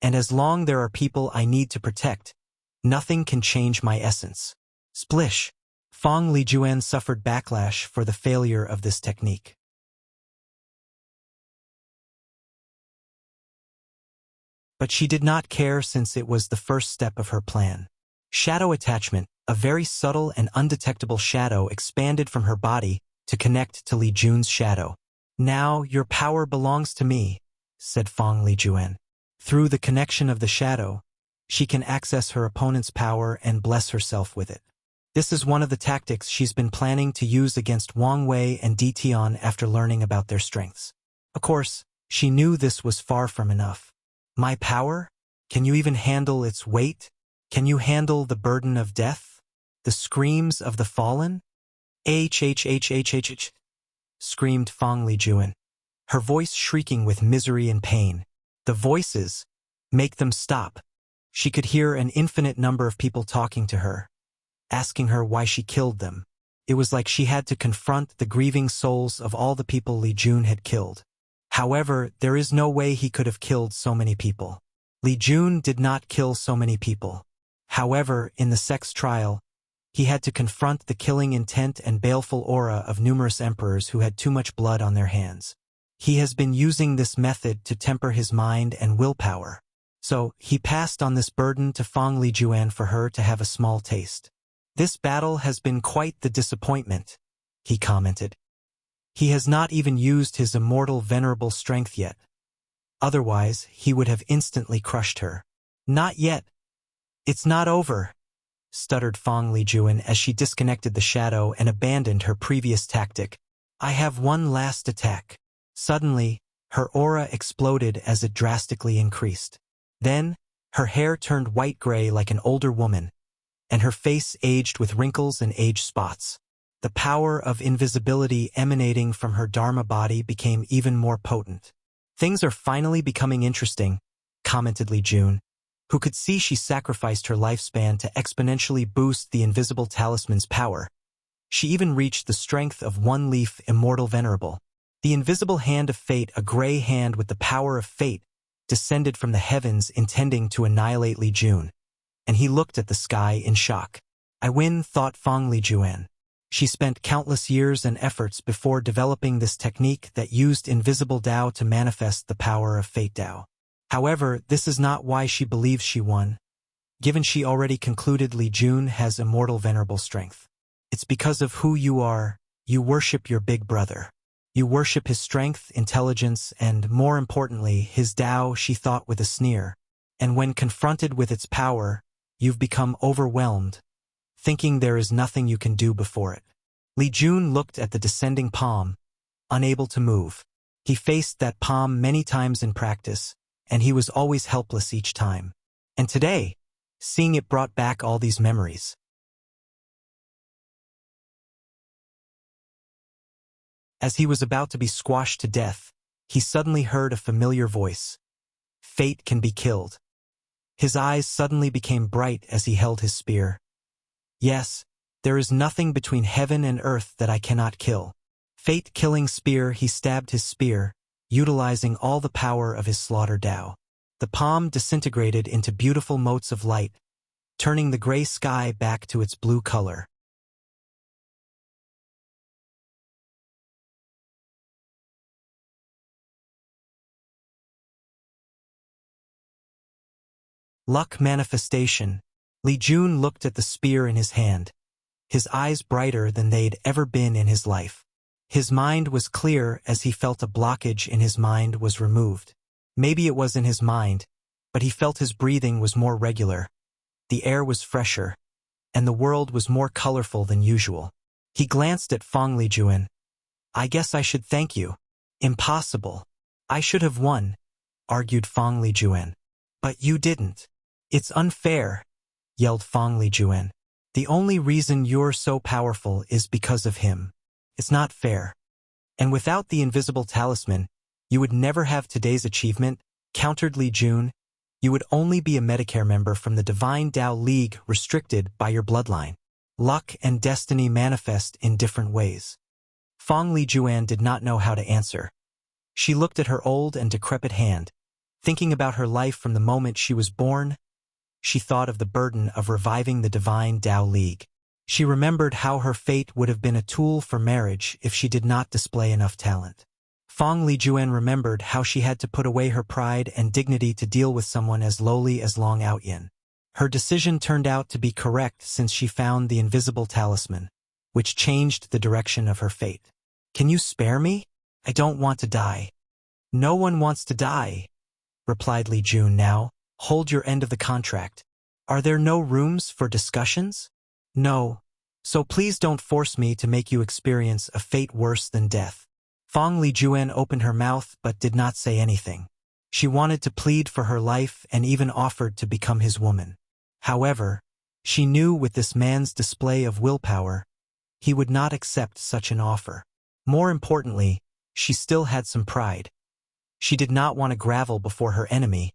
and as long there are people I need to protect, nothing can change my essence. Splish! Fang Lijuan suffered backlash for the failure of this technique. But she did not care since it was the first step of her plan. Shadow attachment, a very subtle and undetectable shadow expanded from her body to connect to Li Jun's shadow. Now your power belongs to me, said Fang Lijuan. Through the connection of the shadow, she can access her opponent's power and bless herself with it. This is one of the tactics she's been planning to use against Wang Wei and Di Tian after learning about their strengths. Of course, she knew this was far from enough. My power? Can you even handle its weight? Can you handle the burden of death? The screams of the fallen? H, screamed Fang Lijuan, her voice shrieking with misery and pain. The voices, make them stop. She could hear an infinite number of people talking to her, asking her why she killed them. It was like she had to confront the grieving souls of all the people Li Jun had killed. However, there is no way he could have killed so many people. Li Jun did not kill so many people. However, in the sex trial, he had to confront the killing intent and baleful aura of numerous emperors who had too much blood on their hands. He has been using this method to temper his mind and willpower. So, he passed on this burden to Fang Lijuan for her to have a small taste. This battle has been quite the disappointment, he commented. He has not even used his immortal venerable strength yet. Otherwise, he would have instantly crushed her. Not yet. It's not over, stuttered Fang Lijuan as she disconnected the shadow and abandoned her previous tactic. I have one last attack. Suddenly, her aura exploded as it drastically increased. Then, her hair turned white-gray like an older woman, and her face aged with wrinkles and age spots. The power of invisibility emanating from her Dharma body became even more potent. Things are finally becoming interesting, commented Li Jun, who could see she sacrificed her lifespan to exponentially boost the invisible talisman's power. She even reached the strength of one leaf immortal venerable. The invisible hand of fate, a gray hand with the power of fate, descended from the heavens intending to annihilate Li Jun. and he looked at the sky in shock. I win, thought Fong Lijuan. She spent countless years and efforts before developing this technique that used invisible Dao to manifest the power of fate Dao. However, this is not why she believes she won. Given she already concluded Li Jun has immortal venerable strength. It's because of who you are. You worship your big brother. You worship his strength, intelligence, and, more importantly, his Dao, she thought with a sneer. And when confronted with its power, you've become overwhelmed, thinking there is nothing you can do before it. Li Jun looked at the descending palm, unable to move. He faced that palm many times in practice, and he was always helpless each time. And today, seeing it brought back all these memories. As he was about to be squashed to death, he suddenly heard a familiar voice. Fate can be killed. His eyes suddenly became bright as he held his spear. Yes, there is nothing between heaven and earth that I cannot kill. Fate-killing spear, he stabbed his spear, utilizing all the power of his slaughter Dao. The palm disintegrated into beautiful motes of light, turning the gray sky back to its blue color. Luck manifestation. Li Jun looked at the spear in his hand, his eyes brighter than they'd ever been in his life. His mind was clear as he felt a blockage in his mind was removed. Maybe it was in his mind, but he felt his breathing was more regular. The air was fresher, and the world was more colorful than usual. He glanced at Fong Lijuan. I guess I should thank you. Impossible. I should have won, argued Fong Lijuan. But you didn't. It's unfair, yelled Fong Lijuan. The only reason you're so powerful is because of him. It's not fair. And without the invisible talisman, you would never have today's achievement, countered Li Jun. You would only be a Medicare member from the Divine Dao League restricted by your bloodline. Luck and destiny manifest in different ways. Fong Lijuan did not know how to answer. She looked at her old and decrepit hand, thinking about her life from the moment she was born. She thought of the burden of reviving the Divine Dao League. She remembered how her fate would have been a tool for marriage if she did not display enough talent. Fong Lijuan remembered how she had to put away her pride and dignity to deal with someone as lowly as Long Outyin. Her decision turned out to be correct since she found the invisible talisman, which changed the direction of her fate. Can you spare me? I don't want to die. No one wants to die, replied Li Jun. Now, hold your end of the contract. Are there no rooms for discussions? No. So please don't force me to make you experience a fate worse than death. Fong Lijuan opened her mouth but did not say anything. She wanted to plead for her life and even offered to become his woman. However, she knew with this man's display of willpower, he would not accept such an offer. More importantly, she still had some pride. She did not want to grovel before her enemy,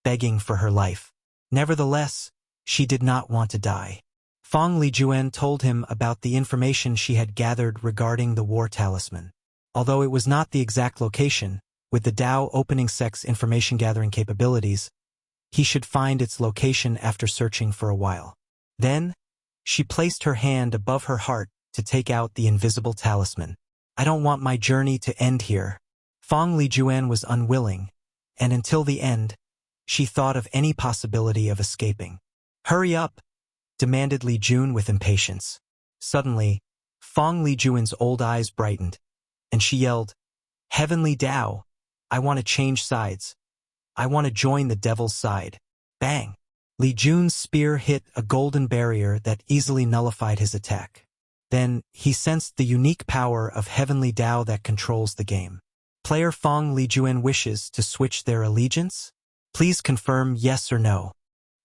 begging for her life. Nevertheless, she did not want to die. Fong Lijuan told him about the information she had gathered regarding the war talisman. Although it was not the exact location, with the Dao opening sex information gathering capabilities, he should find its location after searching for a while. Then, she placed her hand above her heart to take out the invisible talisman. I don't want my journey to end here. Fong Lijuan was unwilling, and until the end, she thought of any possibility of escaping. Hurry up, demanded Li Jun with impatience. Suddenly, Fong Lijuan's old eyes brightened, and she yelled, Heavenly Dao, I want to change sides. I want to join the devil's side. Bang! Li Jun's spear hit a golden barrier that easily nullified his attack. Then, he sensed the unique power of Heavenly Dao that controls the game. Player Fong Lijuan wishes to switch their allegiance? Please confirm yes or no.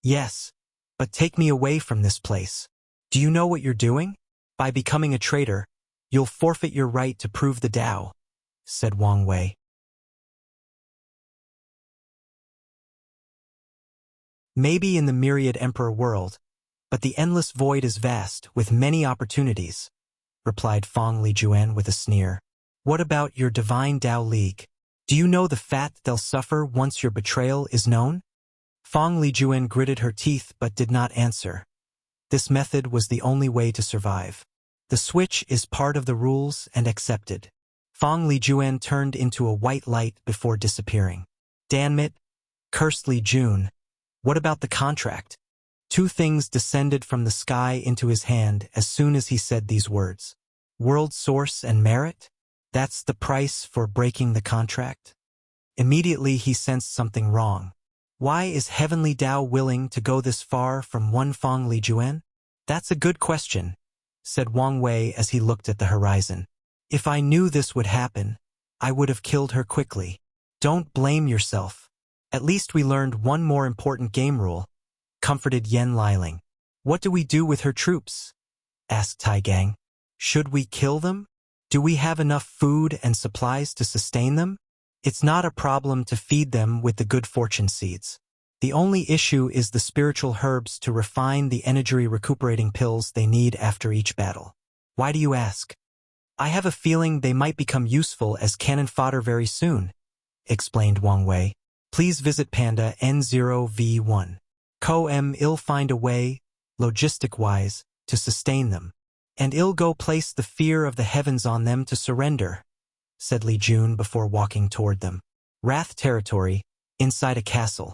Yes, but take me away from this place. Do you know what you're doing? By becoming a traitor, you'll forfeit your right to prove the Dao, said Wang Wei. Maybe in the myriad emperor world, but the endless void is vast, with many opportunities, replied Fong Lijuan with a sneer. What about your Divine Dao League? Do you know the fate they'll suffer once your betrayal is known? Fong Lijuan gritted her teeth but did not answer. This method was the only way to survive. The switch is part of the rules and accepted. Fong Lijuan turned into a white light before disappearing. Damn it, cursed Li Jun. What about the contract? Two things descended from the sky into his hand as soon as he said these words. World source and merit? That's the price for breaking the contract? Immediately he sensed something wrong. Why is Heavenly Tao willing to go this far from one Fong Lijuan? That's a good question, said Wang Wei as he looked at the horizon. If I knew this would happen, I would have killed her quickly. Don't blame yourself. At least we learned one more important game rule, comforted Yen Liling. What do we do with her troops? Asked Tai Gang. Should we kill them? Do we have enough food and supplies to sustain them? It's not a problem to feed them with the good fortune seeds. The only issue is the spiritual herbs to refine the energy recuperating pills they need after each battle. Why do you ask? I have a feeling they might become useful as cannon fodder very soon, explained Wang Wei. Please visit Panda N0V1. I'll find a way, logistic-wise, to sustain them. And I'll go place the fear of the heavens on them to surrender, said Li Jun before walking toward them. Wrath territory, inside a castle.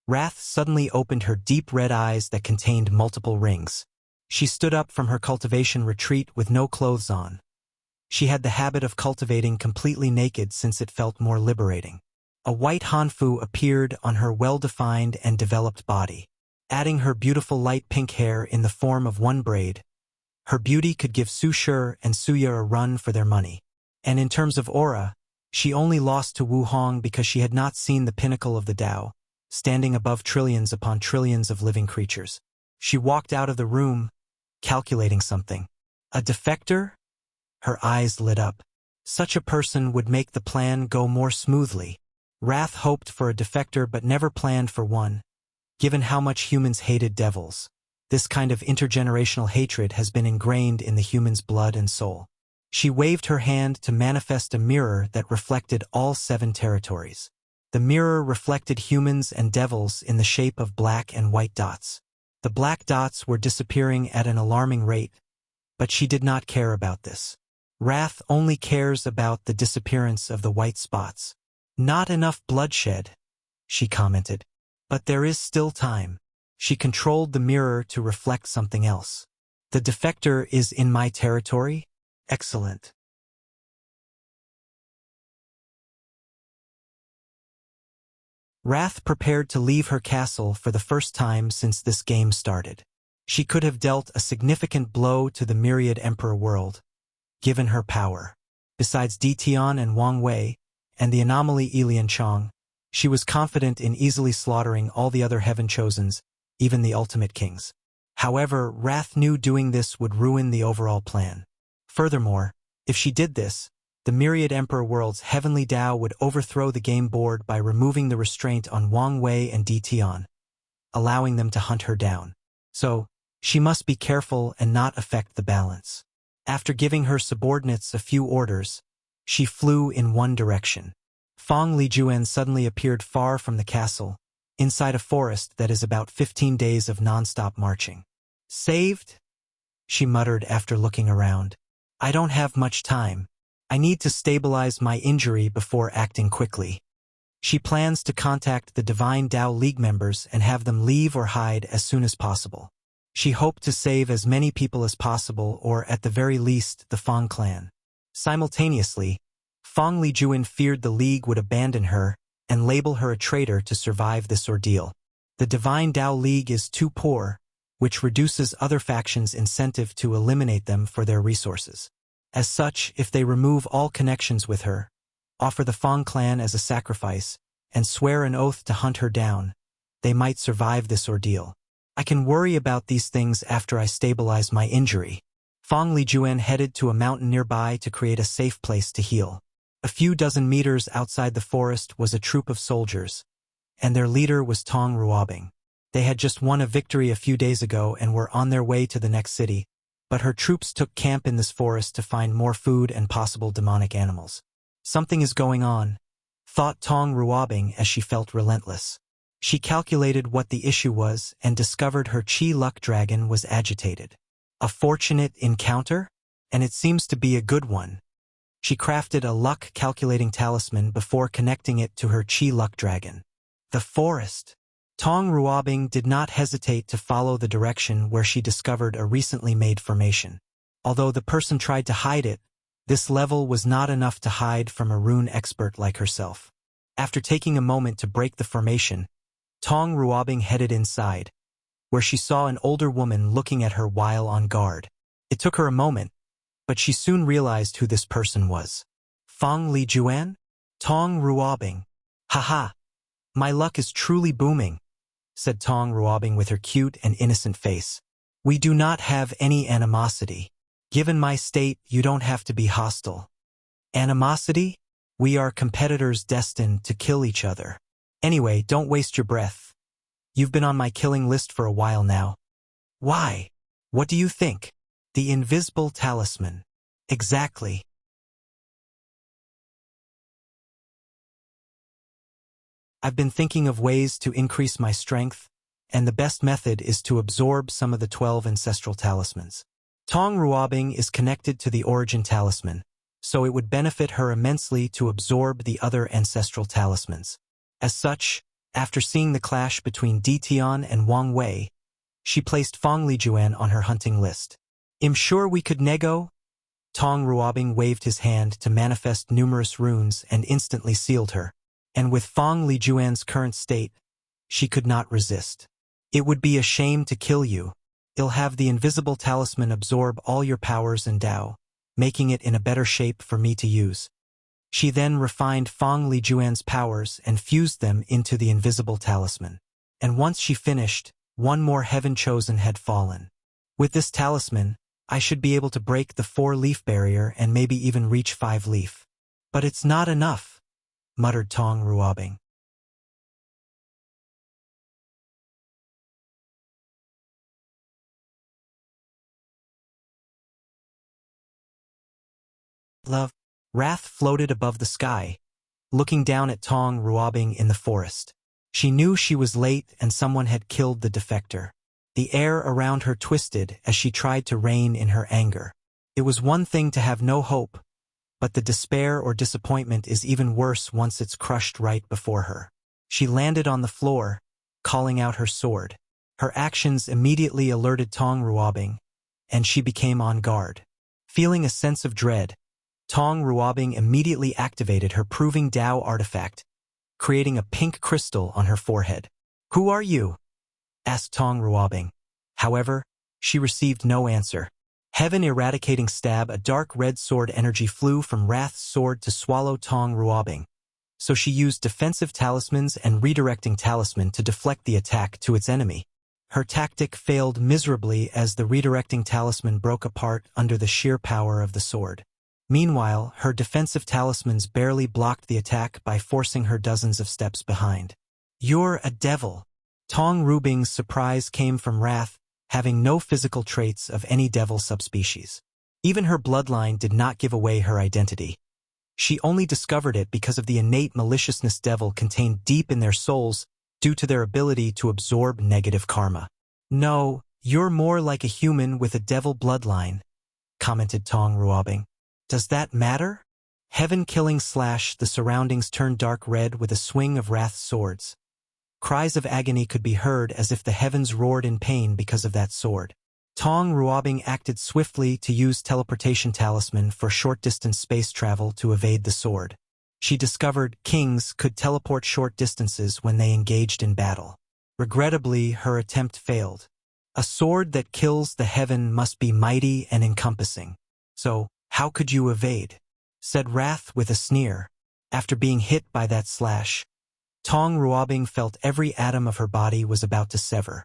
Wrath suddenly opened her deep red eyes that contained multiple rings. She stood up from her cultivation retreat with no clothes on. She had the habit of cultivating completely naked since it felt more liberating. A white hanfu appeared on her well-defined and developed body. Adding her beautiful light pink hair in the form of one braid, her beauty could give Su Shi and Suya a run for their money. And in terms of aura, she only lost to Wu Hong because she had not seen the pinnacle of the Tao, standing above trillions upon trillions of living creatures. She walked out of the room, calculating something. A defector? Her eyes lit up. Such a person would make the plan go more smoothly. Wrath hoped for a defector but never planned for one, given how much humans hated devils. This kind of intergenerational hatred has been ingrained in the human's blood and soul. She waved her hand to manifest a mirror that reflected all 7 territories. The mirror reflected humans and devils in the shape of black and white dots. The black dots were disappearing at an alarming rate, but she did not care about this. Wrath only cares about the disappearance of the white spots. Not enough bloodshed, she commented. But there is still time. She controlled the mirror to reflect something else. The defector is in my territory? Excellent. Wrath prepared to leave her castle for the first time since this game started. She could have dealt a significant blow to the myriad emperor world, given her power. Besides Di Tian and Wang Wei, and the anomaly Elian Chong, she was confident in easily slaughtering all the other heaven chosens, even the ultimate kings. However, Wrath knew doing this would ruin the overall plan. Furthermore, if she did this, the myriad emperor world's heavenly Tao would overthrow the game board by removing the restraint on Wang Wei and Di Tian, allowing them to hunt her down. So, she must be careful and not affect the balance. After giving her subordinates a few orders, she flew in one direction. Fong Lijuan suddenly appeared far from the castle, inside a forest that is about 15 days of non-stop marching. Saved? She muttered after looking around. I don't have much time. I need to stabilize my injury before acting quickly. She plans to contact the Divine Tao League members and have them leave or hide as soon as possible. She hoped to save as many people as possible, or at the very least, the Fong clan. Simultaneously, Fong Lijuan feared the League would abandon her and label her a traitor to survive this ordeal. The Divine Tao League is too poor, which reduces other factions' incentive to eliminate them for their resources. As such, if they remove all connections with her, offer the Fong clan as a sacrifice, and swear an oath to hunt her down, they might survive this ordeal. I can worry about these things after I stabilize my injury. Fong Lijuan headed to a mountain nearby to create a safe place to heal. A few dozen meters outside the forest was a troop of soldiers, and their leader was Tong Ruobing. They had just won a victory a few days ago and were on their way to the next city, but her troops took camp in this forest to find more food and possible demonic animals. Something is going on, thought Tong Ruobing as she felt relentless. She calculated what the issue was and discovered her Chi luck dragon was agitated. A fortunate encounter? And it seems to be a good one. She crafted a luck-calculating talisman before connecting it to her Chi luck dragon. The forest. Tong Ruobing did not hesitate to follow the direction where she discovered a recently made formation. Although the person tried to hide it, this level was not enough to hide from a rune expert like herself. After taking a moment to break the formation, Tong Ruobing headed inside, where she saw an older woman looking at her while on guard. It took her a moment, but she soon realized who this person was. Feng Lijuan? Tong Ruobing. Haha. My luck is truly booming, said Tong Ruobing with her cute and innocent face. We do not have any animosity. Given my state, you don't have to be hostile. Animosity? We are competitors destined to kill each other. Anyway, don't waste your breath. You've been on my killing list for a while now. Why? What do you think? The invisible talisman. Exactly. I've been thinking of ways to increase my strength, and the best method is to absorb some of the 12 ancestral talismans. Tong Ruobing is connected to the origin talisman, so it would benefit her immensely to absorb the other ancestral talismans. As such, after seeing the clash between Di Tian and Wang Wei, she placed Feng Lijuan on her hunting list. I'm sure we could nego? Tong Ruobing waved his hand to manifest numerous runes and instantly sealed her. And with Feng Lijuan's current state, she could not resist. It would be a shame to kill you. I'll have the invisible talisman absorb all your powers and Dao, making it in a better shape for me to use. She then refined Feng Lijuan's powers and fused them into the invisible talisman. And once she finished, one more heaven chosen had fallen. With this talisman, I should be able to break the 4-leaf barrier and maybe even reach 5-leaf. But it's not enough, muttered Tong Ruobing. Love. Wrath floated above the sky, looking down at Tong Ruobing in the forest. She knew she was late and someone had killed the defector. The air around her twisted as she tried to rein in her anger. It was one thing to have no hope, but the despair or disappointment is even worse once it's crushed right before her. She landed on the floor, calling out her sword. Her actions immediately alerted Tong Ruobing, and she became on guard. Feeling a sense of dread, Tong Ruobing immediately activated her Proving Dao artifact, creating a pink crystal on her forehead. "Who are you?" asked Tong Ruobing. However, she received no answer. Heaven eradicating stab, a dark red sword energy flew from Wrath's sword to swallow Tong Ruobing. So she used defensive talismans and redirecting talisman to deflect the attack to its enemy. Her tactic failed miserably as the redirecting talisman broke apart under the sheer power of the sword. Meanwhile, her defensive talismans barely blocked the attack by forcing her dozens of steps behind. "You're a devil." Tong Ruobing's surprise came from Wrath, having no physical traits of any devil subspecies. Even her bloodline did not give away her identity. She only discovered it because of the innate maliciousness devil contained deep in their souls due to their ability to absorb negative karma. "No, you're more like a human with a devil bloodline," commented Tong Ruobing. "Does that matter?" Heaven killing the surroundings turned dark red with a swing of Wrath's swords. Cries of agony could be heard as if the heavens roared in pain because of that sword. Tong Ruobing acted swiftly to use teleportation talisman for short-distance space travel to evade the sword. She discovered kings could teleport short distances when they engaged in battle. Regrettably, her attempt failed. A sword that kills the heaven must be mighty and encompassing. "So, how could you evade?" said Wrath with a sneer. After being hit by that slash, Tong Ruobing felt every atom of her body was about to sever.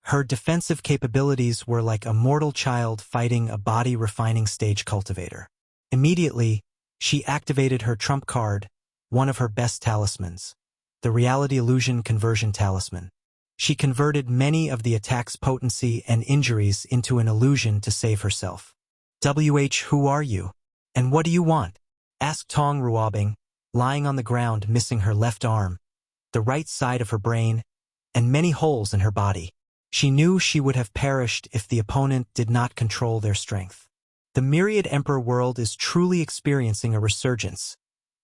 Her defensive capabilities were like a mortal child fighting a body-refining stage cultivator. Immediately, she activated her trump card, one of her best talismans, the Reality Illusion Conversion Talisman. She converted many of the attack's potency and injuries into an illusion to save herself. "Who are you? And what do you want?" asked Tong Ruobing, lying on the ground missing her left arm, the right side of her brain, and many holes in her body. She knew she would have perished if the opponent did not control their strength. The myriad emperor world is truly experiencing a resurgence,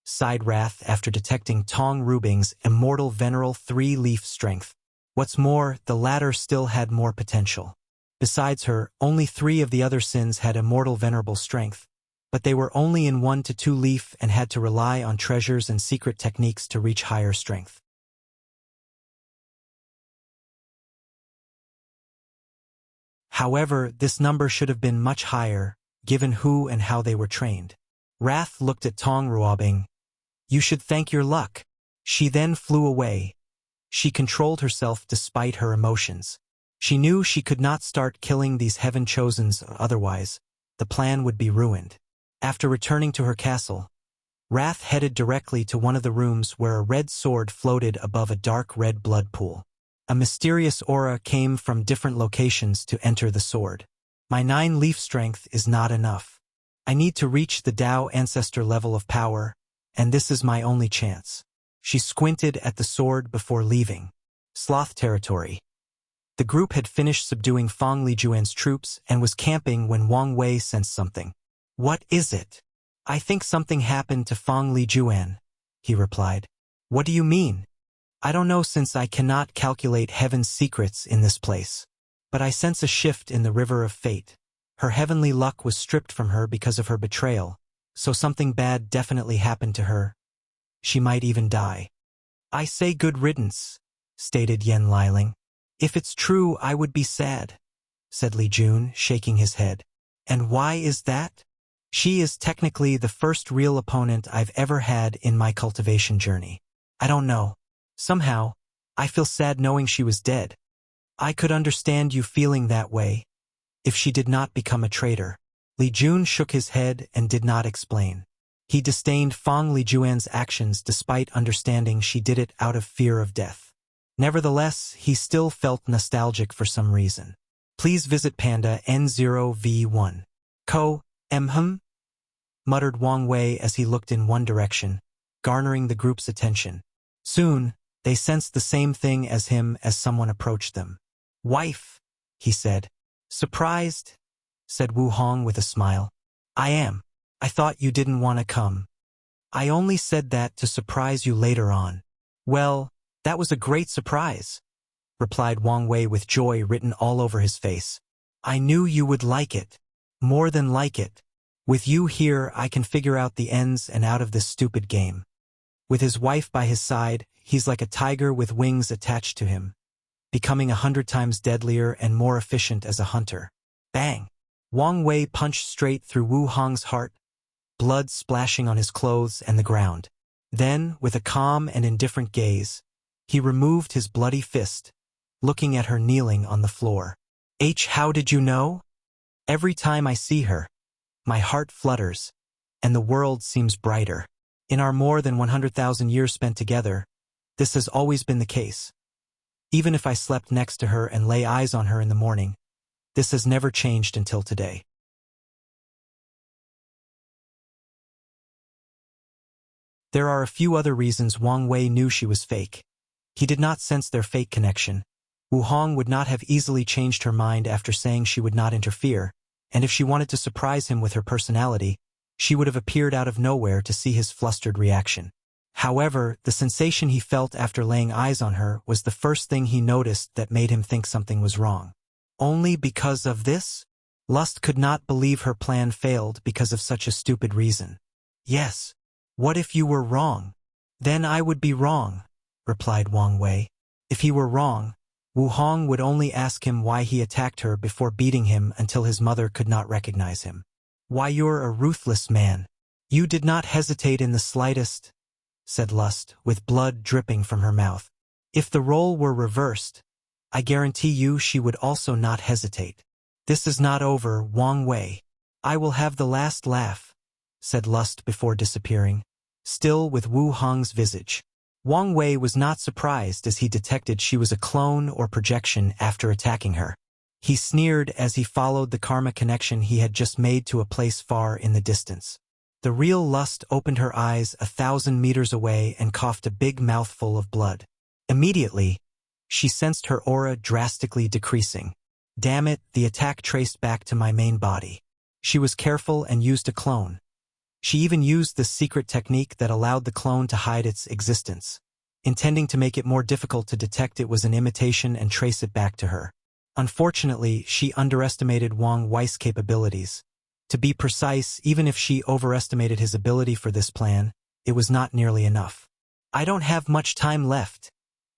sighed Wrath after detecting Tong Rubing's immortal veneral 3-leaf strength. What's more, the latter still had more potential. Besides her, only 3 of the other sins had immortal venerable strength, but they were only in 1 to 2 leaf and had to rely on treasures and secret techniques to reach higher strength. However, this number should have been much higher, given who and how they were trained. Wrath looked at Tong Ruobing. You should thank your luck. She then flew away. She controlled herself despite her emotions. She knew she could not start killing these heaven-chosens, otherwise, the plan would be ruined. After returning to her castle, Wrath headed directly to one of the rooms where a red sword floated above a dark red blood pool. A mysterious aura came from different locations to enter the sword. My 9-leaf strength is not enough. I need to reach the Tao ancestor level of power, and this is my only chance. She squinted at the sword before leaving. Sloth territory. The group had finished subduing Fang Lijuan's troops and was camping when Wang Wei sensed something. What is it? I think something happened to Fang Lijuan, he replied. What do you mean? I don't know, since I cannot calculate heaven's secrets in this place. But I sense a shift in the river of fate. Her heavenly luck was stripped from her because of her betrayal, so something bad definitely happened to her. She might even die. I say good riddance, stated Yen Liling. If it's true, I would be sad, said Li Jun, shaking his head. And why is that? She is technically the first real opponent I've ever had in my cultivation journey. I don't know. Somehow, I feel sad knowing she was dead. I could understand you feeling that way, if she did not become a traitor. Li Jun shook his head and did not explain. He disdained Fang Lijuan's actions despite understanding she did it out of fear of death. Nevertheless, he still felt nostalgic for some reason. Please visit Panda N0V1. Muttered Wang Wei as he looked in one direction, garnering the group's attention. Soon, they sensed the same thing as him as someone approached them. Wife, he said. Surprised? Said Wu Hong with a smile. I am. I thought you didn't want to come. I only said that to surprise you later on. Well, that was a great surprise, replied Wang Wei with joy written all over his face. I knew you would like it. More than like it. With you here, I can figure out the ins and out of this stupid game. With his wife by his side, he's like a tiger with wings attached to him, becoming 100 times deadlier and more efficient as a hunter. Bang! Wang Wei punched straight through Wu Hong's heart, blood splashing on his clothes and the ground. Then, with a calm and indifferent gaze, he removed his bloody fist, looking at her kneeling on the floor. How did you know? Every time I see her, my heart flutters, and the world seems brighter. In our more than 100,000 years spent together, this has always been the case. Even if I slept next to her and lay eyes on her in the morning, this has never changed until today. There are a few other reasons Wang Wei knew she was fake. He did not sense their fake connection. Wu Hong would not have easily changed her mind after saying she would not interfere, and if she wanted to surprise him with her personality, she would have appeared out of nowhere to see his flustered reaction. However, the sensation he felt after laying eyes on her was the first thing he noticed that made him think something was wrong. Only because of this? Lust could not believe her plan failed because of such a stupid reason. Yes. What if you were wrong? Then I would be wrong, replied Wang Wei. If he were wrong, Wu Hong would only ask him why he attacked her before beating him until his mother could not recognize him. Why, you're a ruthless man. You did not hesitate in the slightest, said Lust, with blood dripping from her mouth. If the role were reversed, I guarantee you she would also not hesitate. This is not over, Wang Wei. I will have the last laugh, said Lust before disappearing, still with Wu Hong's visage. Wang Wei was not surprised as he detected she was a clone or projection after attacking her. He sneered as he followed the karma connection he had just made to a place far in the distance. The real Lust opened her eyes 1,000 meters away and coughed a big mouthful of blood. Immediately, She sensed her aura drastically decreasing. Damn it, the attack traced back to my main body. She was careful and used a clone. She even used this secret technique that allowed the clone to hide its existence. Intending to make it more difficult to detect it was an imitation and trace it back to her. Unfortunately, she underestimated Wang Wei's capabilities. To be precise, even if she overestimated his ability for this plan, it was not nearly enough. I don't have much time left,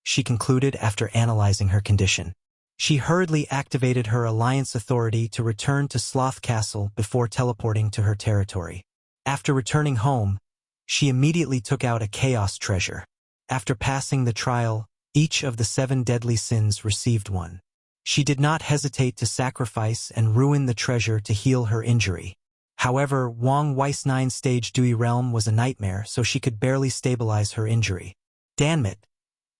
she concluded after analyzing her condition. She hurriedly activated her alliance authority to return to Sloth Castle before teleporting to her territory. After returning home, she immediately took out a chaos treasure. After passing the trial, each of the 7 deadly sins received one. She did not hesitate to sacrifice and ruin the treasure to heal her injury. However, Wang Wei's 9-stage Dewey realm was a nightmare, so she could barely stabilize her injury. Damn it!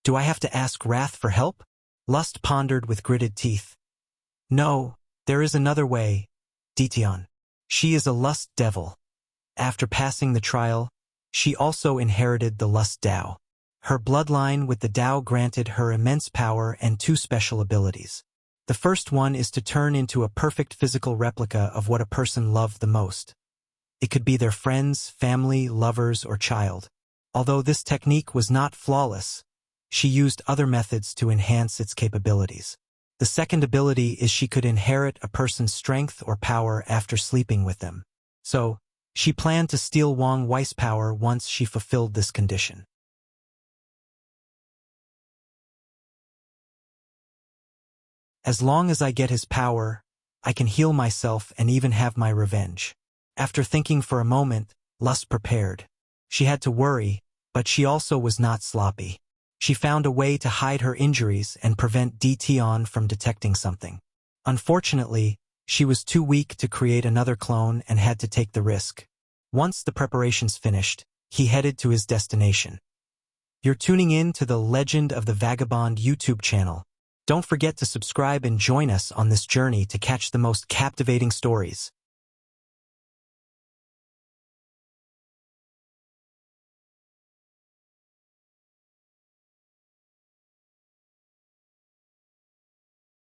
Do I have to ask Wrath for help? Lust pondered with gritted teeth. No, there is another way, Dition. She is a lust devil. After passing the trial, she also inherited the Lust Dao. Her bloodline with the Dao granted her immense power and 2 special abilities. The first one is to turn into a perfect physical replica of what a person loved the most. It could be their friends, family, lovers, or child. Although this technique was not flawless, she used other methods to enhance its capabilities. The second ability is she could inherit a person's strength or power after sleeping with them. So, she planned to steal Wang Wei's power once she fulfilled this condition. As long as I get his power, I can heal myself and even have my revenge. After thinking for a moment, Lust prepared. She had to worry, but she also was not sloppy. She found a way to hide her injuries and prevent Dition from detecting something. Unfortunately, she was too weak to create another clone and had to take the risk. Once the preparations finished, he headed to his destination. You're tuning in to the Legend of the Vagabond YouTube channel. Don't forget to subscribe and join us on this journey to catch the most captivating stories.